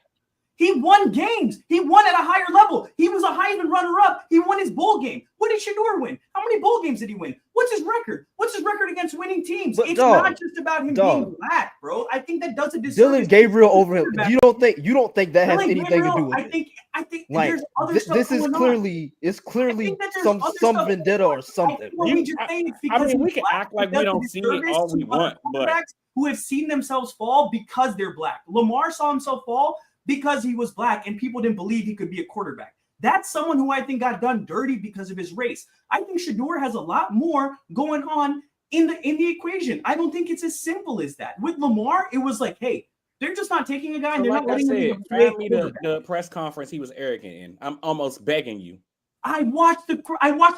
S1: He won games. He won at a higher level. He was a Heisman runner-up. He won his bowl game. What did Shedeur win? How many bowl games did he win? What's his record? What's his record against winning teams? It's not just about him being black, bro. I think that does a disservice.
S2: Dylan Gabriel over him. You don't think that has anything to do with it?
S1: I think
S2: like,
S1: there's other stuff
S2: this is clearly some vendetta or something.
S3: We can act like we don't see it all we want, but
S1: who have seen themselves fall because they're black. Lamar saw himself fall because he was black and people didn't believe he could be a quarterback. That's someone who I think got done dirty because of his race. I think Shedeur has a lot more going on in the equation. I don't think it's as simple as that. With Lamar, it was like, hey, they're just not taking a guy and they're not letting him
S3: find me the press conference he was arrogant in. I'm almost begging you.
S1: I watched the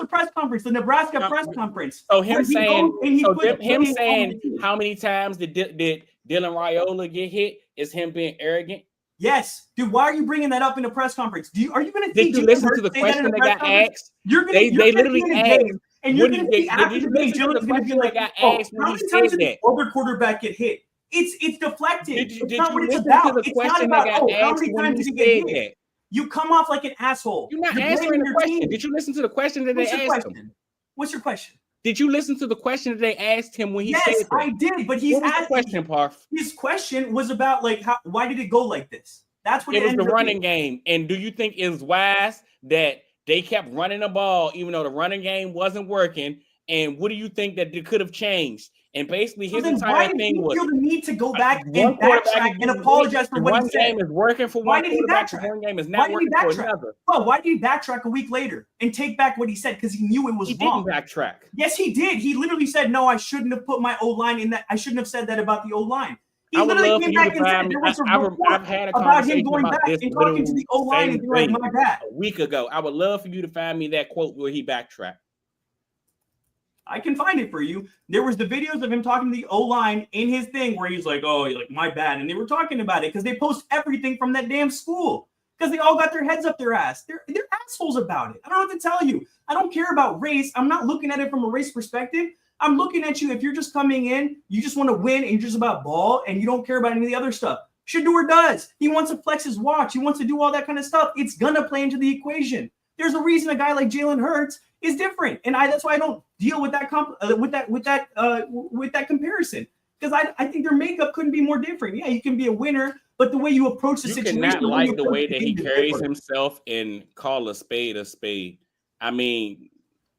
S1: press conference, the Nebraska press conference.
S3: So him saying how many times did Dylan Raiola get hit is him being arrogant.
S1: Yes, dude. Why are you bringing that up in a press conference? Are you going to?
S3: Did you listen to the question that got asked? They literally asked,
S1: and you're going to see after the game, Dylan's going to be like, "Oh, how many times did the other quarterback get hit?" It's deflecting. It's not what it's about. It's not about how many times did he get hit. You come off like an asshole.
S3: You're not answering the question. Did you listen to the question that they asked him?
S1: What's your question?
S3: Did you listen to the question that they asked him when he said that?
S1: Yes, I did, but he's asking.
S3: Question, Parth.
S1: His question was about like why did it go like this? That's what
S3: it was the running game. And do you think it's wise that they kept running the ball even though the running game wasn't working? And what do you think that it could have changed? And basically, his entire thing was
S1: feel the need to go back and backtrack and apologize for what he said.
S3: One game is working for one quarterback, one game is not working for another.
S1: Well, why did he backtrack a week later and take back what he said because he knew it was wrong?
S3: He didn't backtrack.
S1: Yes, he did. He literally said, "No, I shouldn't have put my O-line in that. I shouldn't have said that about the O-line." He literally came back and said there was a report about him going back and talking to the O-line and being like, "My bad."
S3: A week ago, I would love for you to find me that quote where he backtracked.
S1: I can find it for you. There was the videos of him talking to the O-line in his thing where he's like, "Oh, like my bad," and they were talking about it because they post everything from that damn school because they all got their heads up their ass. They're assholes about it. I don't know what to tell you. I don't care about race. I'm not looking at it from a race perspective. I'm looking at you. If you're just coming in, you just want to win, and you're just about ball, and you don't care about any of the other stuff. Shedeur does. He wants to flex his watch. He wants to do all that kind of stuff. It's gonna play into the equation. There's a reason a guy like Jalen Hurts is different, and that's why I don't deal with that comparison because I think their makeup couldn't be more different. Yeah, you can be a winner, but the way you approach the situation,
S3: you cannot like the way that he carries himself and call a spade a spade. I mean,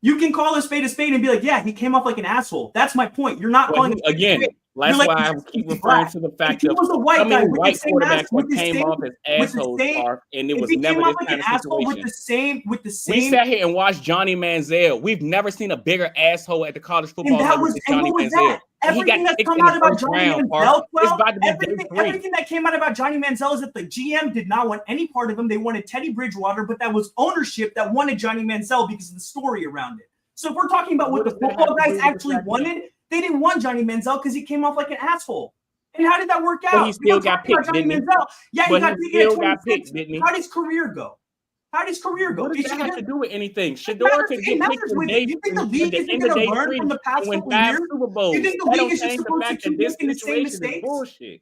S1: you can call a spade and be like, yeah, he came off like an asshole. That's my point. You're not calling
S3: again. That's why I keep referring to the fact of how many white quarterbacks that came off as assholes are, and it was never this kind of situation.
S1: With the same.
S3: We sat here and watched Johnny Manziel. We've never seen a bigger asshole at the college football level than Johnny Manziel.
S1: Everything that's come out about Johnny Manziel, everything that came out about Johnny Manziel is that the GM did not want any part of him. They wanted Teddy Bridgewater, but that was ownership that wanted Johnny Manziel because of the story around it. So if we're talking about what the football guys actually wanted,
S4: They didn't want Johnny Manziel because he came off like an asshole. And how did that work out?
S3: But he still got picked,
S4: Johnny
S3: didn't he?
S4: Manziel. Yeah,
S3: But
S4: he got
S3: picked, didn't he?
S4: How did his career go? How does career go?
S3: What does that have to do with anything?
S4: It
S3: Shador could
S4: matters,
S3: get picked
S4: with
S3: from
S4: it.
S3: day
S4: You think the
S3: at
S4: league
S3: the
S4: isn't
S3: end of
S4: going
S3: day
S4: to learn
S3: three
S4: from the past
S3: and win
S4: couple
S3: 5
S4: years?
S3: Super Bowls.
S4: You think the
S3: That
S4: league
S3: don't
S4: is just
S3: change the
S4: supposed to
S3: fact that
S4: keep
S3: this
S4: making the same
S3: situation is
S4: mistakes?
S3: bullshit.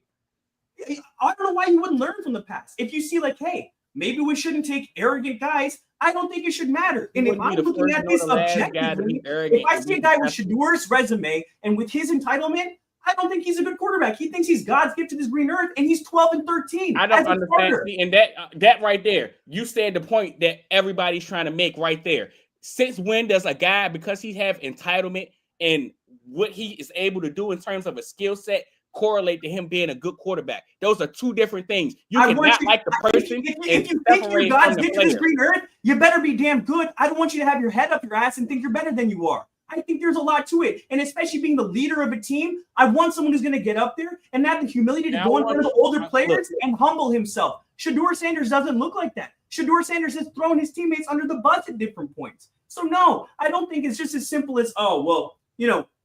S4: I don't know why you wouldn't learn from the past. If you see like, hey, maybe we shouldn't take arrogant guys, I don't think it should matter. And if I'm looking at this objectively, if I see a guy with Shador's resume and with his entitlement, I don't think he's a good quarterback. He thinks he's God's gift to this green earth, and he's 12-13.
S3: I don't understand. See, and that right there, you said the point that everybody's trying to make right there. Since when does a guy, because he have entitlement and what he is able to do in terms of a skill set, correlate to him being a good quarterback? Those are two different things. You cannot like the person.
S4: If you think you're God's gift to this green earth, you better be damn good. I don't want you to have your head up your ass and think you're better than you are. I think there's a lot to it. And especially being the leader of a team, I want someone who's going to get up there and have the humility to go in front of the older players and humble himself. Shador Sanders doesn't look like that. Shador Sanders has thrown his teammates under the bus at different points. So no, I don't think it's just as simple as, oh, well,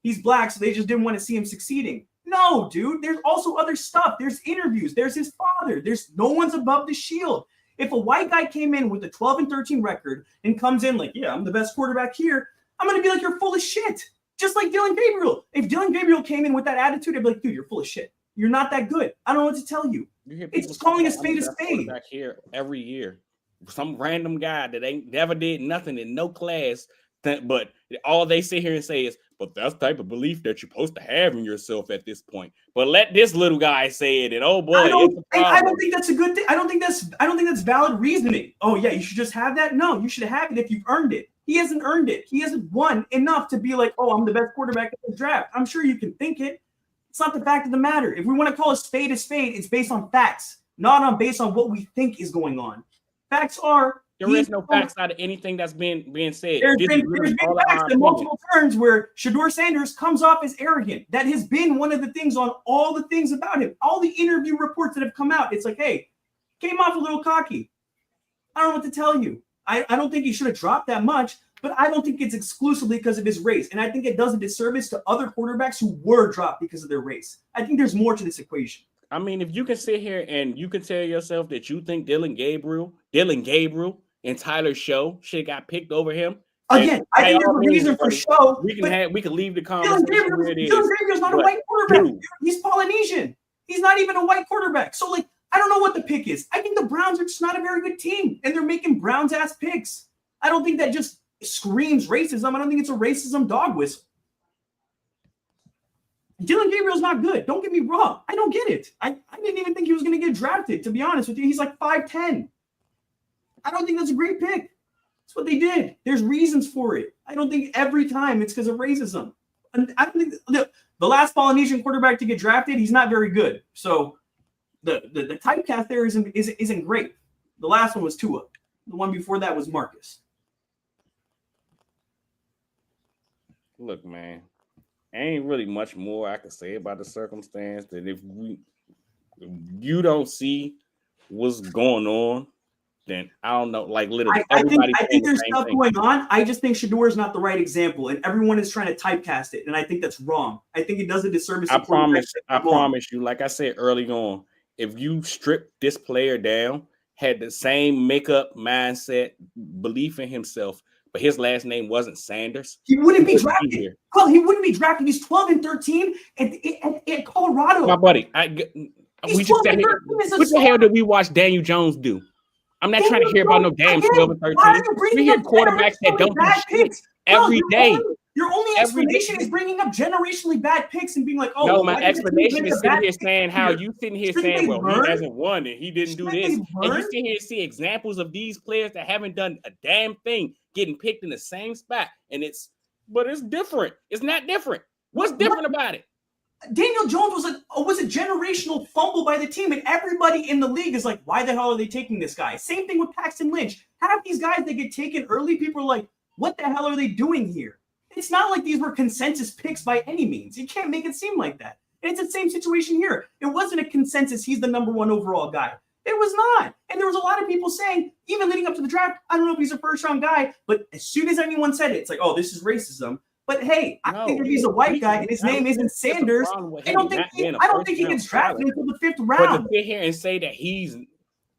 S4: he's black, so they just didn't want to see him succeeding. No, dude, there's also other stuff. There's interviews. There's his father. There's no one's above the shield. If a white guy came in with a 12-13 record and comes in like, yeah, I'm the best quarterback here, I'm going to be like, you're full of shit. Just like Dylan Gabriel. If Dylan Gabriel came in with that attitude, I'd be like, dude, you're full of shit. You're not that good. I don't know what to tell you. It's just calling a spade a spade.
S3: Back here every year, some random guy that ain't never did nothing in no class, but all they sit here and say is, but that's the type of belief that you're supposed to have in yourself at this point. But let this little guy say it, and oh boy,
S4: I don't think that's a good thing. I don't think that's valid reasoning. Oh yeah, you should just have that. No, you should have it if you've earned it. He hasn't earned it. He hasn't won enough to be like, oh, I'm the best quarterback in the draft. I'm sure you can think it. It's not the fact of the matter. If we want to call a spade, it's based on facts, not based on what we think is going on. Facts are
S3: there is no facts out of anything that's being said.
S4: There's been facts in multiple turns where Shador Sanders comes off as arrogant. That has been one of the things on all the things about him. All the interview reports that have come out, it's like, hey, came off a little cocky. I don't know what to tell you. I don't think he should have dropped that much, but I don't think it's exclusively because of his race. And I think it does a disservice to other quarterbacks who were dropped because of their race. I think there's more to this equation.
S3: I mean, if you can sit here and you can tell yourself that you think Dylan Gabriel and Tyler Show should have got picked over him.
S4: Again, I think there's a reason for Show.
S3: We can leave the conversation where it is.
S4: Dylan Gabriel's not a white quarterback. He's Polynesian. He's not even a white quarterback. So, I don't know what the pick is. I think the Browns are just not a very good team, and they're making Browns-ass picks. I don't think that just screams racism. I don't think it's a racism dog whistle. Dylan Gabriel's not good. Don't get me wrong. I don't get it. I didn't even think he was going to get drafted, to be honest with you. He's like 5'10". I don't think that's a great pick. That's what they did. There's reasons for it. I don't think every time it's because of racism. And I don't think the last Polynesian quarterback to get drafted, he's not very good. So the typecast there isn't great. The last one was Tua. The one before that was Marcus.
S3: Look, man, ain't really much more I can say about the circumstance that if you don't see what's going on, then I don't know. Like literally,
S4: I think there's stuff going on. I just think Shador is not the right example, and everyone is trying to typecast it, and I think that's wrong. I think it does a disservice.
S3: I promise you, like I said early on, if you strip this player down, had the same makeup, mindset, belief in himself, but his last name wasn't Sanders,
S4: he wouldn't be drafted. Well, he wouldn't be drafted. He's 12-13 at Colorado.
S3: My buddy, we just said, what the hell did we watch Daniel Jones do? I'm not trying to hear about no damn 12-13. We hear quarterbacks that don't do shit every day.
S4: Your only explanation is bringing up generationally bad picks and being like, oh.
S3: No, my explanation is sitting here saying how you sitting here saying, well, he hasn't won and he didn't do this. And you sit here and see examples of these players that haven't done a damn thing getting picked in the same spot. But it's different. It's not different. What's different about it?
S4: Daniel Jones was a generational fumble by the team, and everybody in the league is like, why the hell are they taking this guy? Same thing with Paxton Lynch. Half these guys that get taken early, people are like, what the hell are they doing here? It's not like these were consensus picks by any means. You can't make it seem like that. And it's the same situation here. It wasn't a consensus, he's the number one overall guy. It was not. And there was a lot of people saying, even leading up to the draft, I don't know if he's a first-round guy, but as soon as anyone said it, it's like, oh, this is racism. But hey, I think if he's a white guy and his name isn't Sanders, I don't think he gets drafted until the 5th round.
S3: But to sit here and say that he's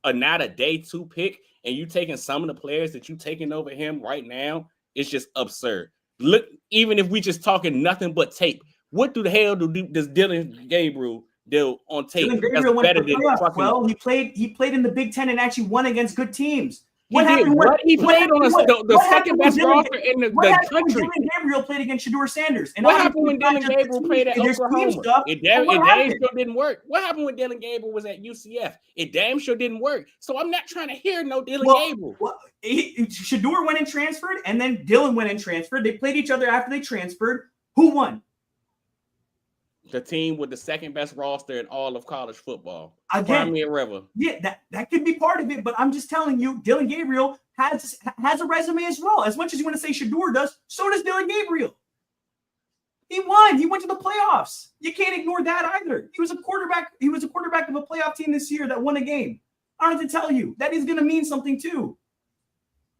S3: not a day 2 pick and you taking some of the players that you taking over him right now, it's just absurd. Look, even if we just talking nothing but tape, what the hell does Dylan Gabriel do on tape?
S4: Dylan Gabriel went to the playoffs. Well, he played in the Big Ten and actually won against good teams. He played on the second best roster in the country. Dylan Gabriel played against Shedeur Sanders.
S3: And what happened when Dylan Gabriel played at Oklahoma? It damn sure didn't work. What happened when Dylan Gabriel was at UCF? It damn sure didn't work. So I'm not trying to hear no Dylan Gabriel.
S4: Shedeur went and transferred, and then Dylan went and transferred. They played each other after they transferred. Who won?
S3: The team with the second best roster in all of college football.
S4: Again,
S3: River.
S4: Yeah, that could be part of it, but I'm just telling you, Dylan Gabriel has a resume as well. As much as you want to say Shedeur does, so does Dylan Gabriel. He won. He went to the playoffs. You can't ignore that either. He was a quarterback. He was a quarterback of a playoff team this year that won a game. I don't have to tell you. That is going to mean something too.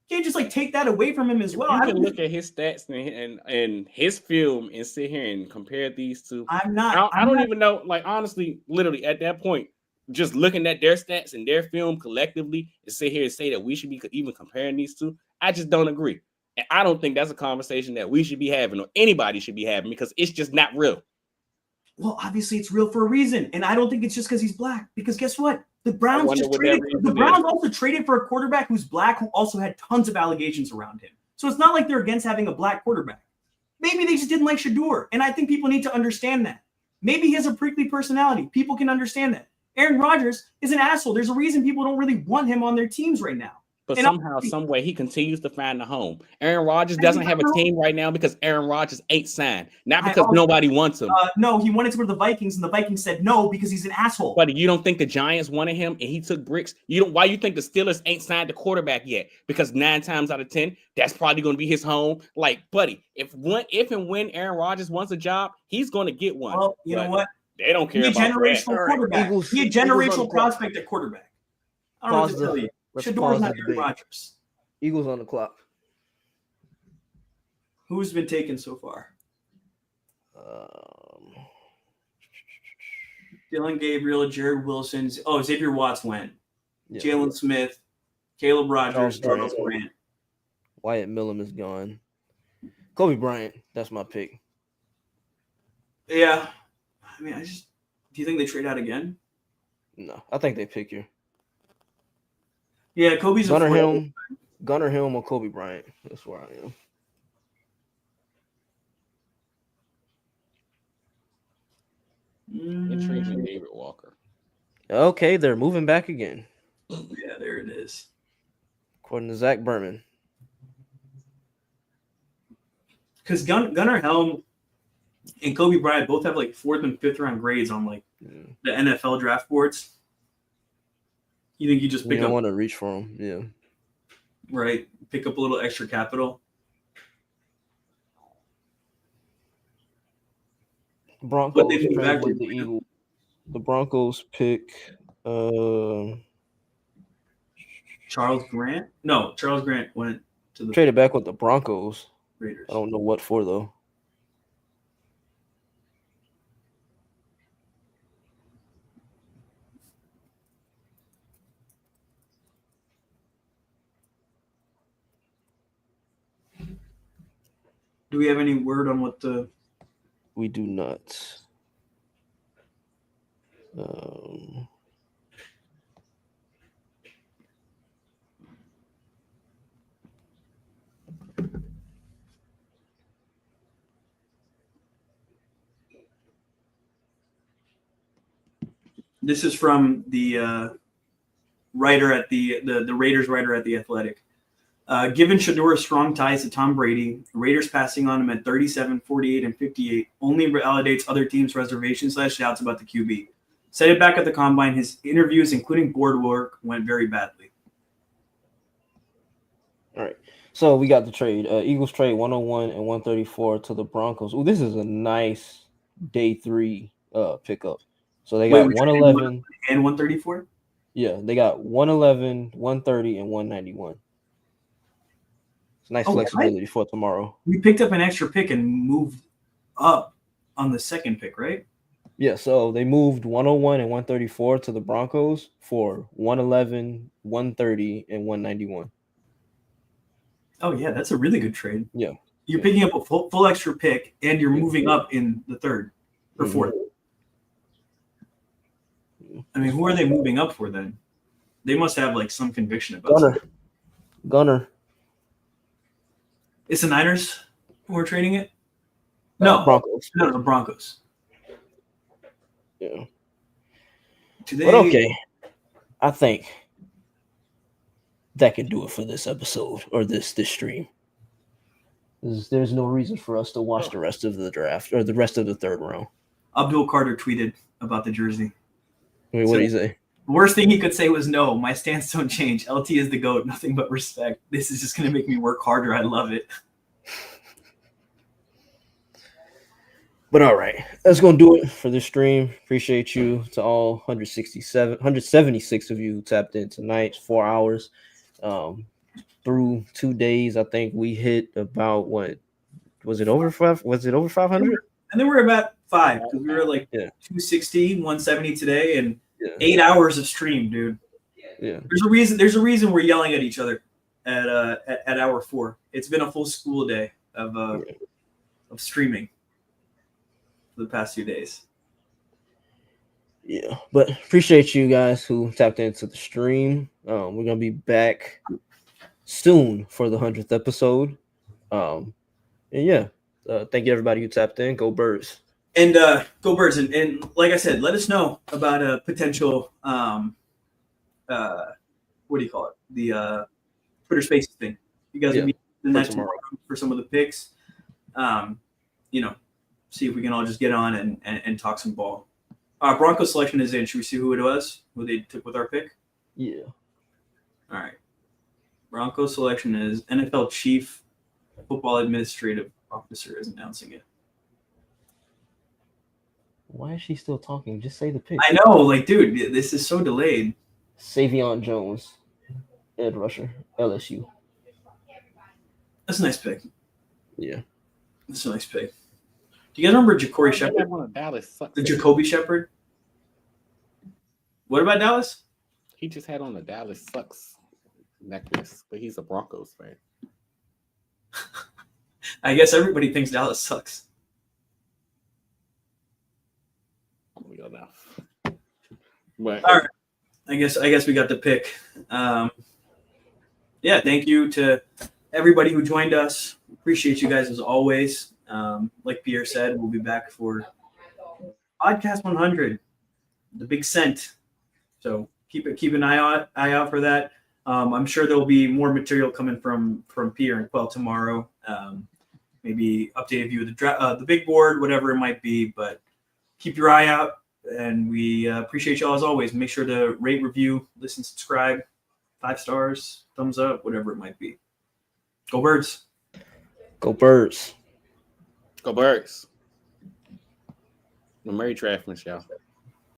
S4: You can't just take that away from him as well.
S3: You can look at his stats and his film and sit here and compare these two.
S4: I don't
S3: even know. Like, honestly, literally at that point, just looking at their stats and their film collectively and sit here and say that we should be even comparing these two, I just don't agree. And I don't think that's a conversation that we should be having or anybody should be having because it's just not real.
S4: Well, obviously it's real for a reason. And I don't think it's just because he's black. Because guess what? The Browns also traded for a quarterback who's black who also had tons of allegations around him. So it's not like they're against having a black quarterback. Maybe they just didn't like Shedeur. And I think people need to understand that. Maybe he has a prickly personality. People can understand that. Aaron Rodgers is an asshole. There's a reason people don't really want him on their teams right now.
S3: But somehow, some way, he continues to find a home. Aaron Rodgers doesn't have a team right now because Aaron Rodgers ain't signed. Not because nobody wants him.
S4: No, he wanted to go to the Vikings, and the Vikings said no because he's an asshole.
S3: But you don't think the Giants wanted him, and he took bricks? Why you think the Steelers ain't signed the quarterback yet? Because 9 times out of 10, that's probably going to be his home. Like, buddy, if and when Aaron Rodgers wants a job, he's going to get one.
S4: Well, you know what?
S3: They don't care about
S4: generational quarterback. He a generational prospect at quarterback. I don't know what to tell you. Shedeur's not Aaron Rodgers.
S2: Eagles on the clock.
S4: Who's been taken so far? Dylan Gabriel, Jared Wilson. Xavier Watts went. Yeah. Jalen Smith, Caleb Rogers, Charles Grant.
S2: Wyatt Millum is gone. Kobe Bryant, that's my pick.
S4: Yeah. I mean, do you think they trade out again?
S2: No, I think they pick you.
S4: Yeah, Kobe's
S2: Gunnar Helm or Kobe Bryant. That's where I am.
S3: Intriguing David Walker.
S2: Okay, they're moving back again.
S4: Yeah, there it is.
S2: According to Zach Berman.
S4: Because Gunnar Helm and Kobe Bryant both have like 4th and 5th round grades on the NFL draft boards. You think you just pick up?
S2: I want to reach for them, yeah.
S4: Right, pick up a little extra capital.
S2: Broncos trade with the Eagles. The Broncos pick
S4: Charles Grant. No, Charles Grant went to the
S2: traded back with the Broncos.
S4: Raiders.
S2: I don't know what for though.
S4: Do we have any word on what the?
S2: We do not.
S4: This is from the writer at the Raiders writer at The Athletic. Given Shedeur's strong ties to Tom Brady, Raiders passing on him at 37, 48, and 58 only validates other teams' reservations/doubts about the QB. Said it back at the Combine, his interviews, including board work, went very badly.
S2: All right. So we got the trade. Eagles trade 101 and 134 to the Broncos. Oh, this is a nice day 3 pickup. So they got 111
S4: and 134?
S2: Yeah, they got 111, 130, and 191. It's nice
S4: Oh,
S2: flexibility for tomorrow.
S4: We picked up an extra pick and moved up on the second pick, right?
S2: Yeah, so they moved 101 and 134 to the Broncos for 111, 130, and 191.
S4: Oh yeah, that's a really good trade.
S2: Yeah.
S4: You're picking up a full extra pick, and you're moving up in the third or fourth. I mean, who are they moving up for then? They must have like some conviction about it.
S2: Gunner.
S4: It's the Niners who are trading it? No,
S2: Broncos.
S4: No, the Broncos.
S2: Yeah.
S4: Do they...
S2: But okay, I think that can do it for this episode or this stream. There's no reason for us to watch the rest of the draft or the rest of the third round.
S4: Abdul Carter tweeted about the jersey.
S2: Wait, what did he say?
S4: The worst thing he could say was, no, my stance don't change. LT is the GOAT, nothing but respect. This is just going to make me work harder. I love it.
S2: But all right, that's going to do it for this stream. Appreciate you to all 176 of you who tapped in tonight. 4 hours. Through 2 days, I think we hit about what was it over 5? Was it over 500?
S4: And then we're about 5 because we were like 260, 170 today, and 8 hours of stream, dude.
S2: Yeah.
S4: There's a reason we're yelling at each other at hour 4. It's been a full school day of streaming for the past few days.
S2: Yeah, but appreciate you guys who tapped into the stream. We're gonna be back soon for the 100th episode. And yeah, thank you everybody who tapped in. Go Birds.
S4: And go Birds. And like I said, let us know about a potential what do you call it? The Twitter Spaces thing. You guys will be in that tomorrow for some of the picks. See if we can all just get on and talk some ball. Bronco selection is in. Should we see who it was? Who they took with our pick?
S2: Yeah.
S4: All right. Bronco selection is NFL Chief Football Administrative Officer is announcing it.
S2: Why is she still talking? Just say the pick.
S4: I know, like, dude, this is so delayed.
S2: Savion Jones, Ed Rusher, LSU.
S4: That's a nice pick.
S2: Yeah.
S4: That's a nice pick. Do you guys remember Jacoby Shepard? The Jacoby Shepard? What about Dallas?
S3: He just had on the Dallas Sucks necklace, but he's a Broncos fan.
S4: I guess everybody thinks Dallas sucks.
S3: We go now. But
S4: all right. I guess we got the pick. Thank you to everybody who joined us. Appreciate you guys as always. Like Pierre said, we'll be back for Podcast 100, the big cent. So keep an eye out for that. I'm sure there'll be more material coming from Pierre and Quell tomorrow. Maybe updated view of the big board, whatever it might be. But keep your eye out, and we appreciate y'all as always. Make sure to rate, review, listen, subscribe, 5 stars, thumbs up, whatever it might be. Go Birds.
S2: Go Birds.
S3: Go Birds. The Murray Traffman Show.